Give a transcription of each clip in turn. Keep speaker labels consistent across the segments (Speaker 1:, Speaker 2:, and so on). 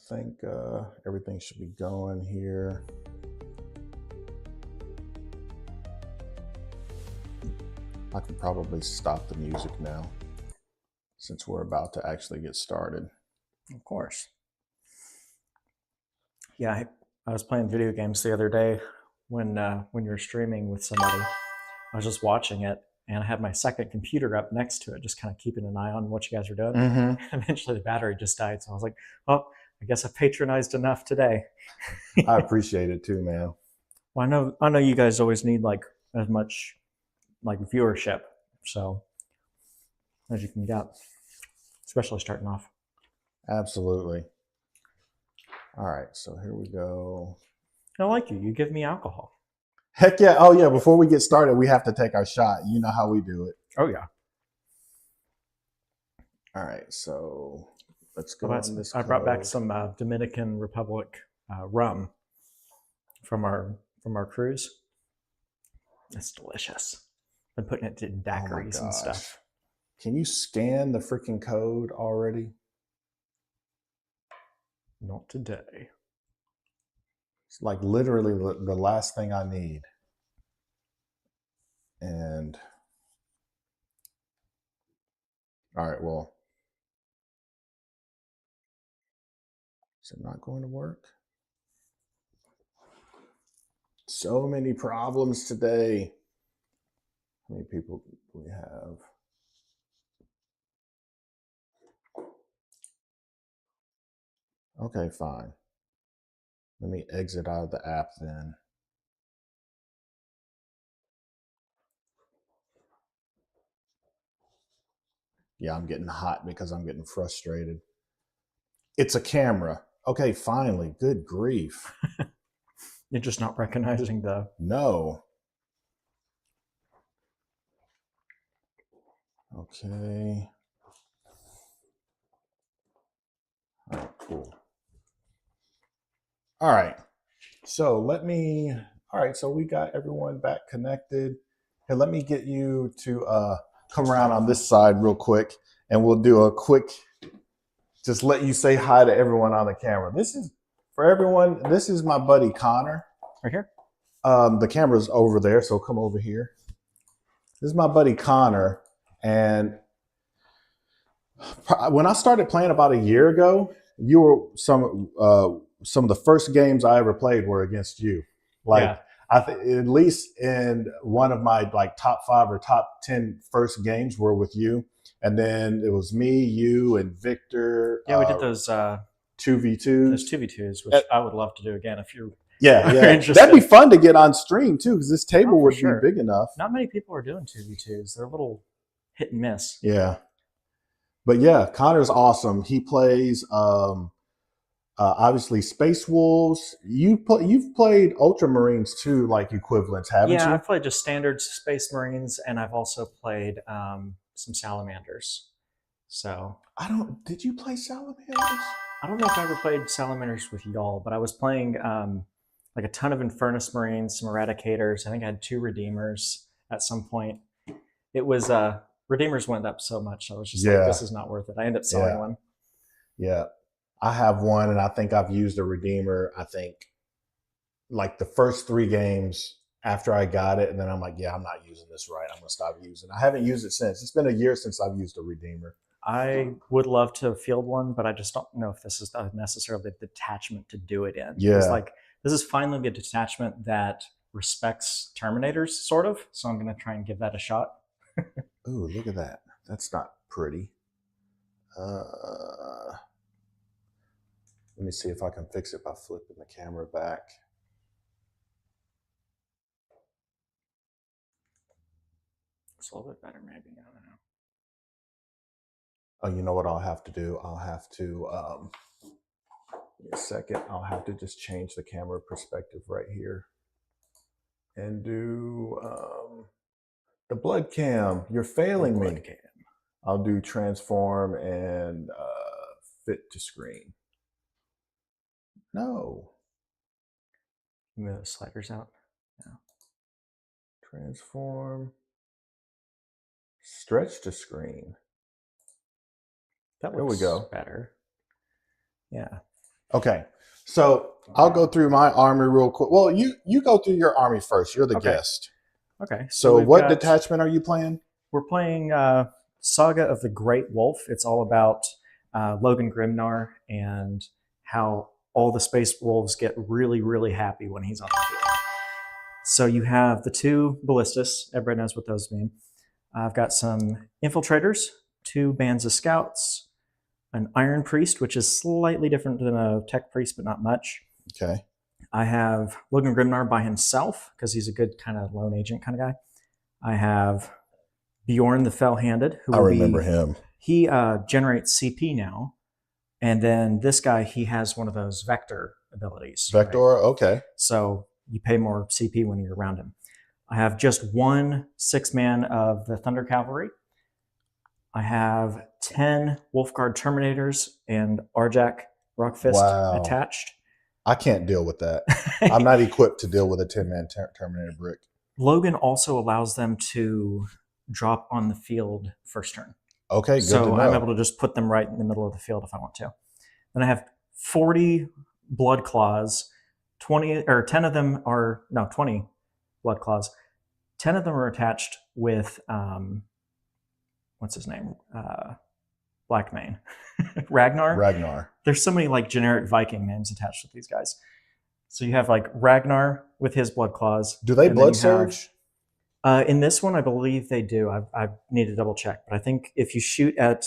Speaker 1: think everything should be going here. I could probably stop the music now since we're about to actually get started.
Speaker 2: Of course. Yeah, I was playing video games the other day when you were streaming with somebody. I was just watching it, and I had my second computer up next to it, just kind of keeping an eye on what you guys are doing.
Speaker 1: Mm-hmm.
Speaker 2: And eventually the battery just died, so I was like, well, I guess I patronized enough today.
Speaker 1: I appreciate it too, man.
Speaker 2: Well, I know you guys always need like as much like viewership, so as you can get, especially starting off.
Speaker 1: Absolutely. All right, so here we go.
Speaker 2: I like you. You give me alcohol.
Speaker 1: Heck yeah. Oh yeah, before we get started, we have to take our shot. You know how we do it.
Speaker 2: Oh yeah.
Speaker 1: All right, so let's go
Speaker 2: on this. I brought back some Dominican Republic rum from our cruise. It's delicious. Been putting it in daiquiris and stuff.
Speaker 1: Can you scan the freaking code already?
Speaker 2: Not today.
Speaker 1: It's like literally the last thing I need. And all right, well, is it not going to work? So many problems today. How many people do we have? Okay, fine. Let me exit out of the app then. Yeah, I'm getting hot because I'm getting frustrated. It's a camera. Okay, finally. Good grief.
Speaker 2: You're just not recognizing the...
Speaker 1: No. Okay. All right, cool. All right. So all right, so we got everyone back connected. Here, let me get you to come around on this side real quick, and we'll do a quick, just let you say hi to everyone on the camera. This is, for everyone, this is my buddy Connor.
Speaker 2: Right here?
Speaker 1: The camera's over there, so come over here. This is my buddy Connor, and when I started playing about a year ago, you were some of the first games I ever played were against you. Like, yeah. I think at least in one of my like top 5 or top 10 first games were with you, and then it was me, you, and Victor.
Speaker 2: Yeah, we did those
Speaker 1: 2v2s.
Speaker 2: Those 2v2s, which I would love to do again if you're.
Speaker 1: Yeah. That'd be fun to get on stream too, because this table would be big enough.
Speaker 2: Not many people are doing 2v2s. They're a little hit and miss.
Speaker 1: Yeah. But yeah, Connor's awesome. He plays obviously Space Wolves. You've played Ultramarines too, like equivalents, haven't you?
Speaker 2: Yeah, I've played just standard Space Marines, and I've also played some Salamanders. So
Speaker 1: did you play Salamanders?
Speaker 2: I don't know if I ever played Salamanders with y'all, but I was playing like a ton of Infernus Marines, some Eradicators. I think I had 2 Redeemers at some point. It was Redeemers went up so much, I was just like, this is not worth it. I ended up selling one.
Speaker 1: Yeah. I have one, and I think I've used a Redeemer, I think, like the first 3 games after I got it, and then I'm like, yeah, I'm not using this right. I'm going to stop using it. I haven't used it since. It's been a year since I've used a Redeemer.
Speaker 2: I would love to field one, but I just don't know if this is necessarily the detachment to do it in.
Speaker 1: Yeah.
Speaker 2: It's like, this is finally the detachment that respects Terminators, sort of, so I'm going to try and give that a shot.
Speaker 1: Ooh, look at that. That's not pretty. Let me see if I can fix it by flipping the camera back.
Speaker 2: It's a little bit better, maybe. I don't know.
Speaker 1: Oh, you know what I'll have to do? I'll have to, give me a second. I'll have to just change the camera perspective right here and do the blood cam. You're failing me.
Speaker 2: Cam.
Speaker 1: I'll do transform and fit to screen. No.
Speaker 2: Move the sliders out. No.
Speaker 1: Transform. Stretch to screen.
Speaker 2: That looks better. Yeah.
Speaker 1: Okay. So I'll go through my army real quick. Well, you go through your army first. You're the
Speaker 2: Okay.
Speaker 1: guest.
Speaker 2: Okay.
Speaker 1: So what detachment are you playing?
Speaker 2: We're playing Saga of the Great Wolf. It's all about Logan Grimnar and how all the Space Wolves get really, really happy when he's on the field. So you have the 2 ballistas. Everybody knows what those mean. I've got some infiltrators, 2 bands of scouts, an Iron Priest, which is slightly different than a Tech Priest, but not much.
Speaker 1: Okay.
Speaker 2: I have Logan Grimnar by himself, because he's a good kind of lone agent kind of guy. I have Bjorn the Fell-Handed.
Speaker 1: I remember him.
Speaker 2: He generates CP now. And then this guy, he has one of those vector abilities.
Speaker 1: Vector, right? Okay.
Speaker 2: So you pay more CP when you're around him. I have just 1 6-man of the Thunder Cavalry. I have 10 Wolfguard Terminators and Arjak Rockfist attached.
Speaker 1: I can't deal with that. I'm not equipped to deal with a 10-man Terminator brick.
Speaker 2: Logan also allows them to drop on the field first turn.
Speaker 1: Okay, good
Speaker 2: so
Speaker 1: to know.
Speaker 2: I'm able to just put them right in the middle of the field if I want to. Then I have 40 Blood Claws. 20 of them are 20 Blood Claws. 10 of them are attached with what's his name? Blackmane. Ragnar. There's so many like generic Viking names attached with these guys. So you have like Ragnar with his Blood Claws.
Speaker 1: Do they blood surge?
Speaker 2: In this one, I believe they do. I need to double check, but I think if you shoot at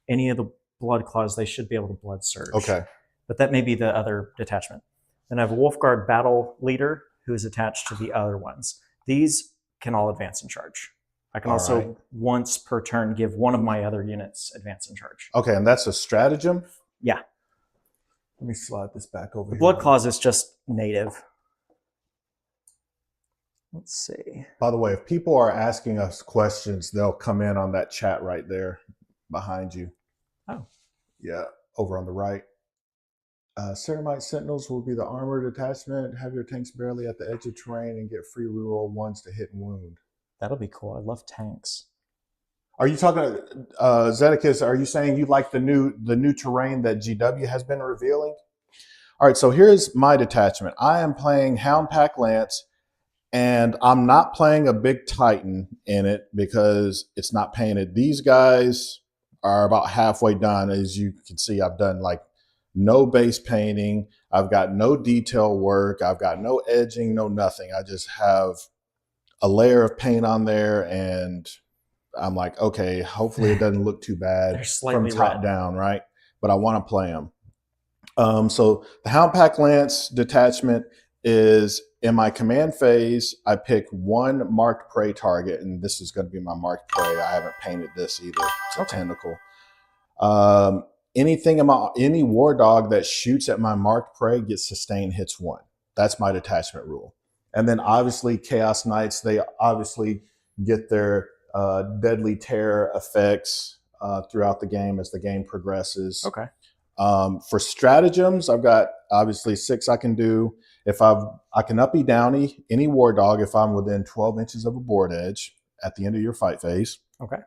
Speaker 2: any of the Blood Claws, they should be able to blood surge.
Speaker 1: Okay.
Speaker 2: But that may be the other detachment. Then I have a Wolfguard Battle Leader who is attached to the other ones. These can all advance in charge. I can also, once per turn, give one of my other units advance in charge.
Speaker 1: Okay, and that's a stratagem?
Speaker 2: Yeah.
Speaker 1: Let me slide this back over here.
Speaker 2: Blood Claws is just native. Let's see.
Speaker 1: By the way, if people are asking us questions, they'll come in on that chat right there behind you.
Speaker 2: Oh.
Speaker 1: Yeah, over on the right. Ceramite Sentinels will be the armored attachment. Have your tanks barely at the edge of terrain and get free reroll 1s to hit and wound.
Speaker 2: That'll be cool. I love tanks.
Speaker 1: Are you talking, Zedekias, are you saying you like the new terrain that GW has been revealing? All right, so here's my detachment. I am playing Houndpack Lance, and I'm not playing a big Titan in it because it's not painted. These guys are about halfway done. As you can see, I've done like no base painting. I've got no detail work. I've got no edging, no nothing. I just have a layer of paint on there, and I'm like, okay, hopefully it doesn't look too bad from top down, right? But I want to play them. So the Houndpack Lance detachment is in my command phase. I pick 1 marked prey target, and this is going to be my marked prey. I haven't painted this either. It's a tentacle. Any war dog that shoots at my marked prey gets sustained hits 1. That's my detachment rule. And then obviously Chaos Knights, they obviously get their deadly terror effects throughout the game as the game progresses.
Speaker 2: Okay.
Speaker 1: For stratagems, I've got obviously 6 I can do. I can uppy downy any war dog if I'm within 12 inches of a board edge at the end of your fight phase.
Speaker 2: Okay.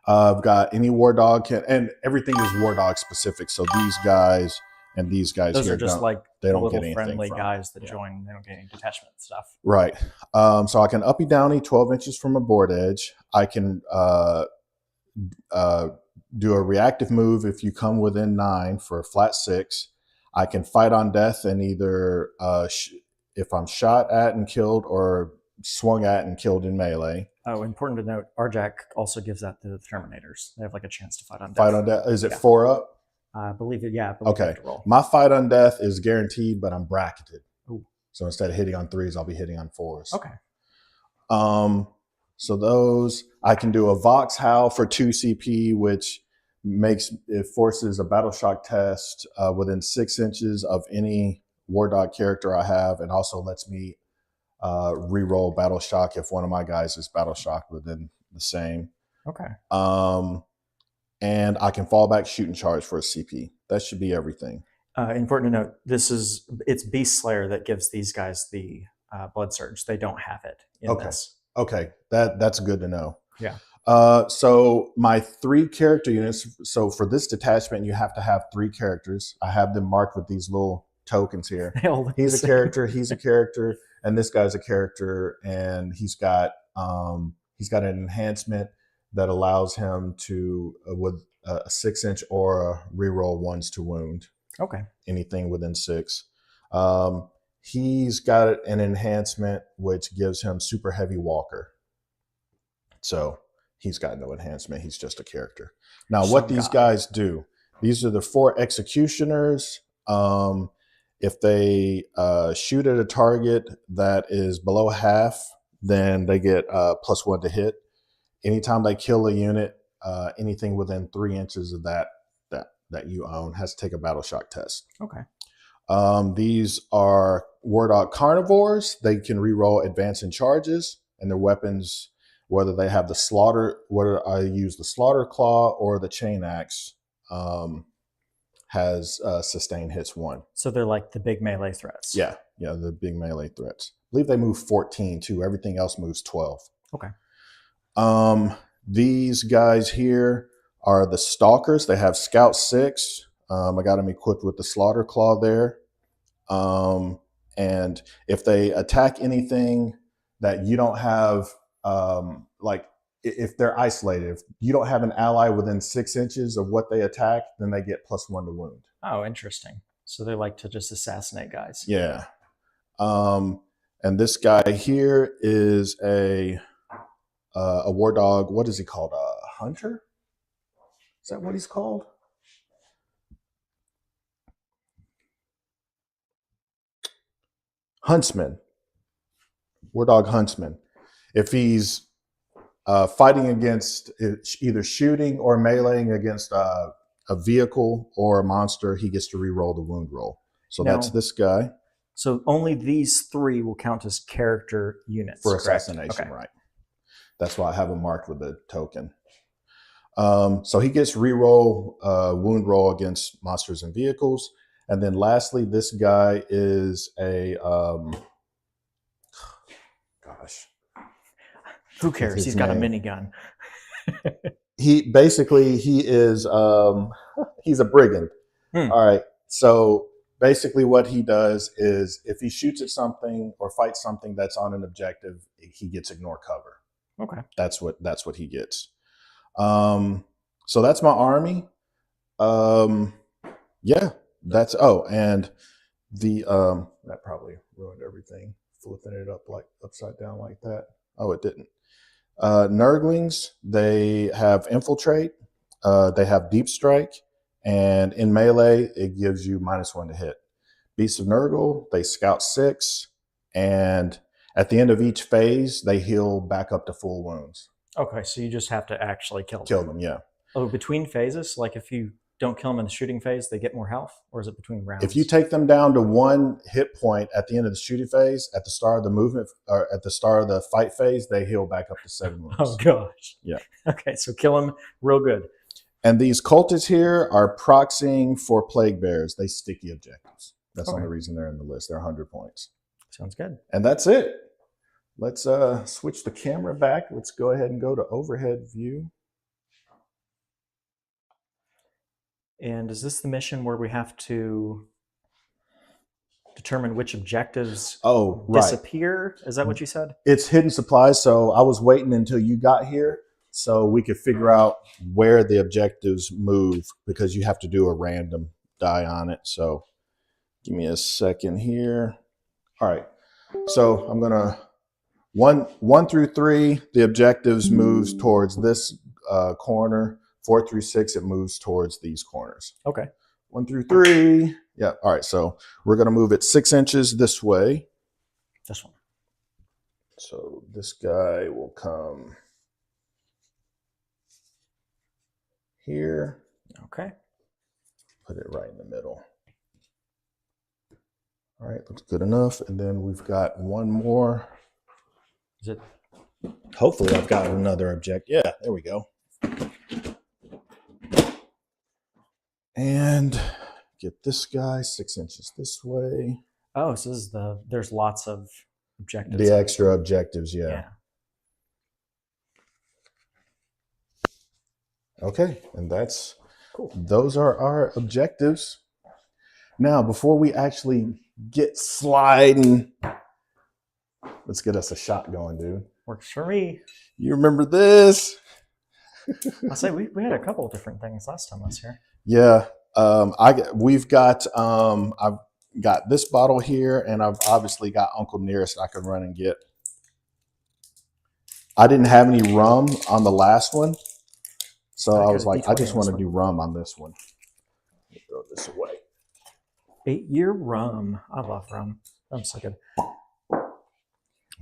Speaker 1: I've got any war dog and everything is war dog specific. So these guys and these guys
Speaker 2: those
Speaker 1: here
Speaker 2: are just like
Speaker 1: they don't
Speaker 2: little
Speaker 1: get anything
Speaker 2: friendly
Speaker 1: from
Speaker 2: guys that join. They don't get any detachment stuff.
Speaker 1: Right. So I can uppy downy 12 inches from a board edge. I can do a reactive move if you come within 9 for a flat 6. I can fight on death and either if I'm shot at and killed or swung at and killed in melee.
Speaker 2: Oh, important to note, Arjak also gives that to the Terminators. They have like a chance to fight on death.
Speaker 1: Fight on death. Is it 4 up?
Speaker 2: I believe it, yeah.
Speaker 1: Okay. My fight on death is guaranteed, but I'm bracketed.
Speaker 2: Ooh.
Speaker 1: So instead of hitting on 3s, I'll be hitting on 4s.
Speaker 2: Okay.
Speaker 1: So those, I can do a Vox Howl for 2 CP, which forces a battle shock test within 6 inches of any war dog character I have, and also lets me reroll battle shock if one of my guys is battle shocked within the same.
Speaker 2: Okay.
Speaker 1: And I can fall back, shoot, and charge for a CP. That should be everything.
Speaker 2: Important to note, it's Beast Slayer that gives these guys the blood surge. They don't have it in this.
Speaker 1: Okay, that's good to know.
Speaker 2: Yeah.
Speaker 1: So my 3 character units. So for this detachment, you have to have 3 characters. I have them marked with these little tokens here.
Speaker 2: They all look
Speaker 1: He's
Speaker 2: the
Speaker 1: a
Speaker 2: same.
Speaker 1: character. He's a character, and this guy's a character, and he's got an enhancement that allows him to with a 6-inch aura reroll 1s to wound.
Speaker 2: Okay.
Speaker 1: Anything within 6. He's got an enhancement which gives him super heavy walker. So he's got no enhancement. He's just a character. Now, what these guys do, these are the 4 executioners. If they shoot at a target that is below half, then they get +1 to hit. Anytime they kill a unit, anything within 3 inches of that you own has to take a battle shock test.
Speaker 2: Okay.
Speaker 1: These are War Dog carnivores. They can reroll advance and charges, and their weapons, whether they have whether I use the slaughter claw or the chain axe, has sustained hits 1.
Speaker 2: So they're like the big melee threats.
Speaker 1: Yeah, the big melee threats. I believe they move 14 too. Everything else moves 12.
Speaker 2: Okay.
Speaker 1: These guys here are the stalkers. They have Scout 6. I got them equipped with the slaughter claw there. And if they attack anything that you don't have, like if they're isolated, if you don't have an ally within 6 inches of what they attack, then they get +1 to wound.
Speaker 2: Oh, interesting. So they like to just assassinate guys.
Speaker 1: Yeah. And this guy here is a war dog. What is he called? A hunter? Is that what he's called? Huntsman. War dog huntsman. If he's fighting against either shooting or meleeing against a vehicle or a monster, he gets to re-roll the wound roll. So
Speaker 2: Now,
Speaker 1: that's this guy.
Speaker 2: So only these 3 will count as character units
Speaker 1: For
Speaker 2: correct?
Speaker 1: assassination,
Speaker 2: Okay.
Speaker 1: right. That's why I have him marked with a token. So he gets re-roll wound roll against monsters and vehicles. And then lastly, this guy is a gosh.
Speaker 2: Who cares? He's got a minigun.
Speaker 1: He is he's a brigand. All right. So basically what he does is if he shoots at something or fights something that's on an objective, he gets ignore cover.
Speaker 2: Okay.
Speaker 1: That's what he gets. So that's my army. Yeah, that's and the that probably ruined everything, flipping it up like upside down like that. Oh, it didn't. Nurglings, they have infiltrate, they have deep strike, and in melee it gives you -1 to hit. Beasts of Nurgle, they scout 6, and at the end of each phase they heal back up to full wounds.
Speaker 2: Okay, so you just have to actually kill them.
Speaker 1: Kill them, yeah.
Speaker 2: Oh, between phases, like if you don't kill them in the shooting phase, they get more health, or is it between rounds?
Speaker 1: If you take them down to 1 hit point at the end of the shooting phase, at the start of the movement or at the start of the fight phase, they heal back up to 7 wounds.
Speaker 2: Oh gosh.
Speaker 1: Yeah.
Speaker 2: Okay, so kill them real good.
Speaker 1: And these cultists here are proxying for plague bears. They sticky objectives. That's the only reason they're in the list. They're 100 points.
Speaker 2: Sounds good.
Speaker 1: And that's it. Let's switch the camera back. Let's go ahead and go to overhead view.
Speaker 2: And is this the mission where we have to determine which objectives disappear? Is that what you said?
Speaker 1: It's hidden supplies. So I was waiting until you got here so we could figure out where the objectives move, because you have to do a random die on it. So give me a second here. All right. So I'm going to 1 through 3, the objectives moves towards this corner. 4 through 6, it moves towards these corners.
Speaker 2: Okay.
Speaker 1: 1 through 3. Yeah. All right. So we're going to move it 6 inches this way.
Speaker 2: This one.
Speaker 1: So this guy will come here.
Speaker 2: Okay.
Speaker 1: Put it right in the middle. All right. Looks good enough. And then we've got one more.
Speaker 2: Is it?
Speaker 1: Hopefully I've got another object. Yeah. There we go. And get this guy 6 inches this way.
Speaker 2: Oh, so this is there's lots of objectives.
Speaker 1: The extra objectives, yeah. Okay, and
Speaker 2: Cool.
Speaker 1: those are our objectives. Now, before we actually get sliding, let's get us a shot going, dude.
Speaker 2: Works for me.
Speaker 1: You remember this?
Speaker 2: I'll say we had a couple of different things last time I was here.
Speaker 1: Yeah. I've got this bottle here, and I've obviously got Uncle Nearest I can run and get. I didn't have any rum on the last one, so I was like, I just want to do rum on this one. Throw this away.
Speaker 2: 8-year rum. I love rum. Rum's so good.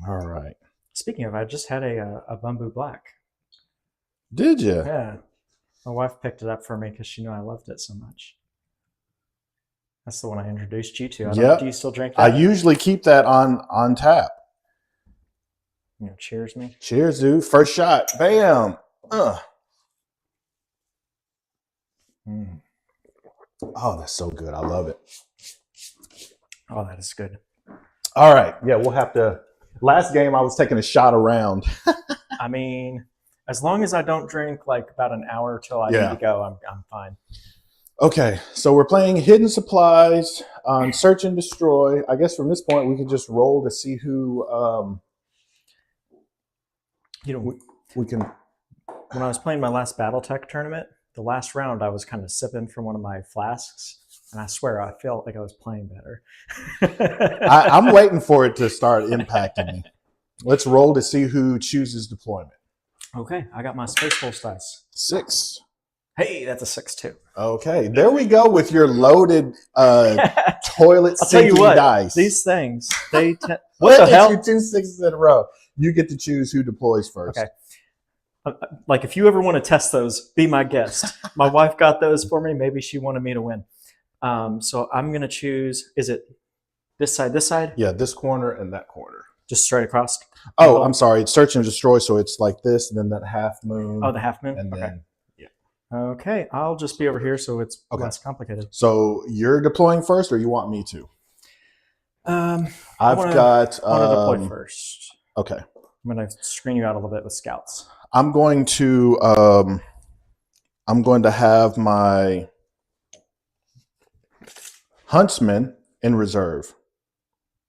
Speaker 1: All right.
Speaker 2: Speaking of, I just had a Bamboo Black.
Speaker 1: Did you?
Speaker 2: Yeah. My wife picked it up for me because she knew I loved it so much. That's the one I introduced you to.
Speaker 1: Yep.
Speaker 2: Do you still drink that?
Speaker 1: I usually keep that on tap.
Speaker 2: Cheers me.
Speaker 1: Cheers, dude. First shot. Bam.
Speaker 2: Mm.
Speaker 1: Oh, that's so good. I love it.
Speaker 2: Oh, that is good.
Speaker 1: All right. Yeah, we'll have to. Last game, I was taking a shot around.
Speaker 2: I mean, as long as I don't drink like about an hour till I need to go, I'm fine.
Speaker 1: Okay, so we're playing Hidden Supplies on Search and Destroy. I guess from this point, we can just roll to see who. We can.
Speaker 2: When I was playing my last BattleTech tournament, the last round I was kind of sipping from one of my flasks, and I swear I felt like I was playing better.
Speaker 1: I'm waiting for it to start impacting me. Let's roll to see who chooses deployment.
Speaker 2: Okay, I got my Space Pulse dice.
Speaker 1: 6.
Speaker 2: Hey, that's a 6 too.
Speaker 1: Okay, there we go with your loaded toilet sinking dice.
Speaker 2: These things, what the hell?
Speaker 1: You 2 6s in a row. You get to choose who deploys first.
Speaker 2: Okay. Like if you ever want to test those, be my guest. My wife got those for me. Maybe she wanted me to win. So I'm going to choose, is it this side, this side?
Speaker 1: Yeah, this corner and that corner.
Speaker 2: Just straight across?
Speaker 1: Oh, I'm sorry. It's Search and Destroy, so it's like this, and then that half moon.
Speaker 2: Oh, the half moon?
Speaker 1: And
Speaker 2: okay.
Speaker 1: Then,
Speaker 2: okay, I'll just be over here so it's less complicated.
Speaker 1: So you're deploying first, or you want me to?
Speaker 2: I
Speaker 1: want to
Speaker 2: deploy first.
Speaker 1: Okay.
Speaker 2: I'm going to screen you out a little bit with scouts.
Speaker 1: I'm going to have my huntsman in reserve.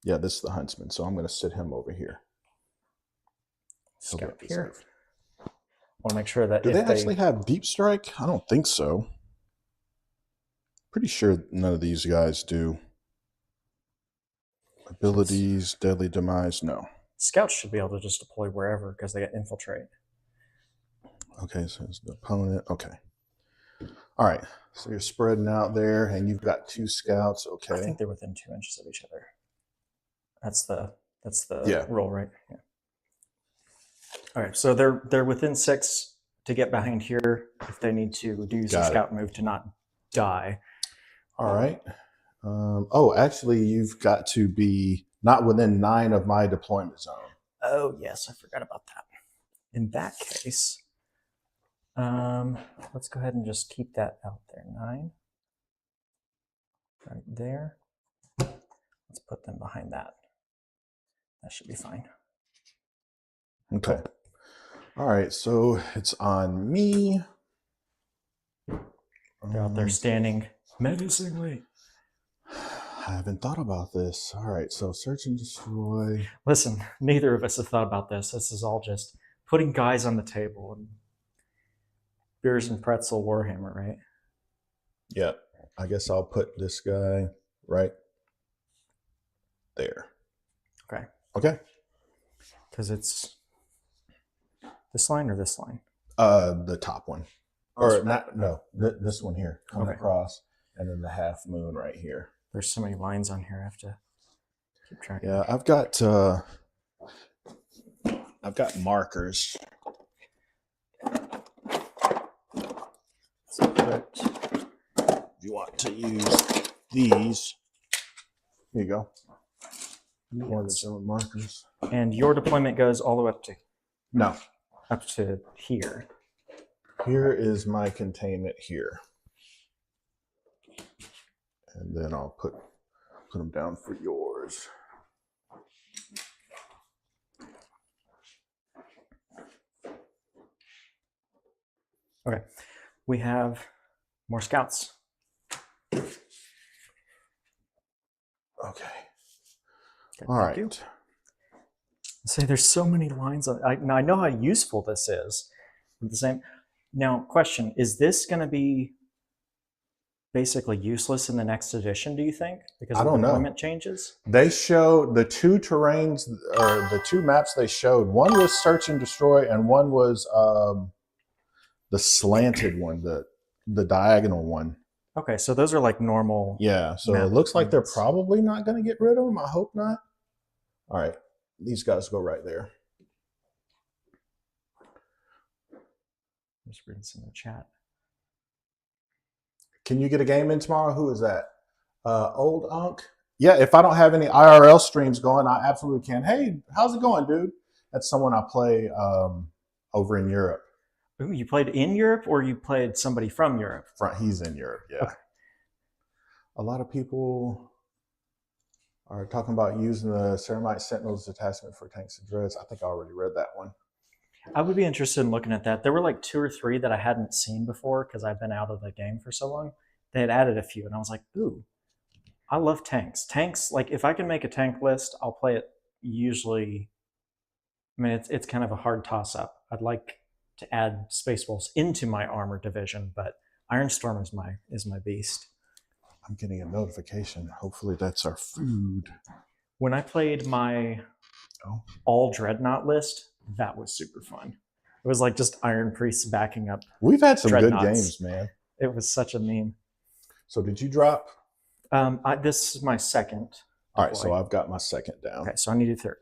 Speaker 1: Yeah, this is the huntsman, so I'm going to sit him over here.
Speaker 2: Scout here. I want to make sure that
Speaker 1: do they actually have deep strike? I don't think so. Pretty sure none of these guys do. Abilities, deadly demise, no.
Speaker 2: Scouts should be able to just deploy wherever because they get infiltrate.
Speaker 1: Okay, so it's the opponent. Okay. All right. So you're spreading out there, and you've got 2 scouts. Okay.
Speaker 2: I think they're within 2 inches of each other. That's the rule, right? Yeah. All right. So they're within 6 to get behind here if they need to use a scout move to not die.
Speaker 1: All right. Oh, actually, you've got to be not within 9 of my deployment zone.
Speaker 2: Oh yes, I forgot about that. In that case. Let's go ahead and just keep that out there. 9. Right there. Let's put them behind that. That should be fine.
Speaker 1: Okay. All right, so it's on me.
Speaker 2: They're out there standing menacingly.
Speaker 1: I haven't thought about this. All right, so Search and Destroy.
Speaker 2: Listen, neither of us have thought about this. This is all just putting guys on the table and beers and pretzel Warhammer, right?
Speaker 1: Yeah. I guess I'll put this guy right there.
Speaker 2: Okay.
Speaker 1: Okay.
Speaker 2: Because it's this line or this line?
Speaker 1: The top one. Or not, no, this one here. Coming across. And then the half moon right here.
Speaker 2: There's so many lines on here. I have to keep track.
Speaker 1: Yeah, I've got markers.
Speaker 2: So
Speaker 1: if you want to use these, here you go. Markers.
Speaker 2: And your deployment goes all the way up to?
Speaker 1: No.
Speaker 2: Up to here.
Speaker 1: Here is my containment here. And then I'll put them down for yours.
Speaker 2: Okay. we have more scouts.
Speaker 1: Okay.
Speaker 2: Okay,
Speaker 1: All
Speaker 2: thank
Speaker 1: right.
Speaker 2: you. Say there's so many lines on. Now I know how useful this is. The same. Now, question: is this going to be basically useless in the next edition? Do you think because
Speaker 1: I
Speaker 2: of
Speaker 1: don't know.
Speaker 2: deployment changes?
Speaker 1: They showed the two terrains or the two maps they showed. One was search and destroy, and one was the slanted one, the diagonal one.
Speaker 2: Okay, so those are like normal.
Speaker 1: Yeah, so it looks like they're probably not going to get rid of them. I hope not. All right, these guys go right there.
Speaker 2: Just reading some in the chat.
Speaker 1: Can you get a game in tomorrow? Who is that? Old Unk? Yeah, if I don't have any IRL streams going, I absolutely can. Hey, how's it going, dude? That's someone I play over in Europe.
Speaker 2: Ooh, you played in Europe or you played somebody from Europe?
Speaker 1: He's in Europe, yeah. Okay. A lot of people are talking about using the Ceramite Sentinels detachment for tanks and dreads. I think I already read that one.
Speaker 2: I would be interested in looking at that. There were like 2 or 3 that I hadn't seen before because I've been out of the game for so long. They had added a few, and I was like, ooh, I love tanks. Tanks, like if I can make a tank list, I'll play it usually. I mean, it's kind of a hard toss-up. I'd like to add Space Wolves into my armor division, but Ironstorm is my beast.
Speaker 1: I'm getting a notification. Hopefully that's our food.
Speaker 2: When I played my all Dreadnought list, that was super fun. It was like just Iron Priests backing up.
Speaker 1: We've had some good games, man.
Speaker 2: It was such a meme.
Speaker 1: So did you drop?
Speaker 2: This is my second.
Speaker 1: All right, so I've got my second down.
Speaker 2: Okay, so I need a third.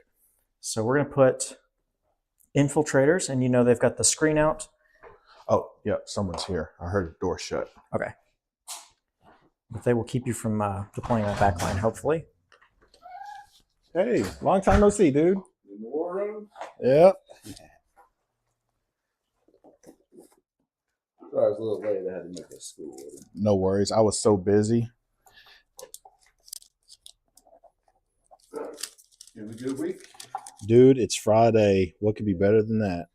Speaker 2: So we're going to put infiltrators, and you know they've got the screen out.
Speaker 1: Oh, yeah, someone's here. I heard a door shut.
Speaker 2: Okay. But they will keep you from deploying that backline, hopefully.
Speaker 1: Hey, long time no see, dude.
Speaker 3: In the war room?
Speaker 1: Yep.
Speaker 3: Sorry, I was a little late. I had to make a school order.
Speaker 1: No worries. I was so busy.
Speaker 3: You have a good week?
Speaker 1: Dude, it's Friday. What could be better than that?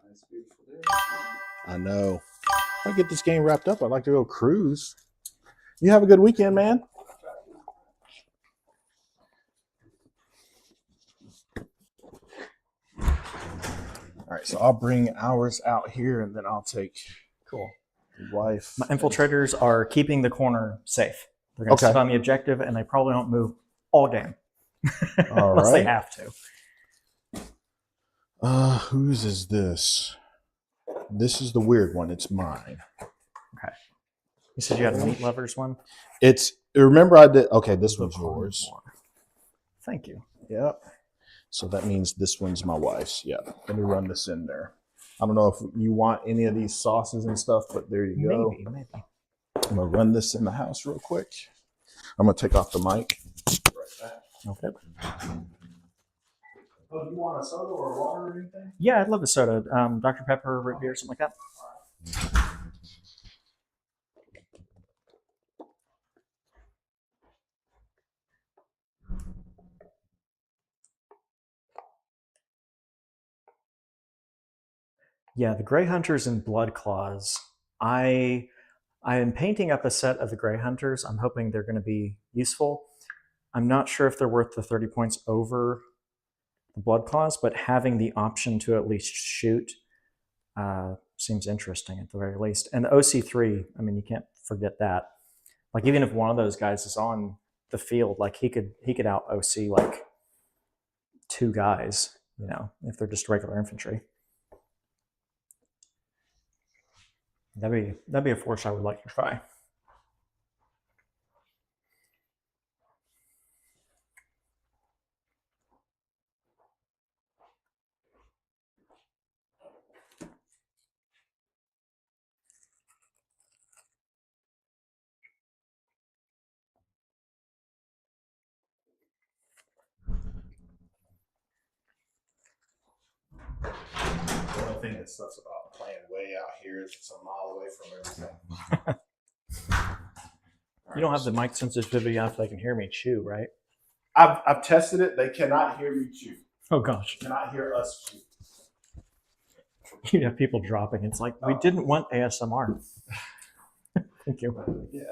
Speaker 3: Nice, beautiful day.
Speaker 1: I know. If I get this game wrapped up, I'd like to go cruise. You have a good weekend, man. All right, so I'll bring ours out here, and then I'll take wife.
Speaker 2: My infiltrators are keeping the corner safe. They're going to sit on the objective, and they probably don't move all game. Unless they have to.
Speaker 1: Whose is this? This is the weird one. It's mine.
Speaker 2: Okay. You said you had a meat lovers one?
Speaker 1: Remember I did. Okay, this one's yours.
Speaker 2: Thank you.
Speaker 1: Yep. So that means this one's my wife's. Yeah. Let me run this in there. I don't know if you want any of these sauces and stuff, but there you go.
Speaker 2: Maybe.
Speaker 1: I'm going to run this in the house real quick. I'm going to take off the mic. Right back.
Speaker 2: Okay.
Speaker 1: Oh, do you want a soda or water or anything?
Speaker 2: Yeah, I'd love a soda. Dr. Pepper, root beer, something like that. Yeah, the Grey Hunters and Blood Claws. I am painting up a set of the Grey Hunters. I'm hoping they're going to be useful. I'm not sure if they're worth the 30 points over the Blood Claws, but having the option to at least shoot seems interesting at the very least. And the OC3, I mean, you can't forget that. Like even if one of those guys is on the field, like he could out OC like 2 guys, you know, if they're just regular infantry. That'd be a force I would like to try.
Speaker 1: The only thing that sucks about playing way out here is it's a mile away from everything.
Speaker 2: You don't have the mic sensitivity on if they can hear me chew, right?
Speaker 1: I've tested it. They cannot hear me chew.
Speaker 2: Oh gosh.
Speaker 1: They cannot hear us chew.
Speaker 2: You have people dropping. It's like, we didn't want ASMR. Thank you.
Speaker 1: Yeah.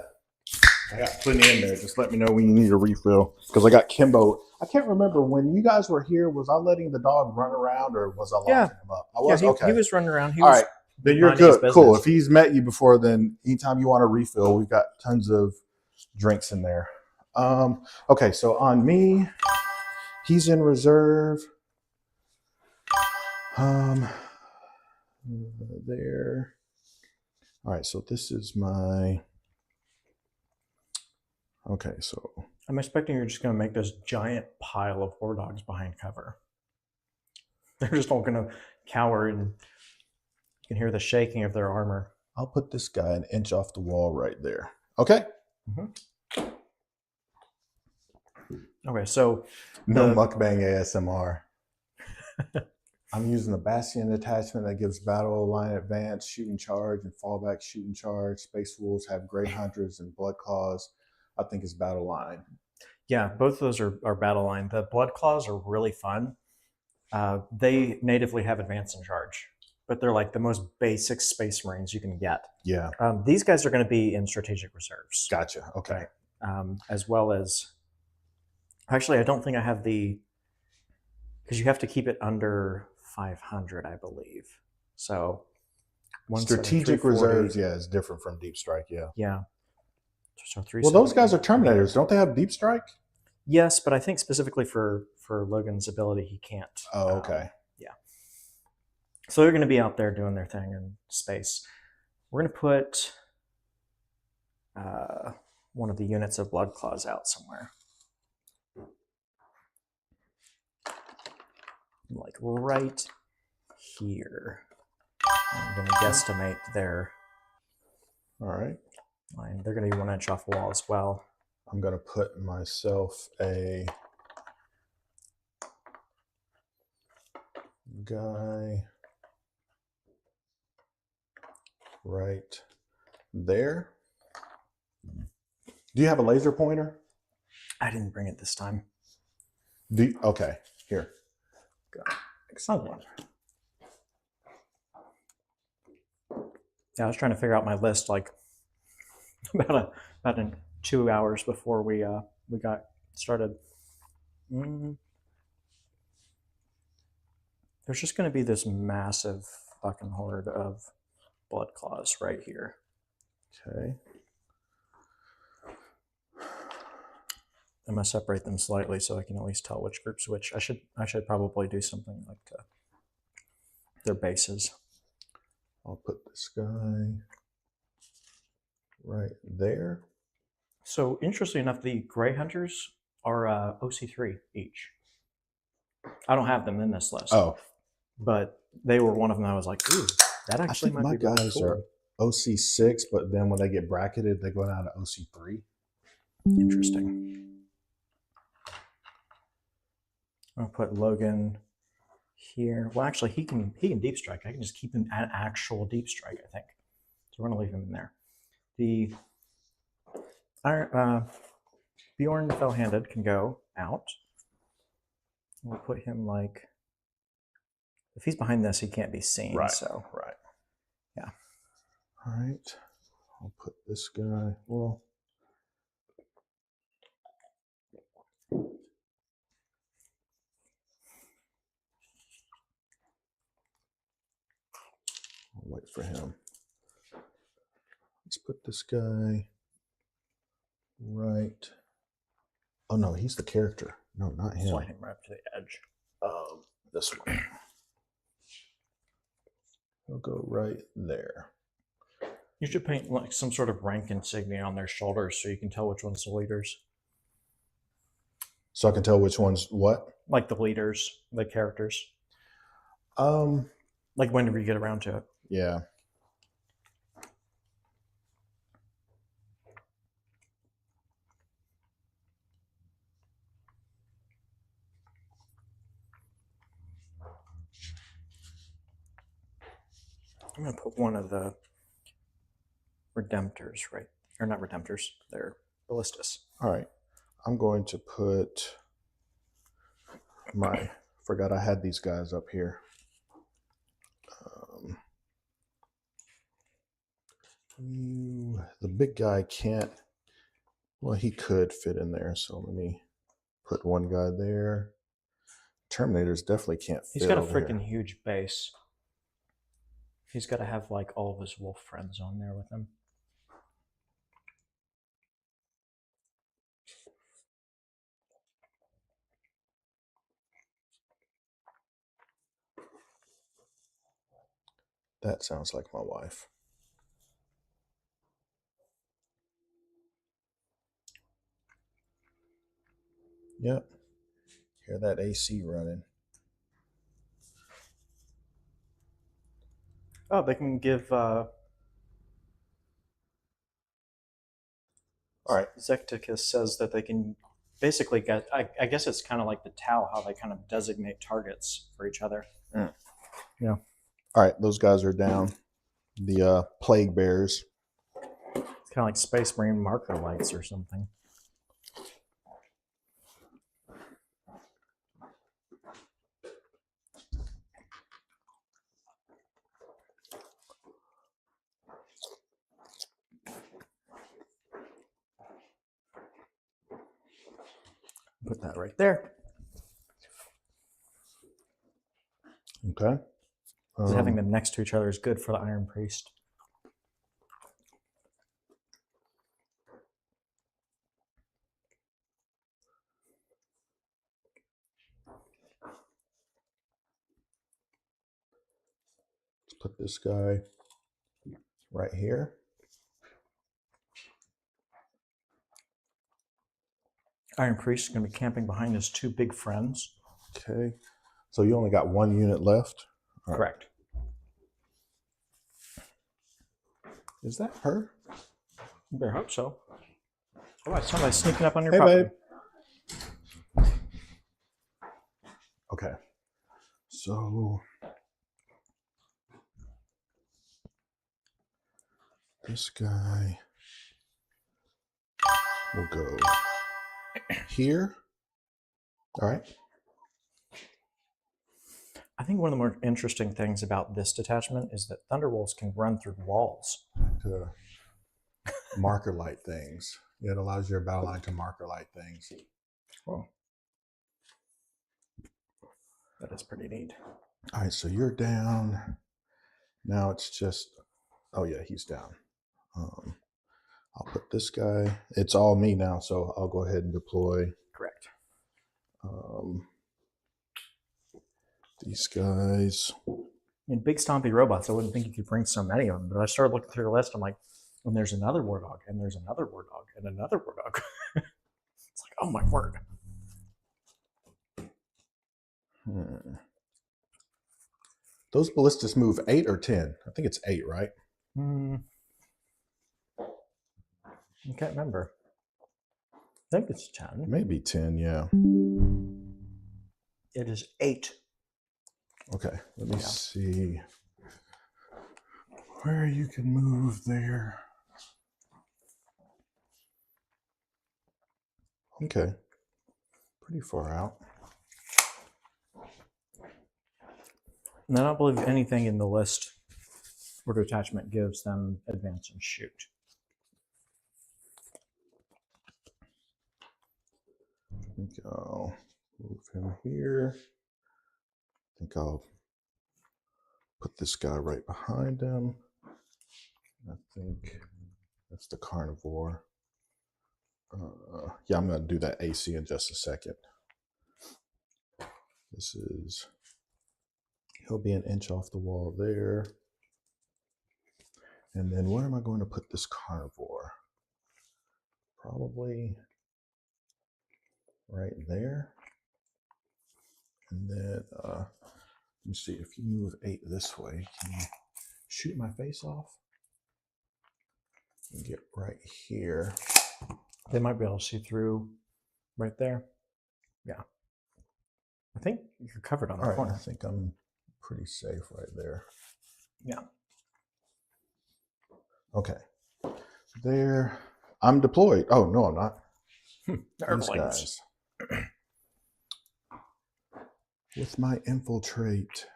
Speaker 1: I got plenty in there. Just let me know when you need a refill. Because I got Kimbo. I can't remember when you guys were here. Was I letting the dog run around or was I locking him up? I was.
Speaker 2: He was running around.
Speaker 1: All right. Then you're
Speaker 2: minding his
Speaker 1: good. Cool.
Speaker 2: business.
Speaker 1: If he's met you before, then anytime you want a refill, we've got tons of drinks in there. Okay. So on me, he's in reserve. There. All right. So this is my. Okay, so
Speaker 2: I'm expecting you're just going to make this giant pile of war dogs behind cover. They're just all going to cower, and you can hear the shaking of their armor.
Speaker 1: I'll put this guy an inch off the wall right there. Okay.
Speaker 2: Mm-hmm. Okay, so
Speaker 1: no mukbang ASMR. I'm using the Bastion attachment that gives battle line advance, shooting charge, and fallback shooting charge. Space Wolves have Grey Hunters and Blood Claws. I think it's battle line.
Speaker 2: Yeah, both of those are battle line. The Blood Claws are really fun. They natively have advance and charge, but they're like the most basic Space Marines you can get.
Speaker 1: Yeah.
Speaker 2: These guys are going to be in strategic reserves.
Speaker 1: Gotcha. Okay.
Speaker 2: As well as, actually, I don't think I have the, because you have to keep it under 500, I believe. So,
Speaker 1: strategic reserves, yeah, is different from deep strike. Yeah.
Speaker 2: Yeah. So
Speaker 1: well, those guys are Terminators. Don't they have deep strike?
Speaker 2: Yes, but I think specifically for Logan's ability, he can't.
Speaker 1: Oh, okay.
Speaker 2: Yeah. So they're going to be out there doing their thing in space. We're going to put one of the units of Blood Claws out somewhere. Like right here. I'm going to guesstimate their
Speaker 1: All right.
Speaker 2: line. They're going to be 1 inch off the wall as well.
Speaker 1: I'm going to put myself a guy right there. Do you have a laser pointer?
Speaker 2: I didn't bring it this time.
Speaker 1: Okay, here.
Speaker 2: Excellent. Yeah, I was trying to figure out my list like about in 2 hours before we got started. There's just going to be this massive fucking horde of Blood Claws right here.
Speaker 1: Okay.
Speaker 2: I'm gonna separate them slightly so I can at least tell which group's which. I should probably do something like their bases.
Speaker 1: I'll put this guy right there.
Speaker 2: So interestingly enough, the Grey Hunters are OC3 each. I don't have them in this list.
Speaker 1: Oh,
Speaker 2: but they were one of them. I was like, ooh, that actually might be really
Speaker 1: guys
Speaker 2: cool.
Speaker 1: are OC6, but then when they get bracketed, they go down to OC3.
Speaker 2: Interesting. I'll put Logan here. Well, actually, he can deep strike. I can just keep him at actual deep strike, I think. So we're gonna leave him in there. The Bjorn Fell-Handed can go out. We'll put him like, if he's behind this, he can't be seen.
Speaker 1: Right.
Speaker 2: So
Speaker 1: right.
Speaker 2: Yeah.
Speaker 1: All right. I'll put this guy. Well. I'll wait for him. Let's put this guy right. Oh no, he's the character. No, not him.
Speaker 2: slide him right up to the edge.
Speaker 1: This one. He'll go right there.
Speaker 2: You should paint like some sort of rank insignia on their shoulders so you can tell which one's the leaders.
Speaker 1: So I can tell which one's what?
Speaker 2: Like the leaders, the characters. Like whenever you get around to it.
Speaker 1: Yeah.
Speaker 2: I'm going to put one of the Redemptors, right? Or not Redemptors, they're Ballistas.
Speaker 1: All right. I'm going to put forgot I had these guys up here. The big guy can't. Well, he could fit in there. So let me put one guy there. Terminators definitely can't fit.
Speaker 2: He's got a
Speaker 1: over
Speaker 2: freaking
Speaker 1: here.
Speaker 2: huge base. He's got to have like all of his wolf friends on there with him.
Speaker 1: That sounds like my wife. Yep. Hear that AC running.
Speaker 2: Oh, they can give.
Speaker 1: All right.
Speaker 2: 𖤓Chaos says that they can basically get. I guess it's kind of like the Tau, how they kind of designate targets for each other.
Speaker 1: Mm.
Speaker 2: Yeah.
Speaker 1: All right, those guys are down. The plague bears.
Speaker 2: It's kind of like Space Marine marker lights or something. Put that right there.
Speaker 1: Okay.
Speaker 2: Having them next to each other is good for the Iron Priest.
Speaker 1: Let's put this guy right here.
Speaker 2: Iron Priest is going to be camping behind his two big friends.
Speaker 1: Okay. So you only got one unit left? All right.
Speaker 2: Correct.
Speaker 1: Is that her?
Speaker 2: You better hope so. Oh, somebody's sneaking up on your
Speaker 1: Hey,
Speaker 2: property.
Speaker 1: babe. Okay. So this guy will go here. All right.
Speaker 2: I think one of the more interesting things about this detachment is that Thunderwolves can run through walls.
Speaker 1: To marker light things. It allows your battle line to marker light things.
Speaker 2: Well, that is pretty neat.
Speaker 1: All right, so you're down. Now it's just, oh yeah, he's down. I'll put this guy. It's all me now, so I'll go ahead and deploy.
Speaker 2: Correct.
Speaker 1: These guys.
Speaker 2: In big stompy robots, I wouldn't think you could bring so many of them. But I started looking through the list. I'm like, and there's another war dog, and there's another war dog, and another war dog. It's like, oh my word.
Speaker 1: Those ballistas move 8 or 10. I think it's 8, right?
Speaker 2: I can't remember. I think it's 10.
Speaker 1: Maybe 10, yeah.
Speaker 2: It is 8.
Speaker 1: Okay, let me see where you can move there. Okay, pretty far out.
Speaker 2: And I don't believe anything in the list for detachment gives them advance and shoot.
Speaker 1: I think I'll move him here. I think I'll put this guy right behind him. I think that's the carnivore. Yeah, I'm going to do that AC in just a second. This is, he'll be an inch off the wall there. And then where am I going to put this carnivore? Probably right there. And then, let me see, if you move 8 this way, can you shoot my face off? And get right here.
Speaker 2: They might be able to see through right there. Yeah. I think you're covered on the corner.
Speaker 1: I think I'm pretty safe right there.
Speaker 2: Yeah.
Speaker 1: Okay. There. I'm deployed. Oh, no, I'm not. These guys. With my infiltrate.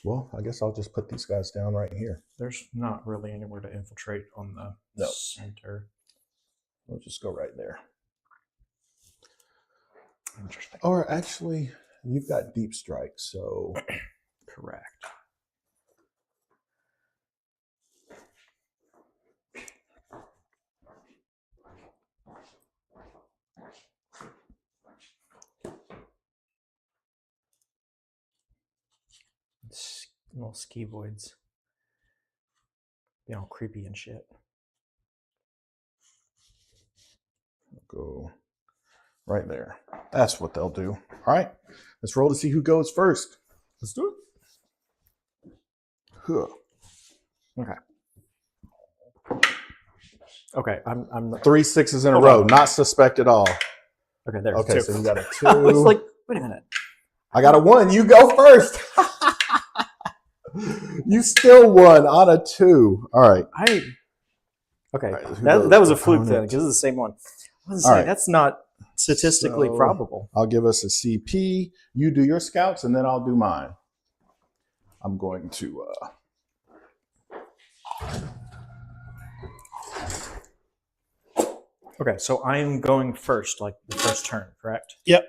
Speaker 1: Well, I guess I'll just put these guys down right here.
Speaker 2: There's not really anywhere to infiltrate on the
Speaker 1: No.
Speaker 2: center.
Speaker 1: We'll just go right there.
Speaker 2: Interesting.
Speaker 1: Or actually, you've got deep strike, so
Speaker 2: Correct. Little ski voids. Being all creepy and shit.
Speaker 1: go right there. That's what they'll do. All right, let's roll to see who goes first. Let's do it. Huh.
Speaker 2: Okay. Okay, I'm
Speaker 1: 3 6s in a
Speaker 2: Hold
Speaker 1: row.
Speaker 2: on.
Speaker 1: Not suspect at all.
Speaker 2: okay. There's
Speaker 1: Okay,
Speaker 2: two.
Speaker 1: so you got a 2.
Speaker 2: I was like, wait a minute.
Speaker 1: I got a 1. You go first. You still won on a 2. All right.
Speaker 2: Okay,
Speaker 1: All right, who
Speaker 2: that
Speaker 1: goes
Speaker 2: was a fluke then,
Speaker 1: opponent?
Speaker 2: because it's the same one. I was
Speaker 1: All
Speaker 2: saying,
Speaker 1: right.
Speaker 2: that's not statistically
Speaker 1: So-
Speaker 2: probable.
Speaker 1: I'll give us a CP. You do your scouts, and then I'll do mine. I'm going to.
Speaker 2: Okay, so I'm going first, like the first turn, correct?
Speaker 1: Yep.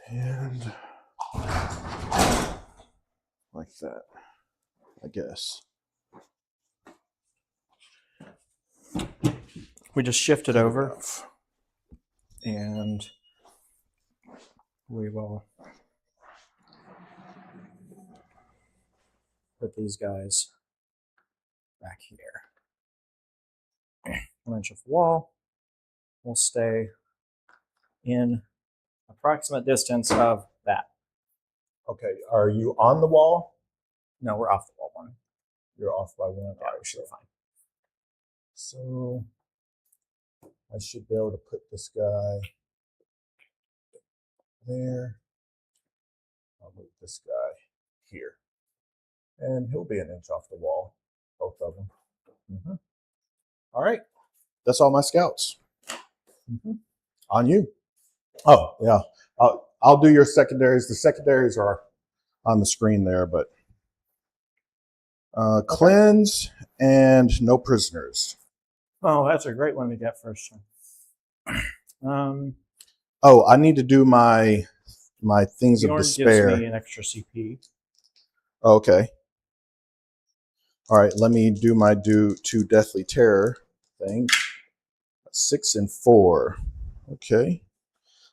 Speaker 1: And like that, I guess.
Speaker 2: We just shift it over, and we will put these guys back here. 1 inch of wall will stay in approximate distance of that.
Speaker 1: Okay, are you on the wall?
Speaker 2: No, we're off the wall one.
Speaker 1: You're off by 1.
Speaker 2: Yeah, we should be fine.
Speaker 1: So I should be able to put this guy there. I'll move this guy here. And he'll be an inch off the wall, both of them. Mm-hmm. All right. That's all my scouts. Mm-hmm. On you. Oh, yeah. I'll do your secondaries. The secondaries are on the screen there, but cleanse and no prisoners.
Speaker 2: Oh, that's a great one to get first.
Speaker 1: Oh, I need to do my things of
Speaker 2: Bjorn
Speaker 1: despair.
Speaker 2: gives me an extra CP.
Speaker 1: Okay. All right, let me do my two deathly terror thing. 6 and 4. Okay.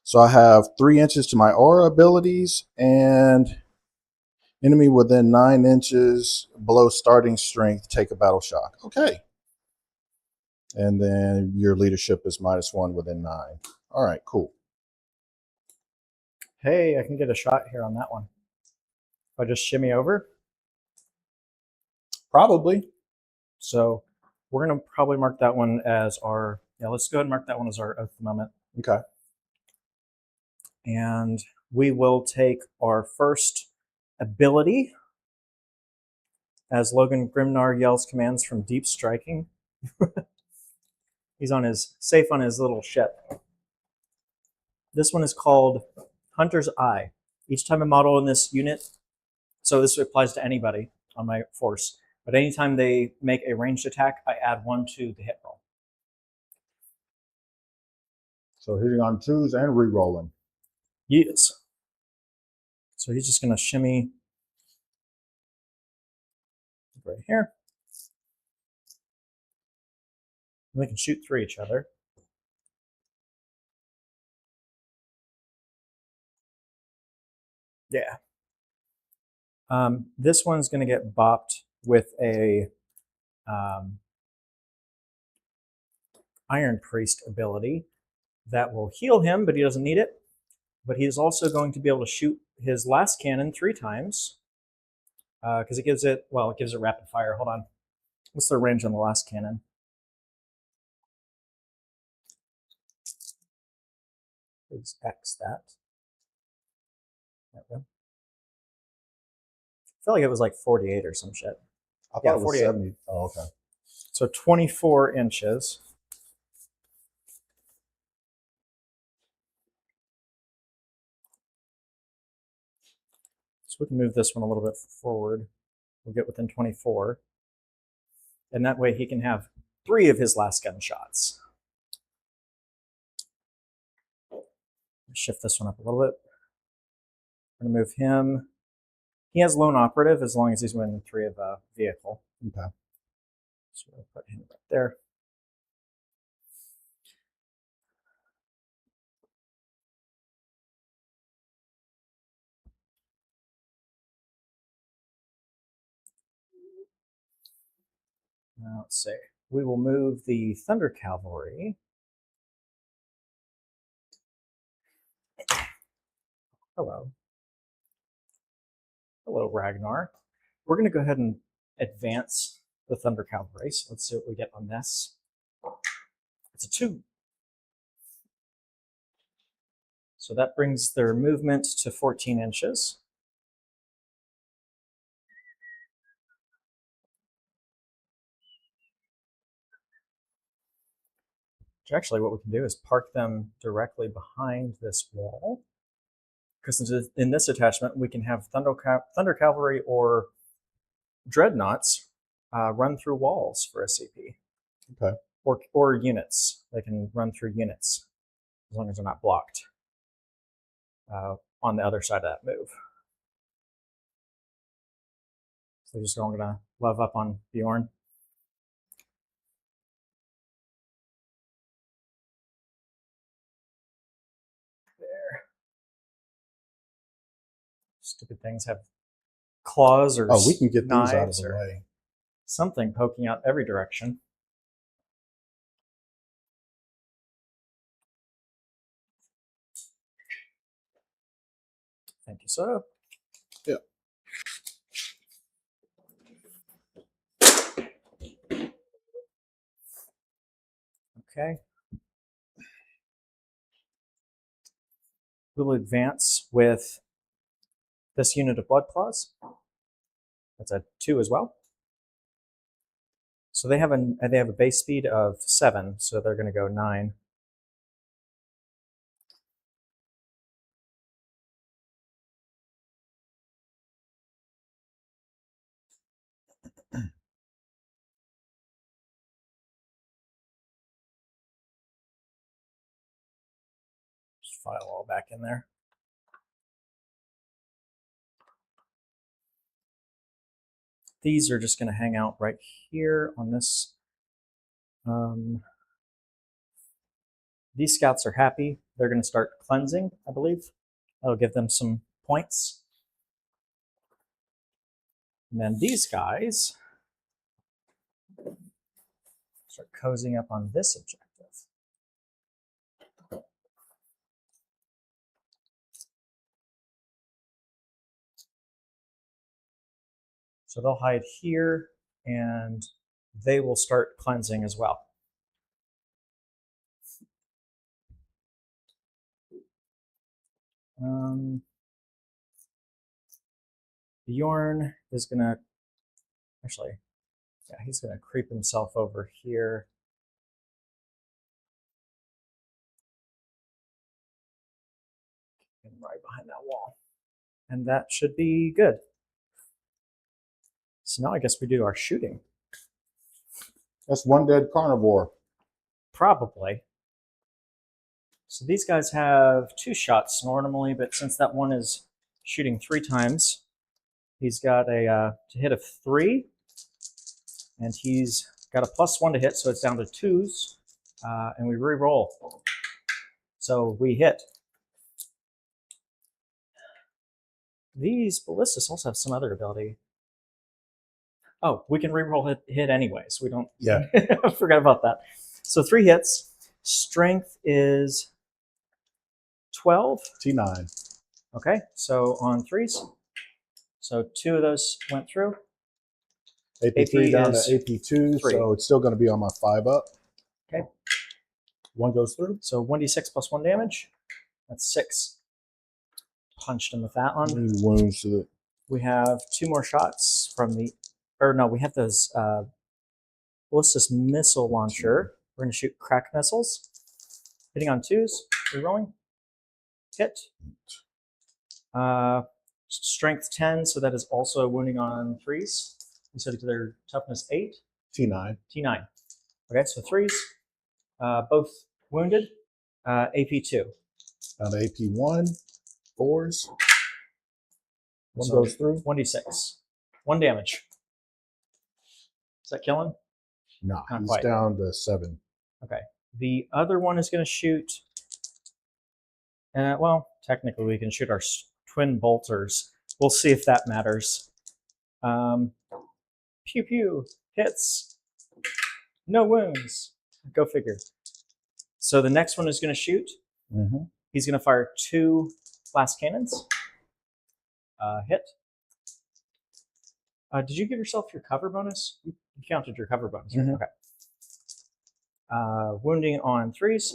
Speaker 1: So I have 3 inches to my aura abilities, and enemy within 9 inches below starting strength take a battle shock. Okay. And then your leadership is -1 within 9. All right, cool.
Speaker 2: Hey, I can get a shot here on that one. If I just shimmy over.
Speaker 1: Probably.
Speaker 2: So we're going to probably mark that one as our, yeah, let's go ahead and mark that one as our oath of the moment.
Speaker 1: Okay.
Speaker 2: And we will take our first ability as Logan Grimnar yells commands from deep striking. He's safe on his little ship. This one is called Hunter's Eye. Each time a model in this unit, so this applies to anybody on my force, but anytime they make a ranged attack, I add 1 to the hit roll.
Speaker 1: So hitting on 2s and re-rolling.
Speaker 2: Yes. So he's just going to shimmy right here. And they can shoot through each other. Yeah. This one's going to get bopped with a Iron Priest ability that will heal him, but he doesn't need it. But he is also going to be able to shoot his last cannon 3 times. because it gives it rapid fire. Hold on. What's the range on the last cannon? Let's X that. There we go. I feel like it was like 48 or some shit.
Speaker 1: I thought
Speaker 2: Yeah,
Speaker 1: it was
Speaker 2: 48.
Speaker 1: 70. Oh, okay.
Speaker 2: So 24 inches. So we can move this one a little bit forward. We'll get within 24. And that way he can have 3 of his last gunshots. Shift this one up a little bit. We're going to move him. He has lone operative as long as he's within 3 of a vehicle.
Speaker 1: Okay.
Speaker 2: So we'll put him right there. Now let's see. We will move the Thunder Cavalry. Hello. Hello, Ragnar. We're going to go ahead and advance the Thunder Cavalry. So let's see what we get on this. It's a 2. So that brings their movement to 14 inches. Actually, what we can do is park them directly behind this wall. Because in this attachment, we can have Thunder Cavalry or Dreadnoughts run through walls for a CP.
Speaker 1: Okay.
Speaker 2: Or units. They can run through units as long as they're not blocked on the other side of that move. So just going to love up on Bjorn. There. Stupid things have claws or
Speaker 1: Oh, we can get these out of
Speaker 2: knives
Speaker 1: the
Speaker 2: or
Speaker 1: way.
Speaker 2: something poking out every direction. Thank you, sir.
Speaker 1: Yeah.
Speaker 2: Okay. We'll advance with this unit of Blood Claws. That's a 2 as well. So they have a base speed of 7, so they're going to go 9. Just file all back in there. These are just going to hang out right here on this. These scouts are happy. They're going to start cleansing, I believe. That'll give them some points. And then these guys start cozying up on this objective. So they'll hide here, and they will start cleansing as well. Bjorn is going to, actually, yeah, he's going to creep himself over here. And right behind that wall. And that should be good. So now I guess we do our shooting.
Speaker 1: That's one dead carnivore.
Speaker 2: Probably. So these guys have 2 shots normally, but since that one is shooting 3 times, he's got a to hit of 3, and he's got a +1 to hit, so it's down to 2s, and we re-roll. So we hit. These ballistas also have some other ability. Oh, we can re-roll hit anyways. We don't.
Speaker 1: Yeah.
Speaker 2: I forgot about that. So 3 hits. Strength is 12.
Speaker 1: T9.
Speaker 2: Okay, so on 3s. So 2 of those went through.
Speaker 1: AP3 down to
Speaker 2: is
Speaker 1: AP2,
Speaker 2: 3.
Speaker 1: so it's still going to be on my 5 up.
Speaker 2: Okay.
Speaker 1: 1 goes through.
Speaker 2: So 1d6 plus 1 damage. That's 6. Punched him with that one.
Speaker 1: Any wounds to the...
Speaker 2: We have 2 more shots from the... Or no, we have those ballistic missile launcher. We're going to shoot crack missiles. Hitting on 2s. Rerolling. Hit. Strength 10, so that is also wounding on 3s. You said their toughness 8.
Speaker 1: T9.
Speaker 2: T9. Okay, so 3s. Both wounded. AP2.
Speaker 1: Down to AP1. 4s. 1
Speaker 2: So
Speaker 1: goes through.
Speaker 2: 1d6. 1 damage. Is that killing?
Speaker 1: Nah,
Speaker 2: Not
Speaker 1: he's
Speaker 2: quite.
Speaker 1: down to 7.
Speaker 2: Okay. The other one is going to shoot. Well, technically we can shoot our twin bolters. We'll see if that matters. Pew pew. Hits. No wounds. Go figure. So the next one is going to shoot.
Speaker 1: Mm-hmm.
Speaker 2: He's going to fire 2 blast cannons. Hit. Did you give yourself your cover bonus? You counted your cover bonus. Right?
Speaker 1: Mhm.
Speaker 2: Okay. Wounding on 3s.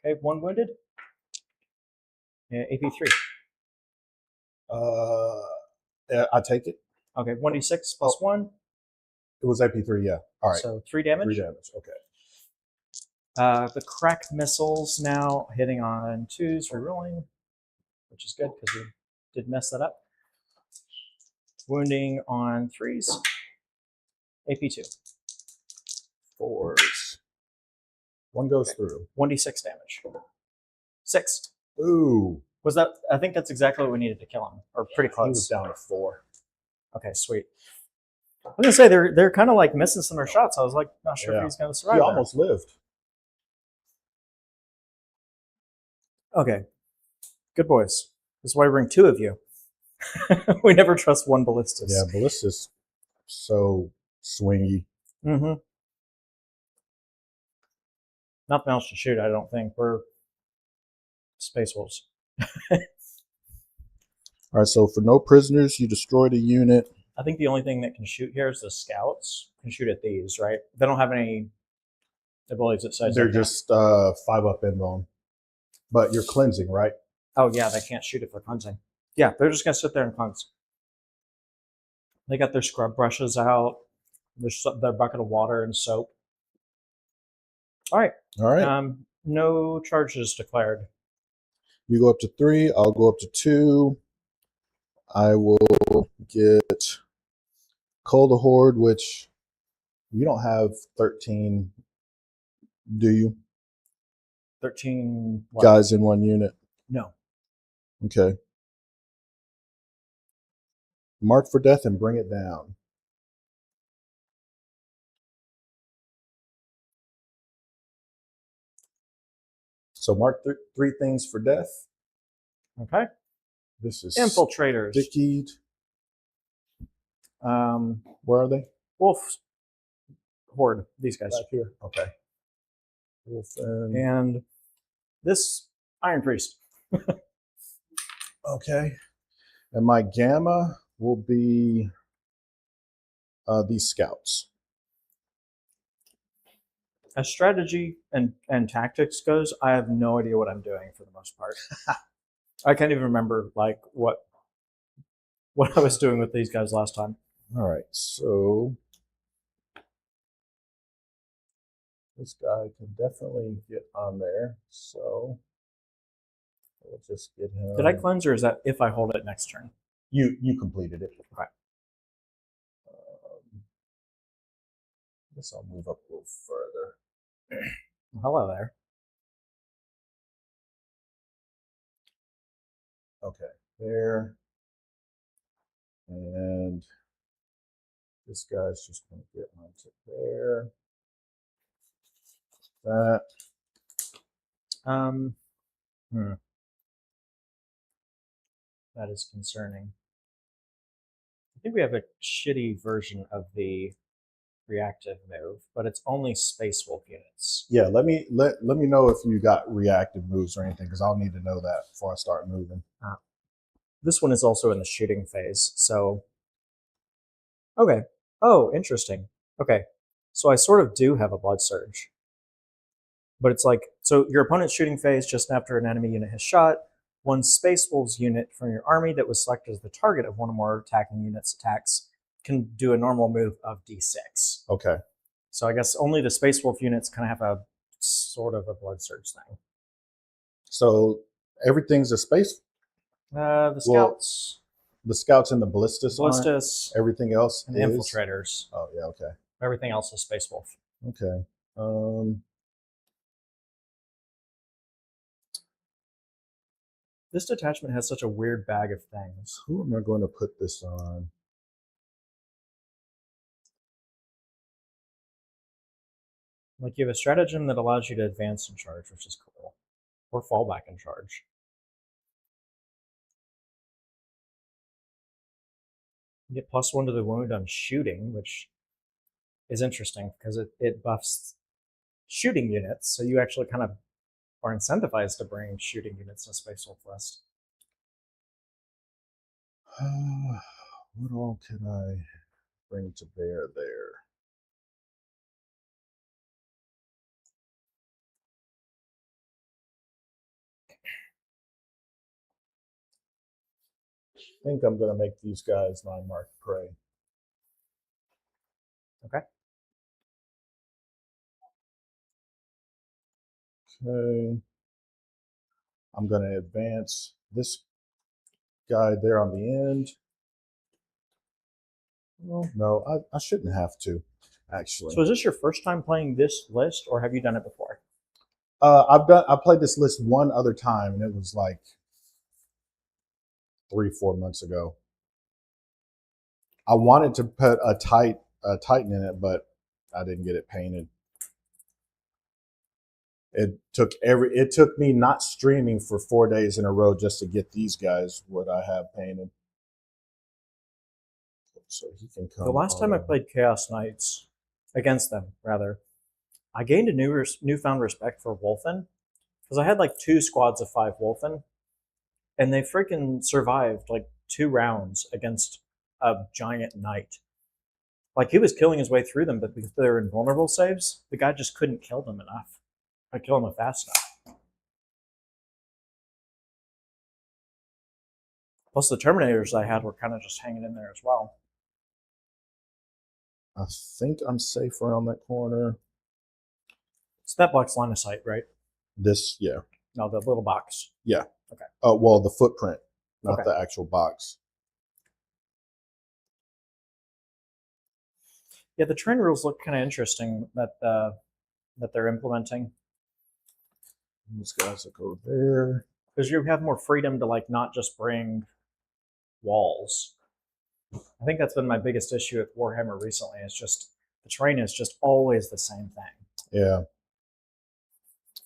Speaker 2: Okay, 1 wounded. AP3.
Speaker 1: Yeah, I take it.
Speaker 2: Okay, 1d6 plus 1.
Speaker 1: It was AP3, yeah. All right.
Speaker 2: So 3 damage.
Speaker 1: 3 damage, okay.
Speaker 2: The crack missiles now hitting on 2s, rerolling, which is good because we did mess that up. Wounding on 3s. AP2.
Speaker 1: 4s. 1 goes through.
Speaker 2: 1d6 damage. 6.
Speaker 1: Ooh.
Speaker 2: Was that? I think that's exactly what we needed to kill him, or pretty
Speaker 1: He was
Speaker 2: close.
Speaker 1: down to 4.
Speaker 2: Okay, sweet. I was gonna say they're kind of like missing some of their shots. I was like, not sure if
Speaker 1: Yeah.
Speaker 2: he's gonna survive.
Speaker 1: He
Speaker 2: there.
Speaker 1: almost lived.
Speaker 2: Okay, good boys. This is why we bring 2 of you. We never trust one ballistas.
Speaker 1: Yeah, ballista's so swingy.
Speaker 2: Mm-hmm. Nothing else to shoot, I don't think. We're Space Wolves.
Speaker 1: All right, so for no prisoners, you destroyed a unit.
Speaker 2: I think the only thing that can shoot here is the scouts. Can shoot at these, right? They don't have any abilities that says
Speaker 1: They're
Speaker 2: like that.
Speaker 1: just 5 up in them. But you're cleansing, right?
Speaker 2: Oh yeah, they can't shoot it for cleansing. Yeah, they're just gonna sit there and cleanse. They got their scrub brushes out, their bucket of water and soap. All right.
Speaker 1: All right.
Speaker 2: No charges declared.
Speaker 1: You go up to 3. I'll go up to 2. I will get Cull the Horde, which you don't have 13, do you?
Speaker 2: 13 what?
Speaker 1: Guys in 1 unit.
Speaker 2: No.
Speaker 1: Okay. Mark for death and bring it down. So mark 3 things for death.
Speaker 2: Okay.
Speaker 1: This is
Speaker 2: Infiltrators.
Speaker 1: Sticky. Where are they?
Speaker 2: Wolf Horde. These guys.
Speaker 1: Back here. Okay. Wolf and
Speaker 2: And this Iron Priest.
Speaker 1: okay. And my gamma will be these scouts.
Speaker 2: As strategy and tactics goes, I have no idea what I'm doing for the most part. I can't even remember like what I was doing with these guys last time.
Speaker 1: All right, so this guy can definitely get on there. So we'll just get him.
Speaker 2: Did I cleanse, or is that if I hold it next turn?
Speaker 1: You completed it.
Speaker 2: Okay.
Speaker 1: I guess I'll move up a little further.
Speaker 2: Hello there.
Speaker 1: Okay, there. And this guy's just going to get onto there. That.
Speaker 2: That is concerning. I think we have a shitty version of the reactive move, but it's only Space Wolf units.
Speaker 1: Yeah, let me know if you got reactive moves or anything, because I'll need to know that before I start moving.
Speaker 2: This one is also in the shooting phase, so... Okay. Oh, interesting. Okay. So I sort of do have a Blood Surge. But it's like, so your opponent's shooting phase just after an enemy unit has shot, one Space Wolves unit from your army that was selected as the target of one or more attacking units' attacks can do a normal move of d6.
Speaker 1: Okay.
Speaker 2: So I guess only the Space Wolf units kind of have a sort of a Blood Surge thing.
Speaker 1: So everything's a space.
Speaker 2: The Scouts,
Speaker 1: The scouts and the ballistas. aren't.
Speaker 2: Ballistas,
Speaker 1: Everything else
Speaker 2: and
Speaker 1: is
Speaker 2: Infiltrators.
Speaker 1: Oh yeah. Okay.
Speaker 2: Everything else is Space Wolf.
Speaker 1: Okay.
Speaker 2: This detachment has such a weird bag of things.
Speaker 1: Who am I going to put this on?
Speaker 2: Like you have a stratagem that allows you to advance and charge, which is cool. Or fall back and charge. You get +1 to the wound on shooting, which is interesting because it buffs shooting units, so you actually kind of are incentivized to bring shooting units in a Space Wolf list.
Speaker 1: What all can I bring to bear there? I think I'm going to make these guys my marked prey.
Speaker 2: Okay.
Speaker 1: Okay. I'm going to advance this guy there on the end. Well, no, I shouldn't have to, actually.
Speaker 2: So is this your first time playing this list, or have you done it before?
Speaker 1: I played this list one other time, and it was like 3-4 months ago. I wanted to put a Titan in it, but I didn't get it painted. It took me not streaming for 4 days in a row just to get these guys what I have painted. So he can come.
Speaker 2: The last time I played Chaos Knights, against them, rather, I gained a newfound respect for Wolfen, because I had like 2 squads of 5 Wolfen, and they freaking survived like 2 rounds against a giant knight. Like, he was killing his way through them, but because they were invulnerable saves, the guy just couldn't kill them enough. I kill them fast enough. Plus, the Terminators I had were kind of just hanging in there as well.
Speaker 1: I think I'm safe around that corner.
Speaker 2: So that blocks line of sight, right?
Speaker 1: This, yeah.
Speaker 2: No, the little box.
Speaker 1: Yeah.
Speaker 2: Okay.
Speaker 1: Well, the footprint, not
Speaker 2: Okay.
Speaker 1: the actual box.
Speaker 2: Yeah, the train rules look kind of interesting that they're implementing.
Speaker 1: These guys will go there.
Speaker 2: Because you have more freedom to like not just bring walls. I think that's been my biggest issue with Warhammer recently. It's just the terrain is just always the same thing.
Speaker 1: Yeah.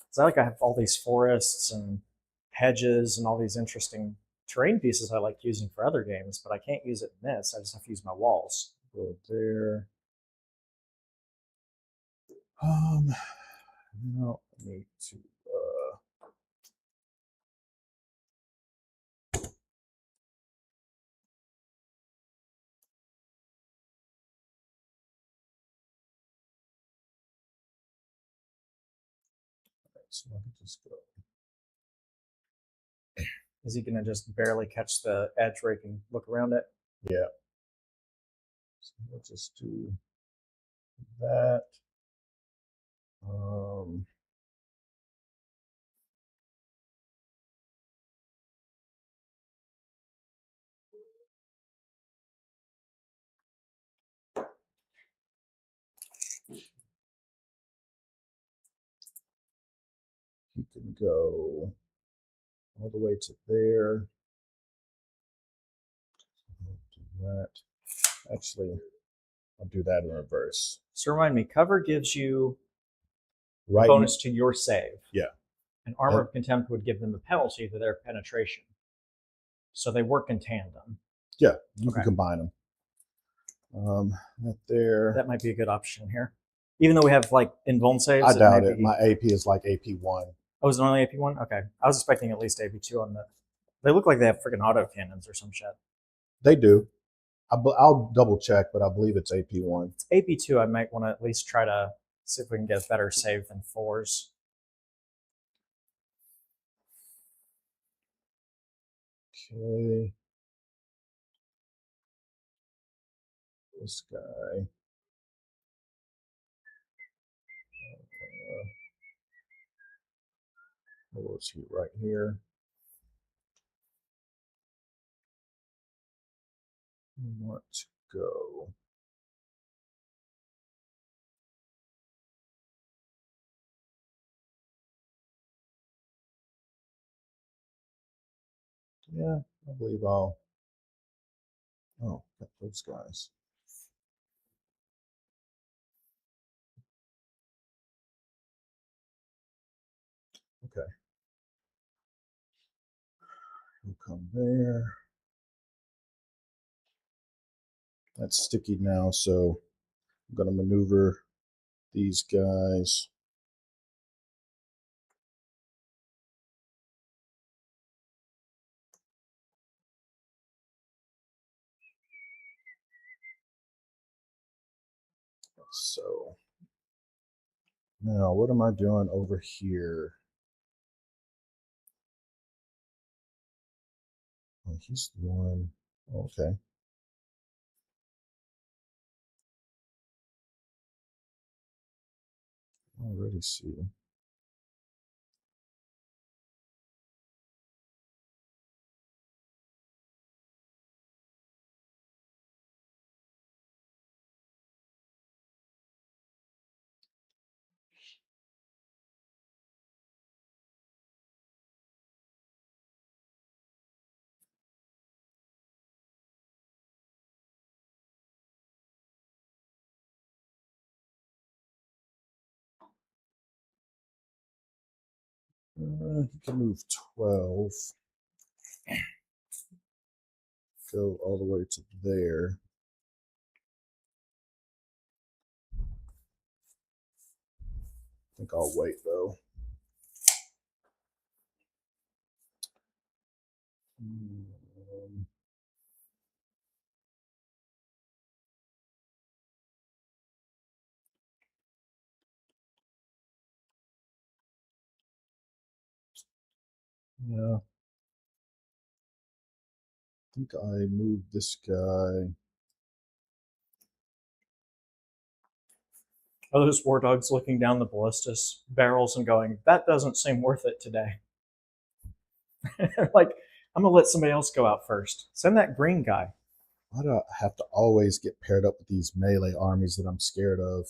Speaker 2: It's like I have all these forests and hedges and all these interesting terrain pieces I like using for other games, but I can't use it in this. I just have to use my walls.
Speaker 1: Go there. No, I need to. So I can just go.
Speaker 2: Is he going to just barely catch the edge where he can look around it?
Speaker 1: Yeah. So let's just do that. You can go all the way to there. Do that. Actually, I'll do that in reverse.
Speaker 2: So remind me, cover gives you
Speaker 1: Right.
Speaker 2: bonus to your save.
Speaker 1: Yeah.
Speaker 2: And Armor of Contempt would give them a penalty to their penetration. So they work in tandem.
Speaker 1: Yeah, you can combine them. That there.
Speaker 2: That might be a good option here. Even though we have like invuln saves.
Speaker 1: I doubt it. My AP is like AP1.
Speaker 2: Oh, is it only AP1? Okay. I was expecting at least AP2 on the They look like they have freaking autocannons or some shit.
Speaker 1: They do. I'll double check, but I believe it's AP1.
Speaker 2: It's AP2. I might want to at least try to see if we can get a better save than 4s.
Speaker 1: Okay. This guy. Where was he? Right here. I want to go. Yeah, I believe I'll. Oh, got those guys. Okay. We'll come there. That's sticky now, so I'm going to maneuver these guys. So now what am I doing over here? Oh, he's the one. Okay. I already see. You can move 12. Go all the way to there. I think I'll wait though. Yeah. I think I moved this guy.
Speaker 2: Are those war dogs looking down the ballistas barrels and going, that doesn't seem worth it today? Like, I'm going to let somebody else go out first. Send that green guy.
Speaker 1: Why do I have to always get paired up with these melee armies that I'm scared of?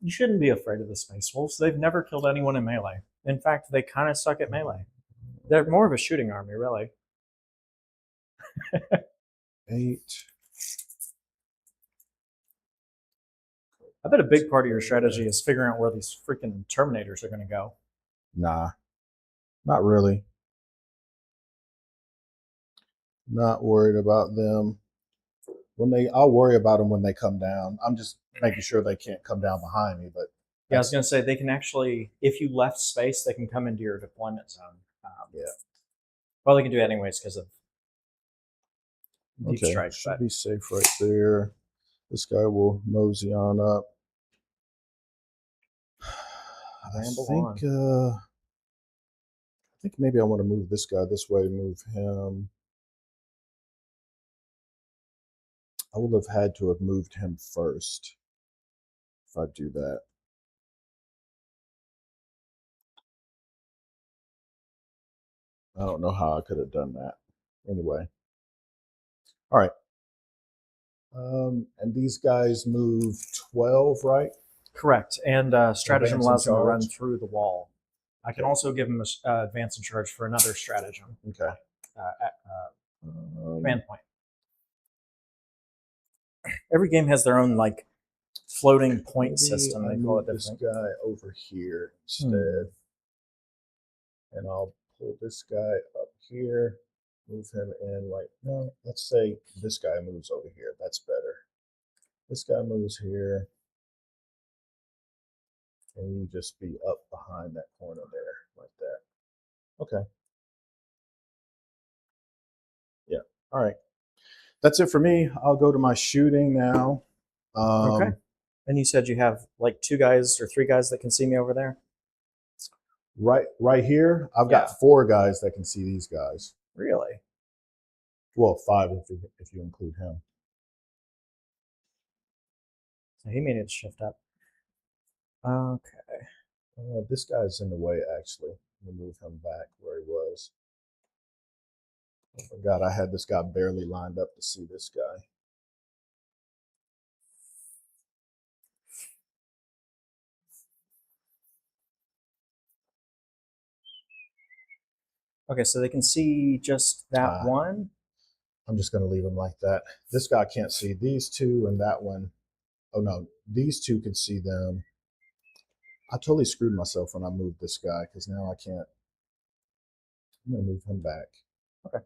Speaker 2: You shouldn't be afraid of the Space Wolves. They've never killed anyone in melee. In fact, they kind of suck at melee. They're more of a shooting army, really.
Speaker 1: 8.
Speaker 2: I bet a big part of your strategy is figuring out where these freaking Terminators are going to go.
Speaker 1: Nah, not really. Not worried about them. I'll worry about them when they come down. I'm just making sure they can't come down behind me. But
Speaker 2: yeah, I was going to say they can actually, if you left space, they can come into your deployment zone.
Speaker 1: Yeah.
Speaker 2: Well, they can do it anyways because of deep
Speaker 1: okay,
Speaker 2: strike.
Speaker 1: should be safe right there. This guy will mosey on up. I think maybe I want to move this guy this way. Move him. I would have had to have moved him first if I do that. I don't know how I could have done that. Anyway. All right. And these guys move 12, right?
Speaker 2: Correct. And stratagem
Speaker 1: Advance
Speaker 2: allows them to
Speaker 1: and
Speaker 2: run
Speaker 1: charge.
Speaker 2: through the wall. I can also give them advance and charge for another stratagem.
Speaker 1: Okay.
Speaker 2: Command point. Every game has their own like floating point system. They call it different.
Speaker 1: This guy over here instead. And I'll pull this guy up here, move him in like, no, let's say this guy moves over here. That's better. This guy moves here. And you just be up behind that corner there like that. Okay. All right. That's it for me. I'll go to my shooting now.
Speaker 2: Okay. And you said you have like 2 guys or 3 guys that can see me over there?
Speaker 1: Right here, I've got 4 guys that can see these guys.
Speaker 2: Really?
Speaker 1: Well, 5 if you include him.
Speaker 2: So he may need to shift up. Okay.
Speaker 1: This guy's in the way, actually. Let me move him back where he was. I forgot I had this guy barely lined up to see this guy.
Speaker 2: Okay, so they can see just that one?
Speaker 1: I'm just going to leave him like that. This guy can't see these 2 and that one. Oh, no. These 2 can see them. I totally screwed myself when I moved this guy because now I can't. I'm going to move him back.
Speaker 2: Okay.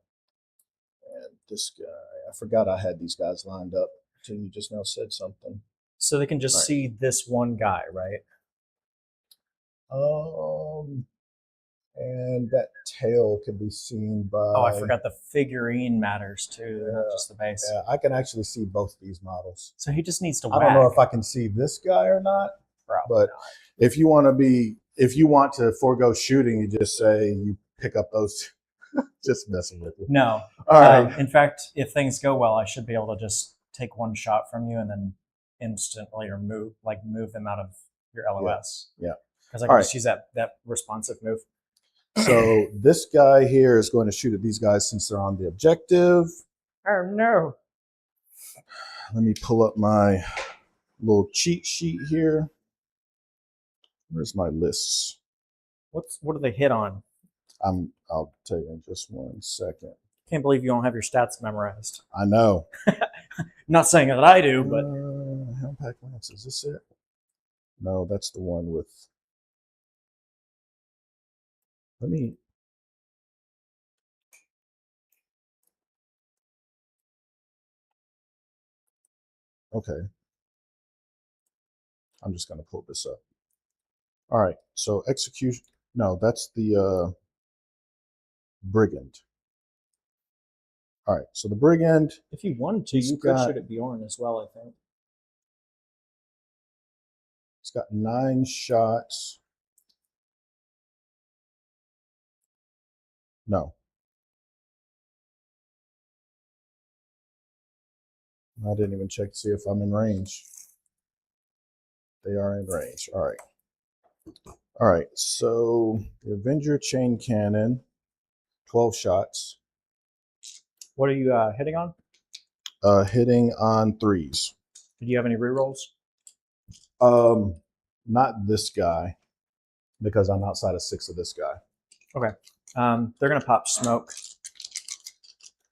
Speaker 1: And this guy, I forgot I had these guys lined up until you just now said something.
Speaker 2: So they can just see this one guy, right?
Speaker 1: And that tail can be seen by...
Speaker 2: Oh, I forgot the figurine matters too, not just the base.
Speaker 1: Yeah, I can actually see both these models.
Speaker 2: So he just needs to
Speaker 1: I don't know if I can see this guy or not.
Speaker 2: Probably
Speaker 1: but
Speaker 2: not.
Speaker 1: if you want to forego shooting, you just say you pick up those. Just messing with you.
Speaker 2: No.
Speaker 1: All right.
Speaker 2: In fact, if things go well, I should be able to just take one shot from you and then instantly move them out of your LOS.
Speaker 1: Yeah.
Speaker 2: Because I can just use that responsive move.
Speaker 1: So this guy here is going to shoot at these guys since they're on the objective.
Speaker 2: Oh no.
Speaker 1: Let me pull up my little cheat sheet here. Where's my lists?
Speaker 2: What do they hit on?
Speaker 1: I'll tell you in just 1 second.
Speaker 2: Can't believe you don't have your stats memorized.
Speaker 1: I know.
Speaker 2: Not saying that I do, but
Speaker 1: Houndpack Lance, is this it? No, that's the one with. Okay. I'm just going to pull this up. All right. So execution. No, that's the brigand. All right. So the brigand.
Speaker 2: if you wanted to, you could shoot at Bjorn as well, I think.
Speaker 1: It's got 9 shots. No. I didn't even check to see if I'm in range. They are in range. All right. All right. So the Avenger chain cannon, 12 shots.
Speaker 2: What are you hitting on?
Speaker 1: Hitting on 3s.
Speaker 2: Did you have any rerolls?
Speaker 1: Not this guy, because I'm outside of 6 of this guy.
Speaker 2: Okay. They're going to pop smoke.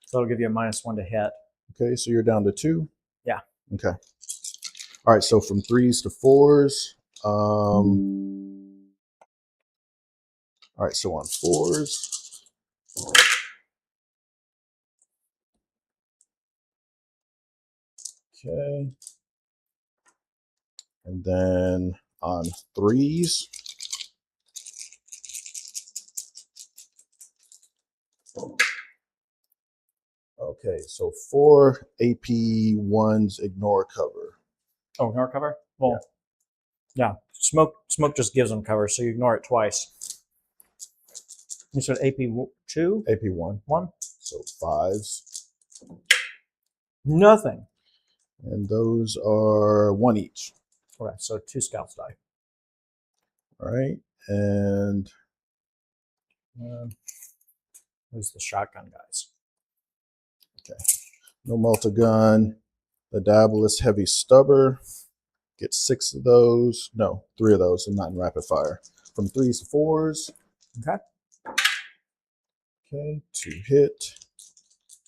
Speaker 2: So it'll give you a -1 to hit.
Speaker 1: Okay, so you're down to 2?
Speaker 2: Yeah.
Speaker 1: Okay. All right, so from 3s to 4s. All right, so on 4s. Okay. And then on 3s. Okay, so 4 AP1s ignore cover.
Speaker 2: Oh, ignore cover? Well, yeah. Smoke just gives them cover, so you ignore it twice. You said AP2?
Speaker 1: AP1.
Speaker 2: 1?
Speaker 1: So 5s.
Speaker 2: Nothing.
Speaker 1: And those are 1 each.
Speaker 2: Okay, so 2 scouts die.
Speaker 1: All right, and
Speaker 2: Who's the shotgun guys?
Speaker 1: okay, no multi-gun. The Daedalus heavy stubber. Get 6 of those. No, 3 of those, and not in rapid fire. From 3s to 4s.
Speaker 2: Okay.
Speaker 1: Okay, 2 hit.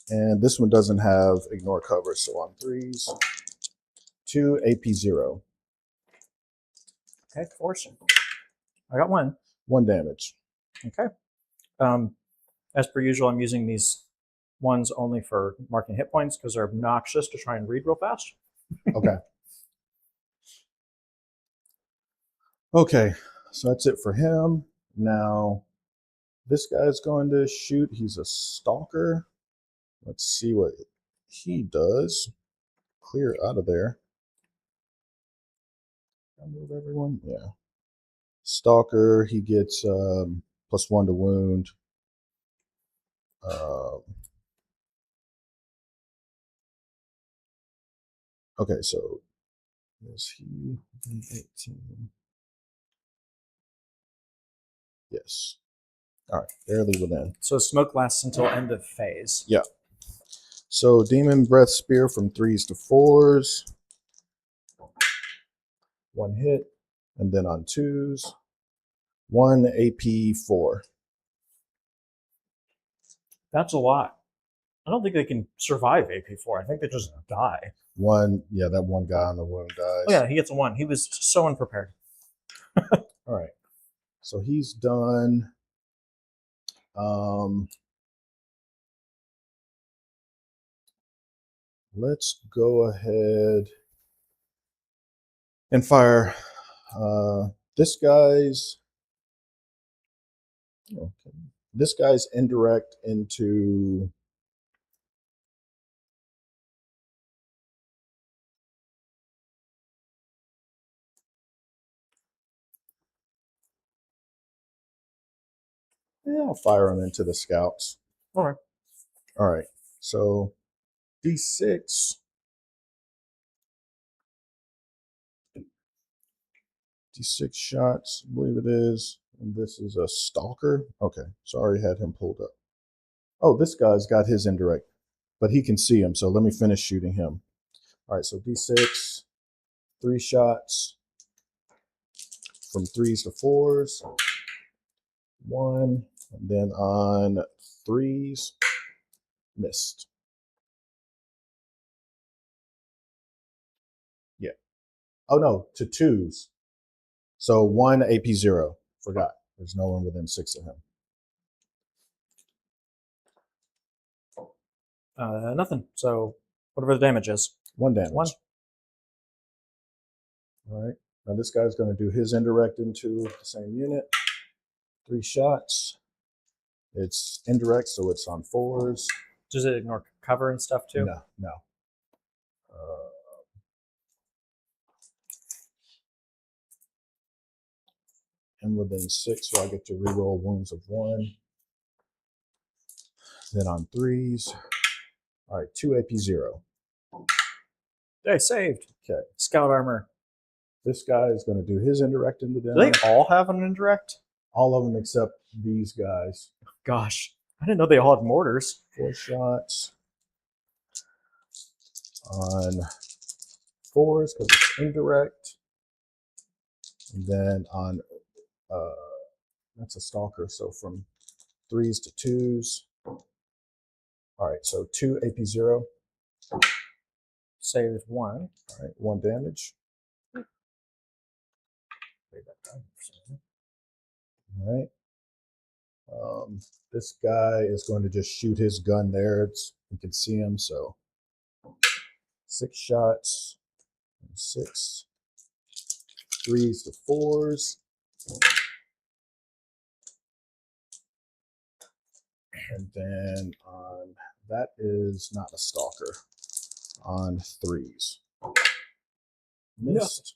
Speaker 1: And this one doesn't have ignore cover, so on 3s. 2 AP0.
Speaker 2: Okay, forcing. I got 1.
Speaker 1: 1 damage.
Speaker 2: Okay. As per usual, I'm using these ones only for marking hit points because they're obnoxious to try and read real fast.
Speaker 1: Okay. Okay, so that's it for him. Now, this guy's going to shoot. He's a stalker. Let's see what he does. Clear out of there. I move everyone. Yeah. Stalker. He gets +1 to wound. Okay, so is he 18? Yes. All right, barely within.
Speaker 2: So smoke lasts until end of phase.
Speaker 1: Yeah. So Demon Breath Spear from 3s to 4s. 1 hit. And then on 2s, 1 AP 4.
Speaker 2: That's a lot. I don't think they can survive AP4. I think they just die.
Speaker 1: That one guy on the wound dies.
Speaker 2: Oh yeah, he gets a 1. He was so unprepared.
Speaker 1: All right. So he's done. Let's go ahead and fire this guy's. Okay. This guy's indirect into. Yeah, I'll fire him into the scouts.
Speaker 2: All right.
Speaker 1: All right. So D6. D6 shots, I believe it is. And this is a stalker. Okay. So I already had him pulled up. Oh, this guy's got his indirect, but he can see him. So let me finish shooting him. All right. So D6, 3 shots from 3s to 4s. 1. And then on 3s, missed. Yeah. Oh, no, to 2s. So 1 AP 0. Forgot. There's no one within 6 of him.
Speaker 2: Nothing. So whatever the damage is.
Speaker 1: 1 damage.
Speaker 2: 1.
Speaker 1: All right. Now this guy's going to do his indirect into the same unit. 3 shots. It's indirect, so it's on 4s.
Speaker 2: Does it ignore cover and stuff too?
Speaker 1: No. And within 6, so I get to reroll wounds of 1. Then on 3s. All right, 2 AP 0.
Speaker 2: They saved.
Speaker 1: Okay.
Speaker 2: Scout armor.
Speaker 1: This guy is going to do his indirect into them.
Speaker 2: Do they all have an indirect?
Speaker 1: All of them except these guys.
Speaker 2: Gosh, I didn't know they all had mortars.
Speaker 1: 4 shots on 4s because it's indirect. And then on, that's a stalker, so from 3s to 2s. All right, so 2 AP 0.
Speaker 2: Saved 1.
Speaker 1: All right, 1 damage. All right. This guy is going to just shoot his gun there. You can see him, so 6 shots. 6. 3s to 4s. And then on, that is not a stalker. On 3s. Missed.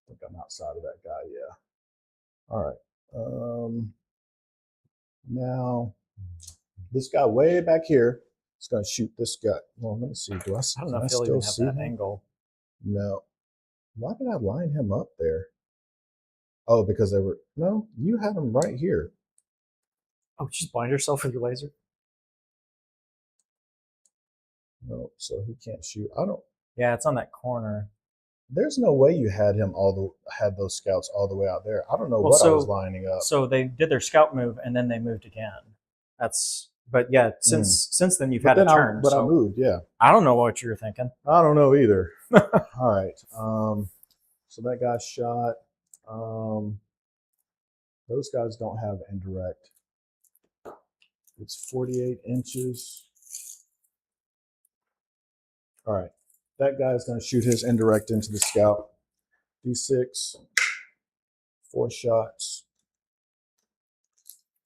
Speaker 1: I think I'm outside of that guy, yeah. All right. Now, this guy way back here is going to shoot this guy. Well, let me see.
Speaker 2: I don't know if he'll even have that angle.
Speaker 1: No. Why did I line him up there? Oh, because they were... No, you had him right here.
Speaker 2: Oh, just blind yourself with your laser?
Speaker 1: No, so he can't shoot. I don't...
Speaker 2: Yeah, it's on that corner.
Speaker 1: There's no way you had him had those scouts all the way out there. I don't know what I was lining up.
Speaker 2: So they did their scout move and then they moved again. But yeah, since then you've had a turn.
Speaker 1: I moved, yeah.
Speaker 2: I don't know what you were thinking.
Speaker 1: I don't know either. All right. So that guy shot. Those guys don't have indirect. It's 48 inches. All right. That guy is going to shoot his indirect into the scout. D6. 4 shots.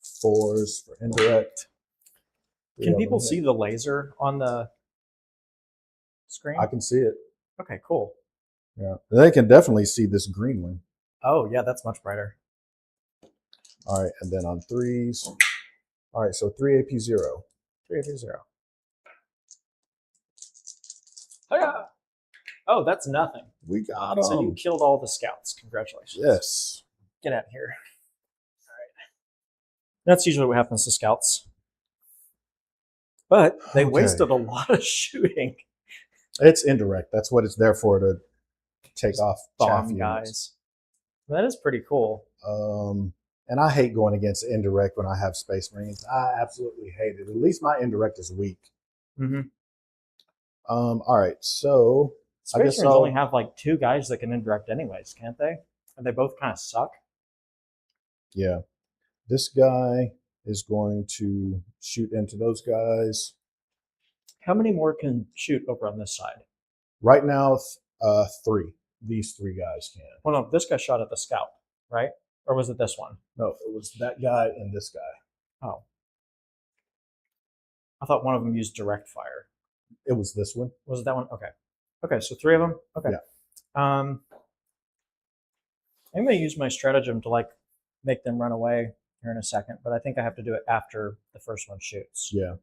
Speaker 1: 4s for indirect.
Speaker 2: Can people see the laser on the screen?
Speaker 1: I can see it.
Speaker 2: Okay, cool.
Speaker 1: Yeah, they can definitely see this green one.
Speaker 2: Oh, yeah, that's much brighter.
Speaker 1: All right, and then on 3s. All right, so 3 AP0.
Speaker 2: 3 AP 0. Hiya! Oh, that's nothing.
Speaker 1: We got them.
Speaker 2: So you killed all the scouts. Congratulations.
Speaker 1: Yes.
Speaker 2: Get out of here. All right. That's usually what happens to scouts. But they wasted a lot of shooting.
Speaker 1: It's indirect. That's what it's there for, to take off chaff
Speaker 2: Bomb
Speaker 1: units.
Speaker 2: guys. That is pretty cool.
Speaker 1: And I hate going against indirect when I have Space Marines. I absolutely hate it. At least my indirect is weak.
Speaker 2: Mm-hmm.
Speaker 1: All right, so
Speaker 2: Space Marines only have like 2 guys that can indirect anyways, can't they? And they both kind of suck.
Speaker 1: Yeah. This guy is going to shoot into those guys.
Speaker 2: How many more can shoot over on this side?
Speaker 1: Right now, 3. These 3 guys can.
Speaker 2: Well, no, this guy shot at the scout, right? Or was it this one?
Speaker 1: No, it was that guy and this guy.
Speaker 2: Oh. I thought one of them used direct fire.
Speaker 1: It was this one.
Speaker 2: Was it that one? Okay. Okay, so 3 of them? Okay.
Speaker 1: Yeah.
Speaker 2: I'm going to use my stratagem to like make them run away here in a second, but I think I have to do it after the first one shoots.
Speaker 1: Yeah.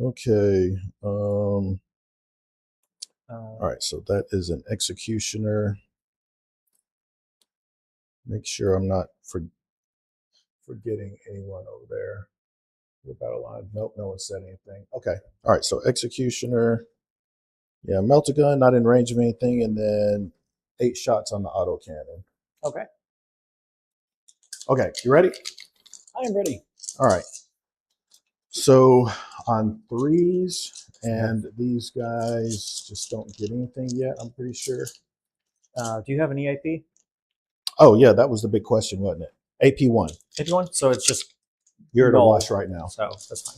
Speaker 1: Okay. All right, so that is an executioner. Make sure I'm not forgetting anyone over there. The battle line. Nope, no one said anything. Okay. All right, so executioner. Yeah, melt-a-gun, not in range of anything, and then 8 shots on the autocannon.
Speaker 2: Okay.
Speaker 1: Okay, you ready?
Speaker 2: I am ready.
Speaker 1: All right. So on 3s, and these guys just don't get anything yet, I'm pretty sure.
Speaker 2: Do you have an EAP?
Speaker 1: Oh, yeah, that was the big question, wasn't it? AP1.
Speaker 2: AP1? So it's just
Speaker 1: You're at a
Speaker 2: null.
Speaker 1: wash right now.
Speaker 2: So that's fine.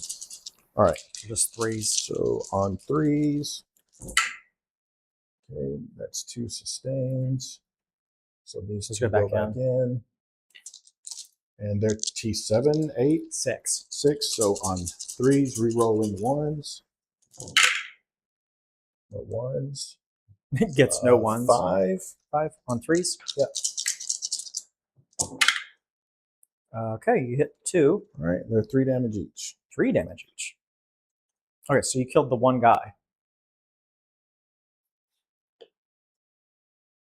Speaker 1: All right.
Speaker 2: So just 3s.
Speaker 1: So on 3s, okay, that's 2 sustains. So these
Speaker 2: Let's
Speaker 1: two
Speaker 2: go
Speaker 1: go
Speaker 2: back
Speaker 1: back in. And they're T7, 8,
Speaker 2: 6.
Speaker 1: 6. So on 3s, re-rolling the 1s. No 1s.
Speaker 2: Gets no 1s.
Speaker 1: 5.
Speaker 2: 5 on 3s?
Speaker 1: Yep.
Speaker 2: Okay, you hit 2.
Speaker 1: All right, they're 3 damage each.
Speaker 2: 3 damage each. Okay, so you killed the 1 guy.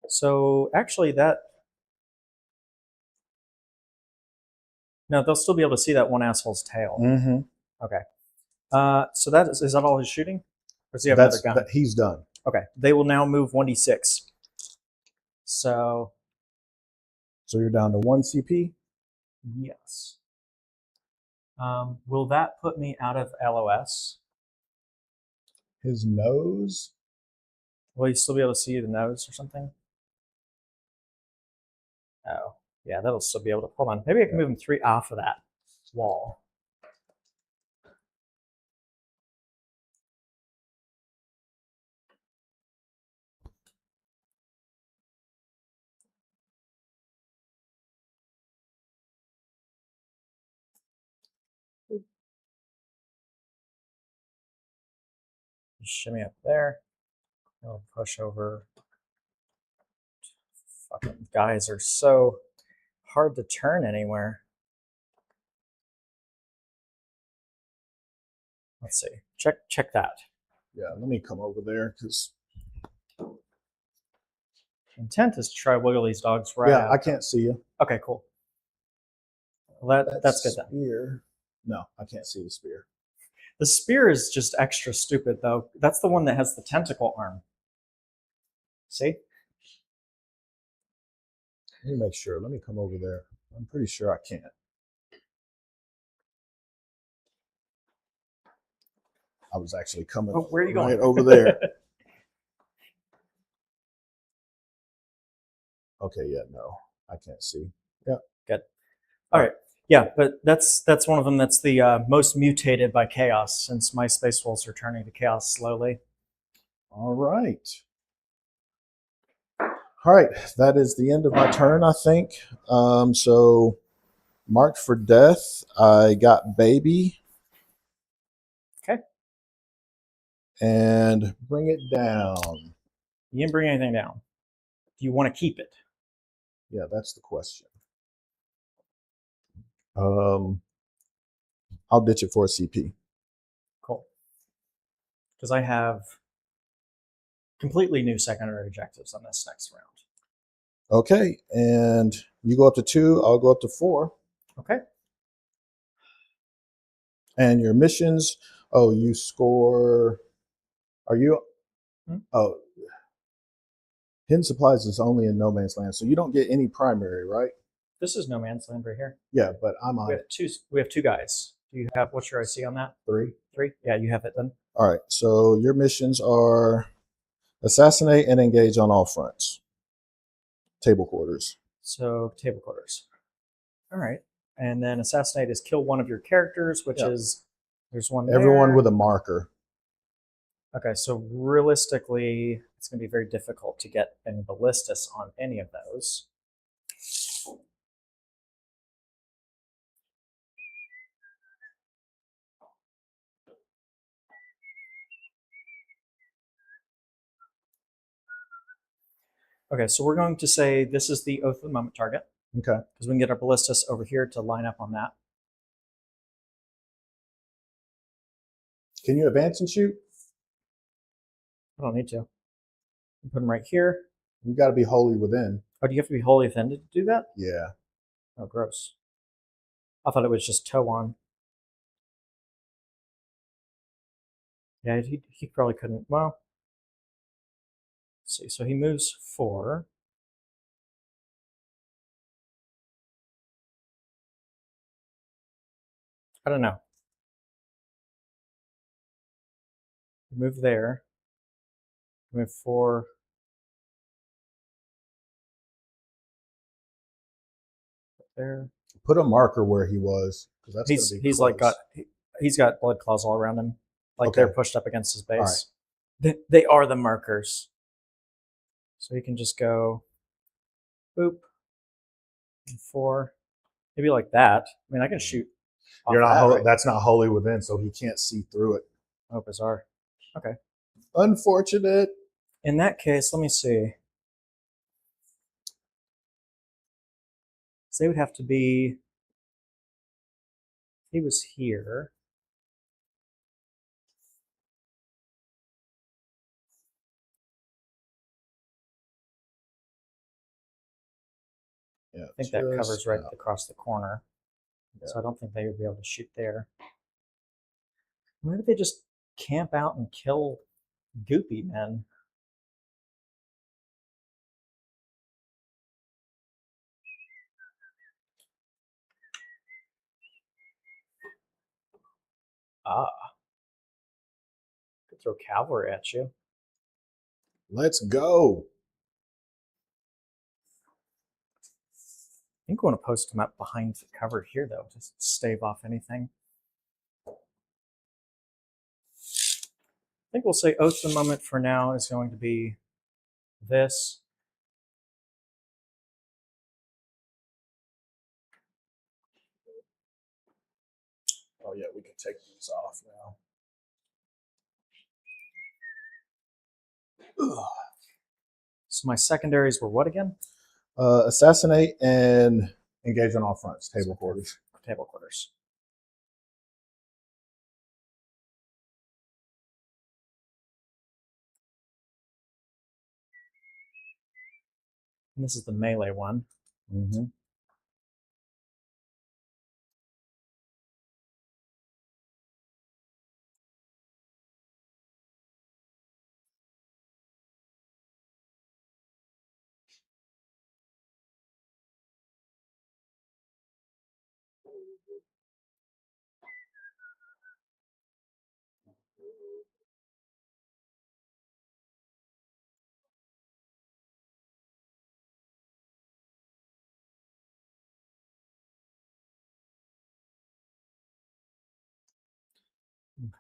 Speaker 2: So actually that... No, they'll still be able to see that one asshole's tail.
Speaker 1: Mm-hmm.
Speaker 2: Okay. So that is that all his shooting? Or does he have another gun?
Speaker 1: He's done.
Speaker 2: Okay. They will now move 1d6. So
Speaker 1: you're down to 1 CP?
Speaker 2: yes. Will that put me out of LOS?
Speaker 1: His nose?
Speaker 2: Will you still be able to see the nose or something? Oh, yeah, that'll still be able to. Hold on. Maybe I can move him 3 off of that wall. Just shimmy up there. I'll push over. Fucking guys are so hard to turn anywhere. Let's see. Check that.
Speaker 1: Yeah, let me come over there because.
Speaker 2: Intent is to try wiggle these dogs right
Speaker 1: Yeah,
Speaker 2: out.
Speaker 1: I can't see you.
Speaker 2: Okay, cool. Well, that's good then.
Speaker 1: Spear. No, I can't see the spear.
Speaker 2: The spear is just extra stupid though. That's the one that has the tentacle arm. See?
Speaker 1: Let me make sure. Let me come over there. I'm pretty sure I can't. I was actually coming
Speaker 2: where are you
Speaker 1: right
Speaker 2: going?
Speaker 1: over there. Okay, yeah, no, I can't see. Yeah.
Speaker 2: Good. All right. Yeah, but that's one of them that's the most mutated by chaos, since my space wolves are turning to chaos slowly.
Speaker 1: All right. All right, that is the end of my turn, I think. So marked for death, I got baby.
Speaker 2: Okay.
Speaker 1: And bring it down.
Speaker 2: You didn't bring anything down. Do you want to keep it?
Speaker 1: Yeah, that's the question. I'll ditch it for a CP.
Speaker 2: Cool. Because I have completely new secondary objectives on this next round.
Speaker 1: Okay, and you go up to 2, I'll go up to 4.
Speaker 2: Okay.
Speaker 1: And your missions, oh, you score, are you, oh, hidden supplies is only in no man's land, so you don't get any primary, right?
Speaker 2: This is no man's land right here.
Speaker 1: Yeah, but I'm on
Speaker 2: We have two guys. Do you have, what's your IC on that?
Speaker 1: 3.
Speaker 2: 3? Yeah, you have it then.
Speaker 1: All right, so your missions are assassinate and engage on all fronts. Table quarters.
Speaker 2: So table quarters. All right. And then assassinate is kill one of your characters, which is, there's one there.
Speaker 1: Everyone with a marker.
Speaker 2: Okay, so realistically, it's going to be very difficult to get any ballistas on any of those. Okay, so we're going to say this is the Oath of the Moment target.
Speaker 1: Okay.
Speaker 2: Because we can get our ballistas over here to line up on that.
Speaker 1: Can you advance and shoot?
Speaker 2: I don't need to. Put them right here.
Speaker 1: You got to be wholly within.
Speaker 2: Oh, do you have to be wholly offended to do that?
Speaker 1: Yeah.
Speaker 2: Oh, gross. I thought it was just toe on. Yeah, he probably couldn't. Well, let's see. So he moves 4. I don't know. Move there. Move 4. There.
Speaker 1: Put a marker where he was, because that's
Speaker 2: He's
Speaker 1: gonna be
Speaker 2: like
Speaker 1: close.
Speaker 2: he's got blood claws all around him, like
Speaker 1: Okay.
Speaker 2: they're pushed up against his base.
Speaker 1: All
Speaker 2: They are the markers, so he can just go, boop, 4, maybe like that. I mean, I can shoot.
Speaker 1: You're
Speaker 2: off
Speaker 1: not.
Speaker 2: that, right?
Speaker 1: That's not wholly within, so he can't see through it.
Speaker 2: Oh, bizarre. Okay.
Speaker 1: Unfortunate.
Speaker 2: In that case, let me see. So they would have to be. He was here.
Speaker 1: Yeah,
Speaker 2: I think that covers right
Speaker 1: out.
Speaker 2: across the corner.
Speaker 1: Yeah.
Speaker 2: So I don't think they would be able to shoot there. Maybe they just camp out and kill goopy men. Ah. Could throw cavalry at you.
Speaker 1: Let's go.
Speaker 2: I think we want to post them up behind the cover here, though, to stave off anything. I think we'll say Oath of the Moment for now is going to be this.
Speaker 1: Oh yeah, we can take these off now.
Speaker 2: So my secondaries were what again?
Speaker 1: Assassinate and engage on all fronts. Table quarters.
Speaker 2: Table quarters. And this is the melee one.
Speaker 1: Mm-hmm.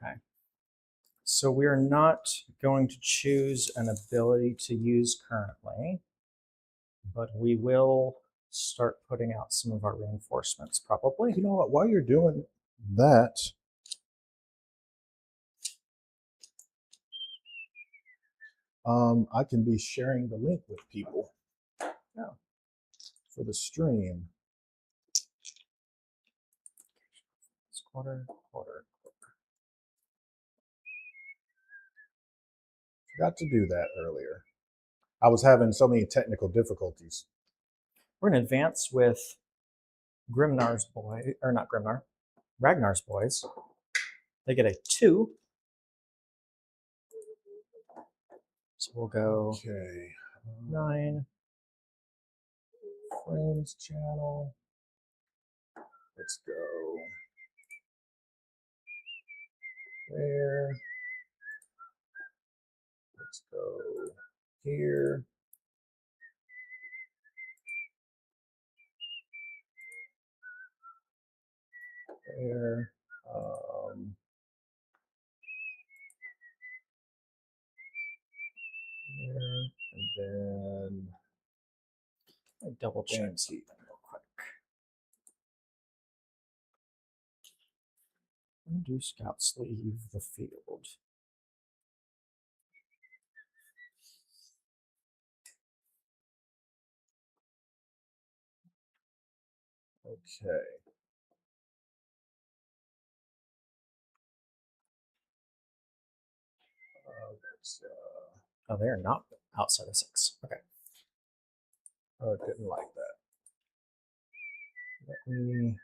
Speaker 2: Okay. So we're not going to choose an ability to use currently. but we will start putting out some of our reinforcements probably.
Speaker 1: You know what? While you're doing that, I can be sharing the link with people for the stream.
Speaker 2: Quarter.
Speaker 1: Forgot to do that earlier. I was having so many technical difficulties.
Speaker 2: We're going to advance with Grimnar's boy, or not Grimnar, Ragnar's boys. They get a 2. So we'll go
Speaker 1: Okay.
Speaker 2: 9.
Speaker 1: Friends channel. Let's go there. Let's go here. There. There. And then
Speaker 2: Double check
Speaker 1: Fancy.
Speaker 2: something real quick. When do scouts leave the field?
Speaker 1: Okay.
Speaker 2: Oh, they're not outside of 6. Okay.
Speaker 1: I didn't like that. Let me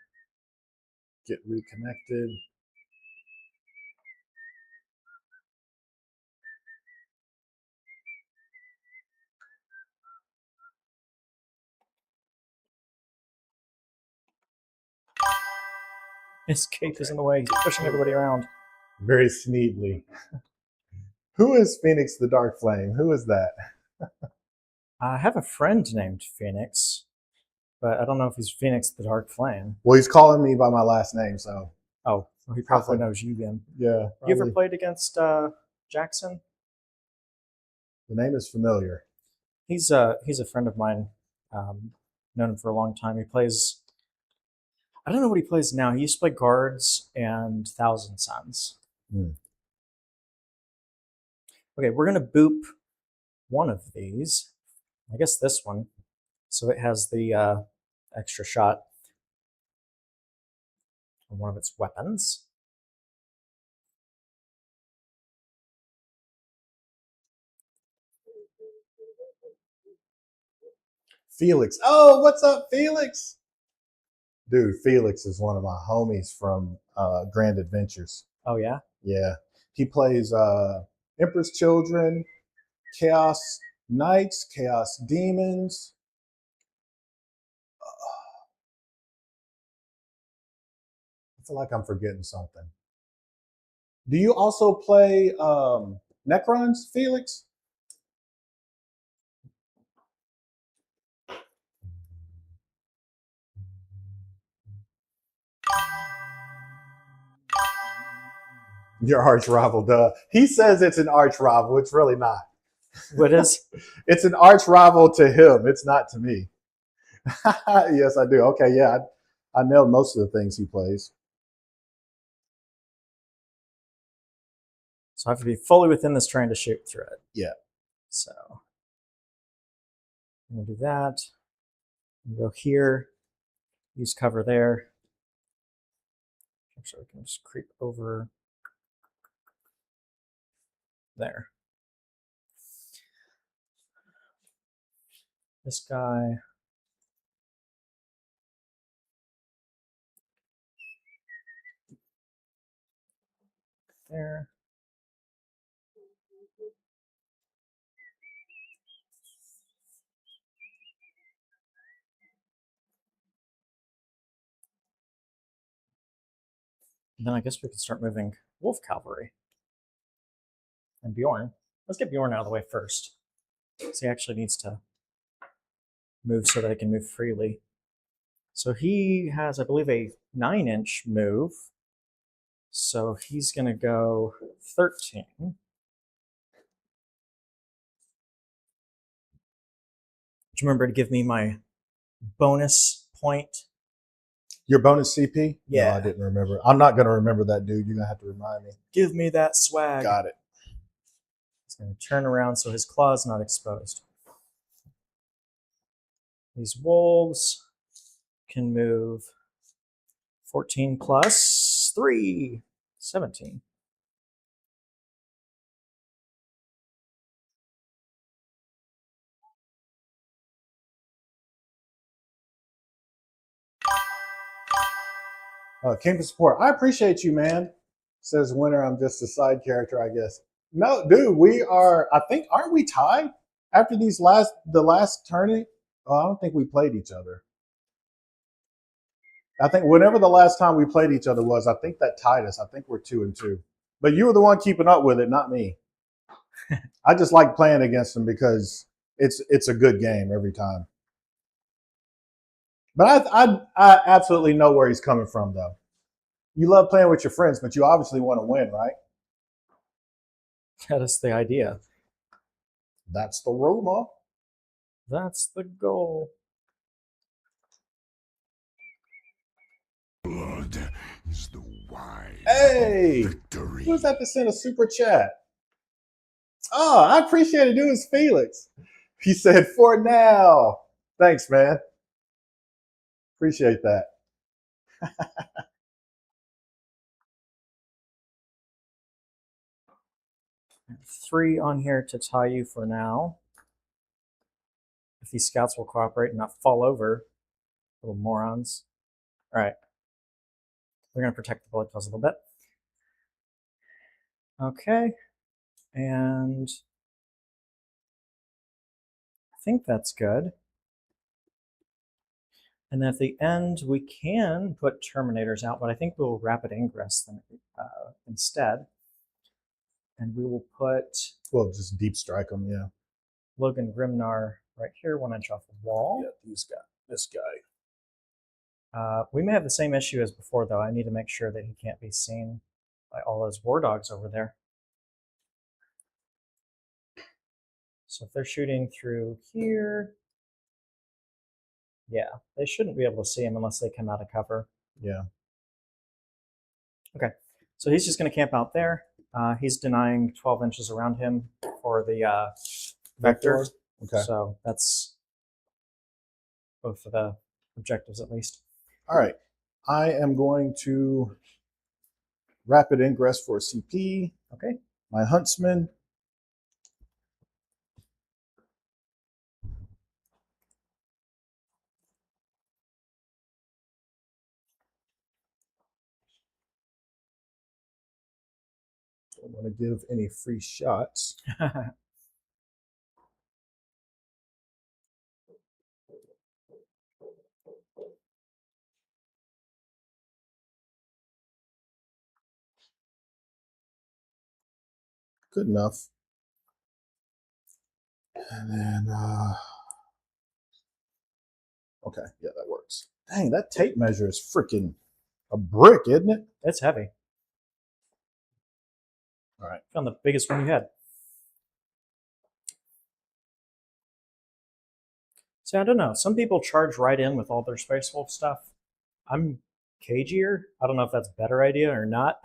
Speaker 1: get reconnected.
Speaker 2: His cape is in the way. He's pushing everybody around.
Speaker 1: Very sneedly. Who is Phoenix the Dark Flame? Who is that?
Speaker 2: I have a friend named Phoenix, but I don't know if he's Phoenix the Dark Flame.
Speaker 1: Well, he's calling me by my last name, so.
Speaker 2: Oh, well, he probably knows you then.
Speaker 1: Yeah.
Speaker 2: You ever
Speaker 1: probably.
Speaker 2: played against Jackson?
Speaker 1: The name is familiar.
Speaker 2: He's a friend of mine. Known him for a long time. He plays. I don't know what he plays now. He used to play Guards and Thousand Suns. Okay, we're gonna boop one of these. I guess this one. So it has the extra shot on one of its weapons.
Speaker 1: Felix. Oh, what's up, Felix? Dude, Felix is one of my homies from Grand Adventures.
Speaker 2: Oh, yeah?
Speaker 1: Yeah. He plays Emperor's Children, Chaos Knights, Chaos Demons. I feel like I'm forgetting something. Do you also play Necrons, Felix? Your arch rival, duh. He says it's an arch rival. It's really not.
Speaker 2: What is?
Speaker 1: It's an arch rival to him. It's not to me. Yes, I do. Okay, yeah. I know most of the things he plays.
Speaker 2: So I have to be fully within this terrain to shoot through it.
Speaker 1: Yeah.
Speaker 2: So I'm going to do that. Go here. Use cover there. So we can just creep over there. This guy. There. And then I guess we can start moving Wolf Cavalry. And Bjorn. Let's get Bjorn out of the way first. So he actually needs to move so that he can move freely. So he has, I believe, a 9-inch move. So he's going to go 13. you remember to give me my bonus point?
Speaker 1: Your bonus CP?
Speaker 2: Yeah.
Speaker 1: No, I didn't remember. I'm not going to remember that, dude. You're going to have to remind me.
Speaker 2: Give me that swag.
Speaker 1: Got it.
Speaker 2: He's going to turn around so his claw's not exposed. These wolves can move 14 plus 3, 17.
Speaker 1: King of Support. I appreciate you, man. Says winner. I'm just a side character, I guess. No, dude, we are. I think aren't we tied after the last tourney? Oh, I don't think we played each other. I think whenever the last time we played each other was, I think that tied us. I think we're 2-2. But you were the one keeping up with it, not me. I just like playing against him because it's a good game every time. But I absolutely know where he's coming from, though. You love playing with your friends, but you obviously want to win, right?
Speaker 2: That is the idea.
Speaker 1: That's the rumor.
Speaker 2: That's the goal.
Speaker 4: Blood is the wise
Speaker 1: Hey,
Speaker 4: victory.
Speaker 1: who's that to send a super chat? Oh, I appreciate it, dude. It's Felix. He said, for now. Thanks, man. Appreciate that.
Speaker 2: 3 on here to tie you for now. If these scouts will cooperate and not fall over, little morons. All right. They're going to protect the bullet a little bit. Okay. And I think that's good. And then at the end, we can put Terminators out, but I think we'll rapid ingress them instead. And we will put...
Speaker 1: Well, just deep strike them, yeah.
Speaker 2: Logan Grimnar right here, 1 inch off the wall.
Speaker 1: Yeah, this guy.
Speaker 2: We may have the same issue as before, though. I need to make sure that he can't be seen by all those war dogs over there. So if they're shooting through here, yeah, they shouldn't be able to see him unless they come out of cover.
Speaker 1: Yeah.
Speaker 2: Okay, so he's just going to camp out there. He's denying 12 inches around him for the vector.
Speaker 1: Okay.
Speaker 2: So that's both of the objectives, at least.
Speaker 1: All right. I am going to rapid ingress for CP.
Speaker 2: Okay.
Speaker 1: My huntsman. Don't want to give any free shots. Good enough. And then, okay, yeah, that works. Dang, that tape measure is freaking a brick, isn't it?
Speaker 2: It's heavy.
Speaker 1: All right.
Speaker 2: Found the biggest one you had. So I don't know. Some people charge right in with all their Space Wolf stuff. I'm cagier. I don't know if that's a better idea or not.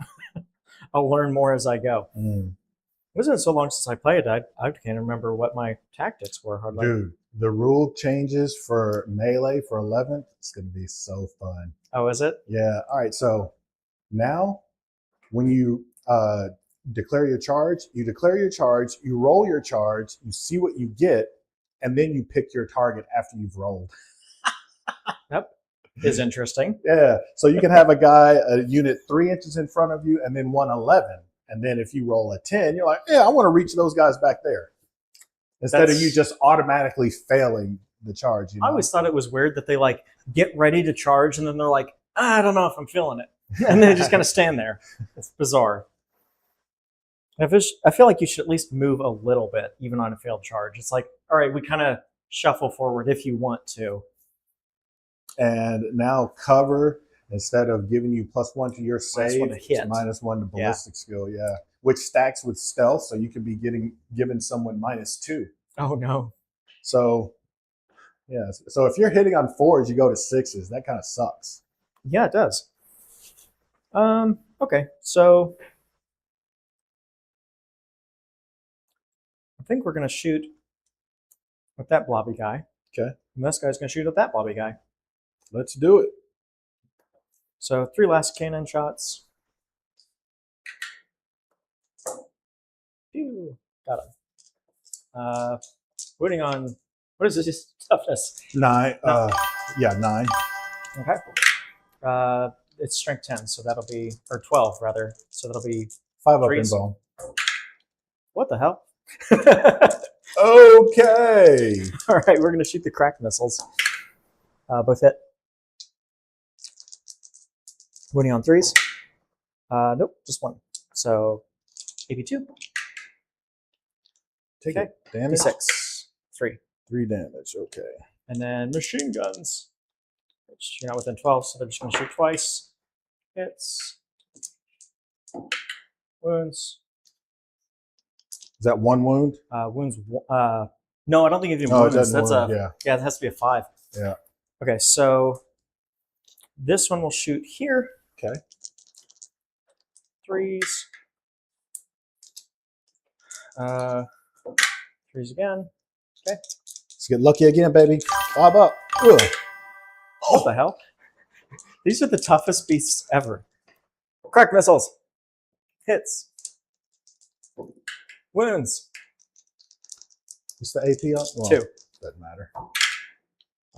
Speaker 2: I'll learn more as I go. It wasn't so long since I played. I can't remember what my tactics were hardly.
Speaker 1: Dude, the rule changes for melee for 11th. It's going to be so fun.
Speaker 2: Oh, is it?
Speaker 1: Yeah. All right. So now when you declare your charge, you roll your charge, you see what you get, and then you pick your target after you've rolled.
Speaker 2: Yep. Is interesting.
Speaker 1: Yeah. So you can have a unit 3 inches in front of you and then 11. And then if you roll a 10, you're like, yeah, I want to reach those guys back there. Instead of you just automatically failing the charge. You know?
Speaker 2: I always thought it was weird that they like get ready to charge and then they're like, I don't know if I'm feeling it. And they just kind of stand there. It's bizarre. I feel like you should at least move a little bit, even on a failed charge. It's like, all right, we kind of shuffle forward if you want to.
Speaker 1: And now cover, instead of giving you +1 to your save,
Speaker 2: -1 to hit.
Speaker 1: -1 to ballistic skill, yeah. Which stacks with stealth, so you could be giving someone -2.
Speaker 2: Oh no.
Speaker 1: So Yeah. So if you're hitting on 4s, you go to 6s. That kind of sucks.
Speaker 2: Yeah, it does. Okay, so I think we're gonna shoot with that blobby guy.
Speaker 1: Okay.
Speaker 2: And this guy's gonna shoot at that blobby guy.
Speaker 1: Let's do it.
Speaker 2: So 3 last cannon shots. Pew, got him. Putting on, what is this toughness?
Speaker 1: 9.
Speaker 2: No.
Speaker 1: Yeah, 9.
Speaker 2: Okay. It's strength 10, so that'll be, or 12 rather. So that'll be
Speaker 1: 5 up in
Speaker 2: Threes.
Speaker 1: bone.
Speaker 2: what the hell?
Speaker 1: Okay.
Speaker 2: All right, we're gonna shoot the crack missiles. Both hit. Winning on 3s. Nope, just 1. So AP2.
Speaker 1: Take
Speaker 2: Okay.
Speaker 1: it. Damage.
Speaker 2: D6. 3.
Speaker 1: 3 damage. Okay.
Speaker 2: And then machine guns. Which you're not within 12, so they're just going to shoot twice. Hits. Wounds.
Speaker 1: Is that 1 wound?
Speaker 2: Wounds. No, I don't think you do
Speaker 1: Oh, it
Speaker 2: wounds.
Speaker 1: doesn't
Speaker 2: That's
Speaker 1: wound,
Speaker 2: a
Speaker 1: yeah.
Speaker 2: yeah. That has to be a 5.
Speaker 1: Yeah.
Speaker 2: Okay, so this one will shoot here.
Speaker 1: Okay.
Speaker 2: 3s. 3s again. Okay.
Speaker 1: Let's get lucky again, baby. 5 up. Ugh.
Speaker 2: What the hell? These are the toughest beasts ever. Crack missiles. Hits. Wounds.
Speaker 1: What's the AP up? Well,
Speaker 2: 2.
Speaker 1: doesn't matter. All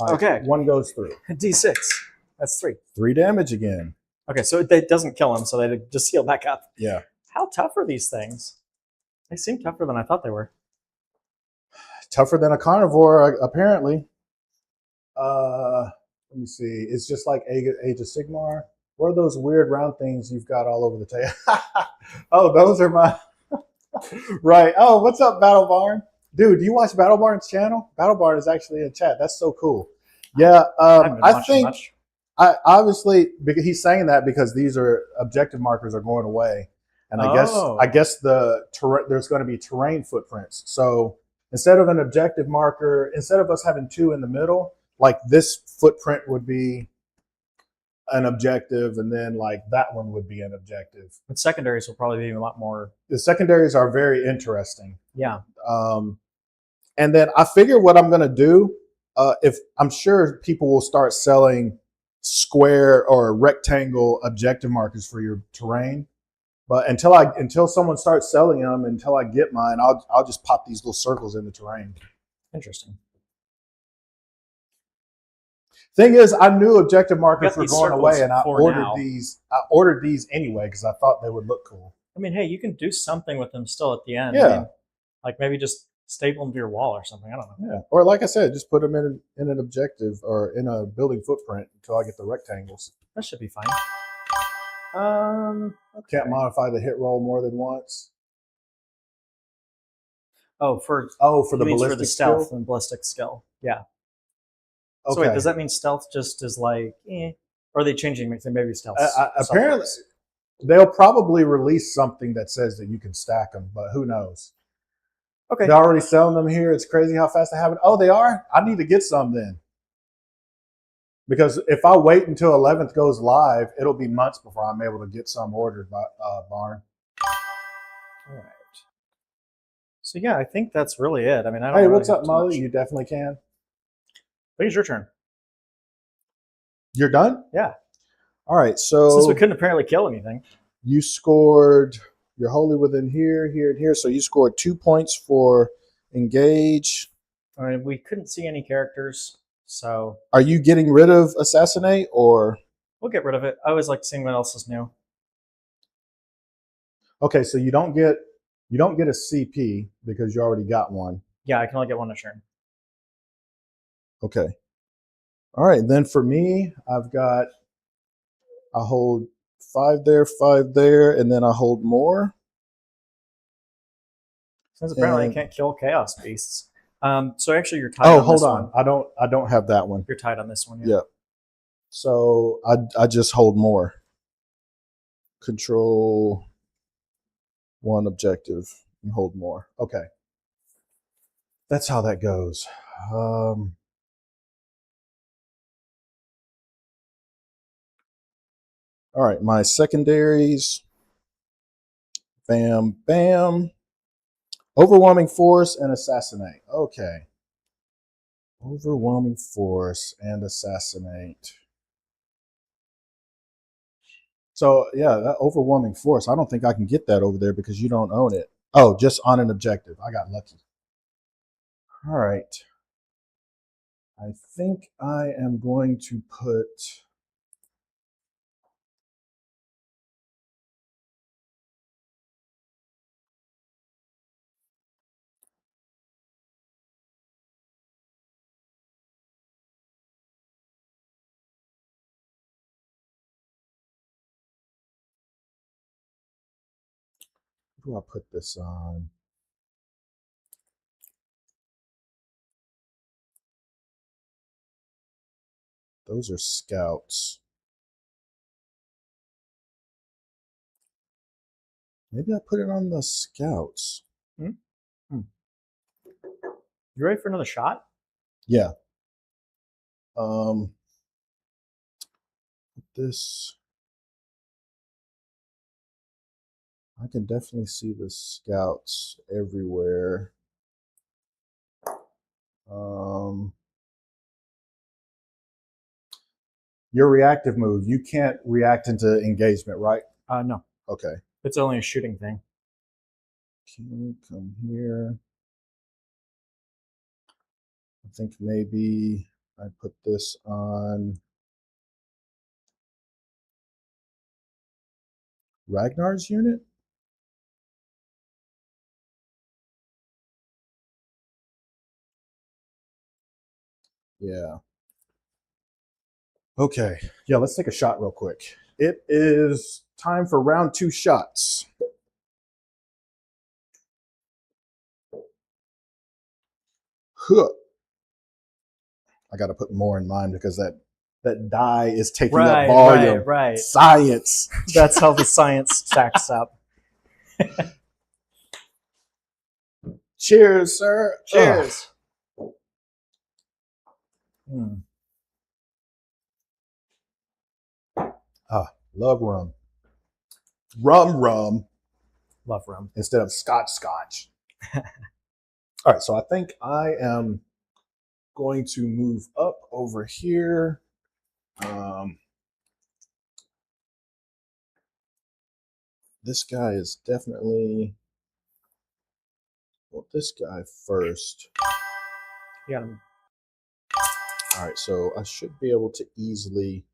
Speaker 1: right,
Speaker 2: Okay.
Speaker 1: 1 goes through.
Speaker 2: D6. That's 3.
Speaker 1: 3 damage again.
Speaker 2: Okay, so it doesn't kill him, so they just heal back up.
Speaker 1: Yeah.
Speaker 2: How tough are these things? They seem tougher than I thought they were.
Speaker 1: Tougher than a carnivore, apparently. Let me see. It's just like Age of Sigmar. What are those weird round things you've got all over the table? Oh, those are my... Right. Oh, what's up, Battle Barn? Dude, do you watch Battle Barn's channel? Battle Barn is actually in chat. That's so cool. Yeah, I think... obviously, because he's saying that because these are objective markers are going away, and I guess there's going to be terrain footprints. So instead of an objective marker, instead of us having 2 in the middle, like this footprint would be an objective, and then like that one would be an objective.
Speaker 2: But secondaries will probably be a lot more.
Speaker 1: The secondaries are very interesting.
Speaker 2: Yeah.
Speaker 1: And then I figure what I'm going to do, if I'm sure people will start selling square or rectangle objective markers for your terrain, but until someone starts selling them, until I get mine, I'll just pop these little circles in the terrain.
Speaker 2: Interesting.
Speaker 1: Thing is, I knew objective markers were
Speaker 2: these
Speaker 1: going away, and I
Speaker 2: for
Speaker 1: ordered
Speaker 2: now.
Speaker 1: these. I ordered these anyway because I thought they would look cool.
Speaker 2: I mean, hey, you can do something with them still at the end.
Speaker 1: Yeah.
Speaker 2: I mean, like maybe just staple them to your wall or something. I don't know.
Speaker 1: Yeah, or like I said, just put them in an objective or in a building footprint until I get the rectangles.
Speaker 2: That should be fine.
Speaker 1: Can't modify the hit roll more than once.
Speaker 2: Oh, for
Speaker 1: the
Speaker 2: you mean
Speaker 1: ballistic
Speaker 2: for the stealth
Speaker 1: skill?
Speaker 2: and ballistic skill. Yeah.
Speaker 1: Okay.
Speaker 2: So wait, does that mean stealth just is like, or are they changing maybe stealth?
Speaker 1: Apparently, they'll probably release something that says that you can stack them, but who knows?
Speaker 2: Okay.
Speaker 1: They're already selling them here. It's crazy how fast they have it. Oh, they are? I need to get some then. Because if I wait until 11th goes live, it'll be months before I'm able to get some ordered by Barn.
Speaker 2: All right. So yeah, I think that's really it. I mean, I don't.
Speaker 1: Hey,
Speaker 2: really
Speaker 1: what's
Speaker 2: have
Speaker 1: up,
Speaker 2: too
Speaker 1: Molly?
Speaker 2: much.
Speaker 1: You definitely can.
Speaker 2: I think it's your turn.
Speaker 1: You're done?
Speaker 2: Yeah.
Speaker 1: All right, so
Speaker 2: Since we couldn't apparently kill anything.
Speaker 1: you scored, you're wholly within here, here, and here. So you scored 2 points for engage.
Speaker 2: I mean, we couldn't see any characters, so
Speaker 1: Are you getting rid of assassinate or?
Speaker 2: we'll get rid of it. I always like seeing what else is new.
Speaker 1: Okay, so you don't get a CP because you already got one.
Speaker 2: Yeah, I can only get one a turn.
Speaker 1: Okay. All right, then for me, I hold 5 there, and then I hold more.
Speaker 2: Since apparently
Speaker 1: And-
Speaker 2: I can't kill chaos beasts. So actually, you're tied.
Speaker 1: Oh,
Speaker 2: on
Speaker 1: hold
Speaker 2: this
Speaker 1: on.
Speaker 2: One.
Speaker 1: I don't have that one.
Speaker 2: You're tied on this one.
Speaker 1: Yeah. So I just hold more. Control 1 objective and hold more. Okay. That's how that goes. All right, my secondaries. Bam, bam. Overwhelming force and assassinate. Okay. Overwhelming force and assassinate. So yeah, that overwhelming force. I don't think I can get that over there because you don't own it. Oh, just on an objective. I got lucky. All right. I think I am going to put. Who do I put this on? Those are scouts. Maybe I put it on the scouts.
Speaker 2: You ready for another shot?
Speaker 1: Yeah. This. I can definitely see the scouts everywhere. Your reactive move, you can't react into engagement, right?
Speaker 2: No.
Speaker 1: Okay.
Speaker 2: It's only a shooting thing.
Speaker 1: Can you come here? I think maybe I put this on Ragnar's unit. Yeah. Okay. Yeah, let's take a shot real quick. It is time for round 2 shots. Huh. I got to put more in mind because that die is taking up volume.
Speaker 2: Right.
Speaker 1: Science.
Speaker 2: That's how the science stacks up.
Speaker 1: Cheers, sir.
Speaker 2: Cheers.
Speaker 1: Love rum. Rum
Speaker 2: Love rum.
Speaker 1: instead of scotch. All right, so I think I am going to move up over here. This guy is definitely. Well, this guy first.
Speaker 2: You got him.
Speaker 1: All right, so I should be able to easily.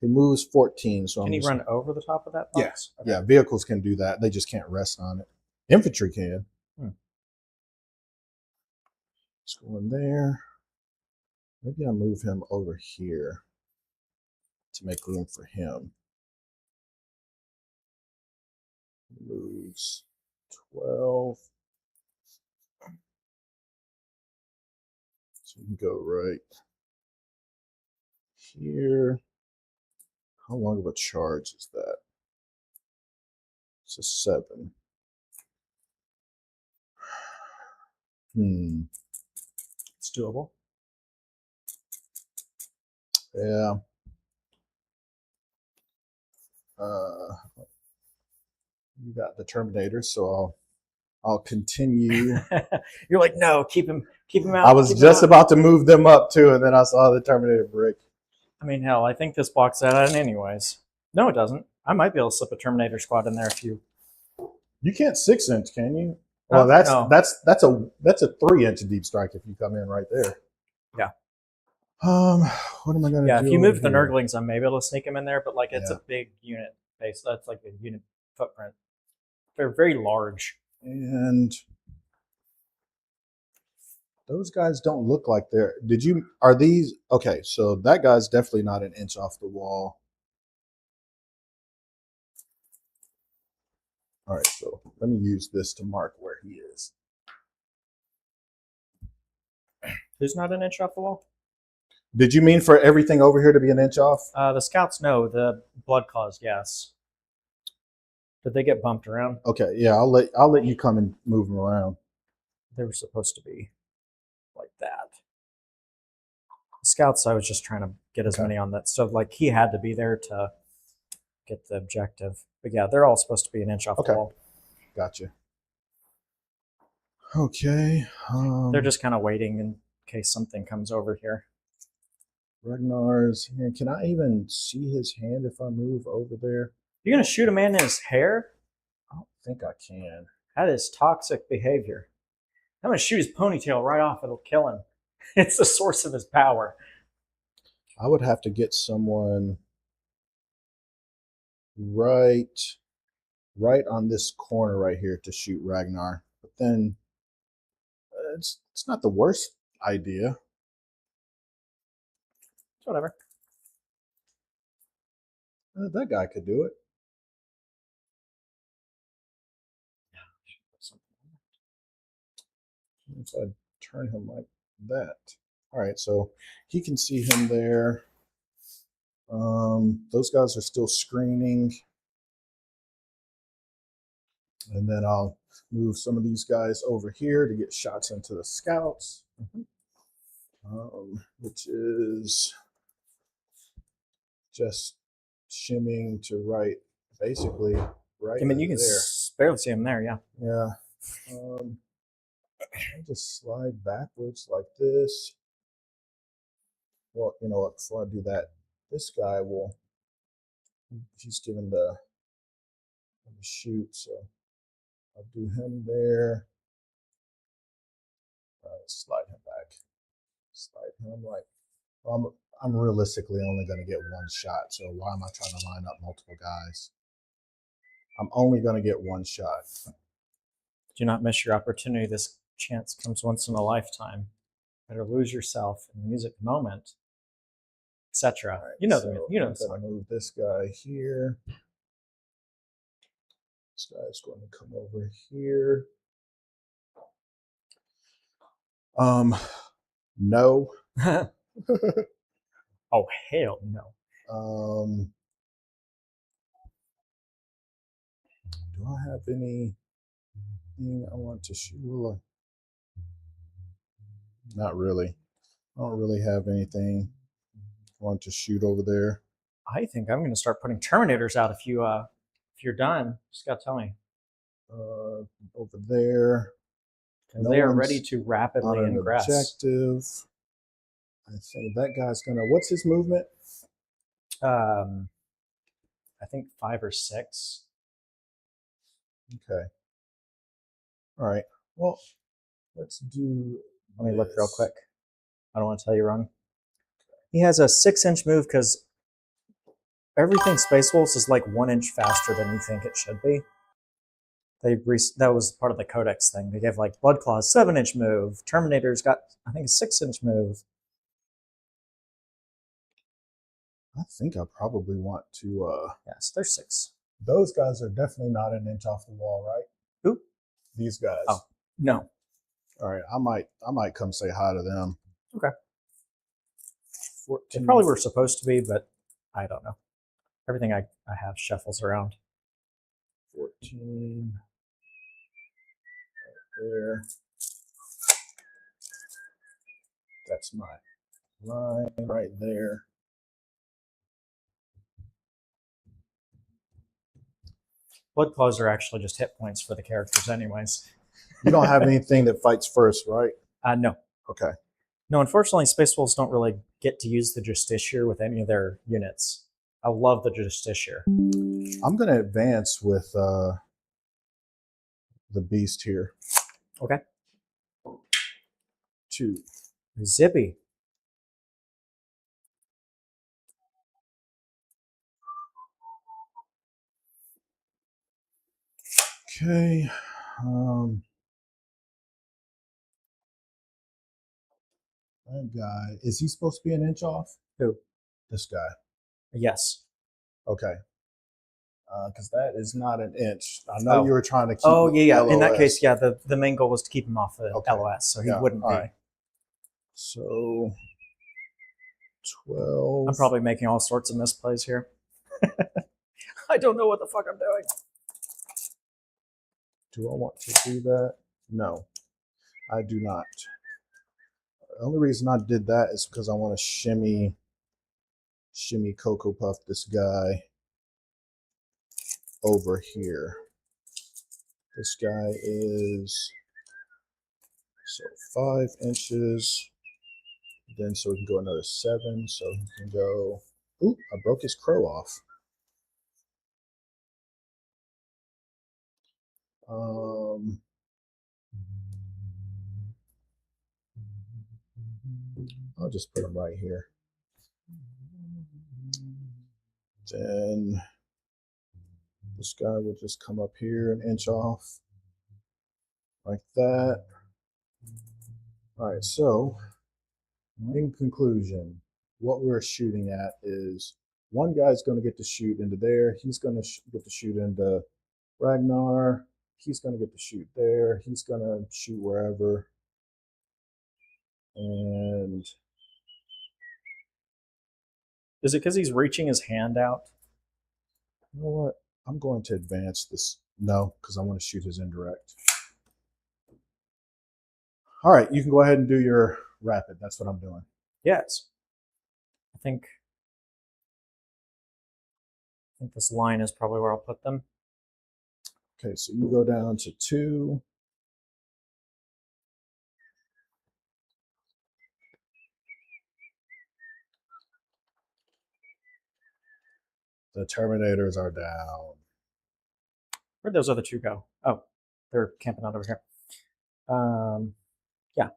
Speaker 1: He moves 14, so
Speaker 2: Can he run over the top of that box?
Speaker 1: Yes. Okay. Yeah, vehicles can do that. They just can't rest on it. Infantry can. Let's go in there. Maybe I'll move him over here to make room for him. Moves 12. So you can go right here. How long of a charge is that? It's a 7.
Speaker 2: It's doable.
Speaker 1: Yeah. You got the Terminator, so I'll continue.
Speaker 2: You're like, no, keep him out.
Speaker 1: I was just about to move them up too, and then I saw the Terminator brick.
Speaker 2: I mean, hell, I think this box had it anyways. No, it doesn't. I might be able to slip a Terminator squad in there if you.
Speaker 1: You can't 6-inch, can you? Well, that's a 3-inch deep strike if you come in right there.
Speaker 2: Yeah.
Speaker 1: What am I gonna do?
Speaker 2: Yeah, if you move the
Speaker 1: here?
Speaker 2: Nurglings, I'm maybe able to sneak them in there, but like it's a big unit base. That's like a unit footprint. They're very large.
Speaker 1: And those guys don't look like they're. Are these okay? So that guy's definitely not an inch off the wall. All right, so let me use this to mark where he is.
Speaker 2: Who's not an inch off the wall?
Speaker 1: Did you mean for everything over here to be an inch off?
Speaker 2: The scouts, no. The blood claws, yes. Did they get bumped around?
Speaker 1: Okay, yeah, I'll let you come and move them around.
Speaker 2: They were supposed to be like that. The scouts, I was just trying to get as many on that stuff. Like he had to be there to get the objective. But yeah, they're all supposed to be an inch off
Speaker 1: Okay.
Speaker 2: the wall.
Speaker 1: Gotcha. Okay.
Speaker 2: They're just kind of waiting in case something comes over here.
Speaker 1: Ragnar's hand. Can I even see his hand if I move over there?
Speaker 2: You're gonna shoot a man in his hair?
Speaker 1: I don't think I can.
Speaker 2: That is toxic behavior. I'm gonna shoot his ponytail right off. It'll kill him. It's the source of his power.
Speaker 1: I would have to get someone right on this corner right here to shoot Ragnar. But then it's not the worst idea.
Speaker 2: Whatever.
Speaker 1: That guy could do it. If I turn him like that. All right, so he can see him there. Those guys are still screening. And then I'll move some of these guys over here to get shots into the scouts, which is just shimming to right, basically right.
Speaker 2: I mean, you can
Speaker 1: there.
Speaker 2: barely see him there, yeah.
Speaker 1: Yeah. I'll just slide backwards like this. Well, you know what? Before I do that, this guy will. He's given the shoot, so I'll do him there. Slide him back. Slide him like. Well, I'm realistically only going to get one shot, so why am I trying to line up multiple guys? I'm only going to get one shot.
Speaker 2: Do not miss your opportunity. This chance comes once in a lifetime. Better lose yourself in the music moment, etc.
Speaker 1: Right,
Speaker 2: you know
Speaker 1: so
Speaker 2: the you know
Speaker 1: I'm
Speaker 2: the song.
Speaker 1: going to move this guy here. This guy's going to come over here. No.
Speaker 2: Oh hell no.
Speaker 1: Do I have anything I want to shoot? Not really. I don't really have anything I want to shoot over there.
Speaker 2: I think I'm going to start putting Terminators out if you're done. Just gotta tell me.
Speaker 1: Over there.
Speaker 2: No they are ready to rapidly
Speaker 1: on an
Speaker 2: ingress.
Speaker 1: Objective. I think that guy's gonna. What's his movement?
Speaker 2: I think 5 or 6.
Speaker 1: Okay. All right. Well, let's do.
Speaker 2: Let me look real quick. I don't want to tell you wrong. He has a 6-inch move because everything Space Wolves is like 1 inch faster than you think it should be. That was part of the Codex thing. They gave like Bloodclaw's 7-inch move. Terminator's got, I think, a 6-inch move.
Speaker 1: I think I probably want to.
Speaker 2: Yes, they're 6.
Speaker 1: Those guys are definitely not an inch off the wall, right?
Speaker 2: Who?
Speaker 1: These guys.
Speaker 2: Oh, no.
Speaker 1: All right, I might come say hi to them.
Speaker 2: Okay.
Speaker 1: 14.
Speaker 2: They probably were supposed to be, but I don't know. Everything I have shuffles around.
Speaker 1: 14. Right there. That's my line right there.
Speaker 2: Bloodclaws are actually just hit points for the characters anyways.
Speaker 1: You don't have anything that fights first, right?
Speaker 2: No.
Speaker 1: Okay.
Speaker 2: No, unfortunately, Space Wolves don't really get to use the Justiciar with any of their units. I love the Justiciar.
Speaker 1: I'm going to advance with the beast here.
Speaker 2: Okay.
Speaker 1: 2.
Speaker 2: Zippy.
Speaker 1: Okay. That guy, is he supposed to be an inch off?
Speaker 2: Who?
Speaker 1: This guy.
Speaker 2: Yes.
Speaker 1: Okay. Because that is not an inch. I know you were trying to keep.
Speaker 2: Oh yeah.
Speaker 1: LOS.
Speaker 2: In that case, yeah. The main goal was to keep him off the LOS, so he wouldn't be.
Speaker 1: Right. So 12.
Speaker 2: I'm probably making all sorts of misplays here. I don't know what the fuck I'm doing.
Speaker 1: Do I want to do that? No, I do not. The only reason I did that is because I want to shimmy Cocoa Puff this guy. over here. This guy is so 5 inches. Then so we can go another 7. So he can go. Ooh, I broke his crow off. I'll just put him right here. Then this guy will just come up here an inch off, like that. All right, so in conclusion, what we're shooting at is one guy's going to get to shoot into there. He's going to get to shoot into Ragnar. He's going to get to shoot there. He's going to shoot wherever. And
Speaker 2: Is it because he's reaching his hand out?
Speaker 1: you know what? I'm going to advance this. No, because I want to shoot his indirect. All right, you can go ahead and do your rapid. That's what I'm doing.
Speaker 2: Yes. I think this line is probably where I'll put them.
Speaker 1: Okay, so you go down to 2. The Terminators are down.
Speaker 2: Where'd those other two go? Oh, they're camping out over here. Yeah.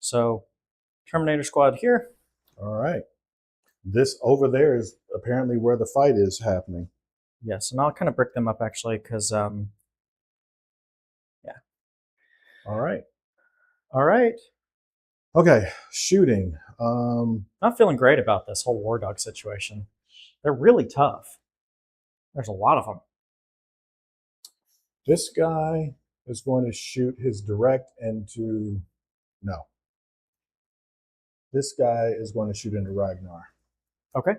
Speaker 2: So, Terminator squad here.
Speaker 1: All right. This over there is apparently where the fight is happening.
Speaker 2: Yes, and I'll kind of break them up actually, because yeah.
Speaker 1: All right.
Speaker 2: All right.
Speaker 1: Okay, shooting.
Speaker 2: Not feeling great about this whole war dog situation. They're really tough. There's a lot of them.
Speaker 1: This guy is going to shoot his direct into. No. This guy is going to shoot into Ragnar.
Speaker 2: Okay.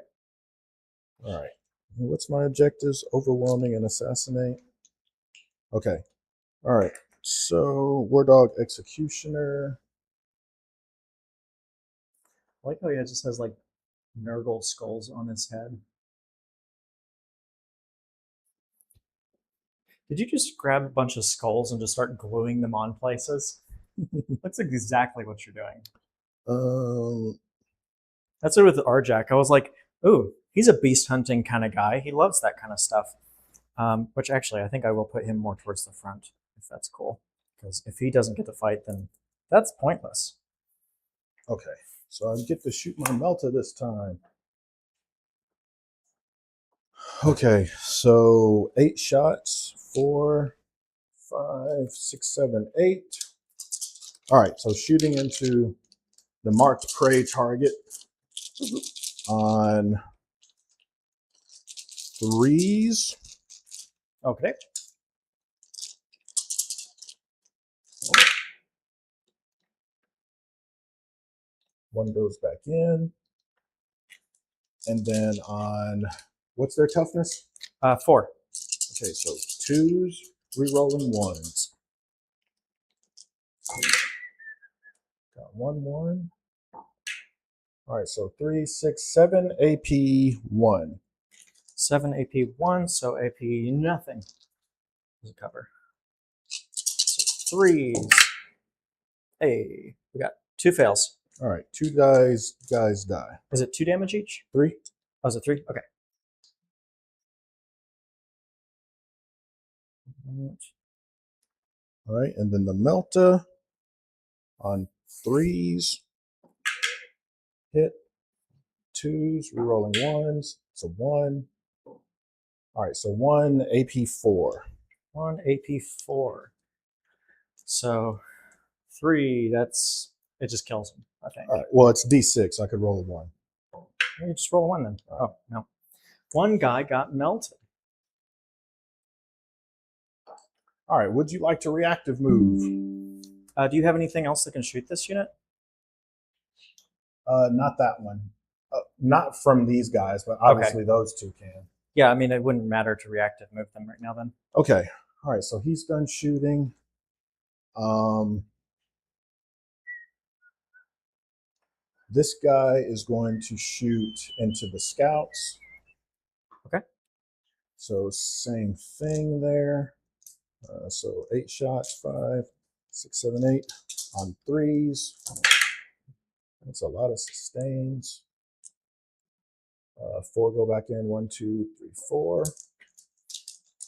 Speaker 1: All right. What's my objectives? Overwhelming and assassinate. Okay. All right. So, War Dog Executioner.
Speaker 2: I like how he just has like Nurgle skulls on his head. Did you just grab a bunch of skulls and just start gluing them on places? That's exactly what you're doing. That's it with Arjak. I was like, ooh, he's a beast hunting kind of guy. He loves that kind of stuff. Which actually, I think I will put him more towards the front, if that's cool. Because if he doesn't get to fight, then that's pointless.
Speaker 1: Okay, so I get to shoot my Melta this time. Okay, so 8 shots. 4, 5, 6, 7, 8. All right, so shooting into the marked prey target on 3s.
Speaker 2: Okay.
Speaker 1: One goes back in. And then on, what's their toughness?
Speaker 2: 4.
Speaker 1: Okay, so 2s, re-rolling 1s. Got 1, 1. All right, so 3, 6, 7, AP 1.
Speaker 2: 7 AP 1, so AP nothing. Does it cover? So 3s. Hey, we got 2 fails.
Speaker 1: All right, 2 guys die.
Speaker 2: Is it 2 damage each?
Speaker 1: 3.
Speaker 2: Oh, is it 3? Okay.
Speaker 1: All right, and then the Melta on 3s. Hit. 2s, re-rolling 1s. So 1. All right, so 1 AP 4.
Speaker 2: 1 AP 4. So 3, it just kills him, I think.
Speaker 1: All right, well, it's D6. I could roll a 1.
Speaker 2: You just roll a 1 then. Oh, no. 1 guy got melted.
Speaker 1: All right, would you like to reactive move?
Speaker 2: Do you have anything else that can shoot this unit?
Speaker 1: Not that one. Not from these guys, but obviously those 2 can.
Speaker 2: Yeah, I mean, it wouldn't matter to reactive move them right now then.
Speaker 1: Okay. All right, so he's done shooting. This guy is going to shoot into the scouts.
Speaker 2: Okay.
Speaker 1: So same thing there. So 8 shots, 5, 6, 7, 8 on 3s. That's a lot of sustains. 4 go back in, 1, 2, 3, 4.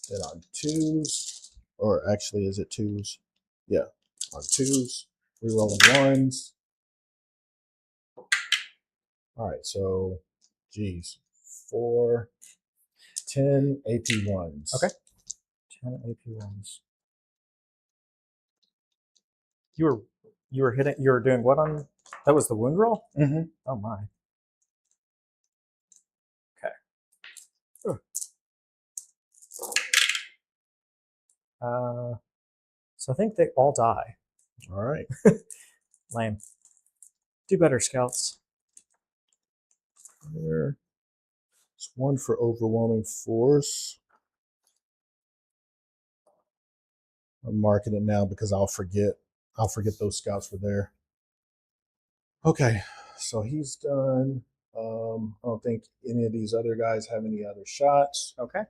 Speaker 1: Then on 2s, or actually, is it 2s? Yeah, on 2s, rerolling 1s. All right, so, geez, 4, 10 AP1s.
Speaker 2: Okay. 10 AP1s. You were hitting. You were doing what on? That was the wound roll.
Speaker 1: Mm-hmm.
Speaker 2: Oh my. Okay. So I think they all die.
Speaker 1: All right.
Speaker 2: Lame. Do better, scouts.
Speaker 1: There. It's 1 for overwhelming force. I'm marking it now because I'll forget. I'll forget those scouts were there. Okay, so he's done. I don't think any of these other guys have any other shots.
Speaker 2: Okay.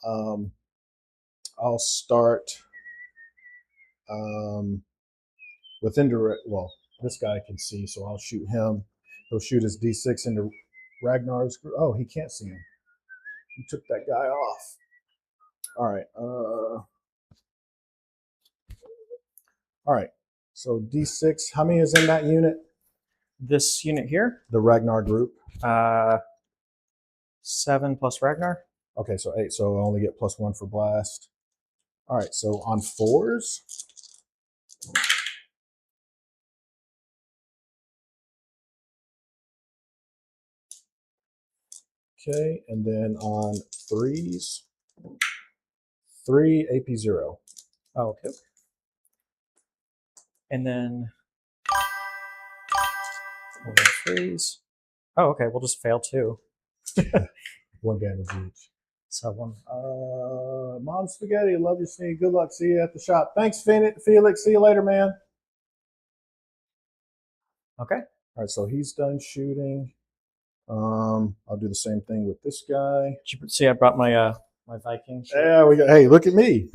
Speaker 1: I'll start with indirect. Well, this guy can see, so I'll shoot him. He'll shoot his D6 into Ragnar's group. Oh, he can't see him. He took that guy off. All right. All right. So D6. How many is in that unit?
Speaker 2: This unit here.
Speaker 1: The Ragnar group.
Speaker 2: 7 plus Ragnar.
Speaker 1: Okay, so 8. So I only get +1 for blast. All right. So on 4s. Okay, and then on 3s, 3 AP0.
Speaker 2: Oh, okay. And then we'll go 3s. Oh, okay. We'll just fail 2.
Speaker 1: 1 damage each.
Speaker 2: So 1.
Speaker 1: Mom Spaghetti, love your sneak. Good luck. See you at the shop. Thanks, Felix. See you later, man.
Speaker 2: Okay.
Speaker 1: All right, so he's done shooting. I'll do the same thing with this guy.
Speaker 2: Did you see, I brought my my Viking shirt.
Speaker 1: Yeah, we got. Hey, look at me.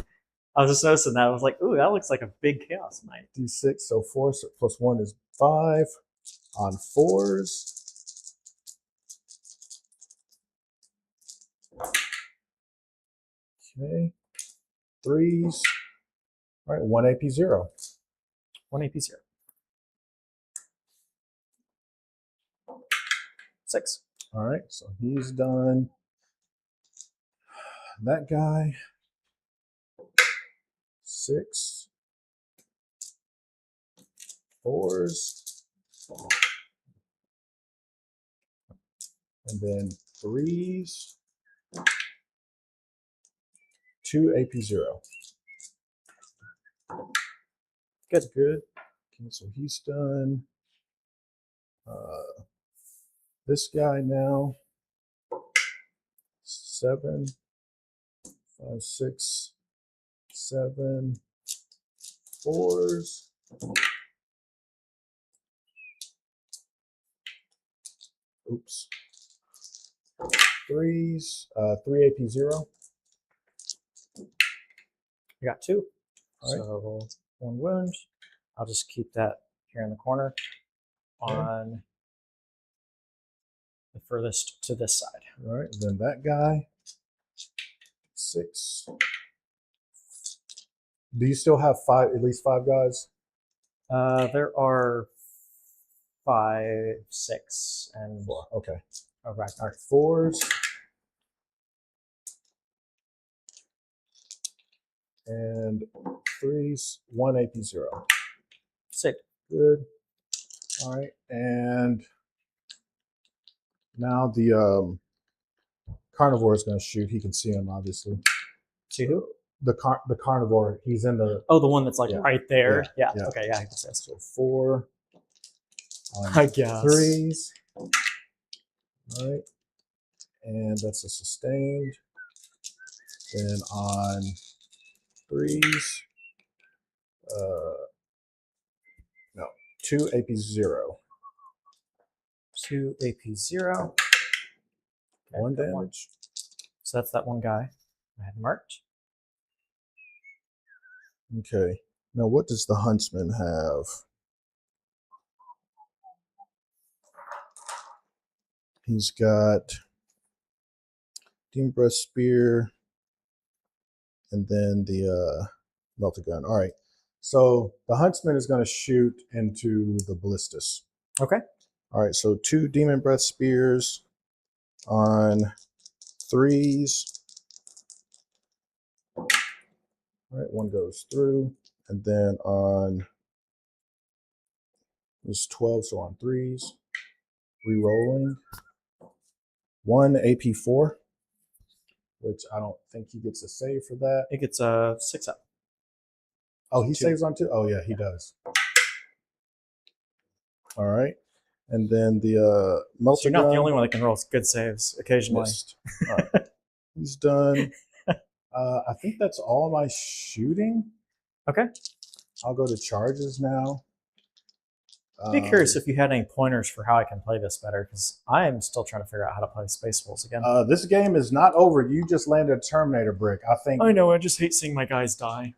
Speaker 2: I was just noticing that. I was like, ooh, that looks like a big chaos knight.
Speaker 1: D6, so 4 plus 1 is 5 on 4s. Okay, 3s. All right, 1 AP0.
Speaker 2: 1 AP0. 6.
Speaker 1: All right, so he's done. That guy. 6. 4s. And then 3s. 2 AP0.
Speaker 2: Good.
Speaker 1: Good. Okay, so he's done. This guy now. 7, 5, 6, 7, 4s. Oops. 3s. 3 AP0.
Speaker 2: I got 2.
Speaker 1: All right.
Speaker 2: So 1 wound. I'll just keep that here in the corner on the furthest to this side.
Speaker 1: All right, then that guy. 6. Do you still have at least 5 guys?
Speaker 2: There are 5, 6, and
Speaker 1: 4. Okay.
Speaker 2: a Ragnar.
Speaker 1: All right, 4s. And 3s, 1 AP0.
Speaker 2: Sick.
Speaker 1: Good. All right, and now the carnivore is going to shoot. He can see him, obviously.
Speaker 2: See who?
Speaker 1: The carnivore. He's in the.
Speaker 2: Oh, the one that's like
Speaker 1: Yeah.
Speaker 2: right there.
Speaker 1: Yeah.
Speaker 2: Yeah. Okay. Yeah. I guess that's
Speaker 1: So 4. On
Speaker 2: I guess.
Speaker 1: 3s. All right, and that's a sustained. Then on 3s. No, 2 AP0.
Speaker 2: 2 AP0. Okay,
Speaker 1: 1
Speaker 2: got one.
Speaker 1: damage.
Speaker 2: So that's that one guy. I had marked.
Speaker 1: Okay. Now, what does the huntsman have? He's got Demon Breath Spear, and then the melter gun. All right. So the huntsman is going to shoot into the ballistas.
Speaker 2: Okay.
Speaker 1: All right. So 2 Demon Breath Spears on 3s. All right. 1 goes through, and then on this 12, so on 3s. Rerolling. 1 AP4, which I don't think he gets a save for that.
Speaker 2: It gets a 6 up.
Speaker 1: Oh, he
Speaker 2: 2.
Speaker 1: saves on 2? Oh, yeah, he does. All right. And then the melter
Speaker 2: So you're not
Speaker 1: gun
Speaker 2: the only one that can roll good saves occasionally.
Speaker 1: missed. All right. He's done. I think that's all my shooting.
Speaker 2: Okay.
Speaker 1: I'll go to charges now.
Speaker 2: I'd be curious if you had any pointers for how I can play this better, because I am still trying to figure out how to play Space Wolves again.
Speaker 1: This game is not over. You just landed a Terminator brick. I think.
Speaker 2: I know. I just hate seeing my guys die.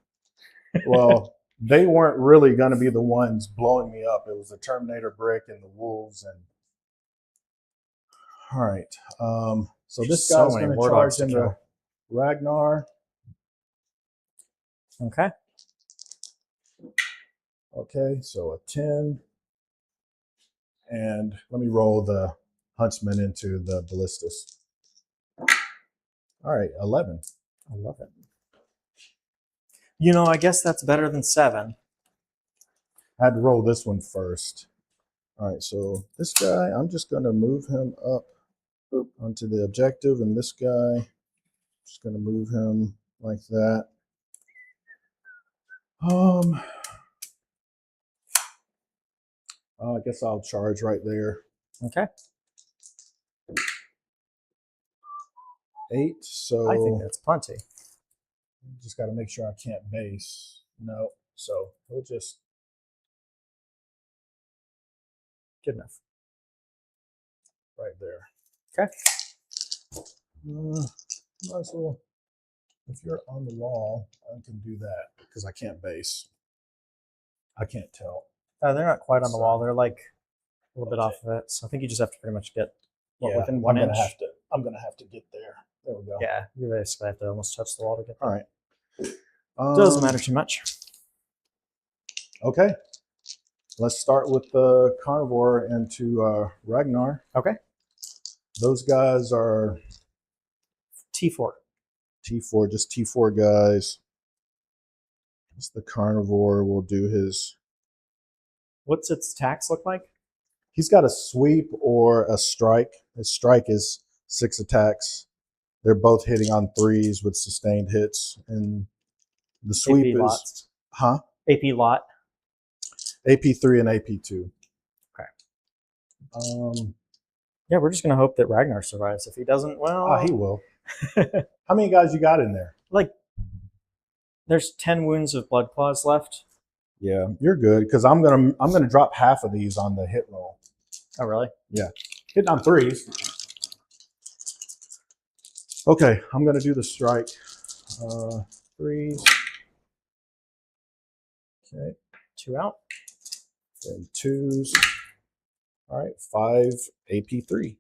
Speaker 1: Well, they weren't really going to be the ones blowing me up. It was the Terminator brick and the wolves. And all right. So this
Speaker 2: So
Speaker 1: guy's
Speaker 2: many
Speaker 1: going to
Speaker 2: war
Speaker 1: charge
Speaker 2: dogs to
Speaker 1: into
Speaker 2: kill.
Speaker 1: Ragnar.
Speaker 2: Okay.
Speaker 1: Okay, so a 10. And let me roll the huntsman into the ballistas. All right, 11.
Speaker 2: I love it. You know, I guess that's better than 7.
Speaker 1: I had to roll this one first. All right, so this guy, I'm just going to move him up onto the objective, and this guy, just going to move him like that. I guess I'll charge right there.
Speaker 2: Okay.
Speaker 1: 8, so
Speaker 2: I think that's plenty.
Speaker 1: just got to make sure I can't base. No, so we'll just
Speaker 2: Good enough.
Speaker 1: right there.
Speaker 2: Okay.
Speaker 1: Might as well, if you're on the wall, I can do that because I can't base. I can't tell.
Speaker 2: They're not quite on the
Speaker 1: So-
Speaker 2: wall. They're like a little bit off of it. So I think you just have to pretty much get within
Speaker 1: I'm
Speaker 2: 1
Speaker 1: gonna
Speaker 2: inch.
Speaker 1: I'm gonna have to get there. There we go.
Speaker 2: Yeah, you basically have to almost touch the wall to get there.
Speaker 1: All right.
Speaker 2: Doesn't matter too much.
Speaker 1: Okay. Let's start with the carnivore into Ragnar.
Speaker 2: Okay.
Speaker 1: Those guys are
Speaker 2: T4.
Speaker 1: T4, just T4 guys. Just the carnivore will do his.
Speaker 2: What's its attacks look like?
Speaker 1: He's got a sweep or a strike. His strike is 6 attacks. They're both hitting on 3s with sustained hits, and the sweep
Speaker 2: AP
Speaker 1: is
Speaker 2: lots.
Speaker 1: huh?
Speaker 2: AP lot.
Speaker 1: AP3 and AP2.
Speaker 2: Okay. Yeah, we're just gonna hope that Ragnar survives. If he doesn't, well,
Speaker 1: He will. How many guys you got in there?
Speaker 2: like there's 10 wounds of blood claws left.
Speaker 1: Yeah, you're good because I'm gonna drop half of these on the hit roll.
Speaker 2: Oh, really?
Speaker 1: Hitting on 3s. Okay, I'm gonna do the strike. 3s. Okay,
Speaker 2: 2 out.
Speaker 1: then 2s. All right, 5 AP3.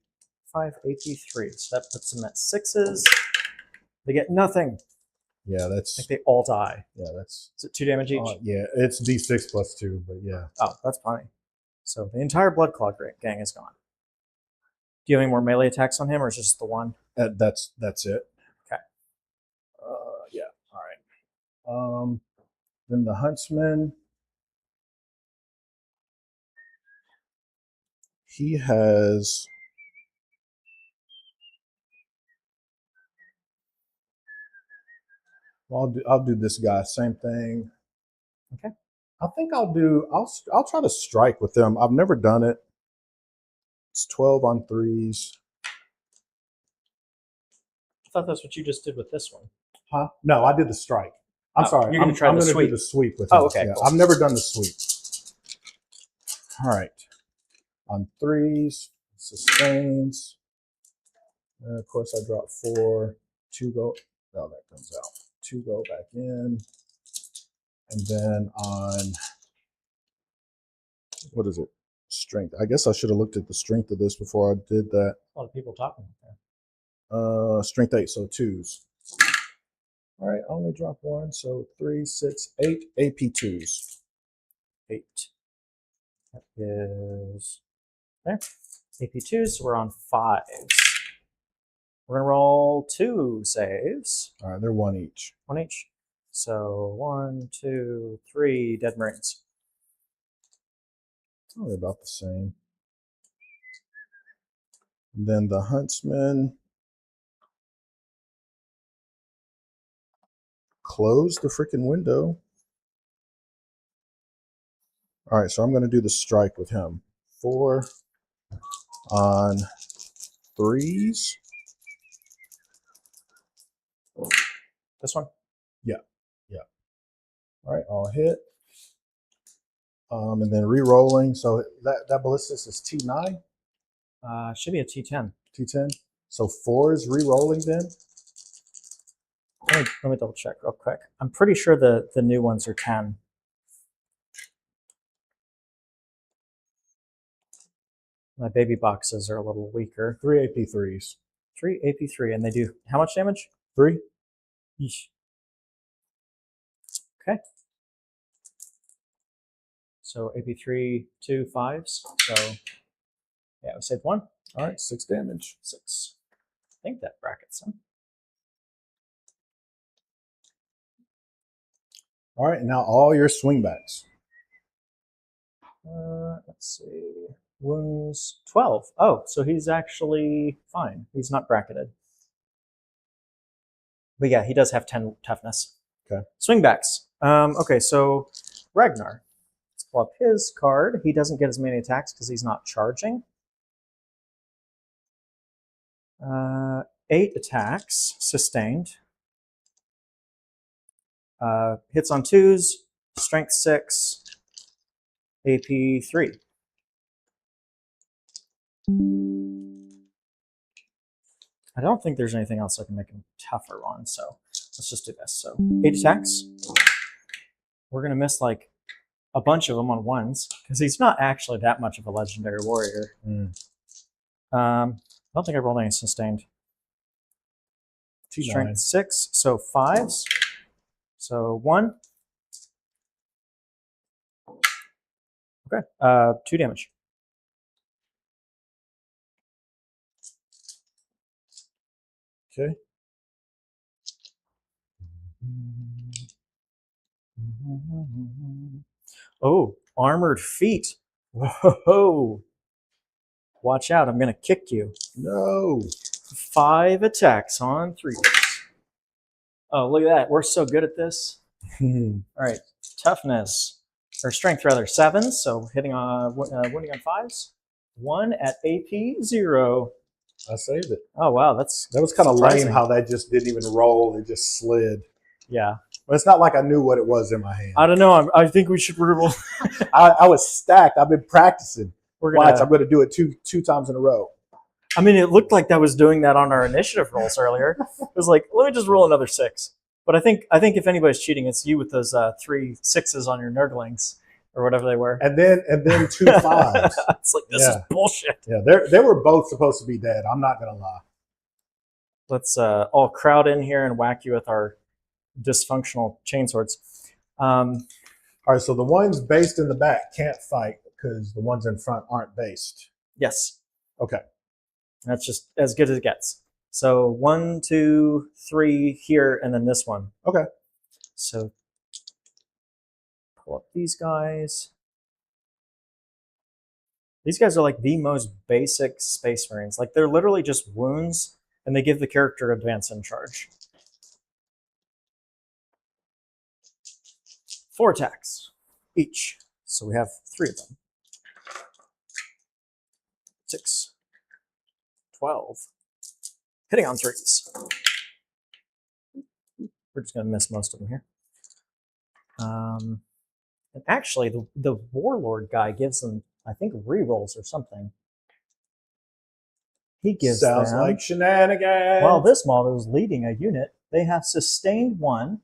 Speaker 2: 5 AP3. So that puts them at 6s. They get nothing.
Speaker 1: Yeah,
Speaker 2: I
Speaker 1: that's
Speaker 2: think they all die.
Speaker 1: that's
Speaker 2: Is it 2 damage each?
Speaker 1: yeah. It's D6 plus 2, but yeah.
Speaker 2: Oh, that's plenty. So the entire blood claw gang is gone. Do you have any more melee attacks on him, or is it just the one?
Speaker 1: That's it.
Speaker 2: Okay.
Speaker 1: Yeah. All right. Then the huntsman. He has. Well, I'll do this guy. Same thing.
Speaker 2: Okay.
Speaker 1: I think I'll try to strike with them. I've never done it. It's 12 on 3s.
Speaker 2: I thought that's what you just did with this one.
Speaker 1: Huh? No, I did the strike. I'm
Speaker 2: Oh,
Speaker 1: sorry.
Speaker 2: you're gonna try
Speaker 1: I'm
Speaker 2: the
Speaker 1: gonna
Speaker 2: sweep.
Speaker 1: do the sweep with
Speaker 2: Oh,
Speaker 1: him.
Speaker 2: okay,
Speaker 1: Yeah,
Speaker 2: cool.
Speaker 1: I've never done the sweep. All right. On 3s, sustains. And of course, I drop 4. 2 go. now that comes out. 2 go back in. And then on, what is it? Strength. I guess I should have looked at the strength of this before I did that.
Speaker 2: A lot of people talking there.
Speaker 1: Strength 8, so 2s. All right, I only dropped 1, so 3, 6, 8 AP 2s.
Speaker 2: 8. That is there. AP2s, so we're on 5s. We're gonna roll 2 saves.
Speaker 1: All right, they're 1 each.
Speaker 2: 1 each. So 1, 2, 3 dead Marines.
Speaker 1: Probably about the same. And then the Huntsman closed the freaking window. All right, so I'm going to do the strike with him. 4 on 3s.
Speaker 2: This one?
Speaker 1: Yeah. All right, I'll hit. And then re-rolling. So that ballistic is T9?
Speaker 2: Should be a T10.
Speaker 1: T10? So 4s re-rolling then?
Speaker 2: Let me double check real quick. I'm pretty sure the new ones are 10. My baby boxes are a little weaker.
Speaker 1: 3 AP3s.
Speaker 2: 3 AP3, and they do how much damage?
Speaker 1: 3?
Speaker 2: Yeesh. Okay. So AP3, 2 5s. So yeah, we saved 1.
Speaker 1: All right, 6 damage.
Speaker 2: 6. I think that brackets them.
Speaker 1: All right, now all your swingbacks.
Speaker 2: Let's see. Wounds 12. Oh, so he's actually fine. He's not bracketed. But yeah, he does have 10 toughness.
Speaker 1: Okay.
Speaker 2: Swingbacks. Okay, so Ragnar. Let's pull up his card. He doesn't get as many attacks because he's not charging. 8 attacks sustained. Hits on 2s, strength 6, AP 3. I don't think there's anything else I can make him tougher on, so let's just do this. So 8 attacks. We're going to miss like a bunch of them on 1s because he's not actually that much of a legendary warrior. I don't think I rolled any sustained.
Speaker 1: T9.
Speaker 2: Strength 6, so 5s. So 1. Okay, 2 damage.
Speaker 1: Okay.
Speaker 2: Oh, armored feet. Whoa. Watch out, I'm going to kick you.
Speaker 1: No.
Speaker 2: 5 attacks on 3s. Oh, look at that. We're so good at this. All right, toughness, or strength rather, 7s, so hitting on, winning on 5s. 1 at AP 0.
Speaker 1: I saved it.
Speaker 2: Oh, wow,
Speaker 1: That was kind of
Speaker 2: surprising.
Speaker 1: lame how that just didn't even roll. It just slid.
Speaker 2: Yeah.
Speaker 1: But it's not like I knew what it was in my hand.
Speaker 2: I don't know. I think we should reroll.
Speaker 1: I was stacked. I've been practicing.
Speaker 2: We're
Speaker 1: Watch,
Speaker 2: gonna,
Speaker 1: I'm going to do it two times in a row.
Speaker 2: I mean, it looked like that was doing that on our initiative rolls earlier. It was like, let me just roll another 6. But I think if anybody's cheating, it's you with those 3 6s on your nerdlings or whatever they were.
Speaker 1: And then 2 5s.
Speaker 2: It's like, this is bullshit.
Speaker 1: Yeah, they were both supposed to be dead. I'm not going to lie.
Speaker 2: Let's all crowd in here and whack you with our dysfunctional chainswords.
Speaker 1: All right, so the ones based in the back can't fight because the ones in front aren't based.
Speaker 2: Yes.
Speaker 1: Okay.
Speaker 2: That's just as good as it gets. So 1, 2, 3 here, and then this one.
Speaker 1: Okay.
Speaker 2: So pull up these guys. These guys are like the most basic Space Marines. Like they're literally just wounds, and they give the character advance in charge. 4 attacks each. So we have 3 of them. 6, 12. Hitting on 3s. We're just going to miss most of them here. And actually, the Warlord guy gives them, I think, rerolls or something. He gives
Speaker 1: Sounds
Speaker 2: them,
Speaker 1: like shenanigans.
Speaker 2: while this model is leading a unit they have sustained 1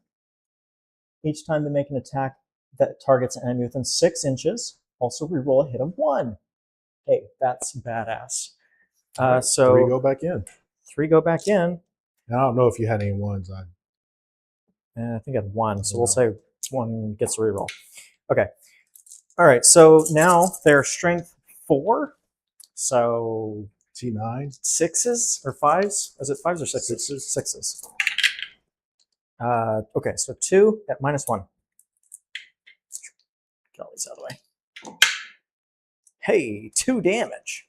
Speaker 2: each time they make an attack that targets an enemy within 6 inches. Also reroll a hit of 1. Hey, that's badass. So
Speaker 1: 3 go back in.
Speaker 2: 3 go back in.
Speaker 1: And I don't know if you had any ones.
Speaker 2: I think I had 1, so we'll say 1 gets a reroll. Okay. All right, so now they're strength 4. So
Speaker 1: T9.
Speaker 2: 6s or 5s? Is it 5s or 6s? 6s. Okay, so 2 at -1. Get all these out of the way. Hey, 2 damage.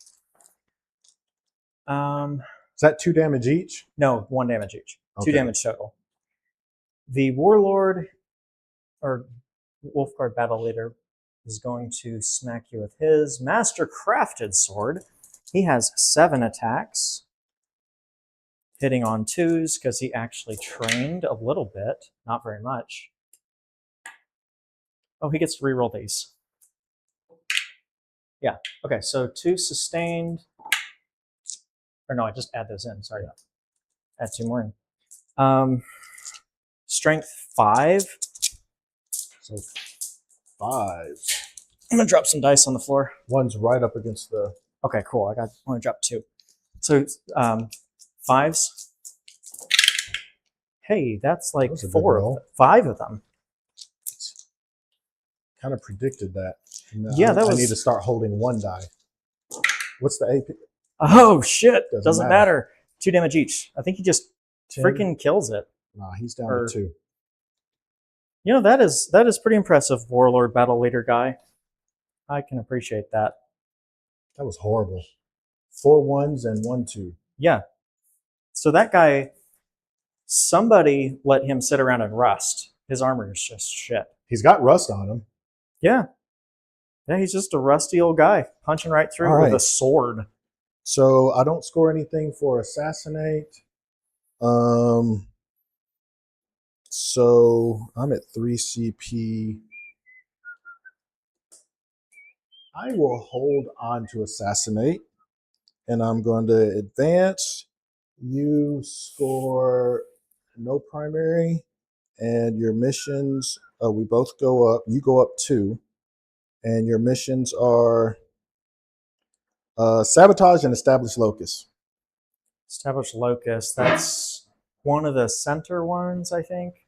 Speaker 1: Is that 2 damage each?
Speaker 2: No, 1 damage each.
Speaker 1: Okay.
Speaker 2: 2 damage total. The Warlord or Wolfguard Battle Leader is going to smack you with his Master Crafted Sword. He has 7 attacks, hitting on 2s because he actually trained a little bit, not very much. Oh, he gets to reroll these. Yeah, okay, so 2 sustained. Or no, I just add those in, sorry. Add 2 more in. Strength 5.
Speaker 1: So 5.
Speaker 2: I'm gonna drop some dice on the floor.
Speaker 1: One's right up against the...
Speaker 2: Okay, cool. I want to drop 2. So 5s. Hey, that's like
Speaker 1: That was a good
Speaker 2: 4
Speaker 1: roll.
Speaker 2: 5 of them.
Speaker 1: Kind of predicted that.
Speaker 2: Yeah,
Speaker 1: I
Speaker 2: that
Speaker 1: need
Speaker 2: was.
Speaker 1: to start holding 1 die. What's the AP?
Speaker 2: Oh shit!
Speaker 1: Doesn't
Speaker 2: Doesn't matter. 2 damage each. I think he just
Speaker 1: 10?
Speaker 2: freaking kills it.
Speaker 1: Nah, he's down
Speaker 2: Or-
Speaker 1: to 2.
Speaker 2: You know, that is pretty impressive, Warlord Battle Leader guy. I can appreciate that.
Speaker 1: That was horrible. 4 1s and 1 2.
Speaker 2: Yeah. So that guy, somebody let him sit around and rust. His armor is just shit.
Speaker 1: He's got rust on him.
Speaker 2: Yeah. Yeah, he's just a rusty old guy punching right through
Speaker 1: All
Speaker 2: with
Speaker 1: right.
Speaker 2: a sword.
Speaker 1: So I don't score anything for assassinate. So I'm at 3 CP. I will hold on to assassinate, and I'm going to advance. You score no primary, and your missions, we both go up. You go up 2, and your missions are sabotage and establish locus.
Speaker 2: Establish locus. That's one of the center ones, I think.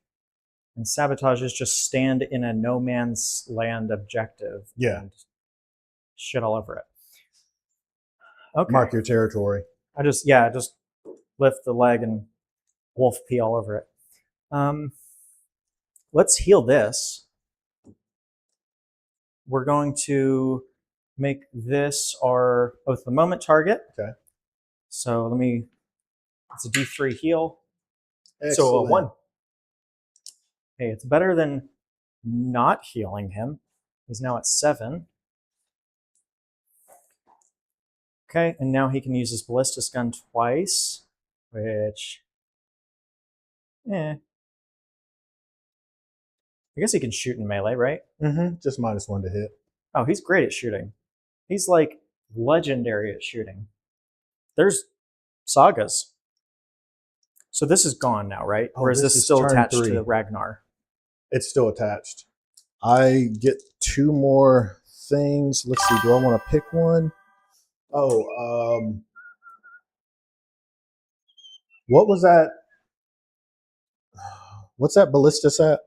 Speaker 2: And sabotage is just stand in a no man's land objective.
Speaker 1: Yeah.
Speaker 2: And shit all over it. Okay.
Speaker 1: Mark your territory.
Speaker 2: I just lift the leg and wolf pee all over it. Let's heal this. We're going to make this our both the moment target.
Speaker 1: Okay.
Speaker 2: So it's a D3 heal.
Speaker 1: Excellent.
Speaker 2: So a 1. Hey, it's better than not healing him. He's now at 7. Okay, and now he can use his ballistic gun twice, which, I guess he can shoot in melee, right?
Speaker 1: Mm-hmm. Just -1 to hit.
Speaker 2: Oh, he's great at shooting. He's like legendary at shooting. There's sagas. So this is gone now, right?
Speaker 1: Oh,
Speaker 2: Or is
Speaker 1: this
Speaker 2: this
Speaker 1: is
Speaker 2: still
Speaker 1: turn
Speaker 2: attached
Speaker 1: 3.
Speaker 2: to the Ragnar?
Speaker 1: It's still attached. I get 2 more things. Let's see. Do I want to pick one? Oh, what was that? What's that ballistas at?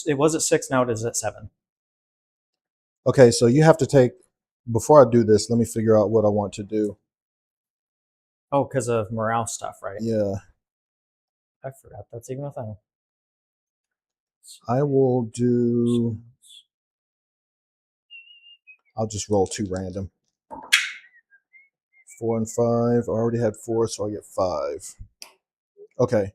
Speaker 2: It was at 6, now it is at 7.
Speaker 1: Okay, so you have to take, before I do this, let me figure out what I want to do.
Speaker 2: Oh, because of morale stuff, right?
Speaker 1: Yeah.
Speaker 2: I forgot that's even a thing.
Speaker 1: I will do, I'll just roll 2 random. 4 and 5. I already had 4, so I get 5. Okay.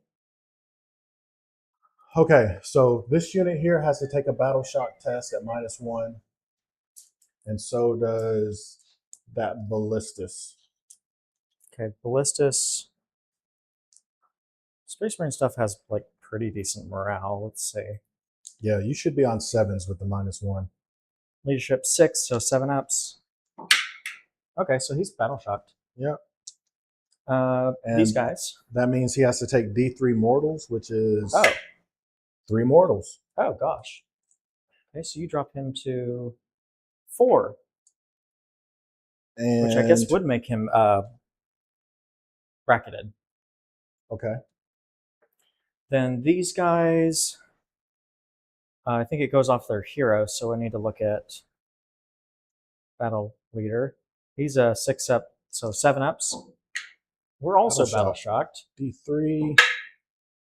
Speaker 1: Okay, so this unit here has to take a battle shock test at -1. And so does that ballistas.
Speaker 2: Okay, ballistas. Space Marine stuff has like pretty decent morale, let's say.
Speaker 1: Yeah, you should be on 7s with the -1.
Speaker 2: Leadership 6, so 7 ups. Okay, so he's battle shocked.
Speaker 1: Yeah.
Speaker 2: These
Speaker 1: And
Speaker 2: guys.
Speaker 1: that means he has to take D3 mortals, which is
Speaker 2: Oh.
Speaker 1: 3 mortals.
Speaker 2: Oh, gosh. Okay, so you drop him to 4,
Speaker 1: And
Speaker 2: which I guess would make him bracketed.
Speaker 1: okay.
Speaker 2: Then these guys, I think it goes off their hero, so I need to look at battle leader. He's a 6-up, so 7-ups. We're also battle shocked.
Speaker 1: D3.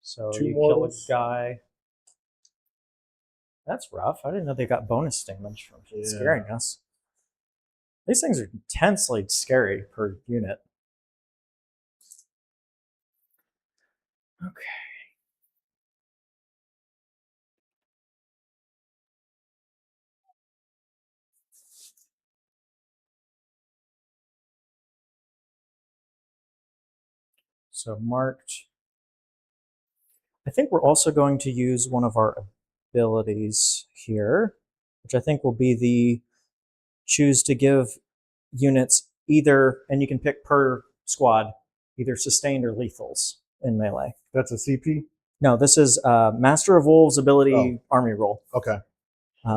Speaker 2: So
Speaker 1: 2
Speaker 2: you
Speaker 1: mortals.
Speaker 2: kill a guy. That's rough. I didn't know they got bonus damage from scaring us. These things are intensely scary per unit. Okay. So marked. I think we're also going to use one of our abilities here, which I think will be the choose to give units either, and you can pick per squad, either sustained or lethals in melee.
Speaker 1: That's a CP?
Speaker 2: No, this is Master of Wolves ability army roll.
Speaker 1: Okay.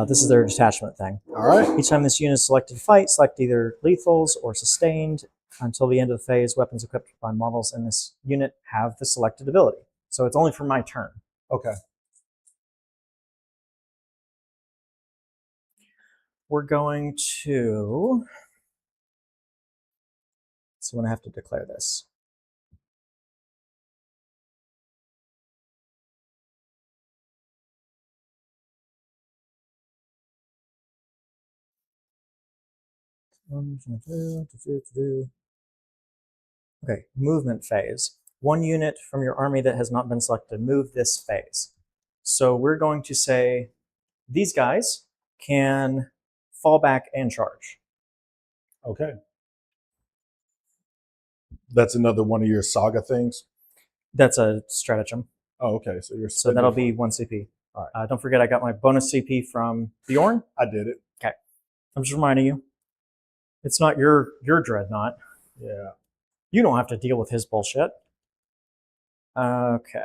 Speaker 2: This is their detachment thing.
Speaker 1: All right.
Speaker 2: Each time this unit is selected to fight, select either lethals or sustained. Until the end of the phase, weapons equipped by models in this unit have the selected ability. So it's only for my turn.
Speaker 1: Okay.
Speaker 2: We're going to... So I'm going to have to declare this. Okay, movement phase. One unit from your army that has not been selected, move this phase. So we're going to say these guys can fall back and charge.
Speaker 1: Okay. That's another one of your saga things?
Speaker 2: That's a stratagem.
Speaker 1: Oh, okay. So you're
Speaker 2: So that'll be 1 CP.
Speaker 1: All right.
Speaker 2: Don't forget I got my bonus CP from Bjorn.
Speaker 1: I did it.
Speaker 2: Okay. I'm just reminding you. It's not your dreadnought.
Speaker 1: Yeah.
Speaker 2: You don't have to deal with his bullshit. Okay.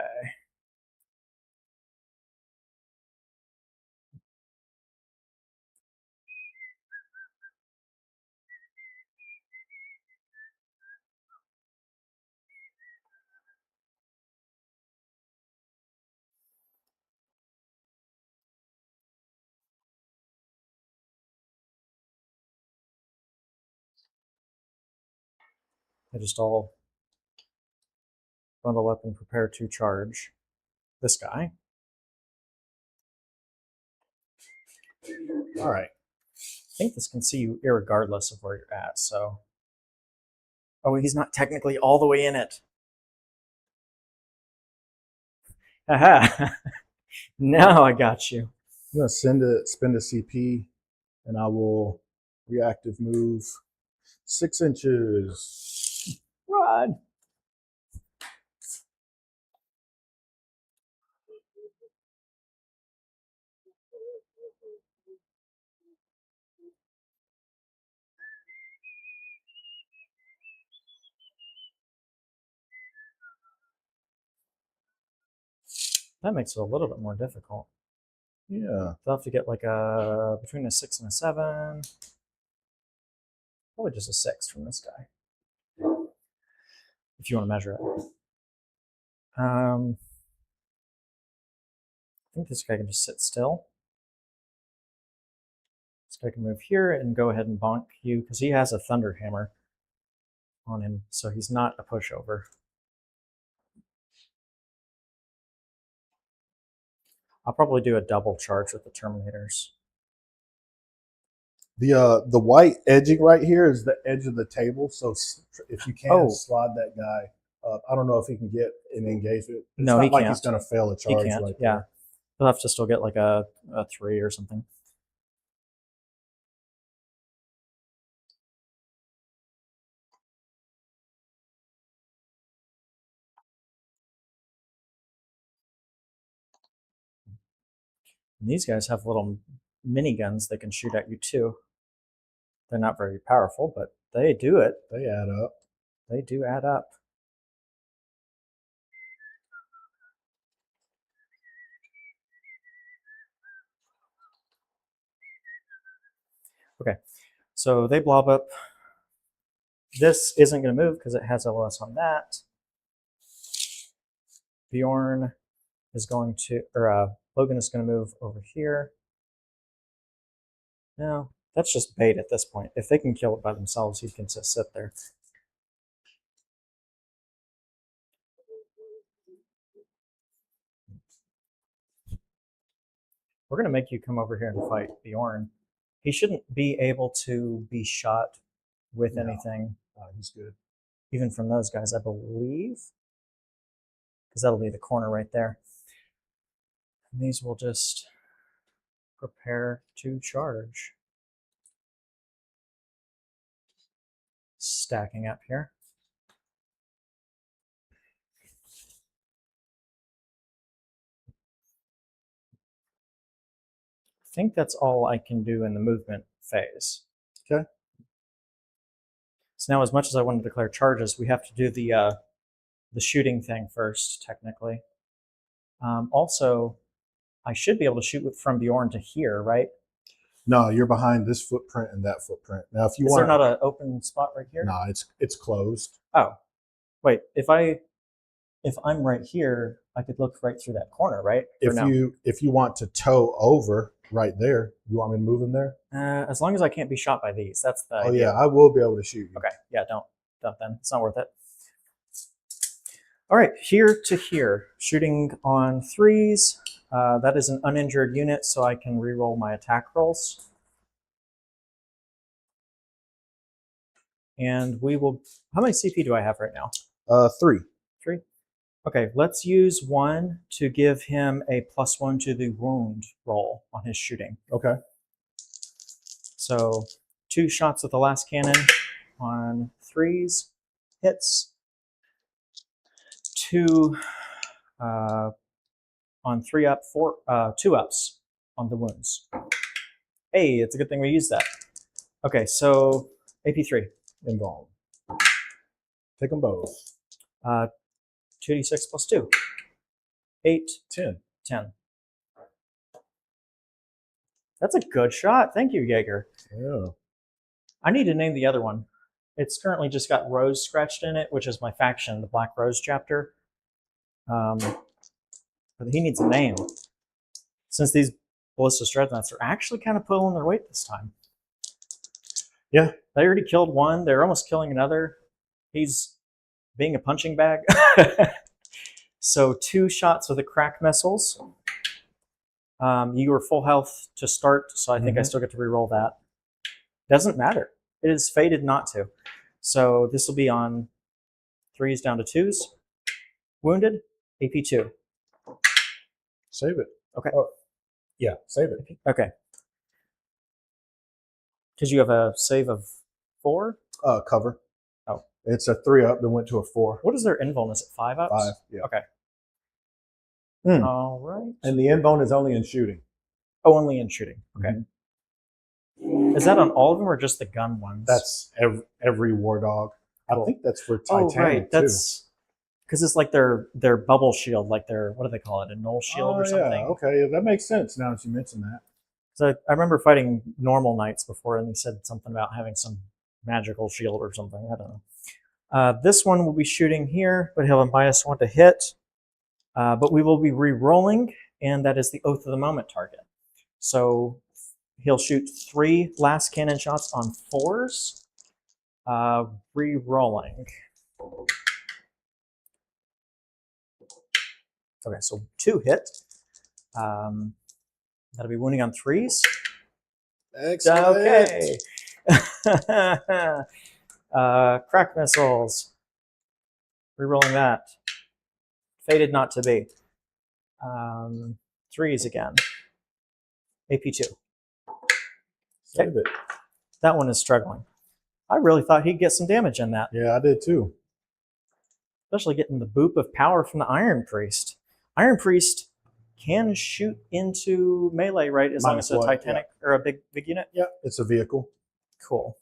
Speaker 2: They just all bundle up and prepare to charge this guy.
Speaker 1: All right.
Speaker 2: I think this can see you irregardless of where you're at, so... Oh, he's not technically all the way in it. Haha. Now I got you.
Speaker 1: I'm going to spend a CP, and I will reactive move 6 inches.
Speaker 2: Run. That makes it a little bit more difficult.
Speaker 1: Yeah.
Speaker 2: They'll have to get like a between a 6 and a 7. Probably just a 6 from this guy. If you want to measure it. I think this guy can just sit still. This guy can move here and go ahead and bonk you because he has a thunder hammer on him, so he's not a pushover. I'll probably do a double charge with the Terminators.
Speaker 1: The white edging right here is the edge of the table. So if you can slide that guy up, I don't know if he can get an engagement. It's
Speaker 2: no,
Speaker 1: not
Speaker 2: he
Speaker 1: like
Speaker 2: can't.
Speaker 1: He's going to fail a charge.
Speaker 2: He can't.
Speaker 1: Right
Speaker 2: Yeah,
Speaker 1: there.
Speaker 2: he'll have to still get like a 3 or something. And these guys have little mini guns they can shoot at you too. They're not very powerful, but they do it.
Speaker 1: They add up.
Speaker 2: They do add up. So they blob up. This isn't going to move because it has LOS on that. Bjorn is going to, or Logan is going to move over here. No, that's just bait at this point. If they can kill it by themselves, he can just sit there. We're going to make you come over here and fight Bjorn. He shouldn't be able to be shot with anything.
Speaker 1: He's good.
Speaker 2: Even from those guys, I believe. Because that'll be the corner right there. And these will just prepare to charge. Stacking up here. I think that's all I can do in the movement phase.
Speaker 1: Okay.
Speaker 2: So now, as much as I want to declare charges, we have to do the shooting thing first, technically. Also, I should be able to shoot from Bjorn to here, right?
Speaker 1: No, you're behind this footprint and that footprint. Now, if you
Speaker 2: Is
Speaker 1: want,
Speaker 2: there not an open spot right here?
Speaker 1: no, it's closed.
Speaker 2: Oh, wait. If I'm right here, I could look right through that corner, right? Or
Speaker 1: If you want to tow over right there, you want me to move him there?
Speaker 2: As long as I can't be shot by these, that's the
Speaker 1: Oh
Speaker 2: idea.
Speaker 1: yeah, I will be able to shoot you.
Speaker 2: Okay, yeah, don't then. It's not worth it. All right, here to here, shooting on 3s. That is an uninjured unit, so I can re-roll my attack rolls. And we will. How many CP do I have right now?
Speaker 1: 3.
Speaker 2: 3. Okay, let's use 1 to give him a +1 to the wound roll on his shooting.
Speaker 1: Okay.
Speaker 2: So 2 shots with the last cannon on 3s, hits. 2 on 3 up, 2 ups on the wounds. Hey, it's a good thing we used that. Okay, so AP3.
Speaker 1: Involved. Take them both.
Speaker 2: 2d6 plus 2. 8,
Speaker 1: 10.
Speaker 2: 10. That's a good shot. Thank you, Jaeger.
Speaker 1: Yeah.
Speaker 2: I need to name the other one. It's currently just got Rose scratched in it, which is my faction, the Black Rose chapter. But he needs a name. Since these Ballista Dreadnoughts are actually kind of pulling their weight this time.
Speaker 1: Yeah.
Speaker 2: They already killed one. They're almost killing another. He's being a punching bag. So 2 shots with the crack missiles. You were full health to start, so I think I still get to reroll that. Doesn't matter. It is fated not to. So this will be on 3s down to 2s. Wounded, AP2.
Speaker 1: Save it.
Speaker 2: Okay.
Speaker 1: Oh, yeah, save it.
Speaker 2: Okay. Because you have a save of 4?
Speaker 1: Cover.
Speaker 2: Oh.
Speaker 1: It's a 3 up, then went to a 4.
Speaker 2: What is their invuln? Is it 5 ups?
Speaker 1: 5, yeah.
Speaker 2: Okay.
Speaker 1: Mm.
Speaker 2: All right.
Speaker 1: And the invuln is only in shooting.
Speaker 2: Oh, only in shooting. Okay. Is that on all of them or just the gun ones?
Speaker 1: That's every war dog. I
Speaker 2: Cool.
Speaker 1: think that's for Titanic
Speaker 2: right.
Speaker 1: too.
Speaker 2: That's because it's like their bubble shield, like their, what do they call it? A null shield or something.
Speaker 1: Yeah, okay, that makes sense now that you mention that.
Speaker 2: So I remember fighting normal knights before, and they said something about having some magical shield or something. I don't know. This one will be shooting here, but he'll have a -1 to hit. But we will be re-rolling, and that is the Oath of the Moment target. So he'll shoot 3 last cannon shots on 4s. Re-rolling. Okay, so 2 hit. That'll be wounding on 3s.
Speaker 1: Excellent.
Speaker 2: Okay. Crack missiles. Rerolling that. Fated not to be. 3s again. AP2.
Speaker 1: Save it.
Speaker 2: That one is struggling. I really thought he'd get some damage in that.
Speaker 1: Yeah, I did too.
Speaker 2: Especially getting the boop of power from the Iron Priest. Iron Priest can shoot into melee, right? As long as it's a
Speaker 1: -1,
Speaker 2: Titanic or a big unit?
Speaker 1: Yeah, it's a vehicle.
Speaker 2: Cool.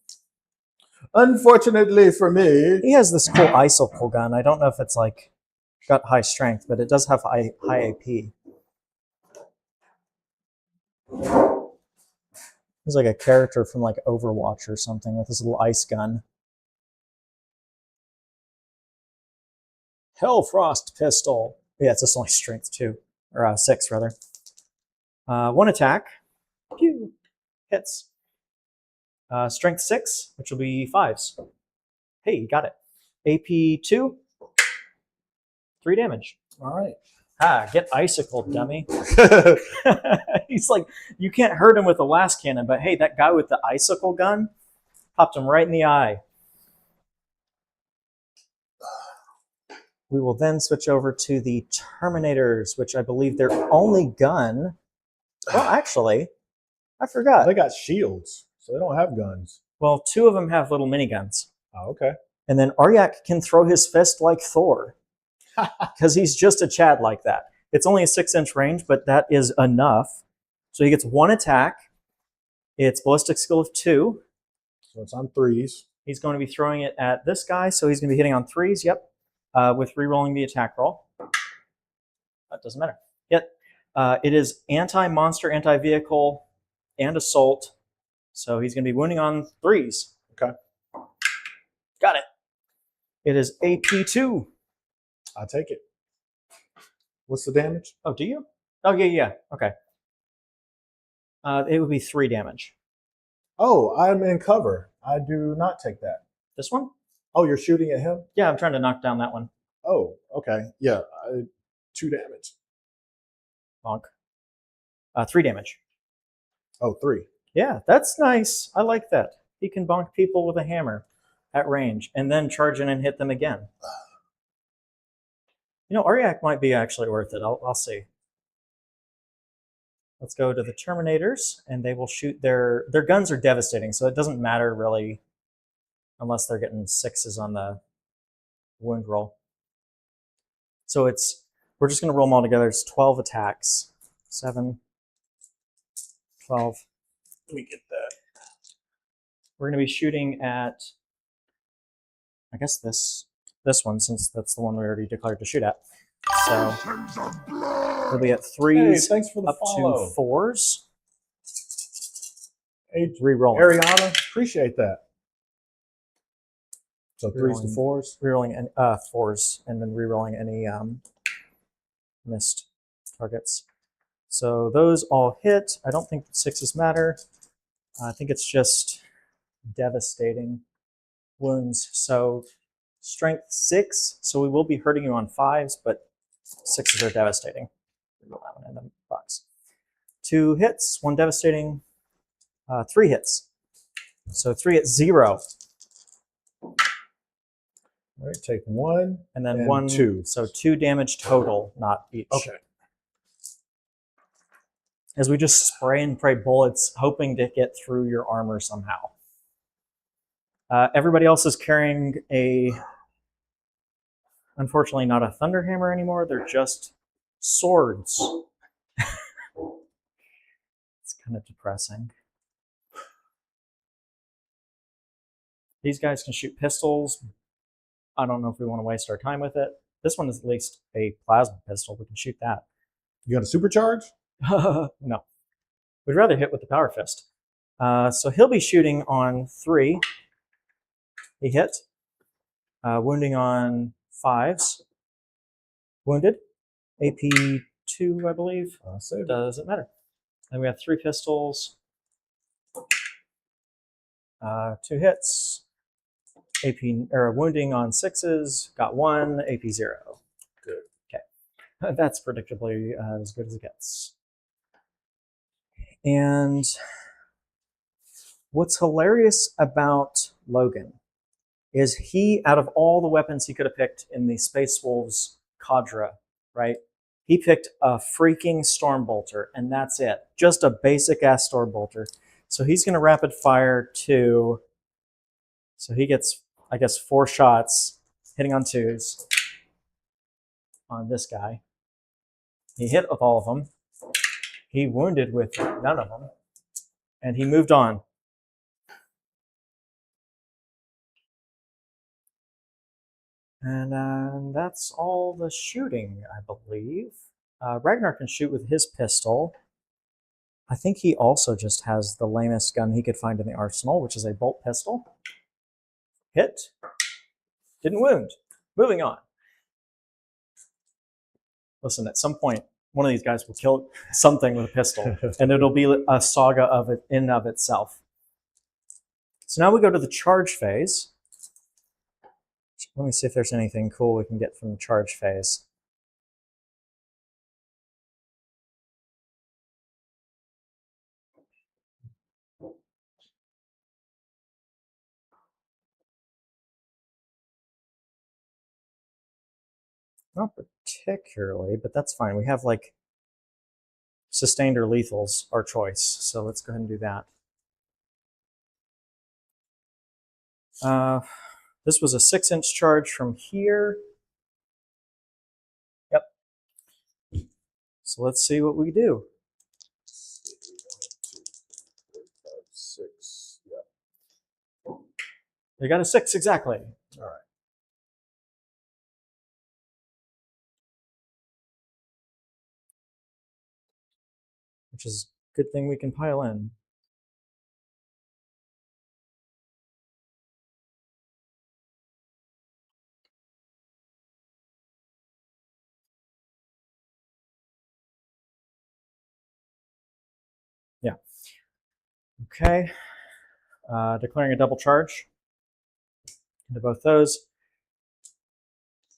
Speaker 1: Unfortunately for me.
Speaker 2: He has this cool ISO pull gun. I don't know if it's like got high strength, but it does have high AP. He's like a character from like Overwatch or something with his little ice gun. Hellfrost pistol. Yeah, it's just only strength 2 or 6 rather. 1 attack. Pew. Hits. Strength 6, which will be 5s. Hey, you got it. AP 2. 3 damage.
Speaker 1: All right.
Speaker 2: Get icicled, dummy. He's like, you can't hurt him with the last cannon, but hey, that guy with the icicle gun popped him right in the eye. We will then switch over to the Terminators, which I believe their only gun. Well, actually, I forgot.
Speaker 1: They got shields, so they don't have guns.
Speaker 2: Well, 2 of them have little miniguns.
Speaker 1: Oh, okay.
Speaker 2: And then Aryak can throw his fist like Thor. Because he's just a Chad like that. It's only a 6-inch range, but that is enough. So he gets 1 attack. It's ballistic skill of 2.
Speaker 1: So it's on 3s.
Speaker 2: He's going to be throwing it at this guy, so he's going to be hitting on 3s, yep. With re-rolling the attack roll. That doesn't matter. Yet, it is anti-monster, anti-vehicle, and assault. So he's going to be wounding on 3s.
Speaker 1: Okay.
Speaker 2: Got it. It is AP 2.
Speaker 1: I'll take it. What's the damage?
Speaker 2: Oh, do you? Oh, yeah. Okay. It would be 3 damage.
Speaker 1: Oh, I'm in cover. I do not take that.
Speaker 2: This one?
Speaker 1: Oh, you're shooting at him?
Speaker 2: Yeah, I'm trying to knock down that one.
Speaker 1: Oh, okay. Yeah, 2 damage.
Speaker 2: Bonk. 3 damage.
Speaker 1: Oh, 3.
Speaker 2: Yeah, that's nice. I like that. He can bonk people with a hammer at range and then charge in and hit them again. You know, Aryak might be actually worth it. I'll see. Let's go to the Terminators, and they will shoot their guns are devastating, so it doesn't matter really unless they're getting 6s on the wound roll. So we're just going to roll them all together. It's 12 attacks. 7, 12. Let me get that. We're going to be shooting at, I guess this one, since that's the one we already declared to shoot at. So we'll be at 3s,
Speaker 1: Hey, thanks for the
Speaker 2: up
Speaker 1: follow.
Speaker 2: to 4s.
Speaker 1: Hey,
Speaker 2: Re-rolling.
Speaker 1: Ariana, appreciate that. So 3s to
Speaker 2: Rerolling.
Speaker 1: 4s.
Speaker 2: Rerolling 4s, and then re-rolling any missed targets. So those all hit. I don't think 6s matter. I think it's just devastating wounds. So strength 6, so we will be hurting you on 5s, but 6s are devastating. Roll that one in the box. 2 hits, 1 devastating, 3 hits. So 3 at 0.
Speaker 1: All right, take 1.
Speaker 2: And then
Speaker 1: And
Speaker 2: 1,
Speaker 1: 2.
Speaker 2: so 2 damage total, not each.
Speaker 1: Okay.
Speaker 2: As we just spray and pray bullets, hoping to get through your armor somehow. Everybody else is carrying unfortunately not a Thunderhammer anymore, they're just swords. It's kind of depressing. These guys can shoot pistols. I don't know if we want to waste our time with it. This one is at least a plasma pistol. We can shoot that.
Speaker 1: You got a supercharge?
Speaker 2: No. We'd rather hit with the Power Fist. So he'll be shooting on 3. He hit. Wounding on 5s. Wounded. AP 2, I believe. Doesn't matter. And we have 3 pistols. 2 hits. AP or wounding on 6s. Got 1. AP 0.
Speaker 1: Good.
Speaker 2: Okay. That's predictably as good as it gets. And what's hilarious about Logan is he, out of all the weapons he could have picked in the Space Wolves cadre, right? He picked a freaking Stormbolter, and that's it. Just a basic-ass Stormbolter. So he's going to rapid fire 2. So he gets, I guess, 4 shots, hitting on 2s on this guy. He hit with all of them. He wounded with none of them. And he moved on. And that's all the shooting, I believe. Ragnar can shoot with his pistol. I think he also just has the lamest gun he could find in the arsenal, which is a bolt pistol. Hit. Didn't wound. Moving on. Listen, at some point, one of these guys will kill something with a pistol, and it'll be a saga of it in and of itself. So now we go to the charge phase. Let me see if there's anything cool we can get from the charge phase. Not particularly, but that's fine. We have like sustained or lethal's our choice, so let's go ahead and do that. This was a 6-inch charge from here. Yep. So let's see what we do.
Speaker 1: 6. Yeah.
Speaker 2: We got a 6 exactly.
Speaker 1: All right.
Speaker 2: Which is a good thing we can pile in. Yeah. Okay. Declaring a double charge into both those.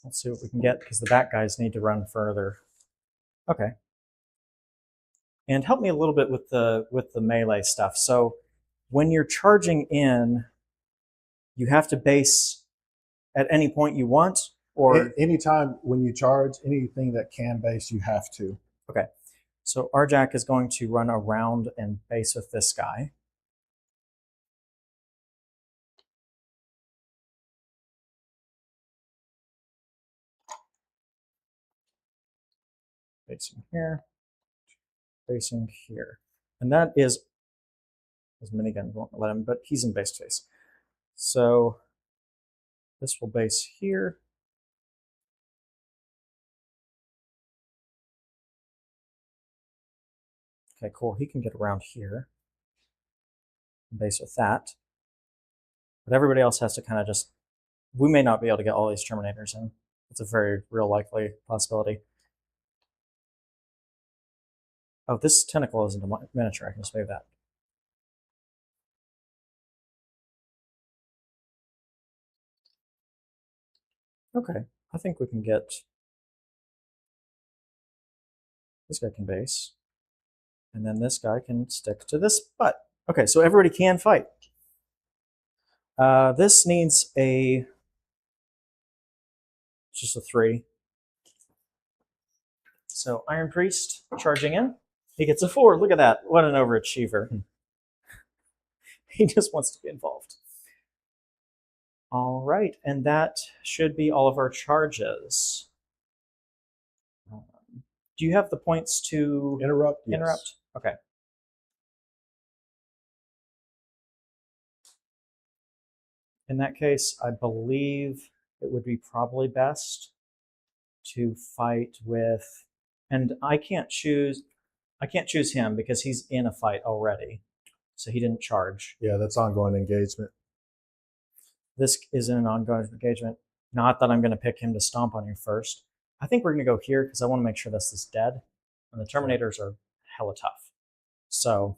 Speaker 2: Let's see what we can get because the back guys need to run further. Okay. And help me a little bit with the melee stuff. So when you're charging in, you have to base at any point you want, or
Speaker 1: Anytime when you charge anything that can base, you have to.
Speaker 2: okay. So Jack is going to run around and base with this guy. Basing here, basing here. And that is, his minigun won't let him, but he's in base phase. So this will base here. Okay, cool. He can get around here and base with that. But everybody else has to kind of just, we may not be able to get all these Terminators in. It's a very real likely possibility. Oh, this tentacle isn't a miniature. I can just move that. Okay, I think we can get, this guy can base. And then this guy can stick to this butt. Okay, so everybody can fight. This needs a, just a 3. So Iron Priest charging in. He gets a 4. Look at that. What an overachiever. He just wants to be involved. All right, and that should be all of our charges. Do you have the points to
Speaker 1: Interrupt? Yes.
Speaker 2: interrupt? Okay. In that case, I believe it would be probably best to fight with, and I can't choose him because he's in a fight already. So he didn't charge.
Speaker 1: Yeah, that's ongoing engagement.
Speaker 2: This isn't an ongoing engagement. Not that I'm going to pick him to stomp on you first. I think we're going to go here because I want to make sure this is dead. And the Terminators are hella tough. So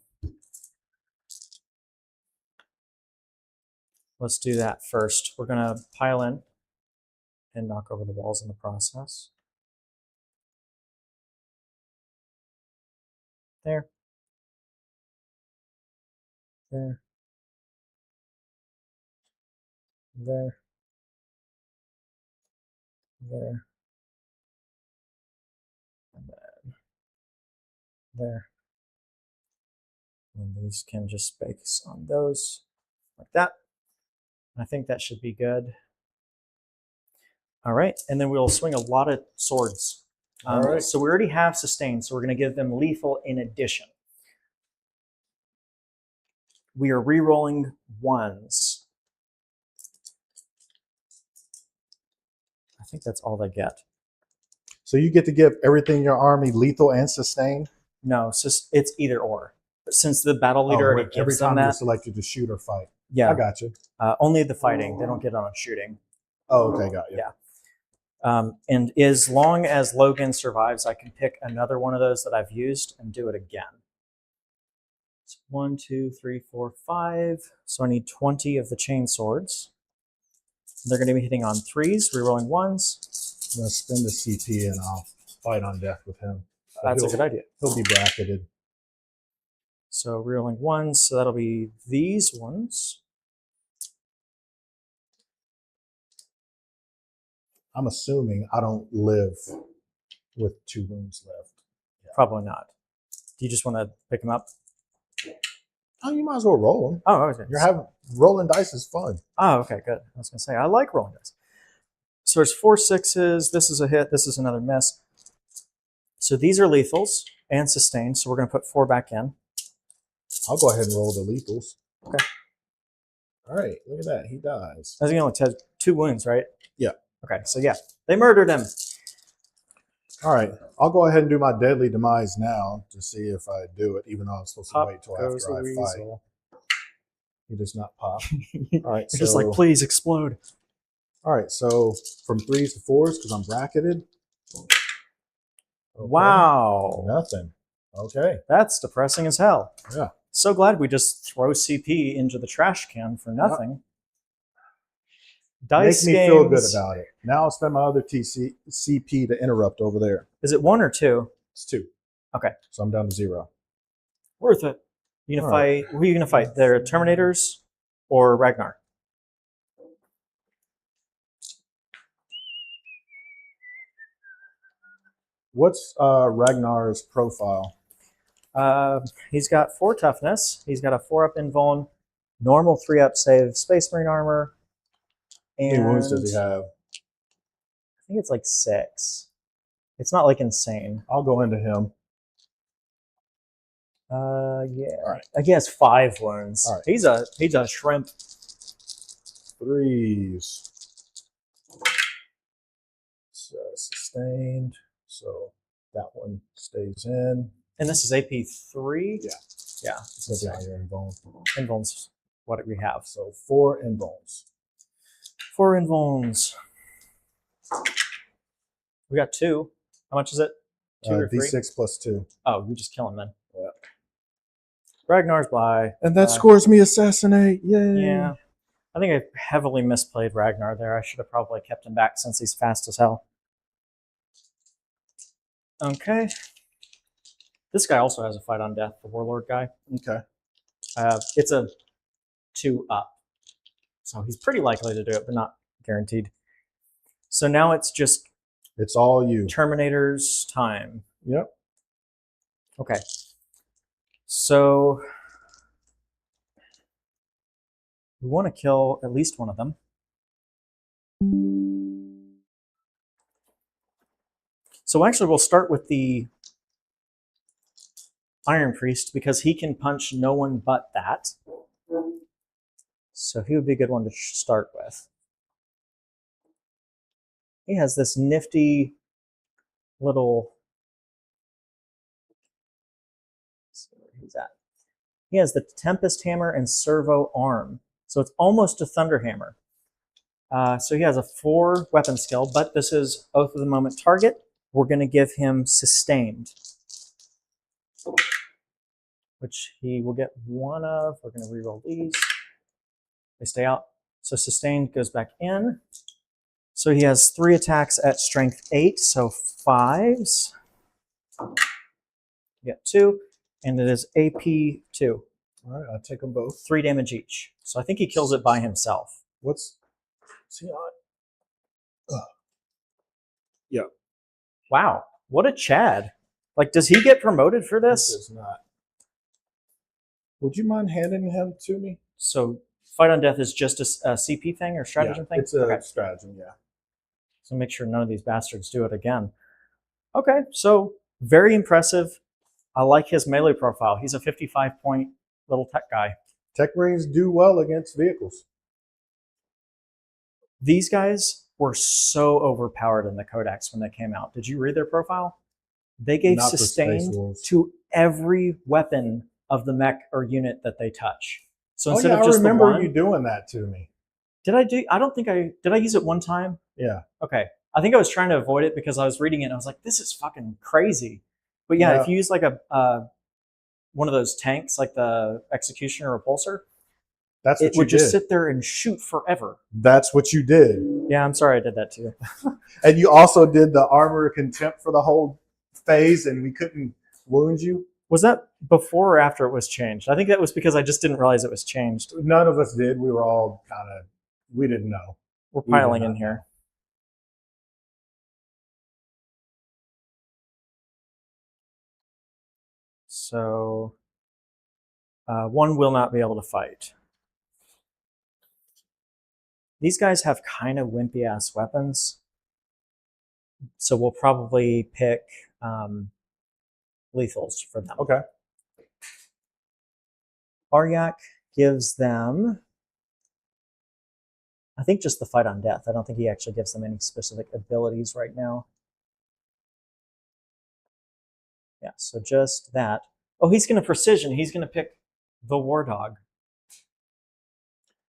Speaker 2: let's do that first. We're going to pile in and knock over the walls in the process. There. There. There. There. And then there. And these can just base on those like that. I think that should be good. All right, and then we'll swing a lot of swords.
Speaker 1: All right.
Speaker 2: So we already have sustained, so we're going to give them lethal in addition. We are re-rolling 1s. I think that's all they get.
Speaker 1: So you get to give everything in your army lethal and sustained?
Speaker 2: No, it's either or. Since the battle leader already
Speaker 1: every
Speaker 2: gives them
Speaker 1: time you're
Speaker 2: that.
Speaker 1: selected to shoot or fight.
Speaker 2: Yeah.
Speaker 1: I got you.
Speaker 2: Only the fighting. They don't get on shooting.
Speaker 1: Oh, okay, got you.
Speaker 2: Yeah. And as long as Logan survives, I can pick another one of those that I've used and do it again. So 1, 2, 3, 4, 5. So I need 20 of the chain swords. They're going to be hitting on 3s, rerolling 1s.
Speaker 1: I'm going to spend the CP and I'll fight on death with him.
Speaker 2: That's a good idea.
Speaker 1: He'll be bracketed.
Speaker 2: So rerolling 1s, so that'll be these ones.
Speaker 1: I'm assuming I don't live with 2 wounds left.
Speaker 2: Yeah. Probably not. Do you just want to pick them up?
Speaker 1: Oh, you might as well roll them.
Speaker 2: Oh, okay.
Speaker 1: Rolling dice is fun.
Speaker 2: Oh, okay, good. I was going to say, I like rolling dice. So there's 4 6s. This is a hit. This is another miss. So these are lethals and sustained. So we're going to put 4 back in.
Speaker 1: I'll go ahead and roll the lethals.
Speaker 2: Okay.
Speaker 1: All right, look at that. He dies.
Speaker 2: I think he only has 2 wounds, right?
Speaker 1: Yeah.
Speaker 2: Okay, so yeah, they murdered him.
Speaker 1: All right, I'll go ahead and do my deadly demise now to see if I do it, even though I'm supposed to
Speaker 2: Pop
Speaker 1: wait till
Speaker 2: goes
Speaker 1: after
Speaker 2: the
Speaker 1: I
Speaker 2: weasel.
Speaker 1: fight. He does not pop. All right,
Speaker 2: You're just like, please explode.
Speaker 1: All right, so from 3s to 4s because I'm bracketed. Okay.
Speaker 2: Wow.
Speaker 1: Nothing. Okay.
Speaker 2: That's depressing as hell.
Speaker 1: Yeah.
Speaker 2: So glad we just throw CP into the trash can for nothing.
Speaker 1: Yep.
Speaker 2: Dice
Speaker 1: Make me
Speaker 2: games.
Speaker 1: feel good about it. Now I'll spend my other CP to interrupt over there.
Speaker 2: Is it 1 or 2?
Speaker 1: It's 2.
Speaker 2: Okay.
Speaker 1: So I'm down to 0.
Speaker 2: Worth it. You gonna fight? Who are you gonna fight? The Terminators or Ragnar?
Speaker 1: What's Ragnar's profile?
Speaker 2: He's got 4 toughness. He's got a 4-up invuln, normal 3-up save, Space Marine armor.
Speaker 1: How
Speaker 2: And
Speaker 1: many wounds does he have?
Speaker 2: I think it's like 6. It's not like insane.
Speaker 1: I'll go into him.
Speaker 2: Yeah.
Speaker 1: All right.
Speaker 2: He has 5 wounds.
Speaker 1: All right.
Speaker 2: He's a shrimp.
Speaker 1: 3s. So sustained. So that one stays in.
Speaker 2: And this is AP 3?
Speaker 1: Yeah.
Speaker 2: Yeah.
Speaker 1: Look at your invuln.
Speaker 2: Invulns, what do we have?
Speaker 1: So 4 invulns.
Speaker 2: 4 invulns. We got 2. How much is it? 2 or 3?
Speaker 1: D6 plus 2.
Speaker 2: Oh, we just kill him then.
Speaker 1: Yeah.
Speaker 2: Ragnar's by.
Speaker 1: And that scores me assassinate. Yay.
Speaker 2: Yeah. I think I heavily misplayed Ragnar there. I should have probably kept him back since he's fast as hell. Okay. This guy also has a fight on death, the Warlord guy.
Speaker 1: Okay.
Speaker 2: It's a 2-up. So he's pretty likely to do it, but not guaranteed. So now it's just
Speaker 1: It's all you.
Speaker 2: Terminator's time.
Speaker 1: Yep.
Speaker 2: Okay. So we want to kill at least one of them. So actually we'll start with the Iron Priest because he can punch no one but that. So he would be a good one to start with. He has this nifty little... Let's see where he's at. He has the Tempest Hammer and Servo Arm. So it's almost a Thunder Hammer. So he has a 4 weapon skill, but this is Oath of the Moment target. We're going to give him Sustained, which he will get 1 of. We're going to reroll these. They stay out. So Sustained goes back in. So he has 3 attacks at strength 8, so 5s. You get 2, and it is AP 2.
Speaker 1: All right, I'll take them both.
Speaker 2: 3 damage each. So I think he kills it by himself.
Speaker 1: What's he on? Yep.
Speaker 2: Wow, what a Chad. Like, does he get promoted for
Speaker 1: This
Speaker 2: this?
Speaker 1: is not. Would you mind handing him to me?
Speaker 2: So Fight on Death is just a CP thing or stratagem thing?
Speaker 1: It's a
Speaker 2: Okay.
Speaker 1: stratagem, yeah.
Speaker 2: So make sure none of these bastards do it again. Okay, so very impressive. I like his melee profile. He's a 55-point little tech guy.
Speaker 1: Tech Marines do well against vehicles.
Speaker 2: These guys were so overpowered in the Codex when they came out. Did you read their profile? They gave
Speaker 1: Not for Space
Speaker 2: Sustained
Speaker 1: Wolves.
Speaker 2: to every weapon of the mech or unit that they touch. So
Speaker 1: Oh
Speaker 2: instead
Speaker 1: yeah,
Speaker 2: of just
Speaker 1: I remember
Speaker 2: the one,
Speaker 1: you doing that to me.
Speaker 2: did I use it one time?
Speaker 1: Yeah.
Speaker 2: Okay. I think I was trying to avoid it because I was reading it and I was like, this is fucking crazy. But yeah,
Speaker 1: Yeah.
Speaker 2: if you use like a one of those tanks, like the Executioner Repulsor,
Speaker 1: That's what
Speaker 2: it
Speaker 1: you
Speaker 2: would just
Speaker 1: did.
Speaker 2: sit there and shoot forever.
Speaker 1: That's what you did.
Speaker 2: Yeah, I'm sorry I did that to you.
Speaker 1: And you also did the armor of contempt for the whole phase, and we couldn't wound you.
Speaker 2: Was that before or after it was changed? I think that was because I just didn't realize it was changed.
Speaker 1: None of us did. We were all kind of, we didn't know.
Speaker 2: We're
Speaker 1: We did
Speaker 2: piling
Speaker 1: not
Speaker 2: in here. So one will not be able to fight. These guys have kind of wimpy ass weapons. So we'll probably pick lethals for them.
Speaker 1: Okay.
Speaker 2: Aryak gives them, I think, just the fight on death. I don't think he actually gives them any specific abilities right now. Yeah, so just that. Oh, he's going to precision. He's going to pick the War Dog.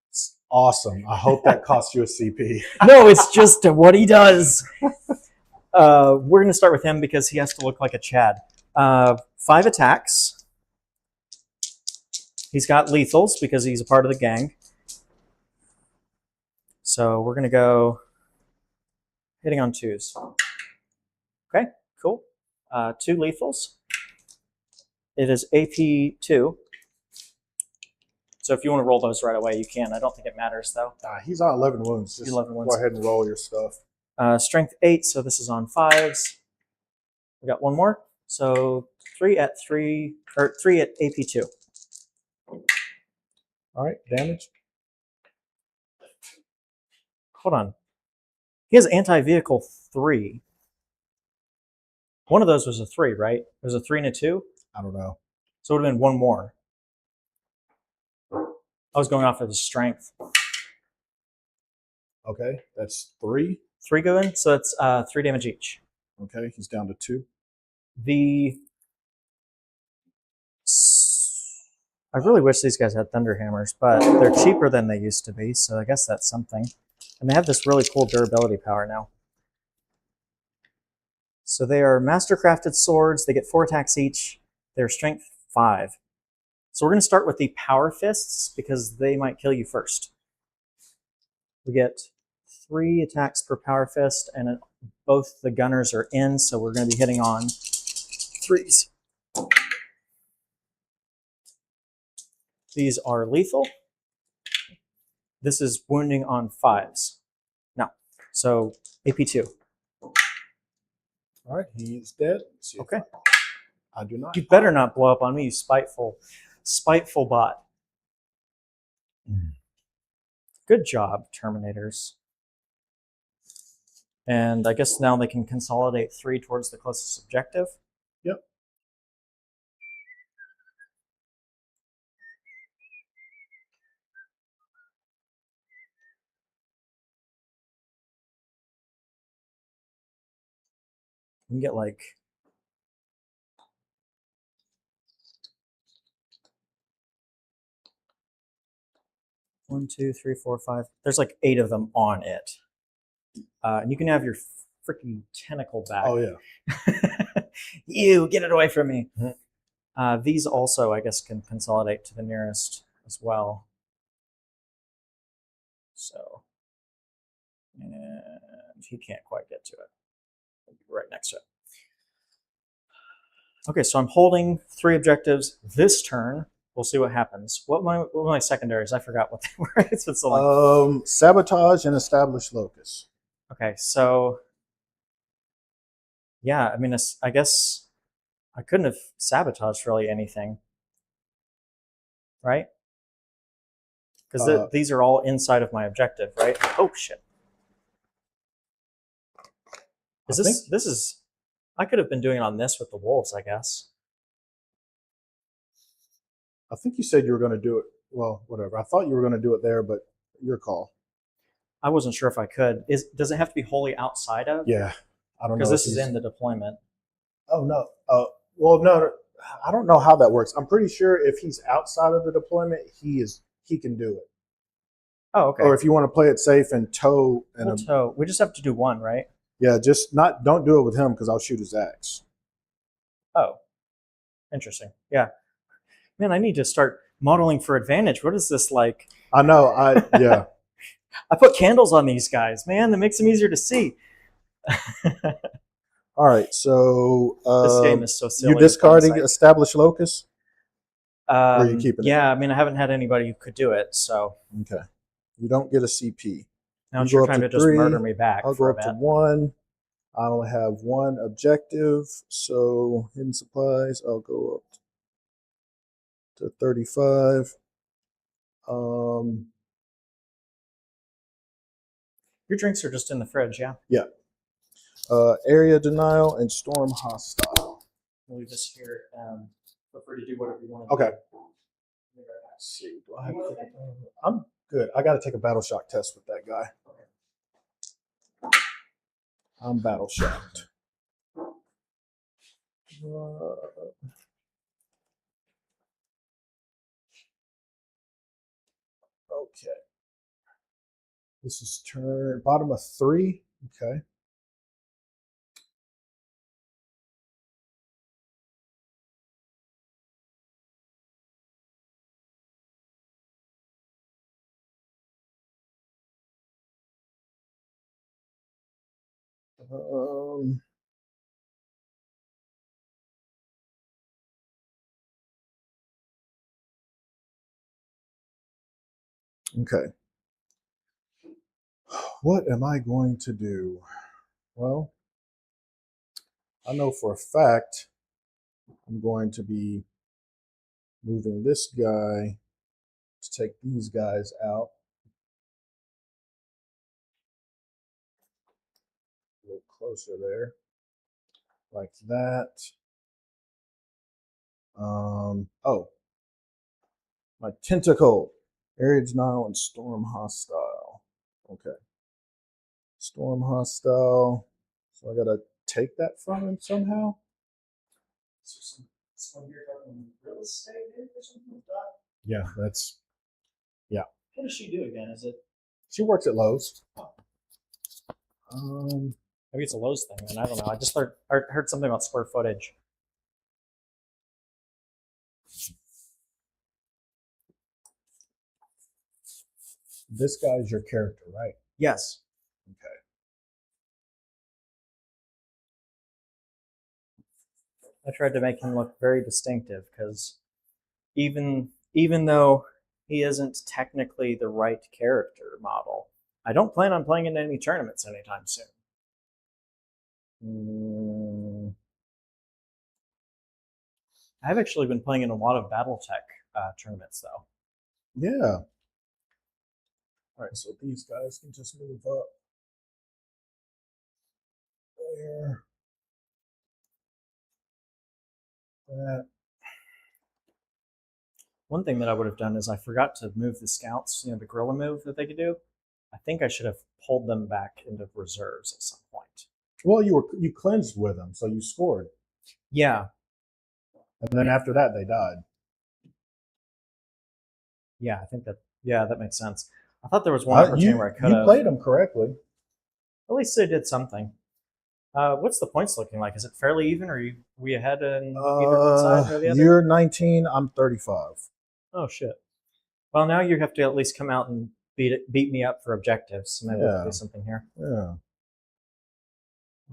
Speaker 1: It's awesome. I hope that costs you a CP.
Speaker 2: No, it's just what he does. We're going to start with him because he has to look like a Chad. 5 attacks. He's got lethals because he's a part of the gang. So we're going to go hitting on 2s. Okay, cool. 2 lethals. It is AP 2. So if you want to roll those right away, you can. I don't think it matters, though.
Speaker 1: He's on 11 wounds. Just
Speaker 2: 11 wounds.
Speaker 1: Go ahead and roll your stuff.
Speaker 2: Strength 8, so this is on 5s. We got one more. So 3 at AP 2.
Speaker 1: All right, damage.
Speaker 2: Hold on. He has anti-vehicle 3. One of those was a 3, right? It was a 3 and a 2?
Speaker 1: I don't know.
Speaker 2: So it would have been one more. I was going off of his strength.
Speaker 1: Okay, that's 3.
Speaker 2: 3 go in, so that's 3 damage each.
Speaker 1: Okay, he's down to 2.
Speaker 2: I really wish these guys had thunder hammers, but they're cheaper than they used to be, so I guess that's something. And they have this really cool durability power now. So they are mastercrafted swords. They get 4 attacks each. They're strength 5. So we're going to start with the power fists because they might kill you first. We get 3 attacks per power fist, and both the gunners are in, so we're going to be hitting on 3s. These are lethal. This is wounding on 5s. No. So AP2.
Speaker 1: All right, he's dead. Let's see if
Speaker 2: Okay.
Speaker 1: I do not.
Speaker 2: You better not blow up on me, you spiteful bot. Good job, Terminators. And I guess now they can consolidate 3 towards the closest objective.
Speaker 1: Yep.
Speaker 2: You can get like 1, 2, 3, 4, 5. There's like 8 of them on it. And you can have your freaking tentacle back.
Speaker 1: Oh, yeah.
Speaker 2: You, get it away from me.
Speaker 1: Mhm.
Speaker 2: These also, I guess, can consolidate to the nearest as well. So, and he can't quite get to it. Right next to it. Okay, so I'm holding 3 objectives this turn. We'll see what happens. What were my secondaries? I forgot what they were. It's been so long.
Speaker 1: Sabotage and establish locus.
Speaker 2: Okay, so yeah, I mean, I guess I couldn't have sabotaged really anything, right? Because these are all inside of my objective, right? Oh shit! This is? I could have been doing it on this with the wolves, I guess.
Speaker 1: I think you said you were going to do it. Well, whatever. I thought you were going to do it there, but your call.
Speaker 2: I wasn't sure if I could. Does it have to be wholly outside of?
Speaker 1: Yeah, I don't know.
Speaker 2: Because this is in the deployment.
Speaker 1: Oh no. Well, no. I don't know how that works. I'm pretty sure if he's outside of the deployment, he can do it.
Speaker 2: Oh, okay.
Speaker 1: Or if you want to play it safe and tow
Speaker 2: We'll tow. We just have to do one, right?
Speaker 1: yeah, just don't do it with him because I'll shoot his axe.
Speaker 2: Oh, interesting. Yeah. Man, I need to start modeling for advantage. What is this like?
Speaker 1: I know. Yeah.
Speaker 2: I put candles on these guys, man. That makes them easier to see.
Speaker 1: All right. So
Speaker 2: This game is so silly.
Speaker 1: you discarding established locus? Or are you keeping it?
Speaker 2: Yeah, I mean, I haven't had anybody who could do it, so.
Speaker 1: Okay. You don't get a CP.
Speaker 2: Now you're trying to just murder me back.
Speaker 1: I'll go up to 1. I only have 1 objective. So hidden supplies, I'll go up to 35.
Speaker 2: Your drinks are just in the fridge, yeah?
Speaker 1: Yeah. Area denial and storm hostile.
Speaker 2: We'll leave this here. Feel free to do whatever you want to
Speaker 1: Okay.
Speaker 2: do.
Speaker 1: Let's see. Do I have to take I'm good. I got to take a battle shock test with that guy. I'm battle shocked. Okay. This is turn bottom of 3. Okay. Okay. What am I going to do? Well, I know for a fact I'm going to be moving this guy to take these guys out. A little closer there. Like that. Oh. My tentacle. Area denial and storm hostile. Okay. Storm hostile. So I gotta take that from him somehow.
Speaker 2: So you're talking real estate or something like that?
Speaker 1: Yeah, that's
Speaker 2: What does she do again? Is it?
Speaker 1: she works at Lowe's.
Speaker 2: Maybe it's a Lowe's thing, and I don't know. I just heard something about square footage.
Speaker 1: This guy is your character, right?
Speaker 2: Yes.
Speaker 1: Okay.
Speaker 2: I tried to make him look very distinctive because even though he isn't technically the right character model, I don't plan on playing in any tournaments anytime soon. I've actually been playing in a lot of BattleTech tournaments, though.
Speaker 1: Yeah. All right, so these guys can just move up there. That.
Speaker 2: One thing that I would have done is I forgot to move the scouts, the guerrilla move that they could do. I think I should have pulled them back into reserves at some point.
Speaker 1: Well, you cleansed with them, so you scored.
Speaker 2: Yeah.
Speaker 1: And then after that, they died.
Speaker 2: Yeah, I think that. Yeah, that makes sense. I thought there was one opportunity where I could have.
Speaker 1: You played them correctly.
Speaker 2: At least they did something. What's the points looking like? Is it fairly even, or are we ahead in either one side or the other?
Speaker 1: You're 19. I'm 35.
Speaker 2: Oh shit. Well, now you have to at least come out and beat me up for objectives. So maybe we'll do something here.
Speaker 1: Yeah.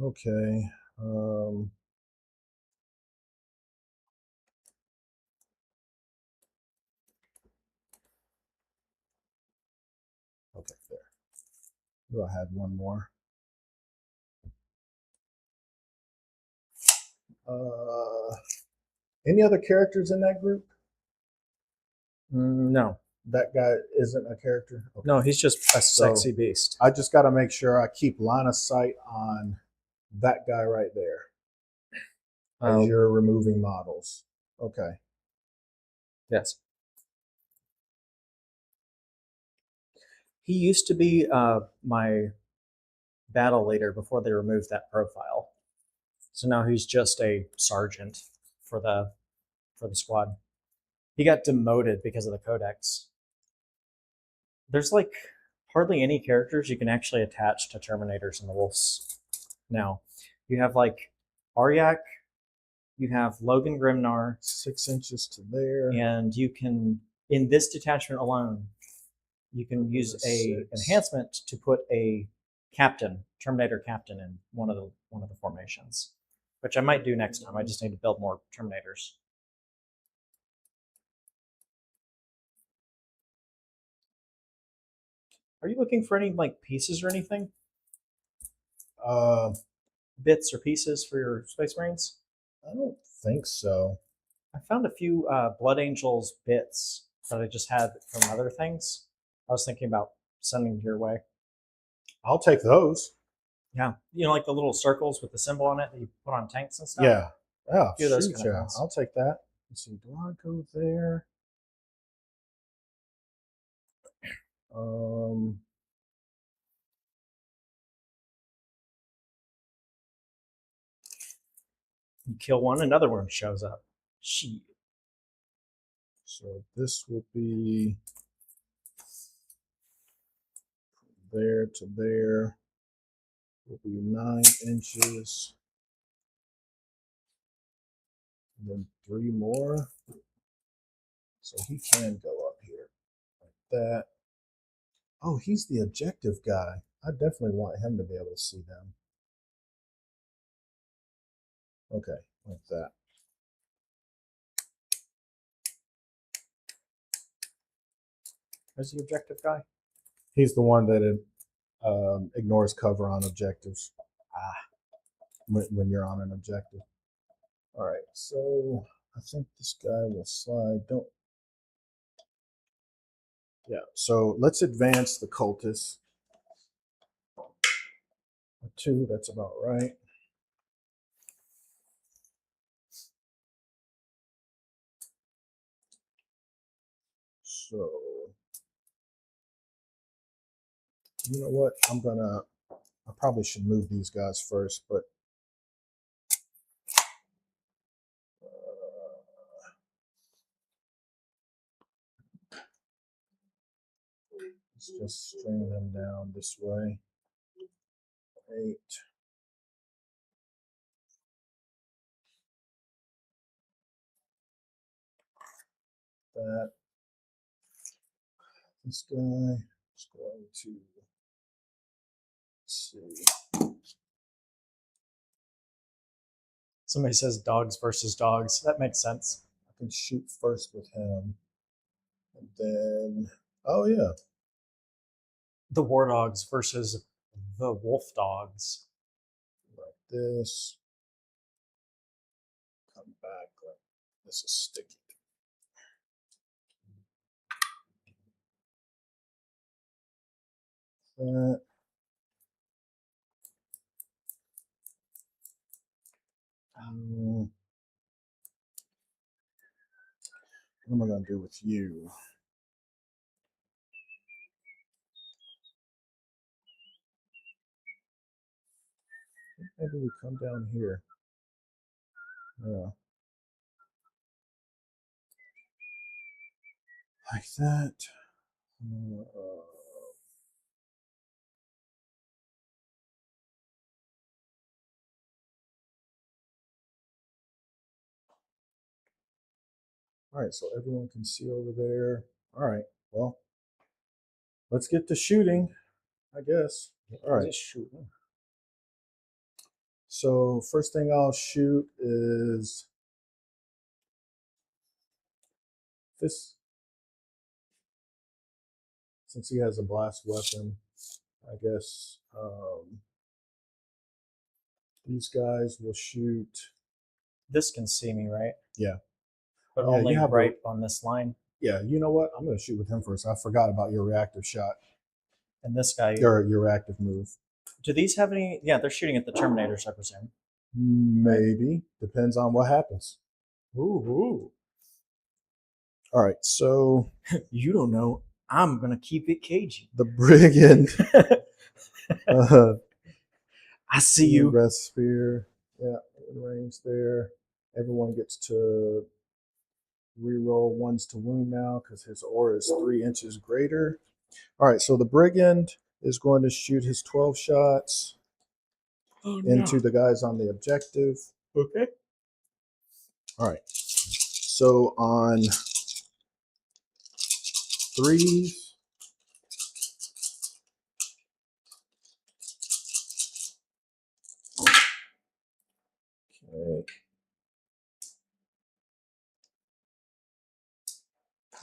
Speaker 1: Okay. Okay, there. Go ahead, one more. Any other characters in that group?
Speaker 2: No.
Speaker 1: That guy isn't a character? Okay.
Speaker 2: No, he's just a sexy beast.
Speaker 1: I just got to make sure I keep line of sight on that guy right there as you're removing models. Okay.
Speaker 2: Yes. He used to be my battle leader before they removed that profile. So now he's just a sergeant for the for the squad. He got demoted because of the codex. There's like hardly any characters you can actually attach to Terminators in the Wolves now. You have like Aryak, you have Logan Grimnar,
Speaker 1: 6 inches to there.
Speaker 2: and you can, in this detachment alone, you can use a
Speaker 1: 6.
Speaker 2: enhancement to put a captain, Terminator captain, in one of the formations, which I might do next time. I just need to build more Terminators. Are you looking for any like pieces or anything? Bits or pieces for your Space Marines?
Speaker 1: I don't think so.
Speaker 2: I found a few Blood Angels bits that I just had from other things. I was thinking about sending your way.
Speaker 1: I'll take those.
Speaker 2: Yeah, you know, like the little circles with the symbol on it that you put on tanks and stuff.
Speaker 1: Yeah. Yeah.
Speaker 2: few of those
Speaker 1: Shoot,
Speaker 2: kind of
Speaker 1: yeah.
Speaker 2: ones.
Speaker 1: I'll take that. Let's see. Do I go there?
Speaker 2: You kill one, another one shows up. Shit.
Speaker 1: So this will be from there to there. Will be 9 inches. And then 3 more. So he can go up here like that. Oh, he's the objective guy. I definitely want him to be able to see them. Okay, like that.
Speaker 2: Where's the objective guy?
Speaker 1: He's the one that ignores cover on objectives. When you're on an objective. All right, so I think this guy will slide. Don't. Yeah, so let's advance the cultists. 2, that's about right. So, you know what? I probably should move these guys first, but let's just string them down this way. 8. That. This guy is going to, let's see.
Speaker 2: Somebody says dogs versus dogs. That makes sense.
Speaker 1: I can shoot first with him. And then, oh yeah.
Speaker 2: The war dogs versus the wolf dogs.
Speaker 1: Like this. Come back. Like this is sticky. That. What am I going to do with you? Maybe we come down here. Yeah. Like that. All right, so everyone can see over there. All right, well, let's get to shooting, I guess. All right.
Speaker 2: Shooting.
Speaker 1: So first thing I'll shoot is this. Since he has a blast weapon, I guess these guys will shoot.
Speaker 2: This can see me, right?
Speaker 1: Yeah.
Speaker 2: But
Speaker 1: Yeah,
Speaker 2: only
Speaker 1: you have
Speaker 2: right on this line.
Speaker 1: Yeah, you know what? I'm going to shoot with him first. I forgot about your reactive shot.
Speaker 2: And this guy.
Speaker 1: Your reactive move.
Speaker 2: Do these have any? Yeah, they're shooting at the Terminators, I presume.
Speaker 1: Maybe. Depends on what happens.
Speaker 2: Ooh.
Speaker 1: All right, so
Speaker 2: You don't know. I'm going to keep it cagey.
Speaker 1: the brigand.
Speaker 2: I see you.
Speaker 1: Breath spear. Yeah, in range there. Everyone gets to Reroll ones to wound now because his aura is 3 inches greater. All right, so the brigand is going to shoot his 12 shots into the guys on the objective.
Speaker 2: Okay.
Speaker 1: All right. So on 3s, okay.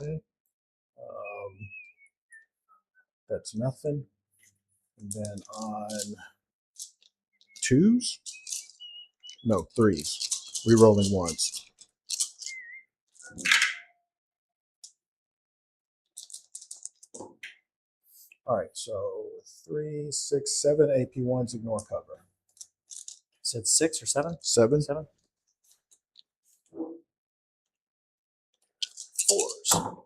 Speaker 1: Okay. That's nothing. And then on 2s, no, 3s, rerolling 1s. All right, so 3, 6, 7 AP1s, ignore cover.
Speaker 2: Said 6 or 7?
Speaker 1: 7.
Speaker 2: 7. 4s.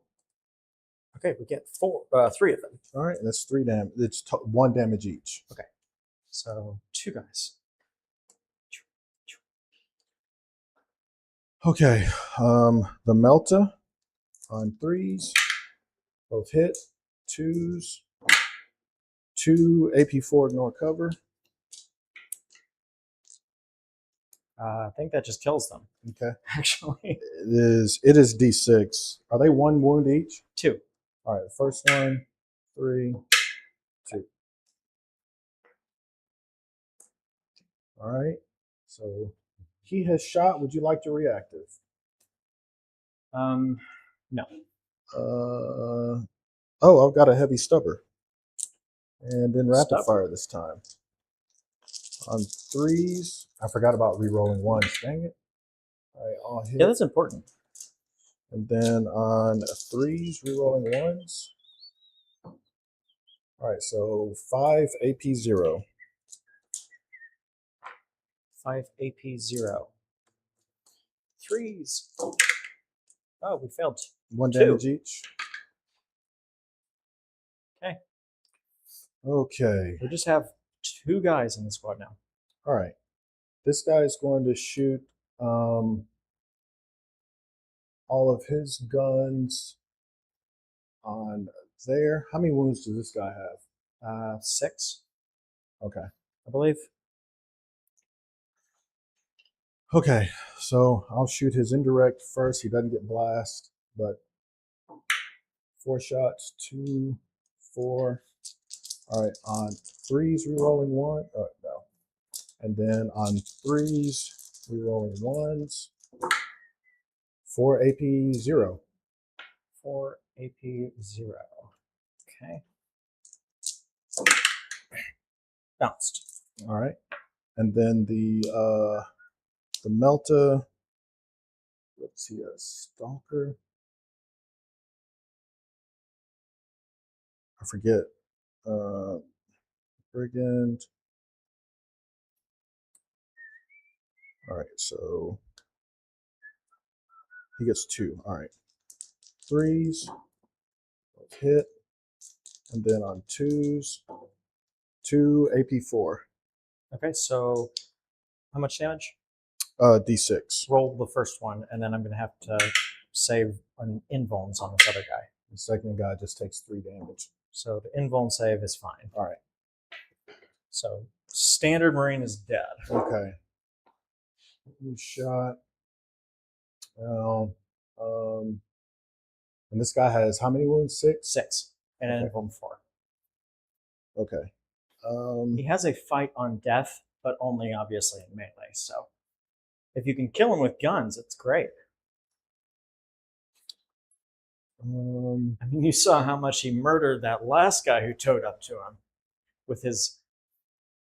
Speaker 2: Okay, we get 3 of them.
Speaker 1: All right, that's 3 damage. It's 1 damage each.
Speaker 2: Okay, so 2 guys.
Speaker 1: Okay, the Melta on 3s, both hit. 2s, 2 AP4, ignore cover.
Speaker 2: I think that just kills them.
Speaker 1: Okay,
Speaker 2: Actually,
Speaker 1: it is D6. Are they 1 wound each?
Speaker 2: 2.
Speaker 1: All right, first one, 3, 2. All right, so he has shot. Would you like to reactive?
Speaker 2: No.
Speaker 1: Oh, I've got a heavy stubber. And then rapid
Speaker 2: Stubber.
Speaker 1: fire this time. On 3s, I forgot about re-rolling 1s. Dang it. All right, I'll hit.
Speaker 2: Yeah, that's important.
Speaker 1: And then on 3s, re-rolling 1s. All right, so 5 AP 0.
Speaker 2: 5 AP 0. 3s. Oh, we failed.
Speaker 1: 1
Speaker 2: 2.
Speaker 1: damage each.
Speaker 2: Okay.
Speaker 1: Okay.
Speaker 2: We just have 2 guys in the squad now.
Speaker 1: All right. This guy is going to shoot all of his guns on there. How many wounds does this guy have?
Speaker 2: 6,
Speaker 1: Okay.
Speaker 2: I believe.
Speaker 1: Okay, so I'll shoot his indirect first. He doesn't get blast, but 4 shots, 2, 4. All right, on 3s, rerolling 1. Oh, no. And then on 3s, rerolling 1s. 4 AP 0.
Speaker 2: 4 AP 0. Okay. Bounced.
Speaker 1: All right, and then the Melta. Let's see, a Stalker. I forget. Brigand. All right, so he gets 2. All right, 3s, both hit, and then on 2s, 2 AP4.
Speaker 2: Okay, so how much damage?
Speaker 1: D6.
Speaker 2: Roll the first one, and then I'm going to have to save an invulns on this other guy.
Speaker 1: The second guy just takes 3 damage.
Speaker 2: So the invuln save is fine.
Speaker 1: All right.
Speaker 2: So standard Marine is dead.
Speaker 1: Okay. New shot. Well, and this guy has how many wounds? 6?
Speaker 2: 6. And an
Speaker 1: Okay.
Speaker 2: invuln 4.
Speaker 1: Okay.
Speaker 2: He has a fight on death, but only obviously in melee. So if you can kill him with guns, it's great. I mean, you saw how much he murdered that last guy who towed up to him with his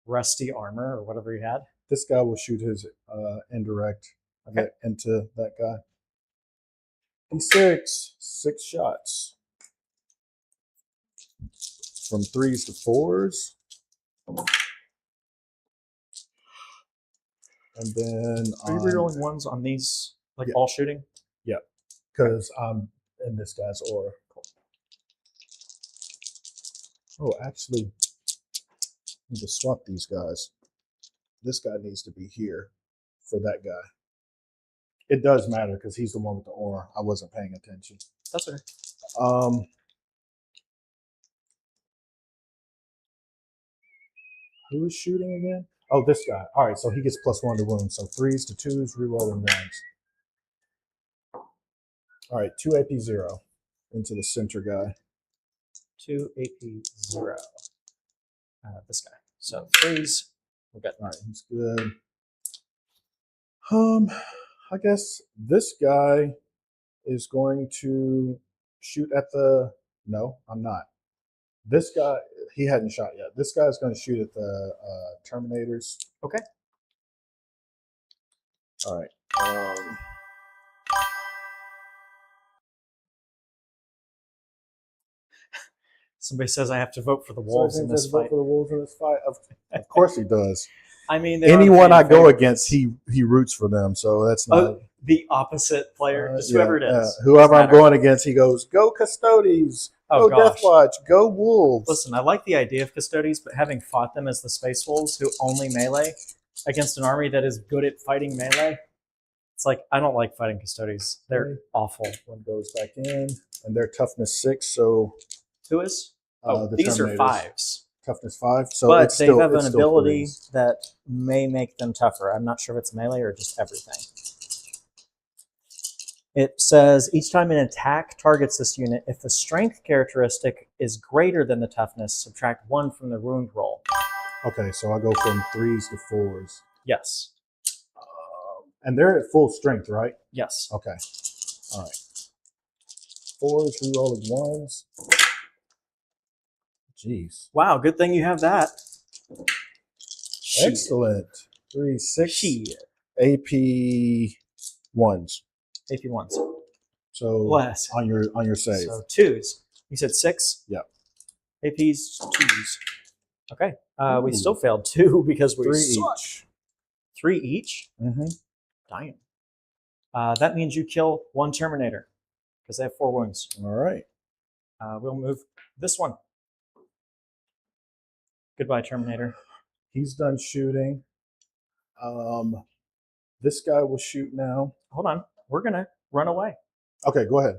Speaker 2: rusty armor or whatever he had.
Speaker 1: this guy will shoot his indirect into that guy. D6, 6 shots. From 3s to 4s. And then
Speaker 2: Are you rerolling ones on these, like
Speaker 1: Yeah.
Speaker 2: all shooting?
Speaker 1: Yeah, because I'm in this guy's aura. Oh, actually, I need to swap these guys. This guy needs to be here for that guy. It does matter because he's the one with the aura. I wasn't paying attention.
Speaker 2: That's okay.
Speaker 1: Who is shooting again? Oh, this guy. All right, so he gets +1 to wounds. So 3s to 2s, rerolling 1s. All right, 2 AP 0 into the center guy.
Speaker 2: 2 AP 0. This guy. So 3s. We're good.
Speaker 1: All right, he's good. I guess this guy is going to shoot at the. No, I'm not. This guy, he hadn't shot yet. This guy's going to shoot at the Terminators.
Speaker 2: Okay.
Speaker 1: All right.
Speaker 2: Somebody says I have to vote for the wolves in this fight.
Speaker 1: For the wolves in this fight. Of course he does.
Speaker 2: I mean,
Speaker 1: anyone I go against, he roots for them. So that's not
Speaker 2: the opposite player. Just whoever it is.
Speaker 1: Whoever I'm going against, he goes, "Go Custodes, go Deathwatch, go Wolves."
Speaker 2: Listen, I like the idea of Custodes, but having fought them as the Space Wolves, who only melee, against an army that is good at fighting melee, it's like I don't like fighting Custodes. They're awful.
Speaker 1: One goes back in, and they're toughness 6. So
Speaker 2: who is?
Speaker 1: the
Speaker 2: these
Speaker 1: Terminators.
Speaker 2: are 5s.
Speaker 1: Toughness 5. So
Speaker 2: but
Speaker 1: it's
Speaker 2: they
Speaker 1: still,
Speaker 2: have
Speaker 1: it's
Speaker 2: an
Speaker 1: still
Speaker 2: ability
Speaker 1: 3s.
Speaker 2: that may make them tougher. I'm not sure if it's melee or just everything. It says each time an attack targets this unit, if the strength characteristic is greater than the toughness, subtract 1 from the wound roll.
Speaker 1: Okay, so I go from 3s to 4s.
Speaker 2: Yes.
Speaker 1: And they're at full strength, right?
Speaker 2: Yes.
Speaker 1: Okay. All right. 4s, rerolling 1s. Jeez.
Speaker 2: Wow, good thing you have that.
Speaker 1: Excellent. 3, 6.
Speaker 2: Shit.
Speaker 1: AP 1s.
Speaker 2: AP 1s.
Speaker 1: So
Speaker 2: Bless.
Speaker 1: on your save.
Speaker 2: So 2s. You said 6?
Speaker 1: Yep.
Speaker 2: APs, 2s. Okay. We still failed 2 because we
Speaker 1: 3
Speaker 2: suck.
Speaker 1: each.
Speaker 2: 3 each?
Speaker 1: Mm-hmm.
Speaker 2: Damn. That means you kill 1 Terminator because they have 4 wounds.
Speaker 1: All right.
Speaker 2: We'll move this one. Goodbye, Terminator.
Speaker 1: He's done shooting. This guy will shoot now.
Speaker 2: Hold on. We're going to run away.
Speaker 1: Okay, go ahead.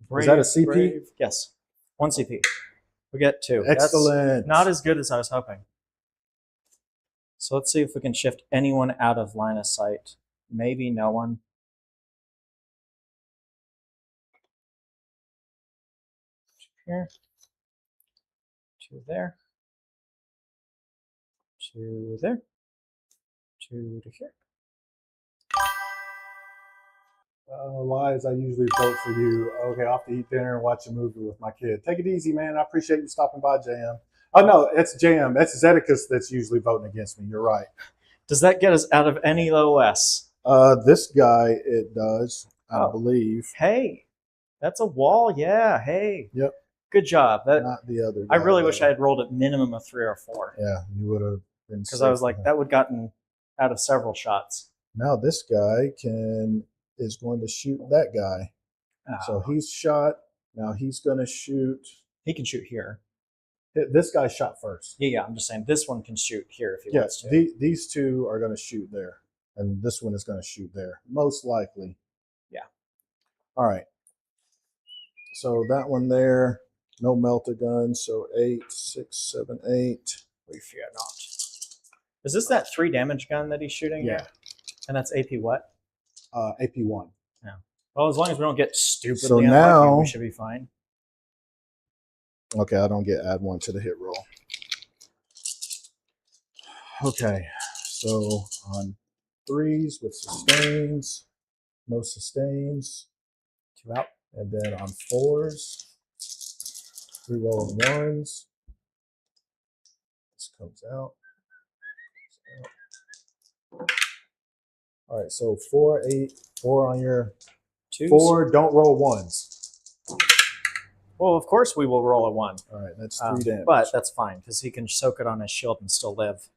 Speaker 2: Brave,
Speaker 1: Is that a CP?
Speaker 2: Brave. Yes. 1 CP. We get 2.
Speaker 1: Excellent.
Speaker 2: That's not as good as I was hoping. So let's see if we can shift anyone out of line of sight. Maybe no one. Here. 2 there. 2 there. 2 to here.
Speaker 1: Lies, I usually vote for you. Okay, off to eat dinner and watch a movie with my kid. Take it easy, man. I appreciate you stopping by, JM. Oh, no, it's JM. That's Zeticus that's usually voting against me. You're right.
Speaker 2: Does that get us out of any OS?
Speaker 1: This guy, it does, I believe.
Speaker 2: Hey, that's a wall. Yeah, hey.
Speaker 1: Yep.
Speaker 2: Good job.
Speaker 1: Not the other guy.
Speaker 2: I really wish I had rolled at minimum of 3 or 4.
Speaker 1: Yeah, you would have been.
Speaker 2: Because I was like, that would gotten out of several shots.
Speaker 1: Now this guy is going to shoot that guy.
Speaker 2: Oh.
Speaker 1: So he's shot. Now he's going to shoot.
Speaker 2: He can shoot here.
Speaker 1: This guy shot first.
Speaker 2: Yeah, I'm just saying this one can shoot here if he wants to.
Speaker 1: These two are going to shoot there. And this one is going to shoot there. Most likely.
Speaker 2: Yeah.
Speaker 1: All right. So that one there. No melta-gun. So 8, 6, 7, 8.
Speaker 2: We fear not. Is this that 3 damage gun that he's shooting?
Speaker 1: Yeah.
Speaker 2: Here? And that's AP what?
Speaker 1: AP 1.
Speaker 2: Yeah. Well, as long as we don't get stupidly
Speaker 1: So
Speaker 2: unlucky,
Speaker 1: now
Speaker 2: we should be fine.
Speaker 1: Okay, I don't get add 1 to the hit roll. Okay, so on 3s with sustains, no sustains.
Speaker 2: 2 out.
Speaker 1: And then on 4s, rerolling 1s. This comes out. All right, so 4, 8, 4 on your
Speaker 2: 2s.
Speaker 1: 4. Don't roll 1s.
Speaker 2: Well, of course we will roll a 1.
Speaker 1: All right, that's 3 damage.
Speaker 2: But that's fine because he can soak it on his shield and still live.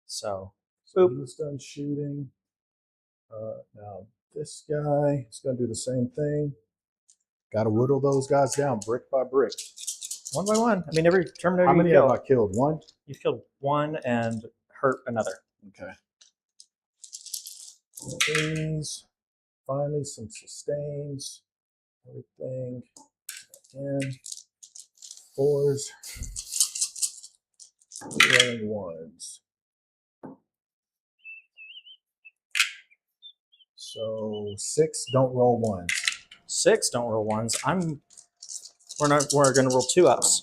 Speaker 2: So, boop.
Speaker 1: He's done shooting. Now this guy is going to do the same thing. Got to whittle those guys down brick by brick.
Speaker 2: 1 by 1. I mean, every Terminator
Speaker 1: How many
Speaker 2: you
Speaker 1: have
Speaker 2: kill,
Speaker 1: I killed? 1?
Speaker 2: you've killed 1 and hurt another.
Speaker 1: Okay. These. Finally, some sustains. Everything. Again. 4s. Rolling 1s. So 6 don't roll 1s.
Speaker 2: 6 don't roll 1s. We're gonna roll 2 ups.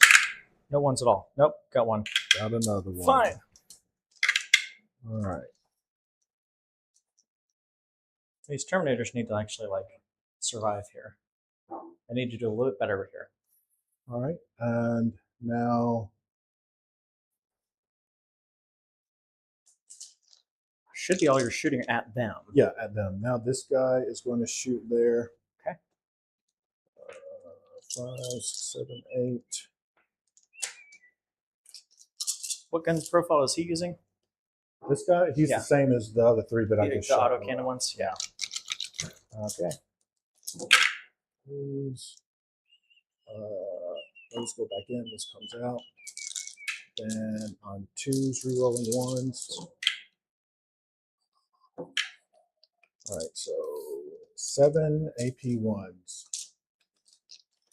Speaker 2: No 1s at all. Nope, got 1.
Speaker 1: Got another one.
Speaker 2: Fine.
Speaker 1: All right.
Speaker 2: These Terminators need to actually like survive here. I need to do a little bit better here.
Speaker 1: All right. And now
Speaker 2: Should be all you're shooting at them.
Speaker 1: yeah, at them. Now this guy is going to shoot there.
Speaker 2: Okay.
Speaker 1: 5, 6, 7, 8.
Speaker 2: What gun profile is he using?
Speaker 1: This guy, he's
Speaker 2: Yeah.
Speaker 1: the same as the other 3 that I just
Speaker 2: The
Speaker 1: shot.
Speaker 2: autocannon ones? Yeah. Okay.
Speaker 1: Those go back in. This comes out. Then on 2s, re-rolling 1s. All right, so 7 AP 1s.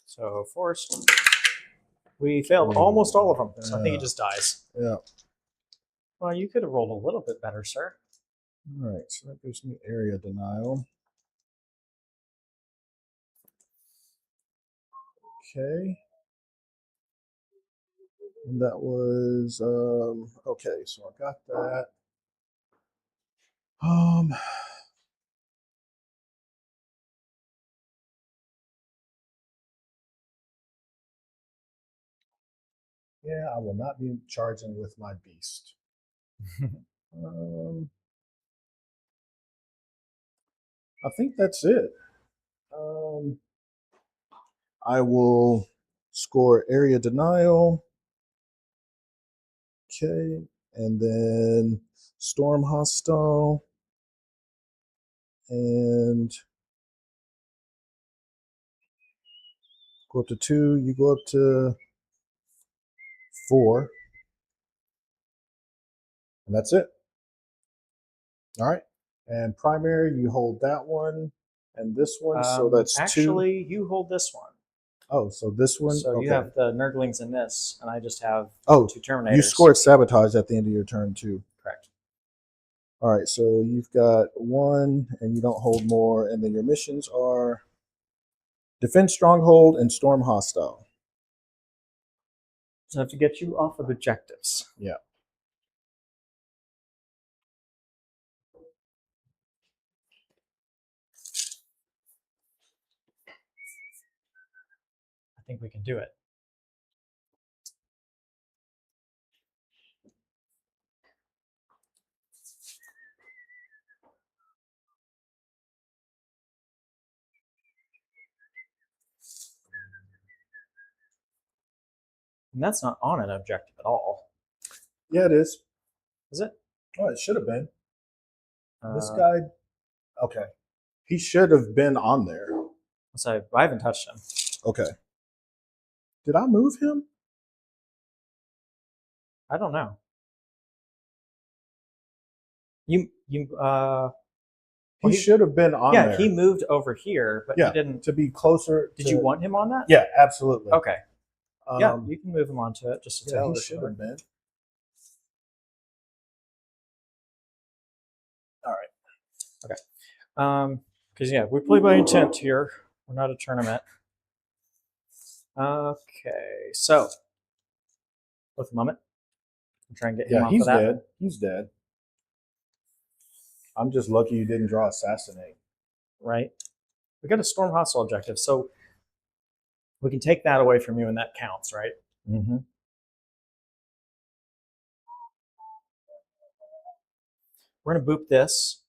Speaker 2: So forced. We failed almost all of them, so I think he just dies.
Speaker 1: Yeah.
Speaker 2: Well, you could have rolled a little bit better, sir.
Speaker 1: All right, so that gives me area denial. Okay. And that was okay, so I got that. Yeah, I will not be charging with my beast. I think that's it. I will score area denial. Okay, and then storm hostile. And go up to 2, you go up to 4. And that's it. All right. And primary, you hold that one and this one. So that's
Speaker 2: actually,
Speaker 1: 2.
Speaker 2: you hold this one.
Speaker 1: Oh, so this one.
Speaker 2: So
Speaker 1: okay.
Speaker 2: you have the Nurglings in this, and I just have 2 Terminators.
Speaker 1: You scored sabotage at the end of your turn too.
Speaker 2: Correct.
Speaker 1: All right, so you've got 1 and you don't hold more. And then your missions are defend stronghold and storm hostile.
Speaker 2: So I have to get you off of objectives.
Speaker 1: Yeah.
Speaker 2: I think we can do it. And that's not on an objective at all.
Speaker 1: Yeah, it is.
Speaker 2: Is it?
Speaker 1: Oh, it should have been. This guy, okay. He should have been on there.
Speaker 2: So I haven't touched him.
Speaker 1: Okay. Did I move him?
Speaker 2: I don't know. He
Speaker 1: should have been on there.
Speaker 2: Yeah, he moved over here, but he didn't.
Speaker 1: To be closer.
Speaker 2: Did you want him on that?
Speaker 1: Yeah, absolutely.
Speaker 2: Okay. Yeah, you can move him onto it just to tell.
Speaker 1: He should have been. All right.
Speaker 2: Okay. Because yeah, we play by intent here. We're not a tournament. Okay, so with a moment, I'm trying to get him off
Speaker 1: he's
Speaker 2: of that.
Speaker 1: dead. He's dead. I'm just lucky you didn't draw assassinate.
Speaker 2: Right. We got a storm hostile objective, so we can take that away from you, and that counts, right?
Speaker 1: Mm-hmm.
Speaker 2: We're gonna boop this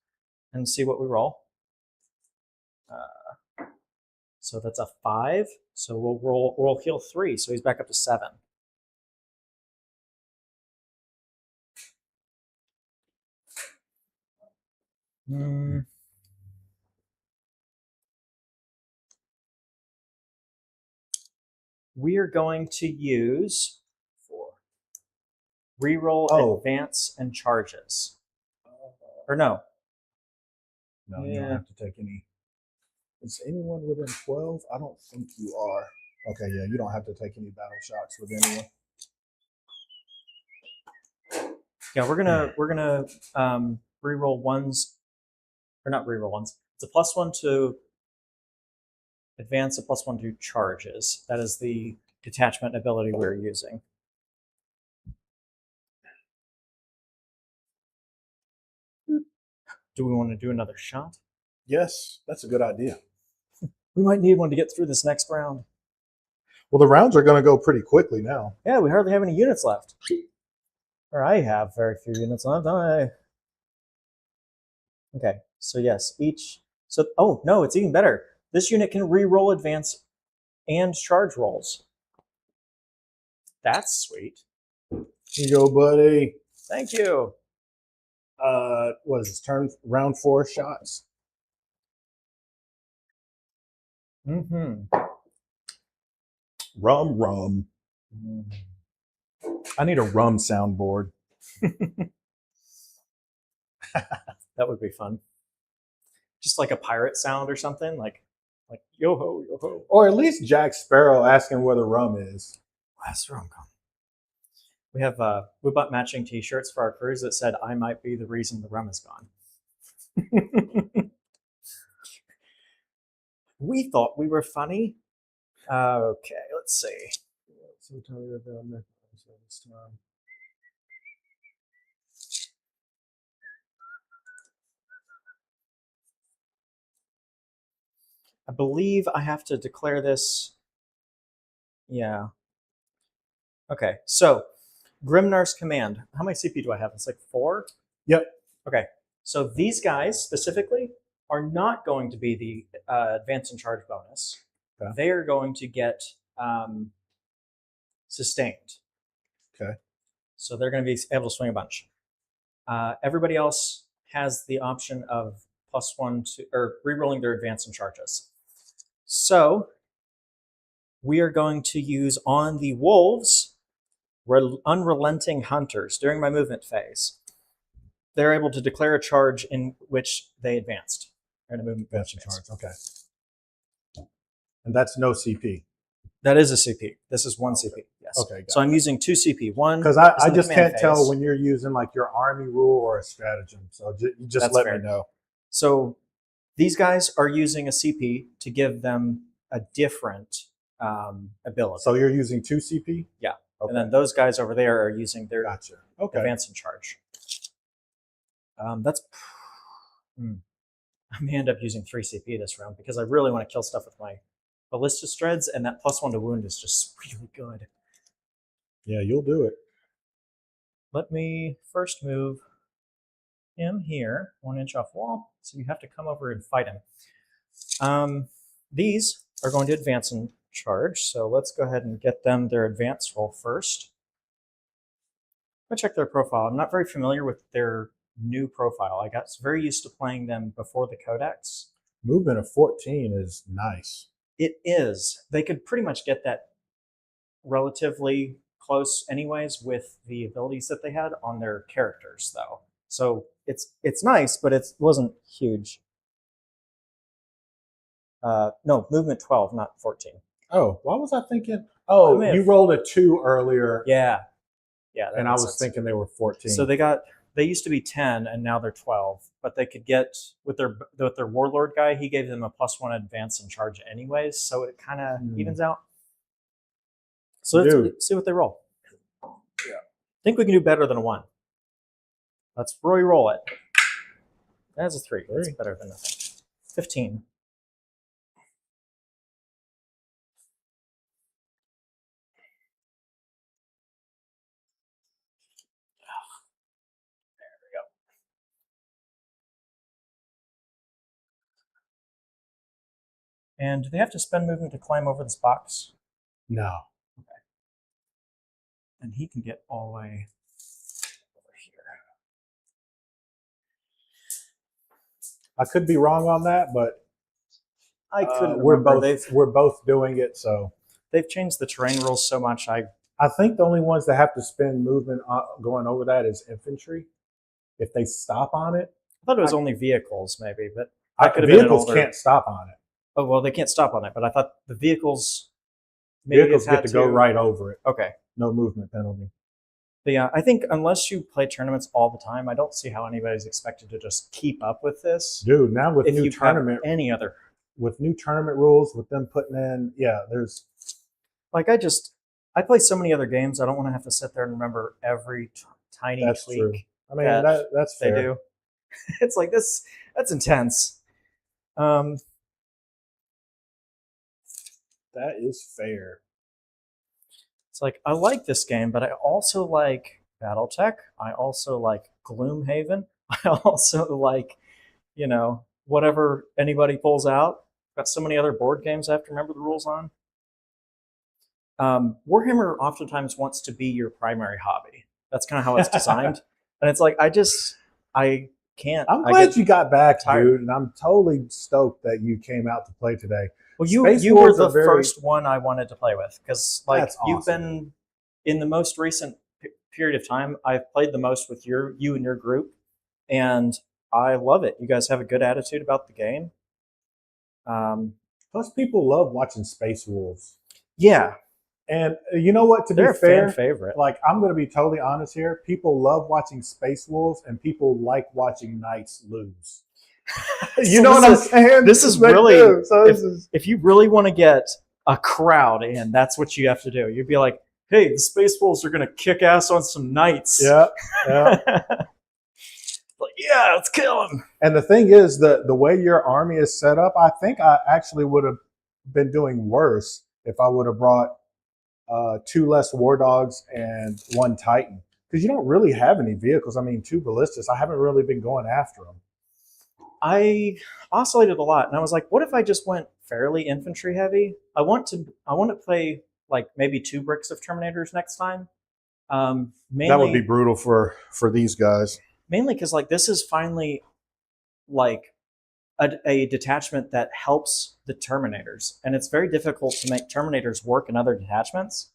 Speaker 2: and see what we roll. So that's a 5. So we'll heal 3. So he's back up to 7. We are going to use reroll advance and charges. Or no.
Speaker 1: No, you don't
Speaker 2: Yeah.
Speaker 1: have to take any. Is anyone within 12? I don't think you are. Okay, yeah, you don't have to take any battle shocks with anyone.
Speaker 2: Yeah, we're gonna reroll ones, or not reroll ones. It's a +1 to advance, a +1 to charges. That is the detachment ability we're using. Do we want to do another shot?
Speaker 1: Yes, that's a good idea.
Speaker 2: We might need one to get through this next round.
Speaker 1: Well, the rounds are going to go pretty quickly now.
Speaker 2: Yeah, we hardly have any units left. Or I have very few units left, don't I? Okay, so yes, each... So, oh, no, it's even better. This unit can re-roll advance and charge rolls. That's sweet.
Speaker 1: Here you go, buddy.
Speaker 2: Thank you.
Speaker 1: What is this? Turn round 4 shots.
Speaker 2: Mm-hmm.
Speaker 1: Rum. I need a rum soundboard.
Speaker 2: That would be fun. Just like a pirate sound or something, like yo ho, yo ho.
Speaker 1: Or at least Jack Sparrow asking where the rum is.
Speaker 2: Where's the rum gone? We have we bought matching T-shirts for our crews that said "I might be the reason the rum is gone." We thought we were funny. Okay, let's see.
Speaker 1: So tell me about this time.
Speaker 2: I believe I have to declare this. Yeah. Okay, so Grimnar's command. How many CP do I have? It's like 4?
Speaker 1: Yep.
Speaker 2: Okay, so these guys specifically are not going to be the advance and charge bonus.
Speaker 1: Okay.
Speaker 2: They are going to get sustained.
Speaker 1: Okay.
Speaker 2: So they're going to be able to swing a bunch. Everybody else has the option of +1 to, or rerolling their advance and charges. So we are going to use on the wolves, unrelenting hunters during my movement phase. They're able to declare a charge in which they advanced. In a movement
Speaker 1: Advance and charge. Okay. And that's no CP.
Speaker 2: That is a CP. This is 1 CP. Yes.
Speaker 1: Okay.
Speaker 2: So I'm using 2 CP. One
Speaker 1: because
Speaker 2: is
Speaker 1: I
Speaker 2: in the
Speaker 1: just can't
Speaker 2: command
Speaker 1: tell
Speaker 2: phase.
Speaker 1: when you're using like your army rule or a stratagem. So you just
Speaker 2: That's
Speaker 1: let
Speaker 2: fair.
Speaker 1: me know.
Speaker 2: So these guys are using a CP to give them a different ability.
Speaker 1: So you're using 2 CP?
Speaker 2: Yeah.
Speaker 1: Okay.
Speaker 2: And then those guys over there are using their
Speaker 1: Gotcha. Okay.
Speaker 2: advance and charge. That's... I may end up using 3 CP this round because I really want to kill stuff with my ballista dreads, and that +1 to wound is just really good.
Speaker 1: Yeah, you'll do it.
Speaker 2: Let me first move him here, 1 inch off wall, so you have to come over and fight him. These are going to advance and charge, so let's go ahead and get them their advance roll first. I'm going to check their profile. I'm not very familiar with their new profile. I got very used to playing them before the Codex.
Speaker 1: Movement of 14 is nice.
Speaker 2: It is. They could pretty much get that relatively close anyways with the abilities that they had on their characters, though. So it's nice, but it wasn't huge. No, movement 12, not 14.
Speaker 1: Oh, why was I thinking? Oh, you rolled a 2 earlier.
Speaker 2: Yeah. Yeah.
Speaker 1: And I was thinking they were 14.
Speaker 2: So they used to be 10 and now they're 12, but they could get with their warlord guy, he gave them a +1 advance and charge anyways, so it kind of evens out. So let's see what they roll.
Speaker 1: Yeah.
Speaker 2: I think we can do better than a 1. Let's re-roll it. That's a 3. That's better than nothing. 15. And do they have to spend movement to climb over this box?
Speaker 1: No.
Speaker 2: Okay. And he can get all the way over here.
Speaker 1: I could be wrong on that, but
Speaker 2: I couldn't
Speaker 1: we're
Speaker 2: remember.
Speaker 1: both doing it, so
Speaker 2: They've changed the terrain rules so much.
Speaker 1: I think the only ones that have to spend movement going over that is infantry. If they stop on it.
Speaker 2: I thought it was only vehicles, maybe, but I could have been an
Speaker 1: vehicles
Speaker 2: older.
Speaker 1: can't stop on it.
Speaker 2: Oh well, they can't stop on it, but I thought the vehicles. Maybe
Speaker 1: Vehicles
Speaker 2: have
Speaker 1: get to go right over it.
Speaker 2: Okay.
Speaker 1: No movement penalty.
Speaker 2: But yeah, I think unless you play tournaments all the time, I don't see how anybody's expected to just keep up with this.
Speaker 1: Dude, now with
Speaker 2: If
Speaker 1: new
Speaker 2: you
Speaker 1: tournament
Speaker 2: have any other,
Speaker 1: with new tournament rules, with them putting in, there's
Speaker 2: like I play so many other games. I don't want to have to sit there and remember every tiny
Speaker 1: that's
Speaker 2: tweak
Speaker 1: true. I mean,
Speaker 2: that
Speaker 1: that's
Speaker 2: they
Speaker 1: fair.
Speaker 2: do. It's like this. That's intense.
Speaker 1: That is fair.
Speaker 2: It's like I like this game, but I also like BattleTech. I also like Gloomhaven. I also like, whatever anybody pulls out. Got so many other board games I have to remember the rules on. Warhammer oftentimes wants to be your primary hobby. That's kind of how it's designed. And it's like I can't.
Speaker 1: I'm glad you got back,
Speaker 2: tired.
Speaker 1: dude, and I'm totally stoked that you came out to play today.
Speaker 2: Well,
Speaker 1: Space
Speaker 2: you were
Speaker 1: Wolves
Speaker 2: the
Speaker 1: are very-
Speaker 2: first one I wanted to play with because
Speaker 1: That's
Speaker 2: you've
Speaker 1: awesome.
Speaker 2: been in the most recent period of time. I've played the most with you and your group, and I love it. You guys have a good attitude about the game.
Speaker 1: Plus, people love watching Space Wolves.
Speaker 2: Yeah,
Speaker 1: And you know what? To
Speaker 2: they're
Speaker 1: be
Speaker 2: a
Speaker 1: fair,
Speaker 2: fan favorite.
Speaker 1: like I'm going to be totally honest here. People love watching Space Wolves, and people like watching Knights lose. You
Speaker 2: So
Speaker 1: know what I'm
Speaker 2: this is-
Speaker 1: saying?
Speaker 2: this is
Speaker 1: They
Speaker 2: really-
Speaker 1: do. So this is
Speaker 2: If you really want to get a crowd in, that's what you have to do. You'd be like, "Hey, the Space Wolves are going to kick ass on some knights."
Speaker 1: yeah.
Speaker 2: Like, yeah, let's kill them.
Speaker 1: And the thing is, the way your army is set up, I think I actually would have been doing worse if I would have brought 2 less War Dogs and 1 Titan. Because you don't really have any vehicles. I mean, 2 Ballistas. I haven't really been going after them.
Speaker 2: I oscillated a lot, and I was like, "What if I just went fairly infantry heavy? I want to play like maybe 2 bricks of Terminators next time." Mainly,
Speaker 1: That would be brutal for these guys.
Speaker 2: mainly because like this is finally like a detachment that helps the Terminators, and it's very difficult to make Terminators work in other detachments.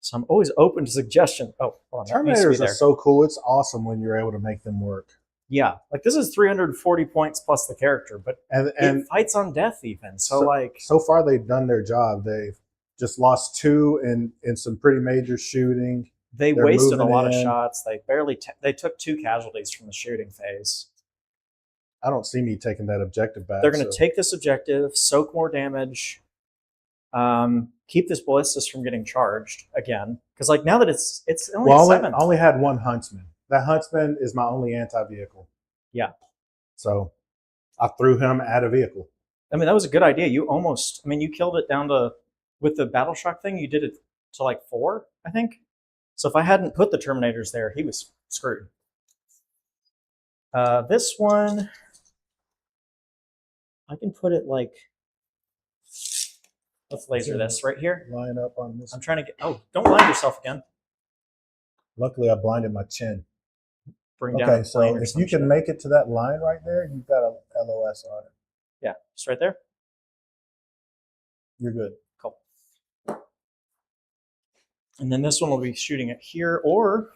Speaker 2: So I'm always open to suggestion. Oh, hold on, that needs to be
Speaker 1: Terminators are
Speaker 2: there.
Speaker 1: so cool. It's awesome when you're able to make them work.
Speaker 2: Yeah, like this is 340 points plus the character, but
Speaker 1: And
Speaker 2: it fights on death even. So like,
Speaker 1: so far they've done their job. They've just lost 2 in some pretty major shooting.
Speaker 2: they
Speaker 1: They're
Speaker 2: wasted a
Speaker 1: moving
Speaker 2: lot of
Speaker 1: in.
Speaker 2: shots. They barely they took 2 casualties from the shooting phase.
Speaker 1: I don't see me taking that objective back.
Speaker 2: They're going to take this objective, soak more damage, keep this ballistas from getting charged again. Because like now that it's only
Speaker 1: Well,
Speaker 2: 7.
Speaker 1: I only had 1 huntsman. That huntsman is my only anti-vehicle.
Speaker 2: Yeah.
Speaker 1: So I threw him at a vehicle.
Speaker 2: I mean, that was a good idea. You killed it down to, with the battle shock thing, you did it to like 4, I think. So if I hadn't put the Terminators there, he was screwed. This one, I can put it like, let's laser this right here.
Speaker 1: Line up on this.
Speaker 2: I'm trying to get, oh, don't blind yourself again.
Speaker 1: Luckily, I blinded my chin.
Speaker 2: Bring down
Speaker 1: Okay,
Speaker 2: the
Speaker 1: so
Speaker 2: plane or
Speaker 1: if
Speaker 2: some
Speaker 1: you can
Speaker 2: shit.
Speaker 1: make it to that line right there, you've got a LOS on it.
Speaker 2: Yeah, just right there.
Speaker 1: You're good.
Speaker 2: Cool. And then this one will be shooting it here or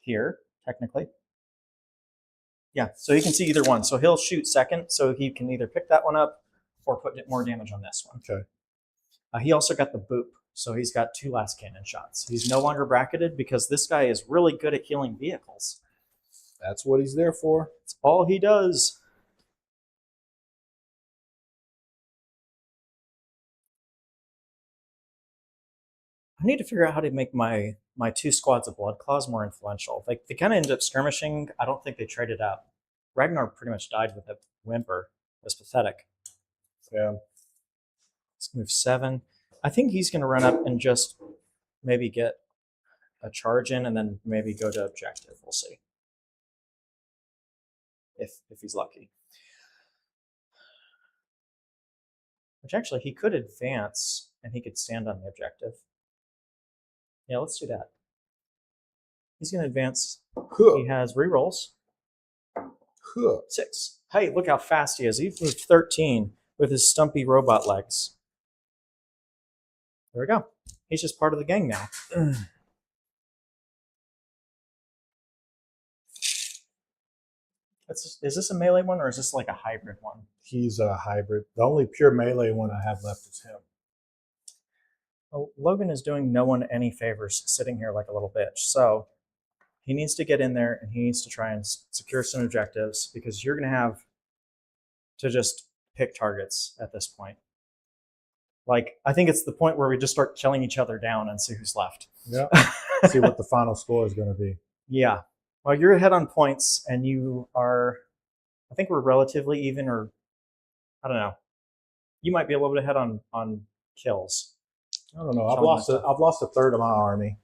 Speaker 2: here, technically. Yeah, so you can see either one. So he'll shoot second, so he can either pick that one up or put more damage on this one.
Speaker 1: Okay.
Speaker 2: He also got the boop, so he's got 2 last cannon shots. He's no longer bracketed because this guy is really good at healing vehicles.
Speaker 1: That's what he's there for.
Speaker 2: That's all he does. I need to figure out how to make my 2 squads of Blood Claws more influential. Like they kind of ended up skirmishing. I don't think they traded up. Ragnar pretty much died with a whimper. It was pathetic.
Speaker 1: Yeah.
Speaker 2: Let's move 7. I think he's going to run up and just maybe get a charge in and then maybe go to objective. We'll see. If he's lucky. Which actually, he could advance and he could stand on the objective. Yeah, let's do that. He's going to advance. He has rerolls. 6. Hey, look how fast he is. He moved 13 with his stumpy robot legs. There we go. He's just part of the gang now. Is this a melee one or is this like a hybrid one?
Speaker 1: He's a hybrid. The only pure melee one I have left is him.
Speaker 2: Well, Logan is doing no one any favors sitting here like a little bitch. So he needs to get in there and he needs to try and secure some objectives because you're going to have to just pick targets at this point. Like, I think it's the point where we just start killing each other down and see who's left.
Speaker 1: Yeah. See what the final score is going to be.
Speaker 2: Yeah. Well, you're ahead on points and you are, I think we're relatively even, or I don't know. You might be a little bit ahead on kills.
Speaker 1: I don't know. I've lost a third of my army.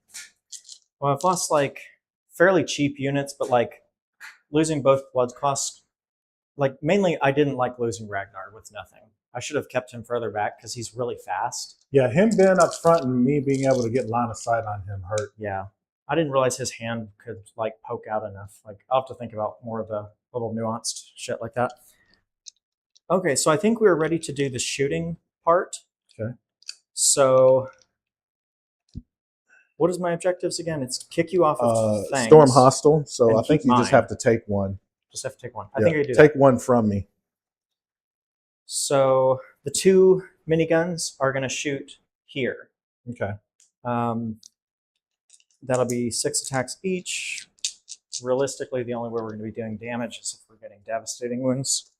Speaker 2: Well, I've lost like fairly cheap units, but like losing both blood costs. Like mainly, I didn't like losing Ragnar with nothing. I should have kept him further back because he's really fast.
Speaker 1: Yeah, him being up front and me being able to get line of sight on him hurt.
Speaker 2: Yeah, I didn't realize his hand could like poke out enough. Like I'll have to think about more of the little nuanced shit like that. Okay, so I think we're ready to do the shooting part.
Speaker 1: Okay.
Speaker 2: So, what is my objectives again? It's kick you off of things.
Speaker 1: Storm hostile. So
Speaker 2: And
Speaker 1: I think
Speaker 2: keep
Speaker 1: you just
Speaker 2: mine.
Speaker 1: have to take one.
Speaker 2: Just have to take one. I
Speaker 1: Yeah,
Speaker 2: think I do
Speaker 1: take
Speaker 2: that.
Speaker 1: one from me.
Speaker 2: So the 2 miniguns are going to shoot here.
Speaker 1: Okay.
Speaker 2: That'll be 6 attacks each. Realistically, the only way we're going to be doing damage is if we're getting devastating wounds.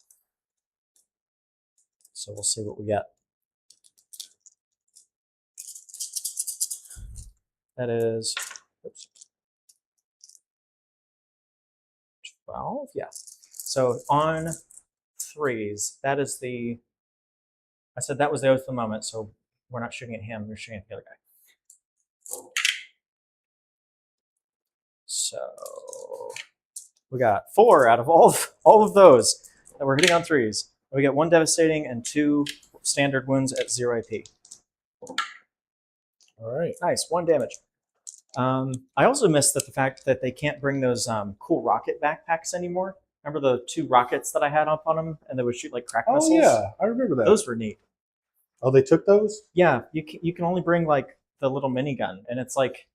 Speaker 2: So we'll see what we get. That is, oops, 12, yeah. So on 3s, that is the, I said that was the oath of the moment, so we're not shooting at him, we're shooting at the other guy. So we got 4 out of all of those that we're hitting on 3s. We get 1 devastating and 2 standard wounds at 0 AP.
Speaker 1: All right.
Speaker 2: Nice, 1 damage. I also missed the fact that they can't bring those cool rocket backpacks anymore. Remember the 2 rockets that I had up on them, and they would shoot like crack missiles?
Speaker 1: Oh yeah, I remember that.
Speaker 2: Those were neat.
Speaker 1: Oh, they took those?
Speaker 2: Yeah, you can only bring like the little minigun, and it's like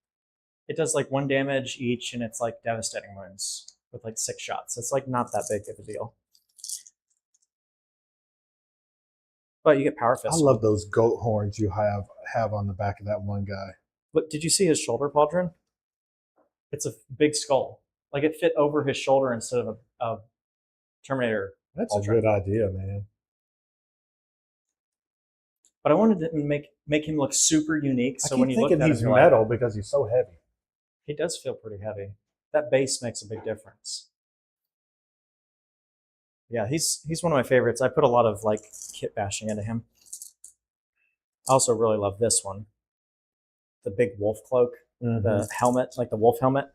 Speaker 2: it does like 1 damage each, and it's like devastating wounds with like 6 shots. It's like not that big of a deal. But you get power fist.
Speaker 1: I love those goat horns you have on the back of that one guy.
Speaker 2: Look, did you see his shoulder pauldron? It's a big skull. Like it fit over his shoulder instead of a Terminator.
Speaker 1: That's a
Speaker 2: pauldron.
Speaker 1: good idea, man.
Speaker 2: But I wanted to make him look super unique. So
Speaker 1: I keep
Speaker 2: when you look
Speaker 1: thinking
Speaker 2: at him,
Speaker 1: he's
Speaker 2: you're like,
Speaker 1: metal because he's so heavy.
Speaker 2: he does feel pretty heavy. That base makes a big difference. Yeah, he's one of my favorites. I put a lot of like kit bashing into him. I also really love this one. The big wolf cloak, the helmet, like the wolf helmet.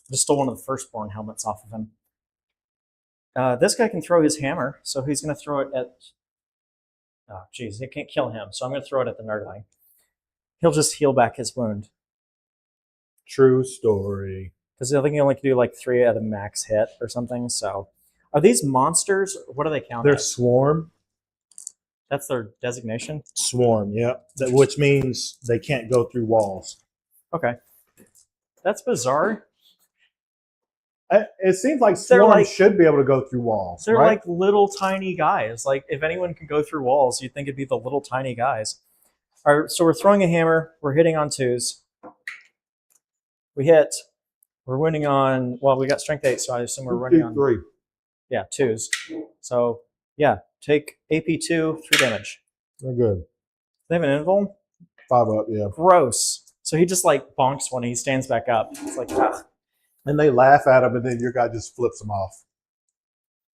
Speaker 2: Just stole one of the firstborn helmets off of him. This guy can throw his hammer, so he's going to throw it at... Oh, geez, it can't kill him, so I'm going to throw it at the nerdling. He'll just heal back his wound.
Speaker 1: True story.
Speaker 2: Because I think you only can do like 3 at a max hit or something, so... Are these monsters? What do they count
Speaker 1: They're
Speaker 2: as?
Speaker 1: swarm.
Speaker 2: That's their designation?
Speaker 1: Swarm, yeah. Which means they can't go through walls.
Speaker 2: Okay. That's bizarre.
Speaker 1: It seems like
Speaker 2: They're
Speaker 1: swarms
Speaker 2: like-
Speaker 1: should be able to go through walls.
Speaker 2: They're
Speaker 1: right?
Speaker 2: like little tiny guys. Like if anyone can go through walls, you'd think it'd be the little tiny guys. All right, so we're throwing a hammer. We're hitting on 2s. We hit. We're winning on, well, we got strength 8, so I assume we're running on
Speaker 1: 3.
Speaker 2: Yeah, 2s. So yeah, take AP2, 3 damage.
Speaker 1: They're good.
Speaker 2: They have an invuln?
Speaker 1: 5 up, yeah.
Speaker 2: Gross. So he just like bonks one and he stands back up. It's like, ah.
Speaker 1: And they laugh at him, and then your guy just flips them off.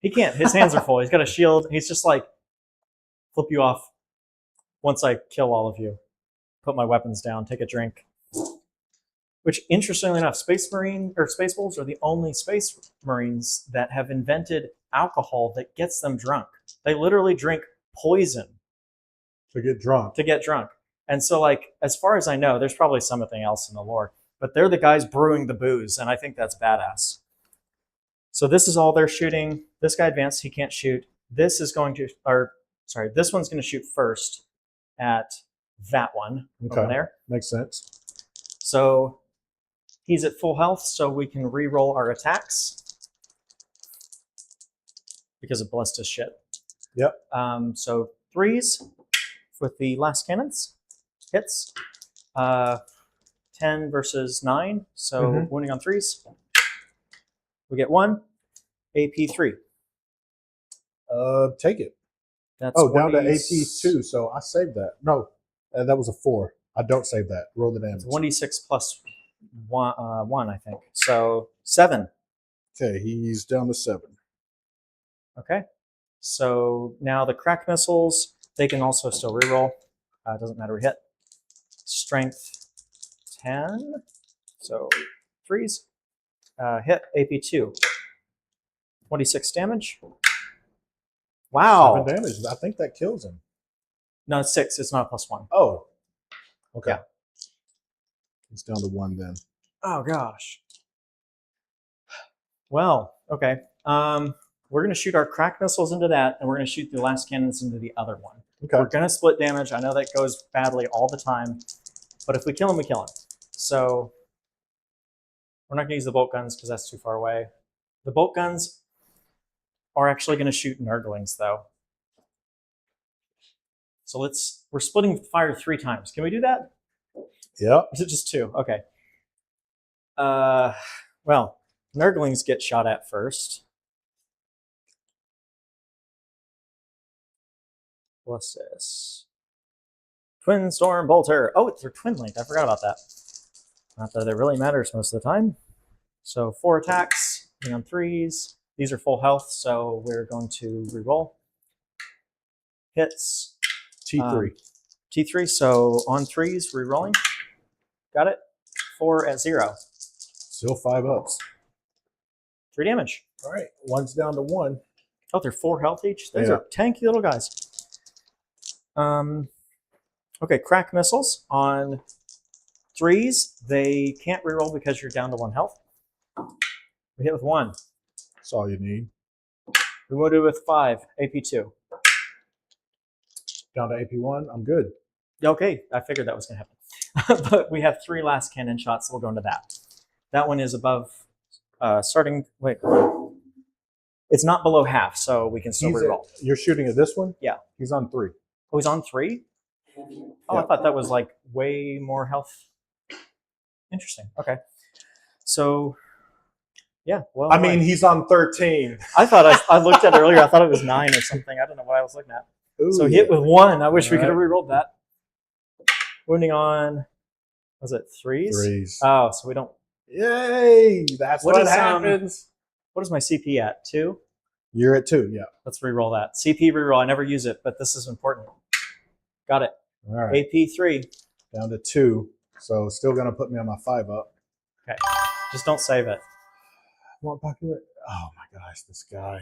Speaker 2: He can't. His hands are full. He's got a shield. He's just like, flip you off once I kill all of you. Put my weapons down, take a drink. Which, interestingly enough, Space Wolves are the only Space Marines that have invented alcohol that gets them drunk. They literally drink poison
Speaker 1: To get drunk.
Speaker 2: to get drunk. And so, like, as far as I know, there's probably something else in the lore, but they're the guys brewing the booze, and I think that's badass. So this is all they're shooting. This guy advanced, he can't shoot. This is going to, this one's going to shoot first at that one over there.
Speaker 1: Makes sense.
Speaker 2: So he's at full health, so we can re-roll our attacks. because of ballista's shit.
Speaker 1: Yep.
Speaker 2: So 3s with the last cannons. Hits. 10 versus 9. So wounding on 3s. We get 1. AP3.
Speaker 1: Take it.
Speaker 2: That's
Speaker 1: down to
Speaker 2: 1d
Speaker 1: AP2, so I saved that. No, that was a 4. I don't save that. Roll the damage.
Speaker 2: 1d6 plus 1, I think. So 7.
Speaker 1: Okay, he's down to 7.
Speaker 2: Okay. So now the crack missiles, they can also still reroll. Doesn't matter, we hit. Strength 10. So 3s. Hit AP2. 26 damage. Wow.
Speaker 1: 7 damage. I think that kills him.
Speaker 2: No, it's 6. It's not a +1.
Speaker 1: Oh. Okay.
Speaker 2: Yeah.
Speaker 1: He's down to 1 then.
Speaker 2: Oh, gosh. Well, okay. We're going to shoot our crack missiles into that, and we're going to shoot the last cannons into the other one.
Speaker 1: Okay.
Speaker 2: We're going to split damage. I know that goes badly all the time, but if we kill him, we kill him. So we're not going to use the bolt guns because that's too far away. The bolt guns are actually going to shoot nurglings, though. So we're splitting fire 3 times. Can we do that?
Speaker 1: Yep.
Speaker 2: Is it just 2? Okay. Well, nurglings get shot at first. What's this? Twin Storm Bolter. Oh, they're twin linked. I forgot about that. Not that it really matters most of the time. So 4 attacks, on 3s. These are full health, so we're going to reroll. Hits.
Speaker 1: T3.
Speaker 2: T3, so on 3s, rerolling. Got it. 4 at 0.
Speaker 1: Still 5 ups.
Speaker 2: 3 damage.
Speaker 1: All right. One's down to 1.
Speaker 2: Oh, they're 4 health each? Those are tanky little guys. Okay, crack missiles. On 3s, they can't reroll because you're down to 1 health. We hit with 1.
Speaker 1: That's all you need.
Speaker 2: We will do with 5, AP2.
Speaker 1: Down to AP1. I'm good.
Speaker 2: Okay, I figured that was going to happen. But we have 3 last cannon shots, so we'll go into that. That one is above starting. Wait. It's not below half, so we can still reroll.
Speaker 1: You're shooting at this one?
Speaker 2: Yeah.
Speaker 1: He's on 3.
Speaker 2: Oh, he's on 3? Oh,
Speaker 1: Yeah.
Speaker 2: I thought that was like way more health. Interesting. Okay. So, yeah. Well,
Speaker 1: I mean, he's on 13.
Speaker 2: I thought I looked at it earlier. I thought it was 9 or something. I don't know what I was looking at.
Speaker 1: Ooh,
Speaker 2: So
Speaker 1: yeah.
Speaker 2: hit with 1. I wish we
Speaker 1: All
Speaker 2: could have
Speaker 1: right.
Speaker 2: rerolled that. Wounding on, was it 3s?
Speaker 1: 3s.
Speaker 2: Oh, so we don't.
Speaker 1: Yay! That's
Speaker 2: What
Speaker 1: what
Speaker 2: is,
Speaker 1: happens.
Speaker 2: What is my CP at? 2?
Speaker 1: You're at 2, yeah.
Speaker 2: Let's reroll that. CP reroll. I never use it, but this is important. Got it.
Speaker 1: All right.
Speaker 2: AP3.
Speaker 1: Down to 2. So still going to put me on my 5 up.
Speaker 2: Okay. Just don't save it.
Speaker 1: More popular. Oh my gosh, this guy.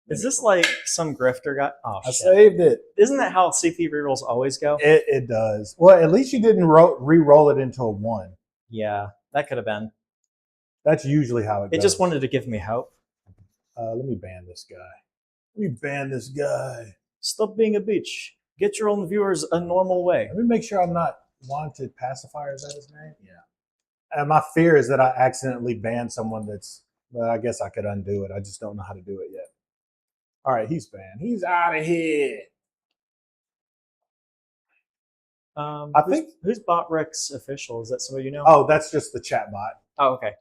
Speaker 2: Is this like some grifter guy? Oh,
Speaker 1: I
Speaker 2: shit.
Speaker 1: saved it.
Speaker 2: Isn't that how CP rerolls always go?
Speaker 1: It does. Well, at least you didn't re-roll it into a 1.
Speaker 2: Yeah, that could have been.
Speaker 1: That's usually how it goes.
Speaker 2: It just wanted to give me hope.
Speaker 1: Let me ban this guy. Let me ban this guy.
Speaker 2: Stop being a bitch. Get your own viewers a normal way.
Speaker 1: Let me make sure I'm not wanted pacifier. Is that his name? Yeah. And my fear is that I accidentally banned someone that's. Well, I guess I could undo it. I just don't know how to do it yet. All right, he's banned. He's out of here. I think.
Speaker 2: Who's BotRex official? Is that somebody you know?
Speaker 1: Oh, that's just the chat bot.
Speaker 2: Oh, okay.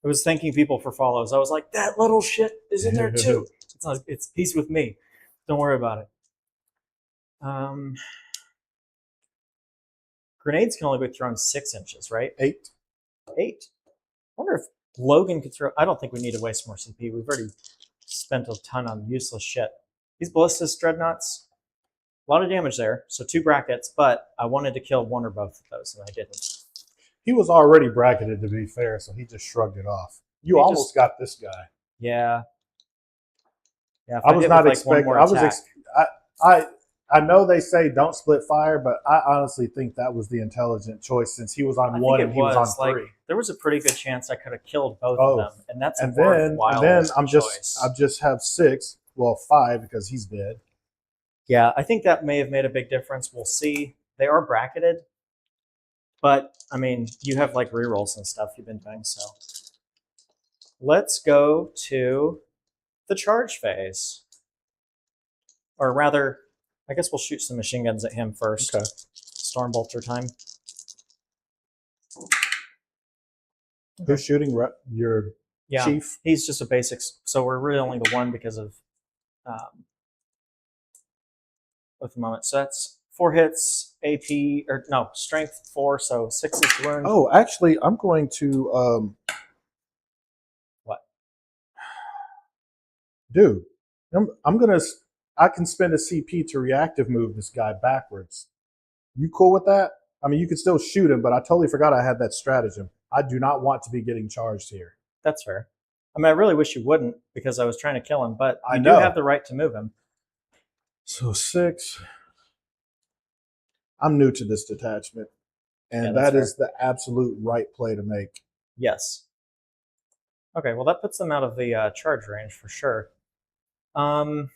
Speaker 2: I was thanking people for follows. I was like, that little shit is in there too. It's peace with me. Don't worry about it. Grenades can only be thrown 6 inches, right?
Speaker 1: 8.
Speaker 2: 8. I wonder if Logan could throw. I don't think we need to waste more CP. We've already spent a ton on useless shit. These ballistas dreadnoughts, a lot of damage there. So 2 brackets, but I wanted to kill 1 or both of those, and I didn't.
Speaker 1: He was already bracketed, to be fair, so he just shrugged it off. You
Speaker 2: He
Speaker 1: almost got this guy.
Speaker 2: Yeah. Yeah. If
Speaker 1: I was
Speaker 2: hit
Speaker 1: not
Speaker 2: with, like, one
Speaker 1: expecting.
Speaker 2: more
Speaker 1: I was.
Speaker 2: attack-
Speaker 1: I know they say don't split fire, but I honestly think that was the intelligent choice since he was on
Speaker 2: I
Speaker 1: 1
Speaker 2: think
Speaker 1: and
Speaker 2: it
Speaker 1: he was on
Speaker 2: like,
Speaker 1: 3.
Speaker 2: there was a pretty good chance I could have killed both
Speaker 1: Both.
Speaker 2: of them, and that's a
Speaker 1: And then
Speaker 2: worthwhile
Speaker 1: I'm
Speaker 2: choice.
Speaker 1: just have 6. Well, 5 because he's dead.
Speaker 2: Yeah, I think that may have made a big difference. We'll see. They are bracketed, but I mean, you have like rerolls and stuff you've been doing, so let's go to the charge phase. Or rather, I guess we'll shoot some machine guns at him first.
Speaker 1: Okay.
Speaker 2: Stormbolter time.
Speaker 1: Who's shooting? Your
Speaker 2: Yeah,
Speaker 1: chief?
Speaker 2: he's just a basics. So we're really only the one because of at the moment. So that's 4 hits, AP, or no, strength 4, so 6 is wound.
Speaker 1: Oh, actually, I'm going to.
Speaker 2: What?
Speaker 1: Dude, I'm gonna. I can spend a CP to reactive move this guy backwards. You cool with that? I mean, you can still shoot him, but I totally forgot I had that stratagem. I do not want to be getting charged here.
Speaker 2: That's fair. I mean, I really wish you wouldn't because I was trying to kill him, but
Speaker 1: I
Speaker 2: you
Speaker 1: know.
Speaker 2: do have the right to move him.
Speaker 1: So 6. I'm new to this detachment, and
Speaker 2: Yeah,
Speaker 1: that
Speaker 2: that's
Speaker 1: is the absolute right play to make.
Speaker 2: Yes. Okay, well, that puts them out of the charge range for sure. Let's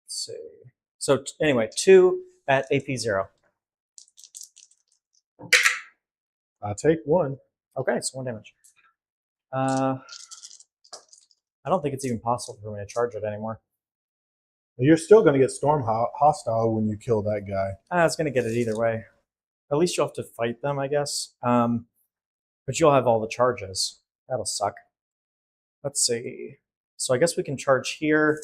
Speaker 2: see. So anyway, 2 at AP 0.
Speaker 1: I take 1.
Speaker 2: Okay, so 1 damage. I don't think it's even possible for me to charge it anymore.
Speaker 1: You're still going to get storm hostile when you kill that guy.
Speaker 2: I was going to get it either way. At least you'll have to fight them, I guess. But you'll have all the charges. That'll suck. Let's see. So I guess we can charge here.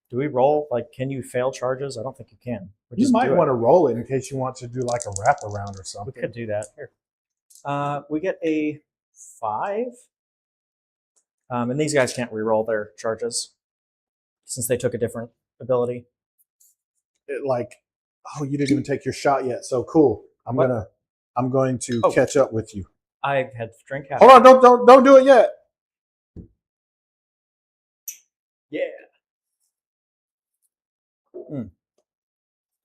Speaker 2: Do we roll? Like, can you fail charges? I don't think you can.
Speaker 1: You might want to roll it in case you want to do like a wraparound or
Speaker 2: We
Speaker 1: something.
Speaker 2: could do that. Here. We get a 5. And these guys can't re-roll their charges since they took a different ability.
Speaker 1: Oh, you didn't even take your shot yet. So cool. I'm going to catch up with you.
Speaker 2: I had drink half.
Speaker 1: Hold on, don't do it yet.
Speaker 2: Yeah.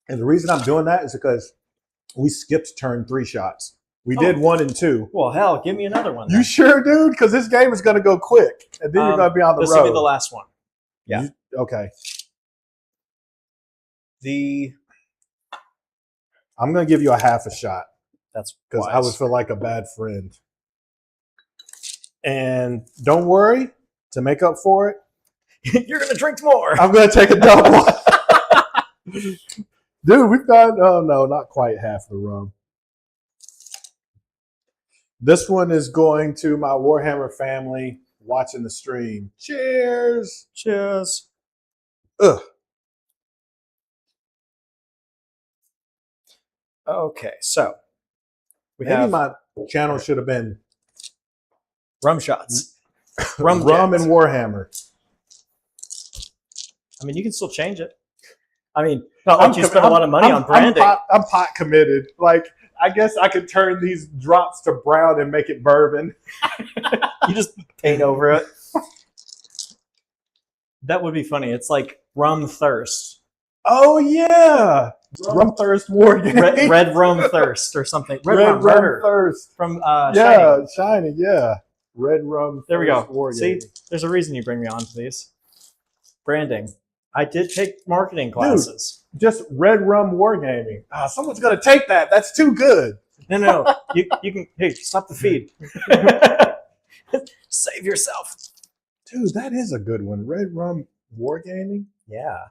Speaker 1: And the reason I'm doing that is because we skipped turn 3 shots. We did 1 and 2.
Speaker 2: Well, hell, give me another one. Then.
Speaker 1: You sure, dude? Because this game is going to go quick, and then you're going to be on the road.
Speaker 2: This will be the last one. Yeah.
Speaker 1: Okay.
Speaker 2: I'm
Speaker 1: going to give you a half a shot.
Speaker 2: That's
Speaker 1: because I would feel like a bad friend. And don't worry, to make up for it,
Speaker 2: you're going to drink more.
Speaker 1: I'm going to take a double. Dude, we've got, oh no, not quite half the rum. This one is going to my Warhammer family watching the stream. Cheers.
Speaker 2: Cheers.
Speaker 1: Ugh.
Speaker 2: Okay, so
Speaker 1: maybe my channel should have been
Speaker 2: rum shots.
Speaker 1: Rum and Warhammer.
Speaker 2: I mean, you can still change it. I mean, not like you spend a lot of money on branding.
Speaker 1: I'm pot committed. Like, I guess I could turn these drops to brown and make it bourbon.
Speaker 2: You just paint over it. That would be funny. It's like rum thirst.
Speaker 1: Oh, yeah. Rum Thirst Wargaming.
Speaker 2: Red Rum Thirst or something.
Speaker 1: Red Rum Thirst.
Speaker 2: From
Speaker 1: yeah, Shining, yeah. Red Rum
Speaker 2: There we go.
Speaker 1: Wargaming.
Speaker 2: See, there's a reason you bring me on to these. Branding. I did take marketing classes.
Speaker 1: Dude, just Red Rum Wargaming. Someone's going to take that. That's too good.
Speaker 2: No. You can, hey, stop the feed. Save yourself.
Speaker 1: Dude, that is a good one. Red Rum Wargaming.
Speaker 2: Yeah.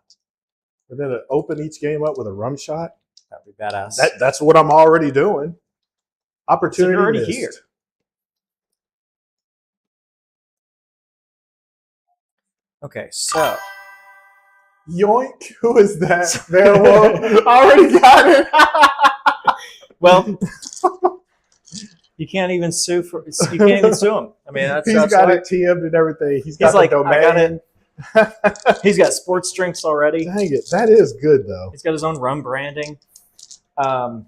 Speaker 1: And then open each game up with a rum shot.
Speaker 2: That'd be badass.
Speaker 1: That's what I'm already doing. Opportunity
Speaker 2: so already
Speaker 1: missed.
Speaker 2: here. Okay, so.
Speaker 1: Yoink. Who is that? Werewolf. I already got it.
Speaker 2: Well, you can't even sue him. I mean, that's
Speaker 1: he's
Speaker 2: that's
Speaker 1: got
Speaker 2: why.
Speaker 1: it TM'd and everything. He's
Speaker 2: like,
Speaker 1: the domain.
Speaker 2: I got it. He's got sports drinks already.
Speaker 1: Dang it. That is good, though.
Speaker 2: He's got his own rum branding. We're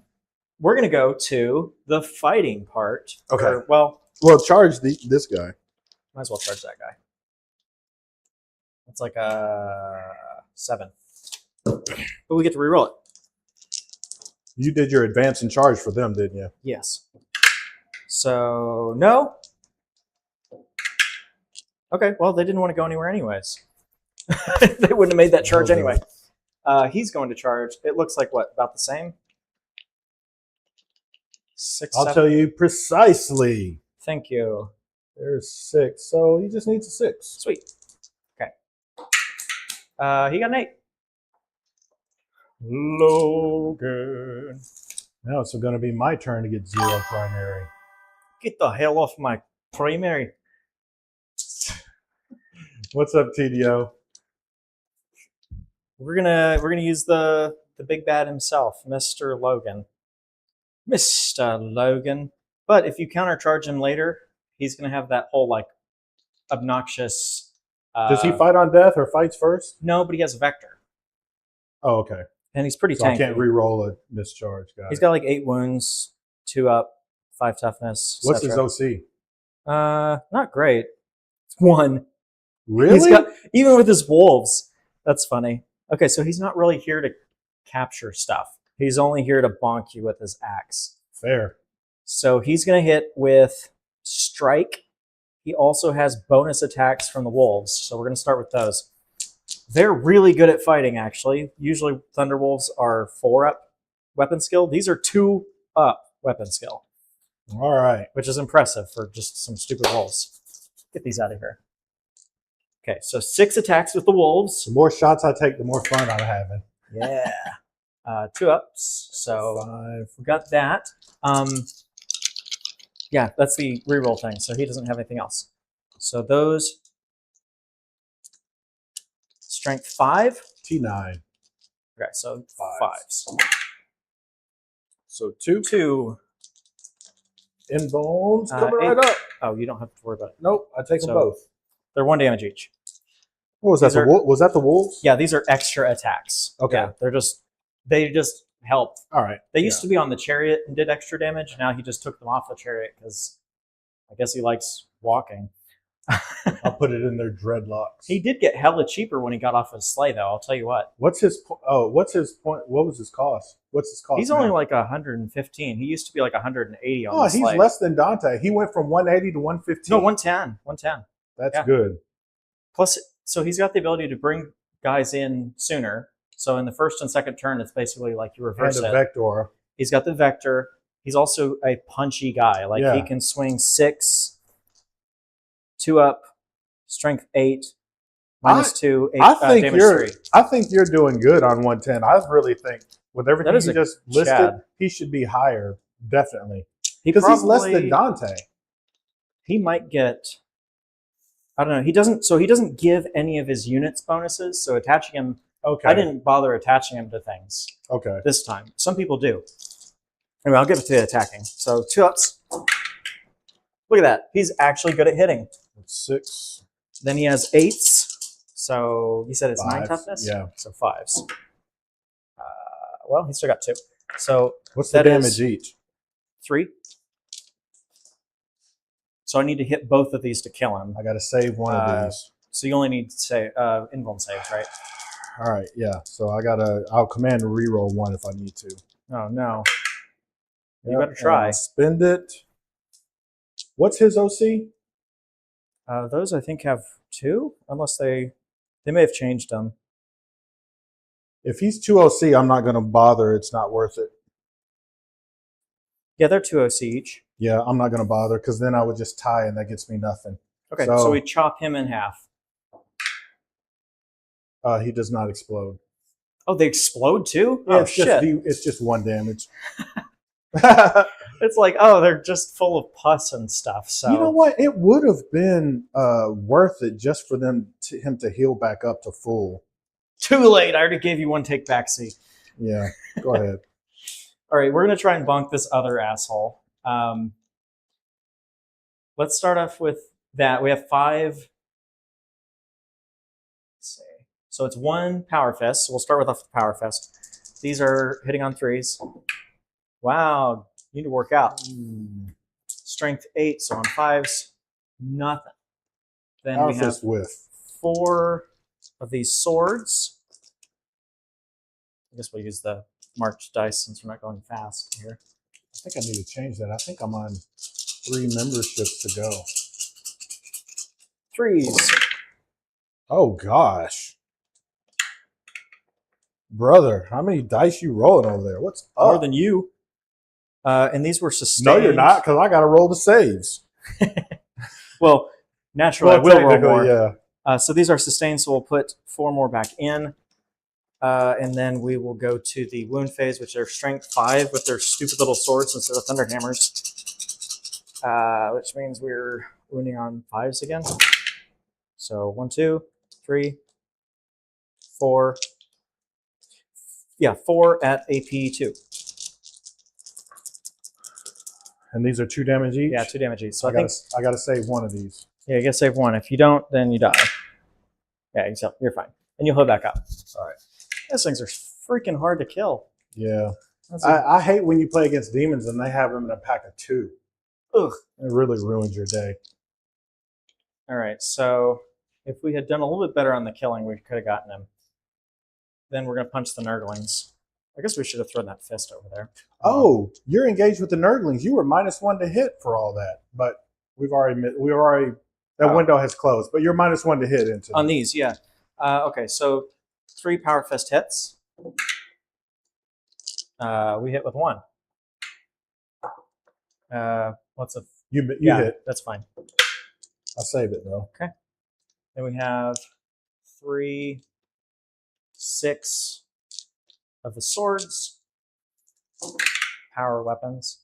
Speaker 2: going to go to the fighting part.
Speaker 1: Okay.
Speaker 2: Well,
Speaker 1: charge this guy.
Speaker 2: might as well charge that guy. That's like a 7. But we get to reroll it.
Speaker 1: You did your advance and charge for them, didn't you?
Speaker 2: Yes. So, no. Okay, well, they didn't want to go anywhere anyways. They wouldn't have made that charge anyway. He's going to charge. It looks like, what, about the same? 6,
Speaker 1: I'll
Speaker 2: 7.
Speaker 1: tell you precisely.
Speaker 2: Thank you.
Speaker 1: There's 6, so he just needs a 6.
Speaker 2: Sweet. Okay. He got an 8. Logan.
Speaker 1: Now it's going to be my turn to get 0 primary.
Speaker 2: Get the hell off my primary.
Speaker 1: What's up, TDO?
Speaker 2: We're gonna use the big bad himself, Mr. Logan. Mr. Logan. But if you countercharge him later, he's gonna have that whole like obnoxious.
Speaker 1: Does he fight on death or fights first?
Speaker 2: No, but he has a vector,
Speaker 1: Oh, okay.
Speaker 2: and he's pretty
Speaker 1: So
Speaker 2: tanky.
Speaker 1: I can't re-roll a discharge, guy.
Speaker 2: He's got like 8 wounds, 2 up, 5 toughness.
Speaker 1: What's
Speaker 2: etc.
Speaker 1: his OC?
Speaker 2: Not great. 1.
Speaker 1: Really?
Speaker 2: He's got, even with his wolves. That's funny. Okay, so he's not really here to capture stuff. He's only here to bonk you with his axe.
Speaker 1: Fair.
Speaker 2: So he's going to hit with strike. He also has bonus attacks from the wolves. So we're going to start with those. They're really good at fighting, actually. Usually Thunderwolves are 4 up weapon skill. These are 2 up weapon skill,
Speaker 1: All right.
Speaker 2: which is impressive for just some stupid wolves. Get these out of here. Okay, so 6 attacks with the wolves.
Speaker 1: The more shots I take, the more fun I'm having.
Speaker 2: Yeah. 2 ups. So
Speaker 1: 5.
Speaker 2: we got that. Yeah, that's the reroll thing. So he doesn't have anything else. So those strength 5.
Speaker 1: T9.
Speaker 2: Okay, so
Speaker 1: 5s.
Speaker 2: 5s.
Speaker 1: So 2.
Speaker 2: 2.
Speaker 1: In bones. Coming
Speaker 2: 8.
Speaker 1: right up.
Speaker 2: Oh, you don't have to worry about it.
Speaker 1: Nope. I take them
Speaker 2: So-
Speaker 1: both.
Speaker 2: They're 1 damage each.
Speaker 1: What was that?
Speaker 2: These are-
Speaker 1: Was that the wolves?
Speaker 2: Yeah, these are extra attacks.
Speaker 1: Okay.
Speaker 2: Yeah, they just help.
Speaker 1: All right.
Speaker 2: They used to be on the chariot and did extra damage. Now he just took them off the chariot because I guess he likes walking.
Speaker 1: I'll put it in their dreadlocks.
Speaker 2: He did get hella cheaper when he got off his sleigh, though. I'll tell you what.
Speaker 1: What's his point? What's his point? What was his cost? What's his cost?
Speaker 2: He's only like 115. He used to be like 180 on
Speaker 1: Oh,
Speaker 2: the
Speaker 1: he's
Speaker 2: sleigh.
Speaker 1: less than Dante. He went from 180 to 115.
Speaker 2: No, 110. 110.
Speaker 1: That's
Speaker 2: yeah.
Speaker 1: good.
Speaker 2: Plus, so he's got the ability to bring guys in sooner. So in the first and second turn, it's basically like you reverse
Speaker 1: And a
Speaker 2: it.
Speaker 1: vector.
Speaker 2: He's got the vector. He's also a punchy guy. Like
Speaker 1: Yeah.
Speaker 2: he can swing 6, 2 up, strength 8, -2, 8,
Speaker 1: I think
Speaker 2: damage
Speaker 1: you're.
Speaker 2: 3.
Speaker 1: I think you're doing good on 110. I really think with everything
Speaker 2: is
Speaker 1: you
Speaker 2: a
Speaker 1: just listed,
Speaker 2: Chad.
Speaker 1: he should be higher, definitely,
Speaker 2: He
Speaker 1: because he's less
Speaker 2: probably-
Speaker 1: than Dante.
Speaker 2: He might get. I don't know. He doesn't give any of his units bonuses. So attaching him,
Speaker 1: Okay.
Speaker 2: I didn't bother attaching him to things
Speaker 1: Okay.
Speaker 2: this time. Some people do. Anyway, I'll give it to the attacking. So 2 ups. Look at that. He's actually good at hitting.
Speaker 1: 6.
Speaker 2: Then he has 8s. So he said it's 9
Speaker 1: 5s,
Speaker 2: toughness?
Speaker 1: yeah.
Speaker 2: So 5s. Well, he's still got 2. So
Speaker 1: What's the
Speaker 2: that
Speaker 1: damage
Speaker 2: is-
Speaker 1: each?
Speaker 2: 3. So I need to hit both of these to kill him.
Speaker 1: I got to save one of these.
Speaker 2: So you only need to say invuln saves, right?
Speaker 1: All right. Yeah. So I'll command to reroll 1 if I need to.
Speaker 2: Oh, no. You
Speaker 1: Yep,
Speaker 2: better
Speaker 1: and
Speaker 2: try.
Speaker 1: I'll spend it. What's his OC?
Speaker 2: Those I think have 2, unless they may have changed them.
Speaker 1: If he's 2 OC, I'm not going to bother. It's not worth it.
Speaker 2: Yeah, they're 2 OC each.
Speaker 1: Yeah, I'm not going to bother because then I would just tie and that gets me nothing.
Speaker 2: Okay,
Speaker 1: So-
Speaker 2: so we chop him in half.
Speaker 1: He does not explode.
Speaker 2: Oh, they explode too?
Speaker 1: Yeah,
Speaker 2: Oh,
Speaker 1: it's
Speaker 2: shit.
Speaker 1: it's just 1 damage.
Speaker 2: It's like, oh, they're just full of pus and stuff. So
Speaker 1: You know what? It would have been worth it just for him to heal back up to full.
Speaker 2: Too late. I already gave you 1 take back seat.
Speaker 1: Yeah, go ahead.
Speaker 2: All right, we're going to try and bonk this other asshole. Let's start off with that. We have 5. Let's see. So it's 1 Power Fist. So we'll start with the Power Fist. These are hitting on 3s. Wow, you need to work out. Strength 8, so on 5s, nothing. Then
Speaker 1: Power
Speaker 2: we have
Speaker 1: Fist whiff.
Speaker 2: 4 of these swords. I guess we'll use the March dice since we're not going fast here.
Speaker 1: I think I need to change that. I think I'm on 3 memberships to go.
Speaker 2: 3s.
Speaker 1: Oh gosh, brother, how many dice you rolling over there? What's up?
Speaker 2: More than you. And these were
Speaker 1: No,
Speaker 2: sustained.
Speaker 1: you're not, because I got to roll the saves.
Speaker 2: Well, naturally, I will roll
Speaker 1: technically,
Speaker 2: more.
Speaker 1: yeah.
Speaker 2: So these are sustained, so we'll put 4 more back in. And then we will go to the wound phase, which are strength 5 with their stupid little swords instead of thunder hammers. Which means we're wounding on 5s again. So 1, 2, 3, 4. Yeah, 4 at AP 2.
Speaker 1: And these are 2 damage each?
Speaker 2: Yeah, 2 damage each. So
Speaker 1: I gotta save one of these.
Speaker 2: Yeah, you gotta save 1. If you don't, then you die. Yeah, exactly. You're fine. And you'll heal back up.
Speaker 1: All right.
Speaker 2: Those things are freaking hard to kill.
Speaker 1: Yeah. I hate when you play against demons and they have them in a pack of 2.
Speaker 2: Ugh.
Speaker 1: It really ruins your day.
Speaker 2: All right, so if we had done a little bit better on the killing, we could have gotten him. Then we're going to punch the Nurglings. I guess we should have thrown that fist over there.
Speaker 1: Oh, you're engaged with the Nurglings. You were -1 to hit for all that, but we already that window has closed. But you're -1 to hit into
Speaker 2: on these, yeah. Okay, so 3 power fist hits. We hit with 1. What's a
Speaker 1: you
Speaker 2: yeah,
Speaker 1: hit.
Speaker 2: That's fine.
Speaker 1: I'll save it though.
Speaker 2: Okay. Then we have 3, 6 of the swords, power weapons.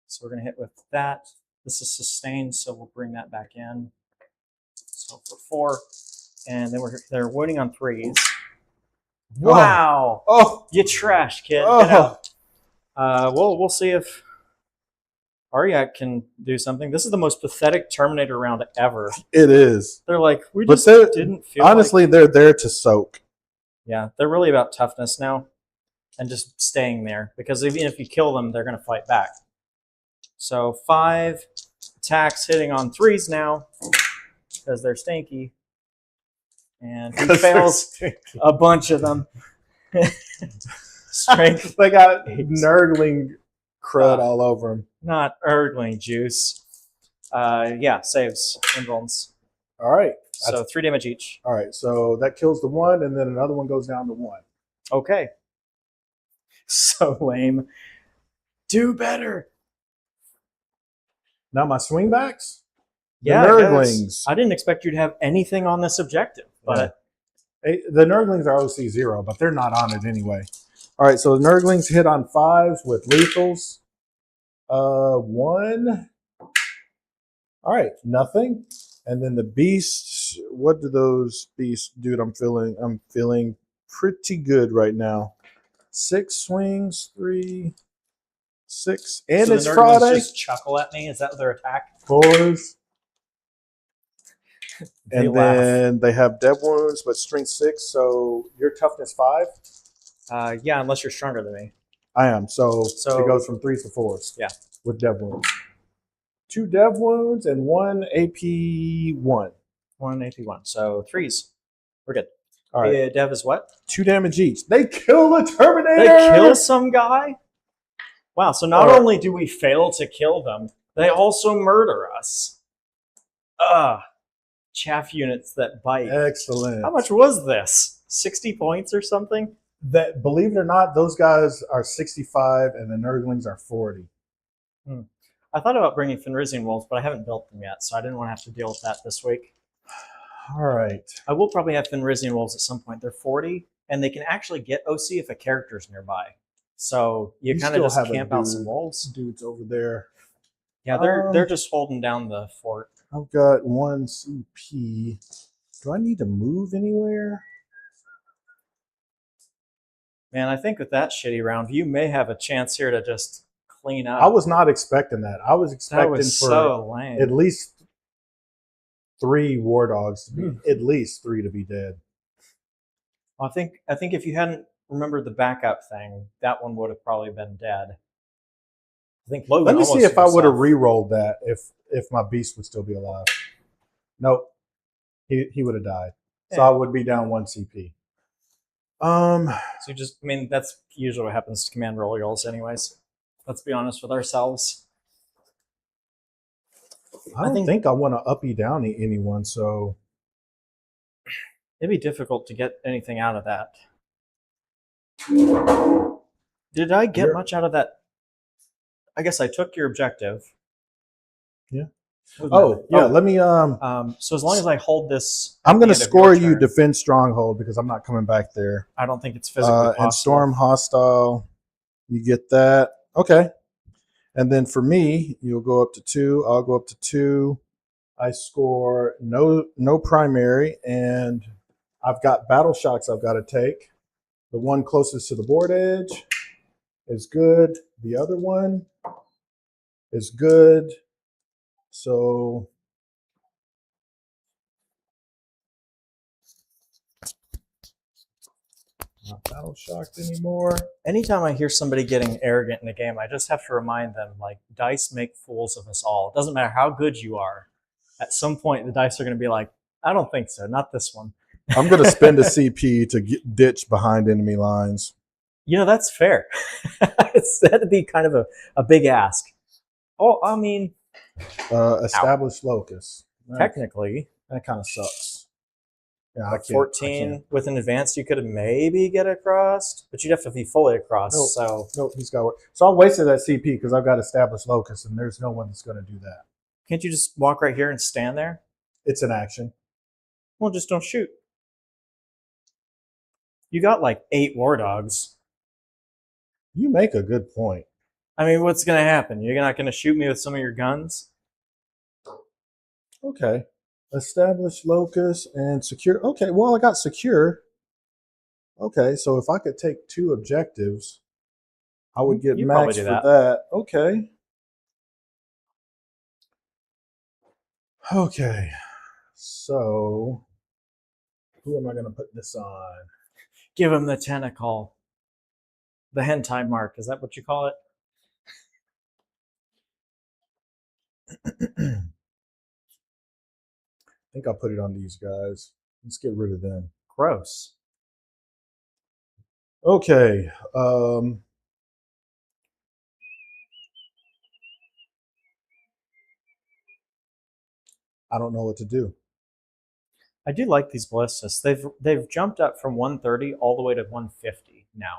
Speaker 2: So we're going to hit with that. This is sustained, so we'll bring that back in. So for 4, and then they're wounding on 3s. Wow!
Speaker 1: Oh,
Speaker 2: You trash, kid.
Speaker 1: oh.
Speaker 2: Get out. We'll see if Aryak can do something. This is the most pathetic Terminator round ever.
Speaker 1: It is.
Speaker 2: They're like, we
Speaker 1: But
Speaker 2: just
Speaker 1: they're-
Speaker 2: didn't feel
Speaker 1: Honestly, they're there to soak.
Speaker 2: Yeah, they're really about toughness now and just staying there, because even if you kill them, they're going to fight back. So 5 attacks hitting on 3s now because they're stinky. And he fails a bunch of them. Strength.
Speaker 1: They got
Speaker 2: 8.
Speaker 1: Nurgling crud all over them.
Speaker 2: Not Ergling juice. Yeah, saves invulns.
Speaker 1: All right.
Speaker 2: So 3 damage each.
Speaker 1: All right. So that kills the 1, and then another one goes down to 1.
Speaker 2: Okay. So lame. Do better.
Speaker 1: Now my swingbacks? The
Speaker 2: Yeah,
Speaker 1: Nurglings.
Speaker 2: I didn't expect you to have anything on this objective, but
Speaker 1: The Nurglings are OC 0, but they're not on it anyway. All right, so the Nurglings hit on 5s with lethals. 1. All right, nothing. And then the beasts, what do those beasts do? I'm feeling pretty good right now. 6 swings, 3, 6, and
Speaker 2: so
Speaker 1: it's
Speaker 2: the Nurglings
Speaker 1: Friday.
Speaker 2: just chuckle at me. Is that their attack?
Speaker 1: 4s.
Speaker 2: They
Speaker 1: And
Speaker 2: laugh.
Speaker 1: then they have dead wounds, but strength 6. So your toughness 5.
Speaker 2: Yeah, unless you're stronger than me.
Speaker 1: I am. So
Speaker 2: So-
Speaker 1: it goes from 3s to 4s.
Speaker 2: Yeah.
Speaker 1: With dev wounds. 2 dev wounds and 1 AP 1.
Speaker 2: 1 AP1. So 3s. We're good.
Speaker 1: All right.
Speaker 2: Yeah, Dev is what?
Speaker 1: 2 damage each. They kill the Terminator.
Speaker 2: They kill some guy? Wow, so not
Speaker 1: Or-
Speaker 2: only do we fail to kill them, they also murder us. Chaff units that bite.
Speaker 1: Excellent.
Speaker 2: How much was this? 60 points or something?
Speaker 1: That, believe it or not, those guys are 65 and the Nurglings are 40.
Speaker 2: I thought about bringing Fenrisian wolves, but I haven't built them yet, so I didn't want to have to deal with that this week.
Speaker 1: All right.
Speaker 2: I will probably have Fenrisian wolves at some point. They're 40, and they can actually get OC if a character's nearby. So you kind of
Speaker 1: still
Speaker 2: just
Speaker 1: have a
Speaker 2: camp out
Speaker 1: dude.
Speaker 2: some wolves.
Speaker 1: Dudes over there.
Speaker 2: Yeah, they're just holding down the fort.
Speaker 1: I've got 1 CP. Do I need to move anywhere?
Speaker 2: Man, I think with that shitty round, you may have a chance here to just clean up.
Speaker 1: I was not expecting that. I was
Speaker 2: that
Speaker 1: expecting
Speaker 2: was
Speaker 1: for
Speaker 2: so lame.
Speaker 1: at least 3 war dogs to be at least 3 to be dead.
Speaker 2: I think if you hadn't remembered the backup thing, that one would have probably been dead. I think Logan.
Speaker 1: Let me see
Speaker 2: almost
Speaker 1: if I would have
Speaker 2: himself.
Speaker 1: re-rolled that if my beast would still be alive. Nope. He would have died. So
Speaker 2: Yeah.
Speaker 1: I would be down 1 CP.
Speaker 2: So you just, I mean, that's usually what happens to command roll goals, anyways. Let's be honest with ourselves.
Speaker 1: I don't think I want to uppy downy anyone, so
Speaker 2: It'd be difficult to get anything out of that. Did I get
Speaker 1: You're-
Speaker 2: much out of that I guess I took your objective.
Speaker 1: Yeah.
Speaker 2: Wasn't
Speaker 1: Oh,
Speaker 2: it?
Speaker 1: yeah. Let me.
Speaker 2: So as long as I hold this,
Speaker 1: I'm going to
Speaker 2: at the end of
Speaker 1: score
Speaker 2: your
Speaker 1: you
Speaker 2: turn,
Speaker 1: defend stronghold because I'm not coming back there.
Speaker 2: I don't think it's physically possible.
Speaker 1: And storm hostile. You get that. Okay. And then for me, you'll go up to 2. I'll go up to 2. I score no primary, and I've got battle shocks I've got to take. The one closest to the board edge is good. The other one is good. So not battle shocked anymore.
Speaker 2: Anytime I hear somebody getting arrogant in a game, I just have to remind them, like, dice make fools of us all. It doesn't matter how good you are. At some point, the dice are going to be like, I don't think so. Not this one.
Speaker 1: I'm going to spend a CP to ditch behind enemy lines.
Speaker 2: You know, that's fair. That'd be kind of a big ask. Oh, I mean,
Speaker 1: Established locus.
Speaker 2: technically,
Speaker 1: That kind of sucks. Yeah,
Speaker 2: like 14 with an advance, you could maybe get across, but you'd have to be fully across.
Speaker 1: No, he's got work. So I wasted that CP because I've got established locus, and there's no one that's going to do that.
Speaker 2: Can't you just walk right here and stand there?
Speaker 1: It's an action.
Speaker 2: Well, just don't shoot. You got like 8 war dogs.
Speaker 1: You make a good point.
Speaker 2: I mean, what's going to happen? You're not going to shoot me with some of your guns?
Speaker 1: Okay. Establish locus and secure. Okay, well, I got secure. Okay, so if I could take 2 objectives, I would get
Speaker 2: You'd
Speaker 1: max for that. Okay. Okay. So, who am I going to put this on?
Speaker 2: Give him the tentacle. The hentai mark. Is that what you call it?
Speaker 1: I think I'll put it on these guys. Let's get rid of them.
Speaker 2: Gross.
Speaker 1: Okay. I don't know what to do.
Speaker 2: I do like these ballistas. They've jumped up from 130 all the way to 150 now,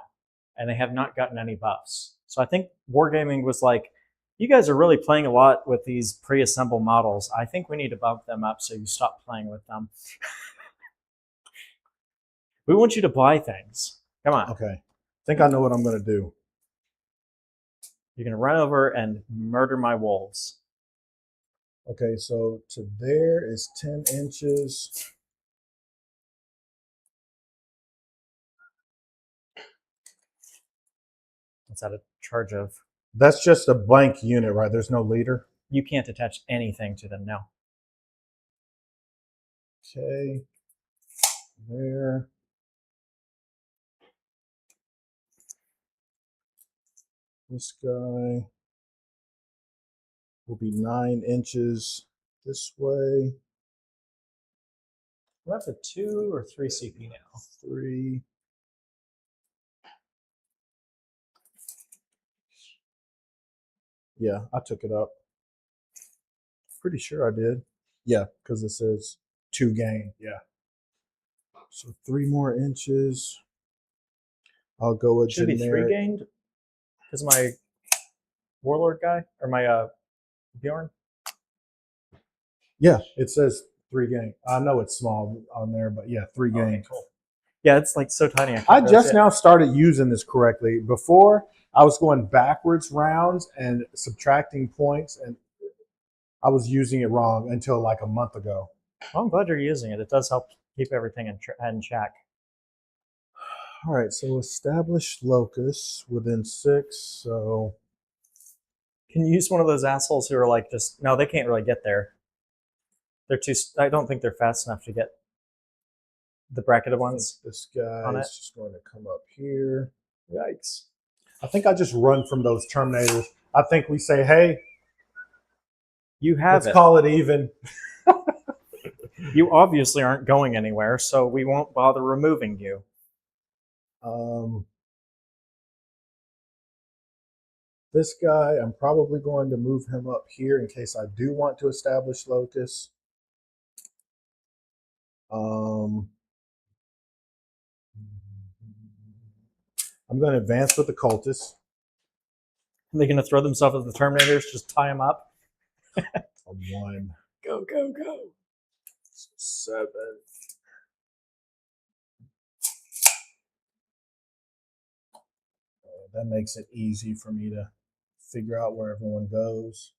Speaker 2: and they have not gotten any buffs. So I think Wargaming was like, you guys are really playing a lot with these pre-assembled models. I think we need to bump them up so you stop playing with them. We want you to buy things. Come on.
Speaker 1: Okay. I think I know what I'm going to do.
Speaker 2: You're going to run over and murder my wolves.
Speaker 1: Okay, so to there is 10 inches.
Speaker 2: What's that a charge of?
Speaker 1: That's just a blank unit, right? There's no leader.
Speaker 2: You can't attach anything to them now.
Speaker 1: Okay. There. This guy will be 9 inches this way.
Speaker 2: We're up to 2 or 3 CP now.
Speaker 1: 3. Yeah, I took it up. Pretty sure I did. Yeah, because it says 2 gain. Yeah. So 3 more inches. I'll go with
Speaker 2: Should
Speaker 1: generic.
Speaker 2: be 3 gained because my warlord guy or my Bjorn.
Speaker 1: Yeah, it says 3 gain. I know it's small on there, but yeah, 3 gain.
Speaker 2: Okay, cool. Yeah, it's like so tiny.
Speaker 1: I just now started using this correctly. Before, I was going backwards rounds and subtracting points, and I was using it wrong until like a month ago.
Speaker 2: Well, I'm glad you're using it. It does help keep everything in check.
Speaker 1: All right, so establish locus within 6. So
Speaker 2: can you use one of those assholes who are like just no? They can't really get there. They're too. I don't think they're fast enough to get the bracketed ones.
Speaker 1: This guy is just going to come up here.
Speaker 2: Yikes!
Speaker 1: I think I just run from those Terminators. I think we say, hey,
Speaker 2: you have
Speaker 1: let's call it even.
Speaker 2: You obviously aren't going anywhere, so we won't bother removing you.
Speaker 1: This guy, I'm probably going to move him up here in case I do want to establish locus. I'm going to advance with the cultists.
Speaker 2: They're going to throw themselves at the Terminators, just tie them up.
Speaker 1: A 1.
Speaker 2: Go, go, go.
Speaker 1: 7. That makes it easy for me to figure out where everyone goes.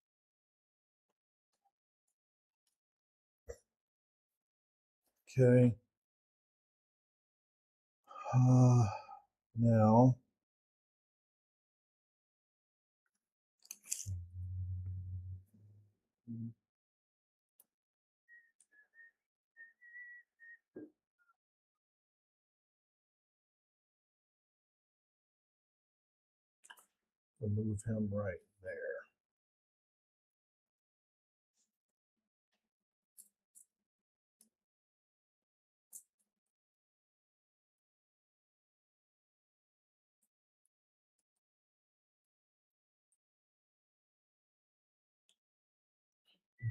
Speaker 1: Okay. Now. We'll move him right there.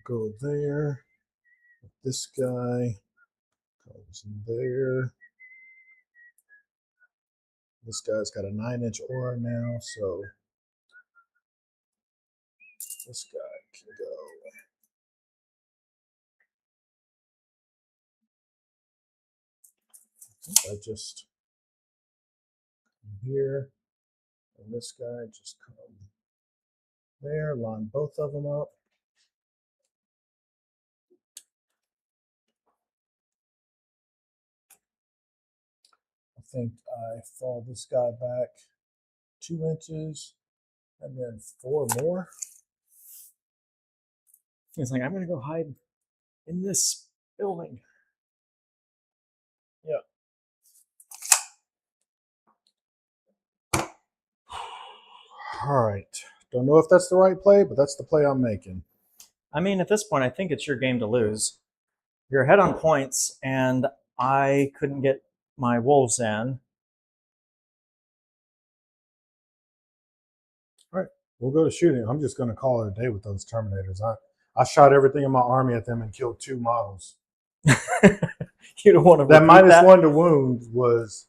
Speaker 1: Go there. This guy goes there. This guy's got a 9-inch aura now, so this guy can go. I just come here, and this guy just come there, line both of them up. I think I fall this guy back 2 inches, and then 4 more.
Speaker 2: He's like, I'm going to go hide in this building.
Speaker 1: Yep. All right. Don't know if that's the right play, but that's the play I'm making.
Speaker 2: I mean, at this point, I think it's your game to lose. You're ahead on points, and I couldn't get my wolves in.
Speaker 1: All right. We'll go to shooting. I'm just going to call it a day with those Terminators. I shot everything in my army at them and killed 2 models.
Speaker 2: You don't want to
Speaker 1: That
Speaker 2: repeat that.
Speaker 1: -1 to wound was...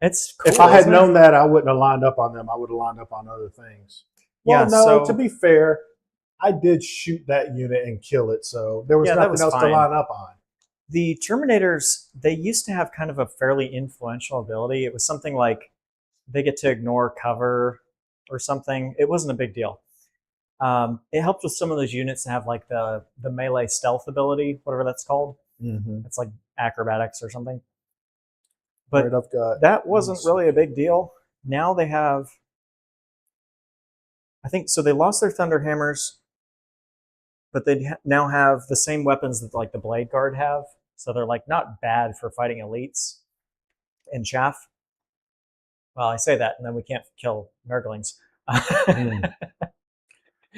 Speaker 2: It's cool,
Speaker 1: if I had
Speaker 2: isn't it?
Speaker 1: known that, I wouldn't have lined up on them. I would have lined up on other things. Well,
Speaker 2: Yeah,
Speaker 1: no,
Speaker 2: so-
Speaker 1: to be fair, I did shoot that unit and kill it, so there was
Speaker 2: Yeah, that
Speaker 1: nothing
Speaker 2: was
Speaker 1: else
Speaker 2: fine.
Speaker 1: to line up on.
Speaker 2: The Terminators, they used to have kind of a fairly influential ability. It was something like they get to ignore cover or something. It wasn't a big deal. It helped with some of those units to have like the melee stealth ability, whatever that's called.
Speaker 1: Mm-hmm.
Speaker 2: It's like acrobatics or something. But
Speaker 1: Right, I've got...
Speaker 2: that wasn't really a big deal. Now they have, I think, so they lost their Thunderhammers, but they now have the same weapons that like the Blade Guard have. So they're like not bad for fighting elites and chaff. Well, I say that, and then we can't kill Nurglings.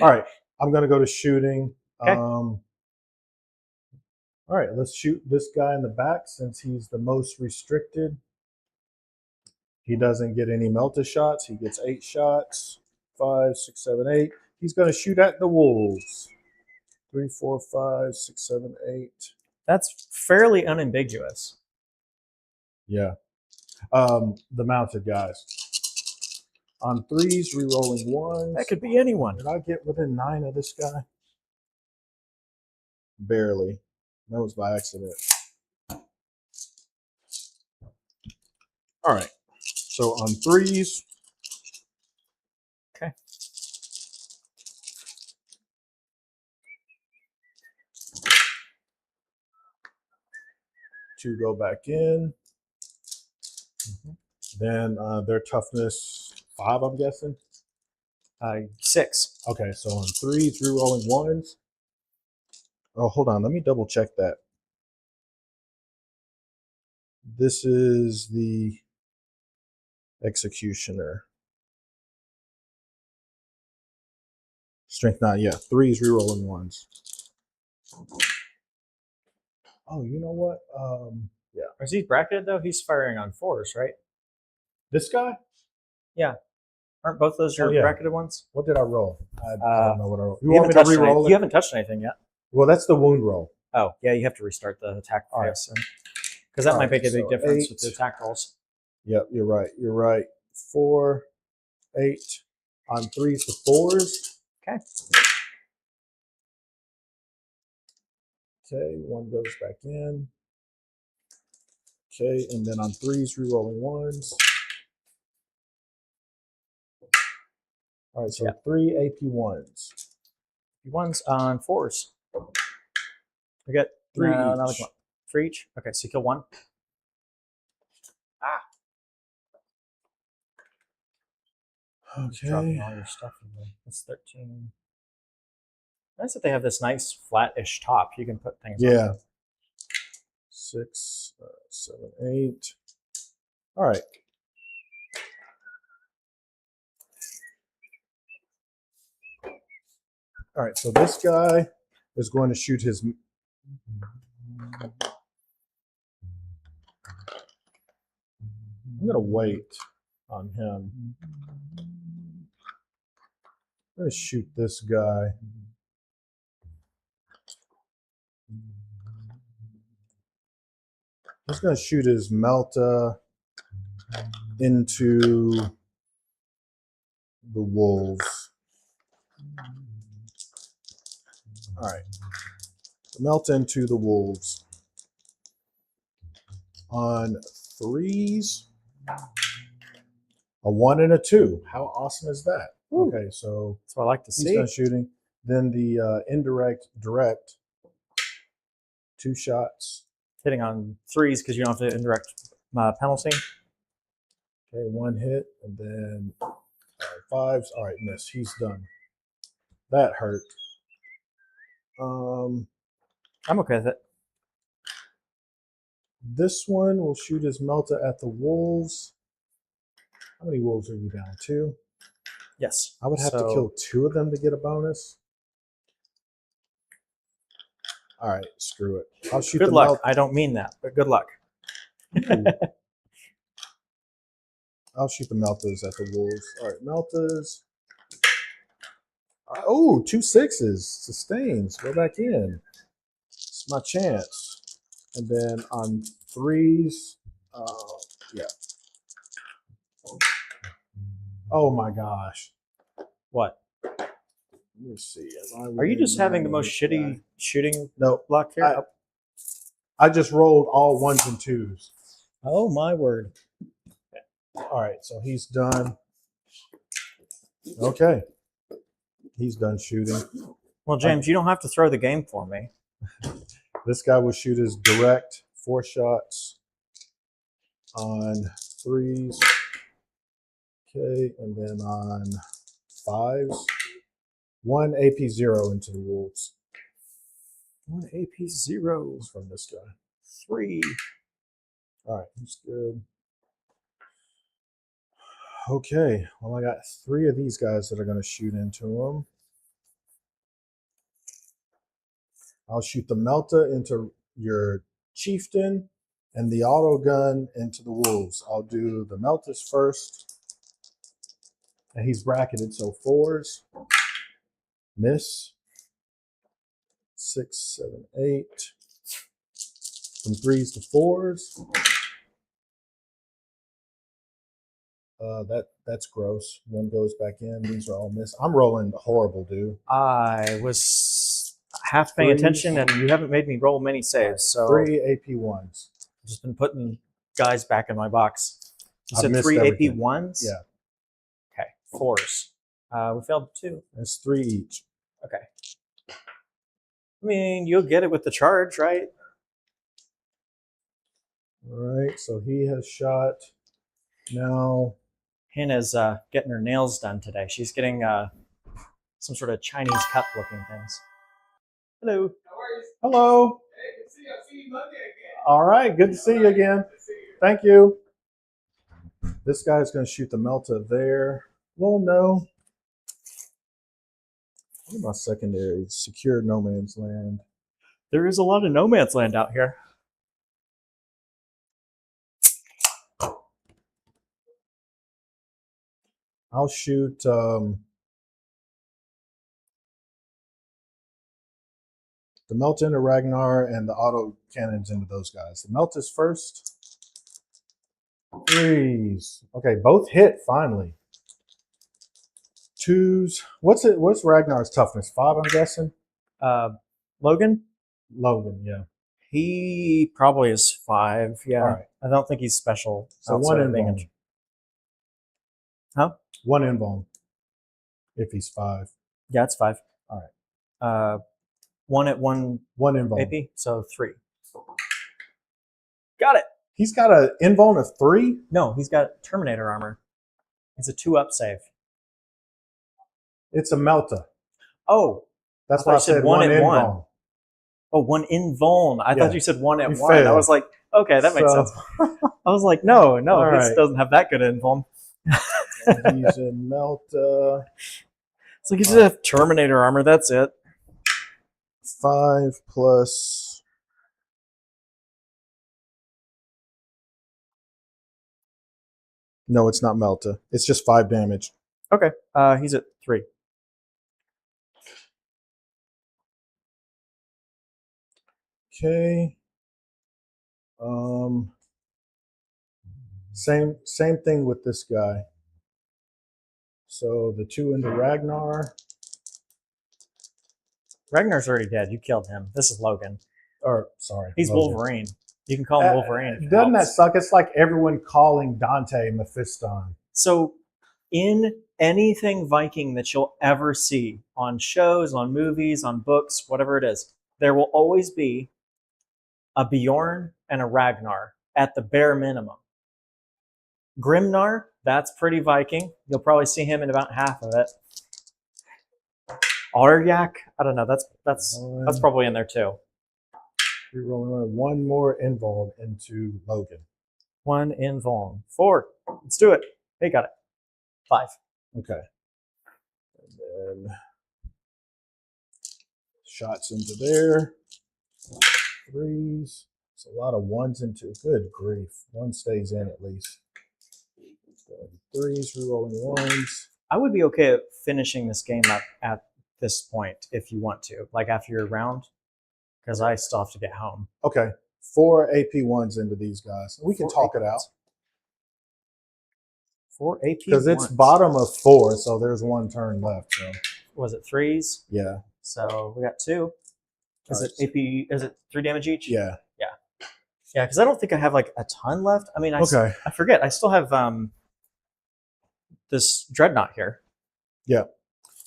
Speaker 1: All right, I'm going to go to shooting.
Speaker 2: Okay.
Speaker 1: All right, let's shoot this guy in the back since he's the most restricted. He doesn't get any melta shots. He gets 8 shots. 5, 6, 7, 8. He's going to shoot at the wolves. 3, 4, 5, 6, 7, 8.
Speaker 2: That's fairly unambiguous.
Speaker 1: Yeah. The mounted guys. On 3s, re-rolling 1s.
Speaker 2: That could be anyone.
Speaker 1: Did I get within 9 of this guy? Barely. That was by accident. All right. So on 3s.
Speaker 2: Okay.
Speaker 1: Two go back in. Then their toughness 5, I'm guessing.
Speaker 2: 6.
Speaker 1: Okay, so on 3s, re-rolling 1s. Oh, hold on. Let me double check that. This is the Executioner. Strength 9, yeah. 3s, re-rolling 1s. Oh, you know what? Yeah.
Speaker 2: Is he bracketed though? He's firing on 4s, right?
Speaker 1: This guy?
Speaker 2: Yeah. Aren't both those your
Speaker 1: Oh, yeah.
Speaker 2: bracketed ones?
Speaker 1: What did I roll? I don't know what I rolled. You
Speaker 2: You
Speaker 1: want me
Speaker 2: haven't
Speaker 1: to
Speaker 2: touched
Speaker 1: re-roll
Speaker 2: anything.
Speaker 1: it?
Speaker 2: You haven't touched anything yet.
Speaker 1: Well, that's the wound roll.
Speaker 2: Oh, yeah, you have to restart the attack
Speaker 1: All right.
Speaker 2: phase. Because that
Speaker 1: All
Speaker 2: might
Speaker 1: right,
Speaker 2: make a big
Speaker 1: so
Speaker 2: difference with
Speaker 1: 8.
Speaker 2: the attack rolls.
Speaker 1: Yep, you're right. You're right. 4, 8, on 3s to 4s.
Speaker 2: Okay.
Speaker 1: Okay, 1 goes back in. Okay, and then on 3s, re-rolling 1s. All right, so 3 AP 1s.
Speaker 2: 1s on 4s. We got
Speaker 1: 3
Speaker 2: another
Speaker 1: each.
Speaker 2: one. 3 each? Okay, so you kill 1. Dropping
Speaker 1: Okay.
Speaker 2: all your stuff in there. That's 13. Nice that they have this nice flat-ish top. You can put things on.
Speaker 1: Yeah. 6, 7, 8. All right. All right, so this guy is going to shoot his... I'm going to wait on him. I'm going to shoot this guy. He's going to shoot his Melta into the wolves. All right. Melta into the wolves. On 3s, a 1 and a 2. How awesome is that?
Speaker 2: Ooh.
Speaker 1: Okay, so
Speaker 2: That's what I like to
Speaker 1: he's
Speaker 2: see.
Speaker 1: done shooting. Then the indirect, direct, 2 shots.
Speaker 2: Hitting on 3s because you don't have to indirect penalty.
Speaker 1: Okay, 1 hit, and then 5s. All right, miss. He's done. That hurt.
Speaker 2: I'm okay with it.
Speaker 1: This one will shoot his Melta at the wolves. How many wolves are you down? 2?
Speaker 2: Yes.
Speaker 1: I would have to kill 2 of them to get a bonus. All right, screw it. I'll shoot
Speaker 2: Good
Speaker 1: the
Speaker 2: luck.
Speaker 1: Melta.
Speaker 2: I don't mean that, but good luck.
Speaker 1: I'll shoot the Meltas at the wolves. All right, Meltas. Oh, 2 6s. Sustains. Go back in. It's my chance. And then on 3s, yeah. Oh my gosh.
Speaker 2: What?
Speaker 1: Let me see.
Speaker 2: Are you just having the most shitty shooting luck here?
Speaker 1: I just rolled all 1s and 2s.
Speaker 2: Oh my word.
Speaker 1: All right, so he's done. Okay. He's done shooting.
Speaker 2: Well, James, you don't have to throw the game for me.
Speaker 1: This guy will shoot his direct 4 shots on 3s. Okay, and then on 5s. 1 AP 0 into the wolves.
Speaker 2: 1 AP 0
Speaker 1: from this guy.
Speaker 2: 3.
Speaker 1: All right, he's good. Okay, well, I got 3 of these guys that are going to shoot into him. I'll shoot the Melta into your chieftain and the auto gun into the wolves. I'll do the Meltas first. And he's bracketed, so 4s. Miss. 6, 7, 8. From 3s to 4s. That's gross. 1 goes back in. These are all miss. I'm rolling horrible, dude.
Speaker 2: I was half paying attention, and you haven't made me roll many saves. So
Speaker 1: 3 AP 1s.
Speaker 2: I've just been putting guys back in my box. You
Speaker 1: I've
Speaker 2: said
Speaker 1: missed
Speaker 2: 3
Speaker 1: everything.
Speaker 2: AP 1s?
Speaker 1: Yeah.
Speaker 2: Okay, 4s. We failed 2.
Speaker 1: That's 3 each.
Speaker 2: Okay. I mean, you'll get it with the charge, right?
Speaker 1: All right, so he has shot. Now,
Speaker 2: Hannah's getting her nails done today. She's getting some sort of Chinese cup looking things. Hello.
Speaker 1: hello.
Speaker 3: Hey, good to see you. I'll see you Monday again.
Speaker 1: All right, good to see you again. Thank you. This guy's going to shoot the Melta there. Well, no. What about secondary? Secure no man's land.
Speaker 2: There is a lot of no man's land out here.
Speaker 1: I'll shoot the Melta into Ragnar and the auto cannons into those guys. The Melta's first. 3s. Okay, both hit finally. twos. What's it? What's Ragnar's toughness? 5, I'm guessing.
Speaker 2: Logan,
Speaker 1: Logan, yeah.
Speaker 2: he probably is 5. Yeah,
Speaker 1: All right.
Speaker 2: I don't think he's special.
Speaker 1: So
Speaker 2: outside
Speaker 1: one
Speaker 2: of being
Speaker 1: invuln.
Speaker 2: Huh?
Speaker 1: 1 invuln. If he's 5.
Speaker 2: Yeah, it's 5.
Speaker 1: All right.
Speaker 2: 1 at 1
Speaker 1: 1 invuln.
Speaker 2: AP, so 3. Got it.
Speaker 1: He's got an invuln of 3.
Speaker 2: No, he's got Terminator armor. It's a 2-up save.
Speaker 1: It's a Melta.
Speaker 2: Oh,
Speaker 1: That's
Speaker 2: I
Speaker 1: why I
Speaker 2: thought you said
Speaker 1: said
Speaker 2: one
Speaker 1: 1
Speaker 2: at one.
Speaker 1: invuln.
Speaker 2: oh, 1 invuln. I
Speaker 1: Yeah.
Speaker 2: thought you said 1 at
Speaker 1: You
Speaker 2: 1. I
Speaker 1: failed.
Speaker 2: was like, okay, that makes
Speaker 1: So-
Speaker 2: sense. I was like, no,
Speaker 1: All
Speaker 2: this
Speaker 1: right.
Speaker 2: doesn't have that good invuln.
Speaker 1: He's a Melta.
Speaker 2: It's like, you just have Terminator armor. That's it.
Speaker 1: 5 plus. No, it's not Melta. It's just 5 damage.
Speaker 2: Okay. He's at 3.
Speaker 1: Okay. Same thing with this guy. So the 2 into Ragnar.
Speaker 2: Ragnar's already dead. You killed him. This is Logan.
Speaker 1: Or sorry,
Speaker 2: He's
Speaker 1: Logan.
Speaker 2: Wolverine. You can call him Wolverine. if it
Speaker 1: Doesn't that
Speaker 2: helps.
Speaker 1: suck? It's like everyone calling Dante Mephiston.
Speaker 2: So, in anything Viking that you'll ever see on shows, on movies, on books, whatever it is, there will always be a Bjorn and a Ragnar at the bare minimum. Grimnar, that's pretty Viking. You'll probably see him in about half of it. Aryak, I don't know. That's probably in there too.
Speaker 1: You're rolling 1 more involved into Logan.
Speaker 2: 1 invuln. 4. Let's do it. Hey, got it. 5.
Speaker 1: Okay. And then shots into there. 3s. It's a lot of 1s into. Good grief. 1 stays in at least. 3s, rerolling 1s.
Speaker 2: I would be okay at finishing this game up at this point if you want to, like after your round, because I still have to get home.
Speaker 1: Okay. 4 AP 1s into these guys. We can
Speaker 2: 4
Speaker 1: talk
Speaker 2: AP
Speaker 1: it out.
Speaker 2: 4 AP
Speaker 1: Because it's
Speaker 2: ones.
Speaker 1: bottom of 4, so there's 1 turn left. So
Speaker 2: Was it 3s?
Speaker 1: yeah.
Speaker 2: So we got 2. Is
Speaker 1: Alright.
Speaker 2: it AP? Is it 3 damage each?
Speaker 1: Yeah.
Speaker 2: Yeah, because I don't think I have like a ton left. I mean, I forget. I still have this dreadnought here.
Speaker 1: Yeah.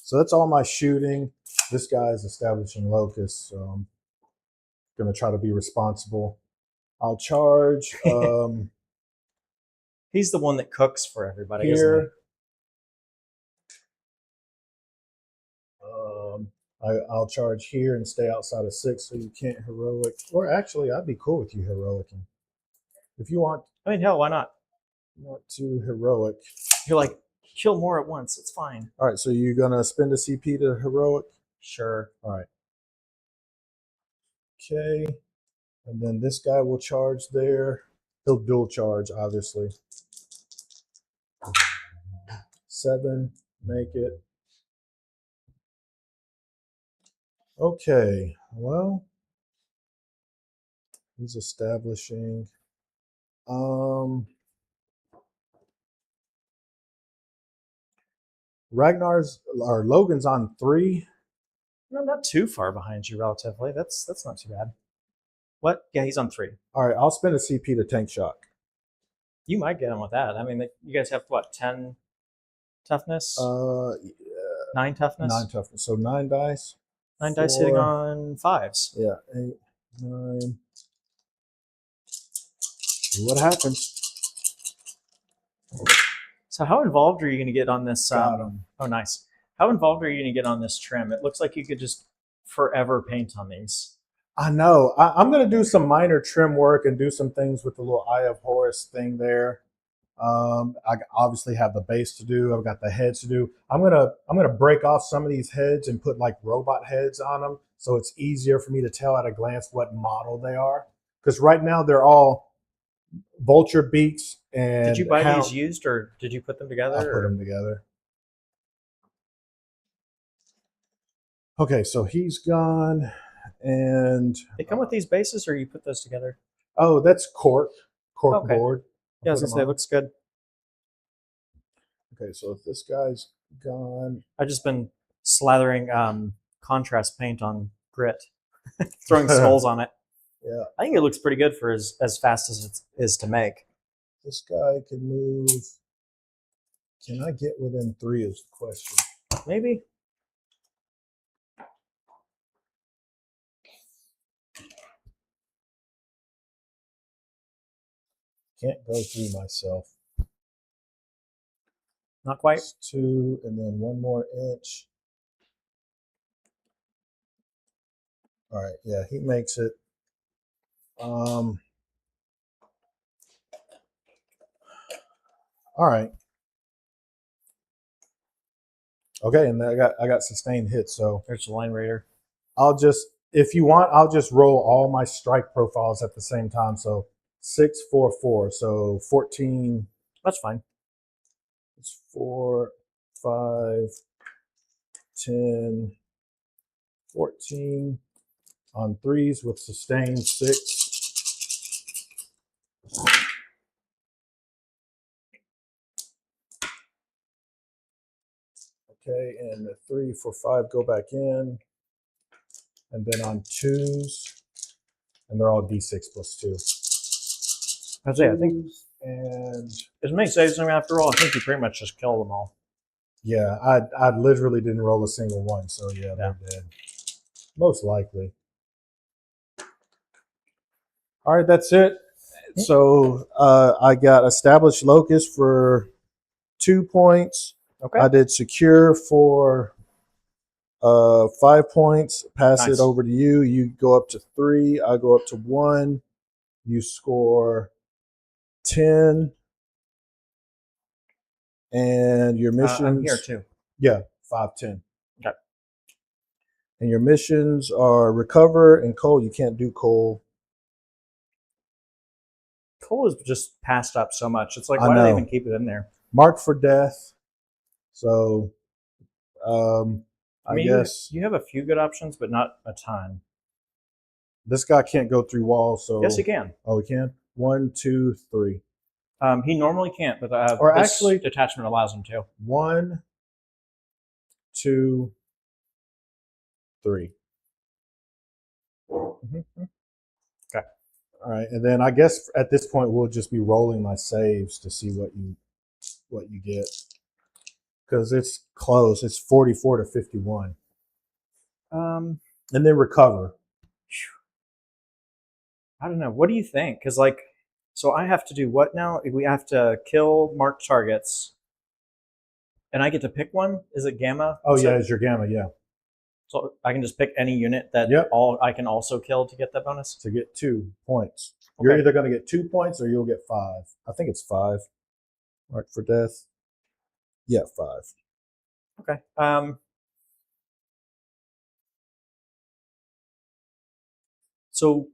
Speaker 1: So that's all my shooting. This guy is establishing locust, so I'm going to try to be responsible. I'll charge
Speaker 2: He's the one that cooks for everybody, isn't
Speaker 1: here. I'll charge here and stay outside of 6 so you can't heroic. Or actually, I'd be cool with you heroicing. If you want,
Speaker 2: he? I mean, hell, why not?
Speaker 1: to heroic.
Speaker 2: You're like, kill more at once. It's fine.
Speaker 1: All right, so you're going to spend a CP to heroic?
Speaker 2: Sure.
Speaker 1: All right. Okay. And then this guy will charge there. He'll dual charge, obviously. 7, make it. Okay, well, he's establishing. Ragnar's or Logan's on 3.
Speaker 2: No, not too far behind you relatively. That's not too bad. What? Yeah, he's on 3.
Speaker 1: All right, I'll spend a CP to tank shock.
Speaker 2: You might get him with that. I mean, you guys have what, 10 toughness? 9 toughness?
Speaker 1: 9 toughness. So 9 dice.
Speaker 2: 9 dice hitting
Speaker 1: 4.
Speaker 2: on 5s.
Speaker 1: Yeah, 8, 9. See what happens.
Speaker 2: So how involved are you going to get on this?
Speaker 1: Got him.
Speaker 2: Oh, nice. How involved are you going to get on this trim? It looks like you could just forever paint on these.
Speaker 1: I know. I'm going to do some minor trim work and do some things with the little Eye of Horus thing there. I obviously have the base to do. I've got the heads to do. I'm gonna break off some of these heads and put like robot heads on them, so it's easier for me to tell at a glance what model they are. Because right now they're all vulture beaks. And
Speaker 2: Did you buy these used or did you put them together?
Speaker 1: I put them together. Okay, so he's gone, and
Speaker 2: They come with these bases, or you put those together?
Speaker 1: oh, that's cork
Speaker 2: Okay.
Speaker 1: board.
Speaker 2: Yeah, I was gonna say, it looks good.
Speaker 1: Okay, so if this guy's gone.
Speaker 2: I've just been slathering contrast paint on grit, throwing skulls on it.
Speaker 1: Yeah.
Speaker 2: I think it looks pretty good for as fast as it is to make.
Speaker 1: This guy can move. Can I get within 3 is the question.
Speaker 2: Maybe.
Speaker 1: Can't go through myself.
Speaker 2: Not quite.
Speaker 1: It's 2 and then 1 more inch. All right, yeah, he makes it. All right. Okay, and I got sustained hits, so
Speaker 2: There's the line raider.
Speaker 1: I'll just, if you want, I'll just roll all my strike profiles at the same time. So 6, 4, 4. So 14.
Speaker 2: That's fine.
Speaker 1: It's 4, 5, 10, 14 on 3s with sustained 6. Okay, and the 3 for 5 go back in. And then on 2s, and they're all D6 plus 2.
Speaker 2: That's it. I think
Speaker 1: And
Speaker 2: as many saves after all, I think you pretty much just kill them all.
Speaker 1: yeah, I literally didn't roll a single one, so yeah, they're dead. Most likely. All right, that's it. So I got established locus for 2 points.
Speaker 2: Okay.
Speaker 1: I did secure for 5 points. Pass
Speaker 2: Nice.
Speaker 1: it over to you. You go up to 3. I go up to 1. You score 10. And your missions.
Speaker 2: I'm here too.
Speaker 1: Yeah, 5, 10.
Speaker 2: Okay.
Speaker 1: And your missions are recover and coal. You can't do coal.
Speaker 2: Coal is just passed up so much. It's like,
Speaker 1: I
Speaker 2: why do they
Speaker 1: know.
Speaker 2: even keep it in there?
Speaker 1: Mark for death. So, I
Speaker 2: mean,
Speaker 1: guess
Speaker 2: you have a few good options, but not a ton.
Speaker 1: this guy can't go through walls. So
Speaker 2: Yes, he can.
Speaker 1: Oh, he can. 1, 2, 3.
Speaker 2: He normally can't, but
Speaker 1: Or
Speaker 2: this
Speaker 1: actually-
Speaker 2: detachment allows him to.
Speaker 1: 1, 2, 3.
Speaker 2: Okay.
Speaker 1: All right, and then I guess at this point we'll just be rolling my saves to see what you get, because it's close. It's 44 to 51, and then recover.
Speaker 2: I don't know. What do you think? Because like, so I have to do what now? We have to kill marked targets, and I get to pick one. Is it gamma?
Speaker 1: Oh yeah, it's your gamma. Yeah,
Speaker 2: So I can just pick any unit that
Speaker 1: Yep.
Speaker 2: I can also kill to get that bonus.
Speaker 1: to get 2 points. You're
Speaker 2: Okay.
Speaker 1: either going to get 2 points or you'll get 5. I think it's 5. Mark for death. Yeah, 5.
Speaker 2: Okay. So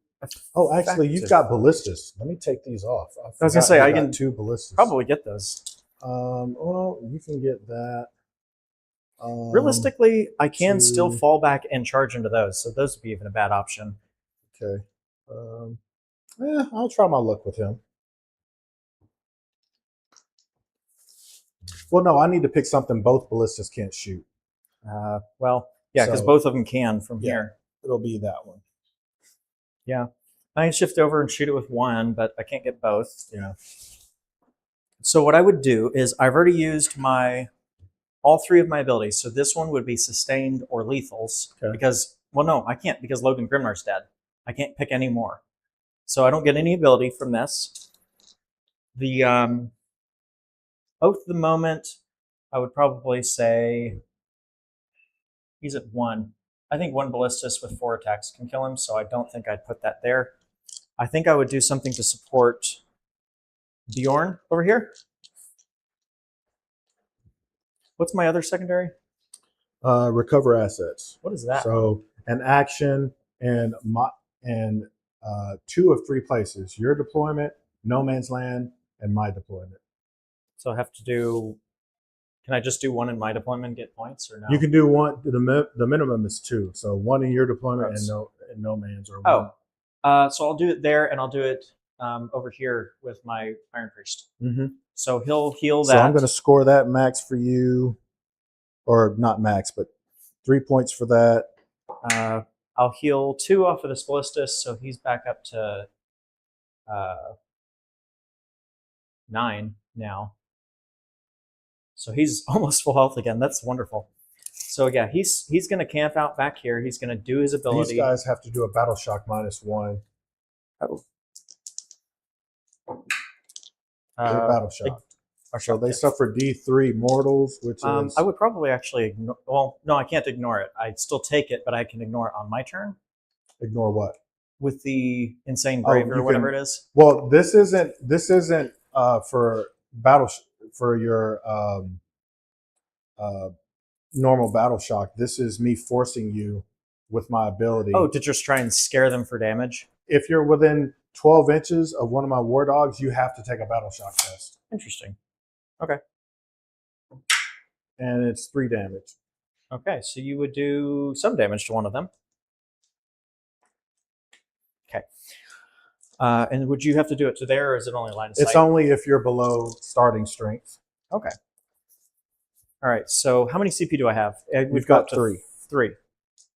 Speaker 1: Oh, actually, you've got ballistas. Let me take these off.
Speaker 2: I was gonna say, I can
Speaker 1: 2 ballistas.
Speaker 2: probably get those.
Speaker 1: Well, you can get that.
Speaker 2: Realistically, I can still
Speaker 1: 2.
Speaker 2: fall back and charge into those, so those would be even a bad option.
Speaker 1: Okay. I'll try my luck with him. Well, no, I need to pick something both ballistas can't shoot.
Speaker 2: Well, yeah, because
Speaker 1: So-
Speaker 2: both of them can from
Speaker 1: Yeah.
Speaker 2: here.
Speaker 1: It'll be that one.
Speaker 2: Yeah. I can shift over and shoot it with one, but I can't get both.
Speaker 1: Yeah.
Speaker 2: So what I would do is I've already used all 3 of my abilities. So this one would be sustained or lethals
Speaker 1: Okay.
Speaker 2: because, well, no, I can't because Logan Grimnar's dead. I can't pick any more. So I don't get any ability from this. The Oath of the Moment, I would probably say he's at 1. I think 1 ballistas with 4 attacks can kill him, so I don't think I'd put that there. I think I would do something to support Bjorn over here. What's my other secondary?
Speaker 1: Recover assets.
Speaker 2: What is that?
Speaker 1: So an action and 2 of 3 places: your deployment, no man's land, and my deployment.
Speaker 2: So I have to do. Can I just do 1 in my deployment and get points, or no?
Speaker 1: You can do 1. The minimum is 2. So 1 in your deployment
Speaker 2: Gross.
Speaker 1: and no man's, or 1.
Speaker 2: So I'll do it there, and I'll do it over here with my Iron Priest.
Speaker 1: Mm-hmm.
Speaker 2: So he'll heal that.
Speaker 1: So I'm going to score that max for you. or not max, but 3 points for that.
Speaker 2: I'll heal 2 off of this ballistus, so he's back up to 9 now. So he's almost full health again. That's wonderful. So yeah, he's going to camp out back here. He's going to do his ability.
Speaker 1: These guys have to do a battle shock -1.
Speaker 2: Oh.
Speaker 1: They're battle shock. So they suffer D3 mortals, which is...
Speaker 2: I would probably actually ignore... Well, no, I can't ignore it. I'd still take it, but I can ignore it on my turn.
Speaker 1: Ignore what?
Speaker 2: With the Insane Brave or whatever it is.
Speaker 1: Well, this isn't for battle... for your normal battle shock. This is me forcing you with my ability.
Speaker 2: Oh, to just try and scare them for damage?
Speaker 1: If you're within 12 inches of one of my war dogs, you have to take a battle shock test.
Speaker 2: Interesting. Okay.
Speaker 1: And it's 3 damage.
Speaker 2: Okay, so you would do some damage to one of them. Okay. And would you have to do it to there, or is it only line of sight?
Speaker 1: It's only if you're below starting strength.
Speaker 2: Okay. All right, so how many CP do I have?
Speaker 1: We've got 3.
Speaker 2: 3.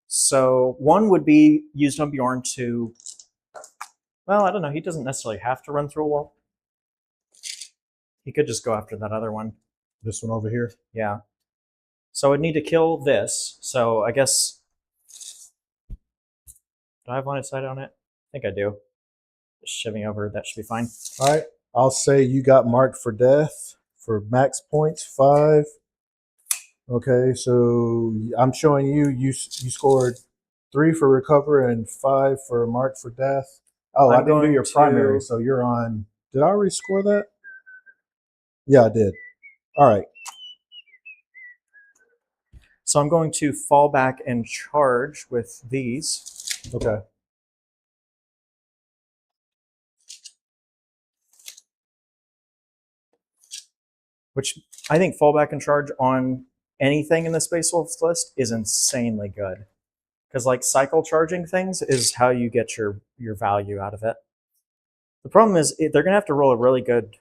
Speaker 2: So 1 would be used on Bjorn to... Well, I don't know. He doesn't necessarily have to run through a wall. He could just go after that other one.
Speaker 1: This one over here?
Speaker 2: Yeah. So I'd need to kill this. So I guess... Do I have line of sight on it? I think I do. Just shivving over. That should be fine.
Speaker 1: All right. I'll say you got marked for death for max points, 5. Okay, so I'm showing you scored 3 for recover and 5 for mark for death. Oh, I didn't do your primary, so you're on... Did I already score that? Yeah, I did. All right.
Speaker 2: So I'm going to fall back and charge with these.
Speaker 1: Okay.
Speaker 2: Which I think fall back and charge on anything in the Space Wolves list is insanely good. Because like cycle charging things is how you get your value out of it. The problem is they're going to have to roll a really good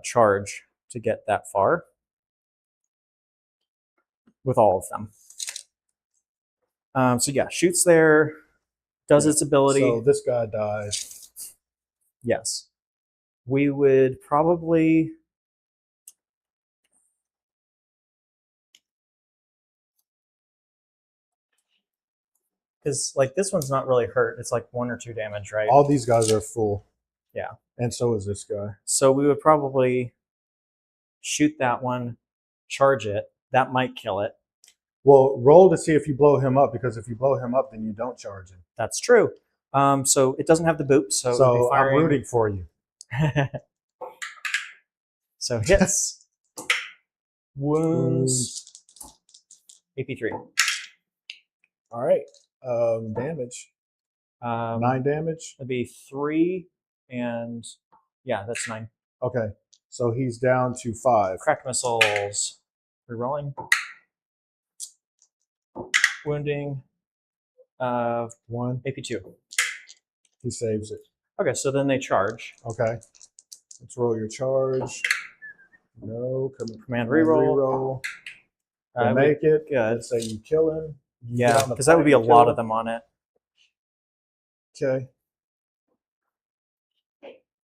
Speaker 2: charge to get that far with all of them. So yeah, shoots there, does its ability.
Speaker 1: So this guy dies.
Speaker 2: Yes. We would probably... Because like this one's not really hurt. It's like 1 or 2 damage, right?
Speaker 1: All these guys are full.
Speaker 2: Yeah.
Speaker 1: And so is this guy.
Speaker 2: So we would probably shoot that one, charge it. That might kill it.
Speaker 1: Well, roll to see if you blow him up, because if you blow him up, then you don't charge him.
Speaker 2: That's true. So it doesn't have the boop, so it would be
Speaker 1: I'm
Speaker 2: firing.
Speaker 1: rooting for you.
Speaker 2: So hits, wounds, AP3.
Speaker 1: All right. Damage. 9 damage.
Speaker 2: That'd be 3, and yeah, that's 9.
Speaker 1: Okay. So he's down to 5.
Speaker 2: Crack missiles. Rerolling. Wounding.
Speaker 1: 1.
Speaker 2: AP2.
Speaker 1: He saves it.
Speaker 2: Okay, so then they charge.
Speaker 1: Okay. Let's roll your charge. No.
Speaker 2: Command reroll.
Speaker 1: We'll make it.
Speaker 2: Good.
Speaker 1: Let's say you kill him.
Speaker 2: Yeah, because that would be a lot of them on it.
Speaker 1: Okay.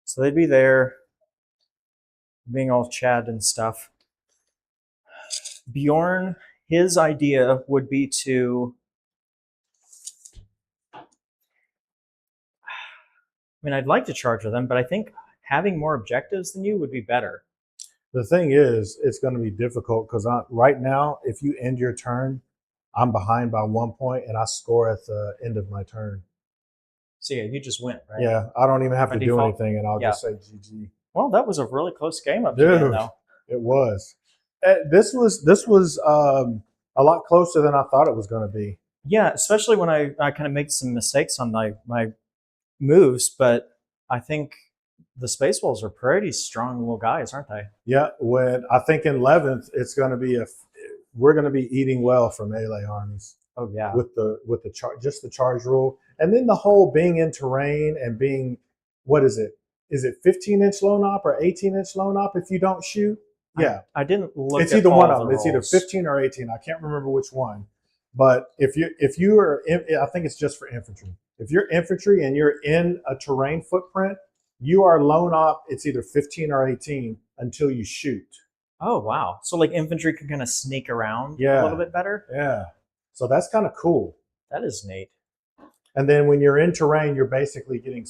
Speaker 2: So they'd be there, being all Chad and stuff. Bjorn, his idea would be to... I mean, I'd like to charge with them, but I think having more objectives than you would be better.
Speaker 1: The thing is, it's going to be difficult because right now, if you end your turn, I'm behind by 1 point, and I score at the end of my turn.
Speaker 2: So yeah, you just win, right?
Speaker 1: Yeah, I don't even have
Speaker 2: By
Speaker 1: to do
Speaker 2: default?
Speaker 1: anything, and I'll
Speaker 2: Yeah.
Speaker 1: just say GG.
Speaker 2: Well, that was a really close game up to the end, though.
Speaker 1: It was. This was a lot closer than I thought it was going to be.
Speaker 2: Yeah, especially when I kind of make some mistakes on my moves, but I think the Space Wolves are pretty strong little guys, aren't they?
Speaker 1: Yeah, when I think in 11th, it's going to be we're going to be eating well for melee armies.
Speaker 2: Oh yeah.
Speaker 1: With the just the charge rule, and then the whole being in terrain and being, what is it? Is it 15-inch lone op or 18-inch lone op if you don't shoot? Yeah.
Speaker 2: I didn't look.
Speaker 1: It's
Speaker 2: at
Speaker 1: either
Speaker 2: all
Speaker 1: one
Speaker 2: of
Speaker 1: of
Speaker 2: the
Speaker 1: them. It's either
Speaker 2: rules.
Speaker 1: 15 or 18. I can't remember which one. But if you are, I think it's just for infantry. If you're infantry and you're in a terrain footprint, you are lone op. It's either 15 or 18 until you shoot.
Speaker 2: Oh wow! So like infantry can kind of sneak around a
Speaker 1: Yeah.
Speaker 2: little bit better.
Speaker 1: Yeah. So that's kind of cool.
Speaker 2: That is neat.
Speaker 1: And then when you're in terrain, you're basically getting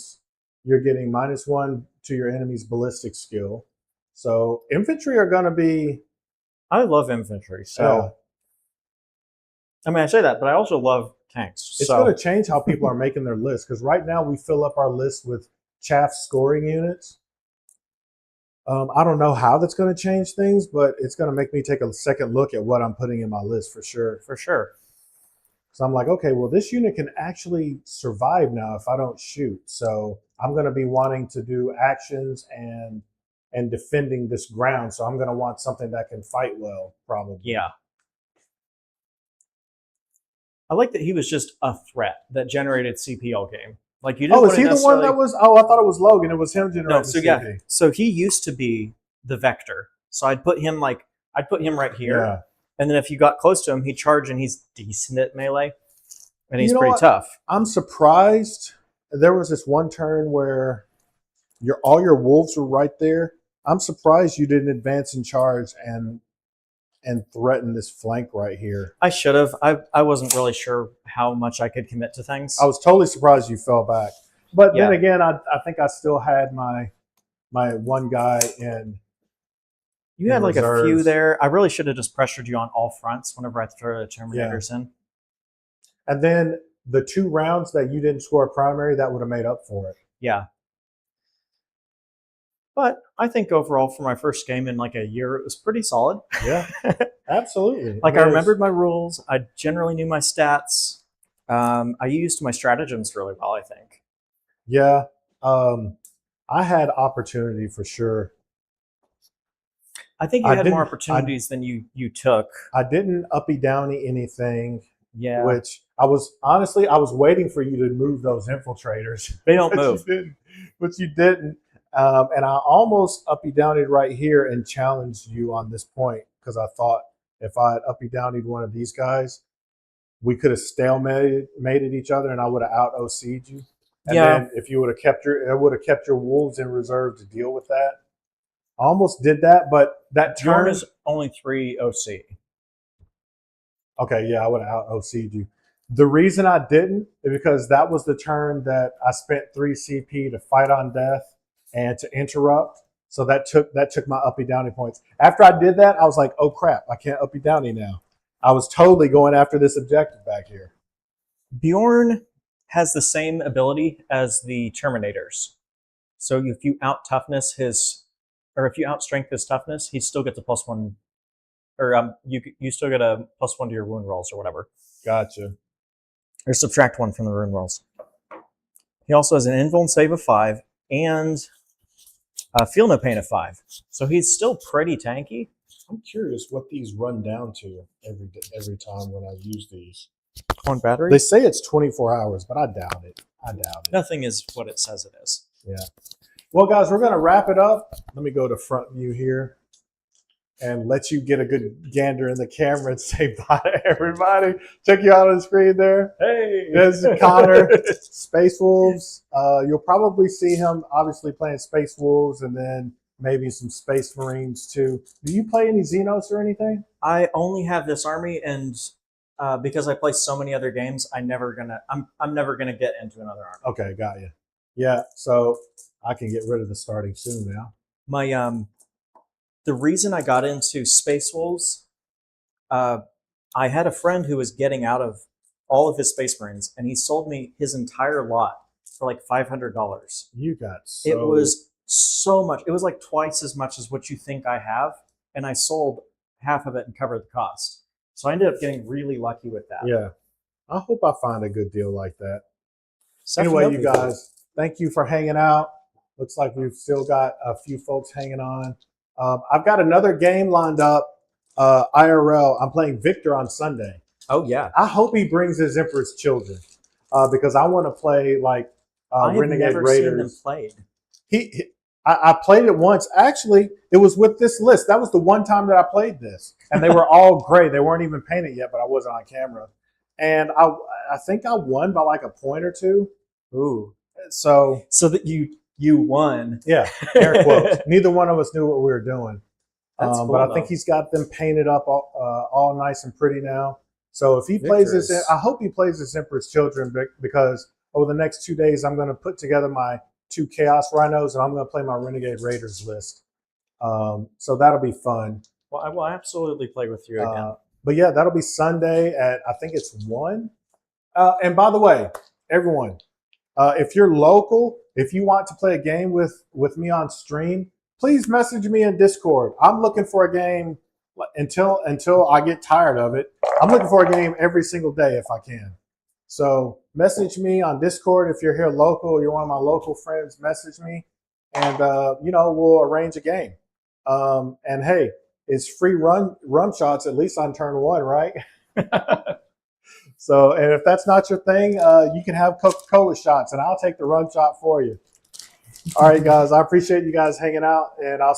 Speaker 1: -1 to your enemy's ballistic skill. So infantry are going to be.
Speaker 2: I love infantry. So I mean, I say that, but I also love tanks.
Speaker 1: It's
Speaker 2: so
Speaker 1: going to change how people are making their lists, because right now we fill up our list with chaff scoring units. I don't know how that's going to change things, but it's going to make me take a second look at what I'm putting in my list for sure.
Speaker 2: for sure.
Speaker 1: So I'm like, okay, well, this unit can actually survive now if I don't shoot. So I'm going to be wanting to do actions and defending this ground. So I'm going to want something that can fight well, probably.
Speaker 2: Yeah. I like that he was just a threat that generated CP all game. Like you didn't.
Speaker 1: Oh, is he the one that was? Oh, I thought it was Logan. It was him generating
Speaker 2: No, so
Speaker 1: CP.
Speaker 2: yeah. So he used to be the vector. So I'd put him right here.
Speaker 1: Yeah.
Speaker 2: And then if you got close to him, he'd charge and he's decent at melee. And he's
Speaker 1: You know
Speaker 2: pretty
Speaker 1: what?
Speaker 2: tough.
Speaker 1: I'm surprised. There was this one turn where all your wolves were right there. I'm surprised you didn't advance and charge and threaten this flank right here.
Speaker 2: I should have. I wasn't really sure how much I could commit to things.
Speaker 1: I was totally surprised you fell back. But
Speaker 2: Yeah.
Speaker 1: then again, I think I still had my one guy in.
Speaker 2: You had like a
Speaker 1: reserves.
Speaker 2: few there. I really should have just pressured you on all fronts whenever I throw the Terminators in.
Speaker 1: And then the 2 rounds that you didn't score primary, that would have made up for it.
Speaker 2: Yeah. But I think overall for my first game in like a year, it was pretty solid.
Speaker 1: Yeah, absolutely.
Speaker 2: Like I remembered my rules. I generally knew my stats. I used my stratagems really well, I think.
Speaker 1: Yeah. I had opportunity for sure.
Speaker 2: I think you
Speaker 1: I
Speaker 2: had
Speaker 1: didn't-
Speaker 2: more opportunities than you took.
Speaker 1: I didn't uppy downy anything.
Speaker 2: Yeah.
Speaker 1: Which I was waiting for you to move those infiltrators.
Speaker 2: They don't move.
Speaker 1: But you didn't. And I almost uppy downied right here and challenged you on this point, because I thought if I had uppy downied one of these guys, we could have stalemated each other and I would have out OC'd you. And then if you would have kept your wolves in reserve to deal with that. I almost did that, but that
Speaker 2: Jordan
Speaker 1: turn
Speaker 2: is only 3 OC.
Speaker 1: Okay, yeah, I would have out OC'd you. The reason I didn't is because that was the turn that I spent 3 CP to fight on death and to interrupt. So that took my uppy downy points. After I did that, I was like, oh crap, I can't uppy downy now. I was totally going after this objective back here.
Speaker 2: Bjorn has the same ability as the Terminators. So if you out toughness if you outstrength his toughness, he still gets a +1, or you still get a +1 to your wound rolls or whatever.
Speaker 1: Gotcha.
Speaker 2: Or subtract 1 from the wound rolls. He also has an invuln save of 5 and feel no pain of 5. So he's still pretty tanky.
Speaker 1: I'm curious what these run down to every time when I use these.
Speaker 2: On battery?
Speaker 1: They say it's 24 hours, but I doubt it.
Speaker 2: Nothing is what it says it is.
Speaker 1: Yeah. Well, guys, we're going to wrap it up. Let me go to front view here and let you get a good gander in the camera and say bye to everybody. Check you out on the screen there.
Speaker 2: Hey!
Speaker 1: This is Connor, Space Wolves. You'll probably see him obviously playing Space Wolves and then maybe some Space Marines too. Do you play any Xenos or anything?
Speaker 2: I only have this army, and because I play so many other games, I'm never gonna get into another army.
Speaker 1: Okay, got you. Yeah, so I can get rid of the starting soon now.
Speaker 2: My the reason I got into Space Wolves, I had a friend who was getting out of all of his Space Marines, and he sold me his entire lot for like $500.
Speaker 1: You got so...
Speaker 2: It was so much. It was like twice as much as what you think I have, and I sold half of it and covered the cost. So I ended up getting really lucky with that.
Speaker 1: Yeah. I hope I find a good deal like that.
Speaker 2: Definitely.
Speaker 1: Anyway, you guys, thank you for hanging out. Looks like we've still got a few folks hanging on. I've got another game lined up, IRL. I'm playing Victor on Sunday.
Speaker 2: Oh, yeah.
Speaker 1: I hope he brings his Emperor's Children because I want to play like
Speaker 2: I have
Speaker 1: Renegade
Speaker 2: never
Speaker 1: Raiders.
Speaker 2: seen them played.
Speaker 1: I played it once. Actually, it was with this list. That was the one time that I played this, and they were all gray. They weren't even painted yet, but I wasn't on camera, and I think I won by like a point or two.
Speaker 2: Ooh.
Speaker 1: So
Speaker 2: that you won.
Speaker 1: yeah, air quotes. Neither one of us knew what we were doing.
Speaker 2: That's cool,
Speaker 1: but I think
Speaker 2: though.
Speaker 1: he's got them painted up all nice and pretty now. So if he plays this,
Speaker 2: Victor's.
Speaker 1: I hope he plays this Emperor's Children, because over the next 2 days, I'm going to put together my 2 Chaos Rhinos, and I'm going to play my Renegade Raiders list. So that'll be fun.
Speaker 2: Well, I will absolutely play with you again.
Speaker 1: But yeah, that'll be Sunday at, I think it's 1. And by the way, everyone, if you're local, if you want to play a game with me on stream, please message me in Discord. I'm looking for a game until I get tired of it. I'm looking for a game every single day if I can. So message me on Discord if you're here local. You're one of my local friends. Message me, and we'll arrange a game. And hey, it's free rum shots at least on turn 1, right? So, and if that's not your thing, you can have Coca-Cola shots, and I'll take the rum shot for you. All right, guys, I appreciate you guys hanging out, and I'll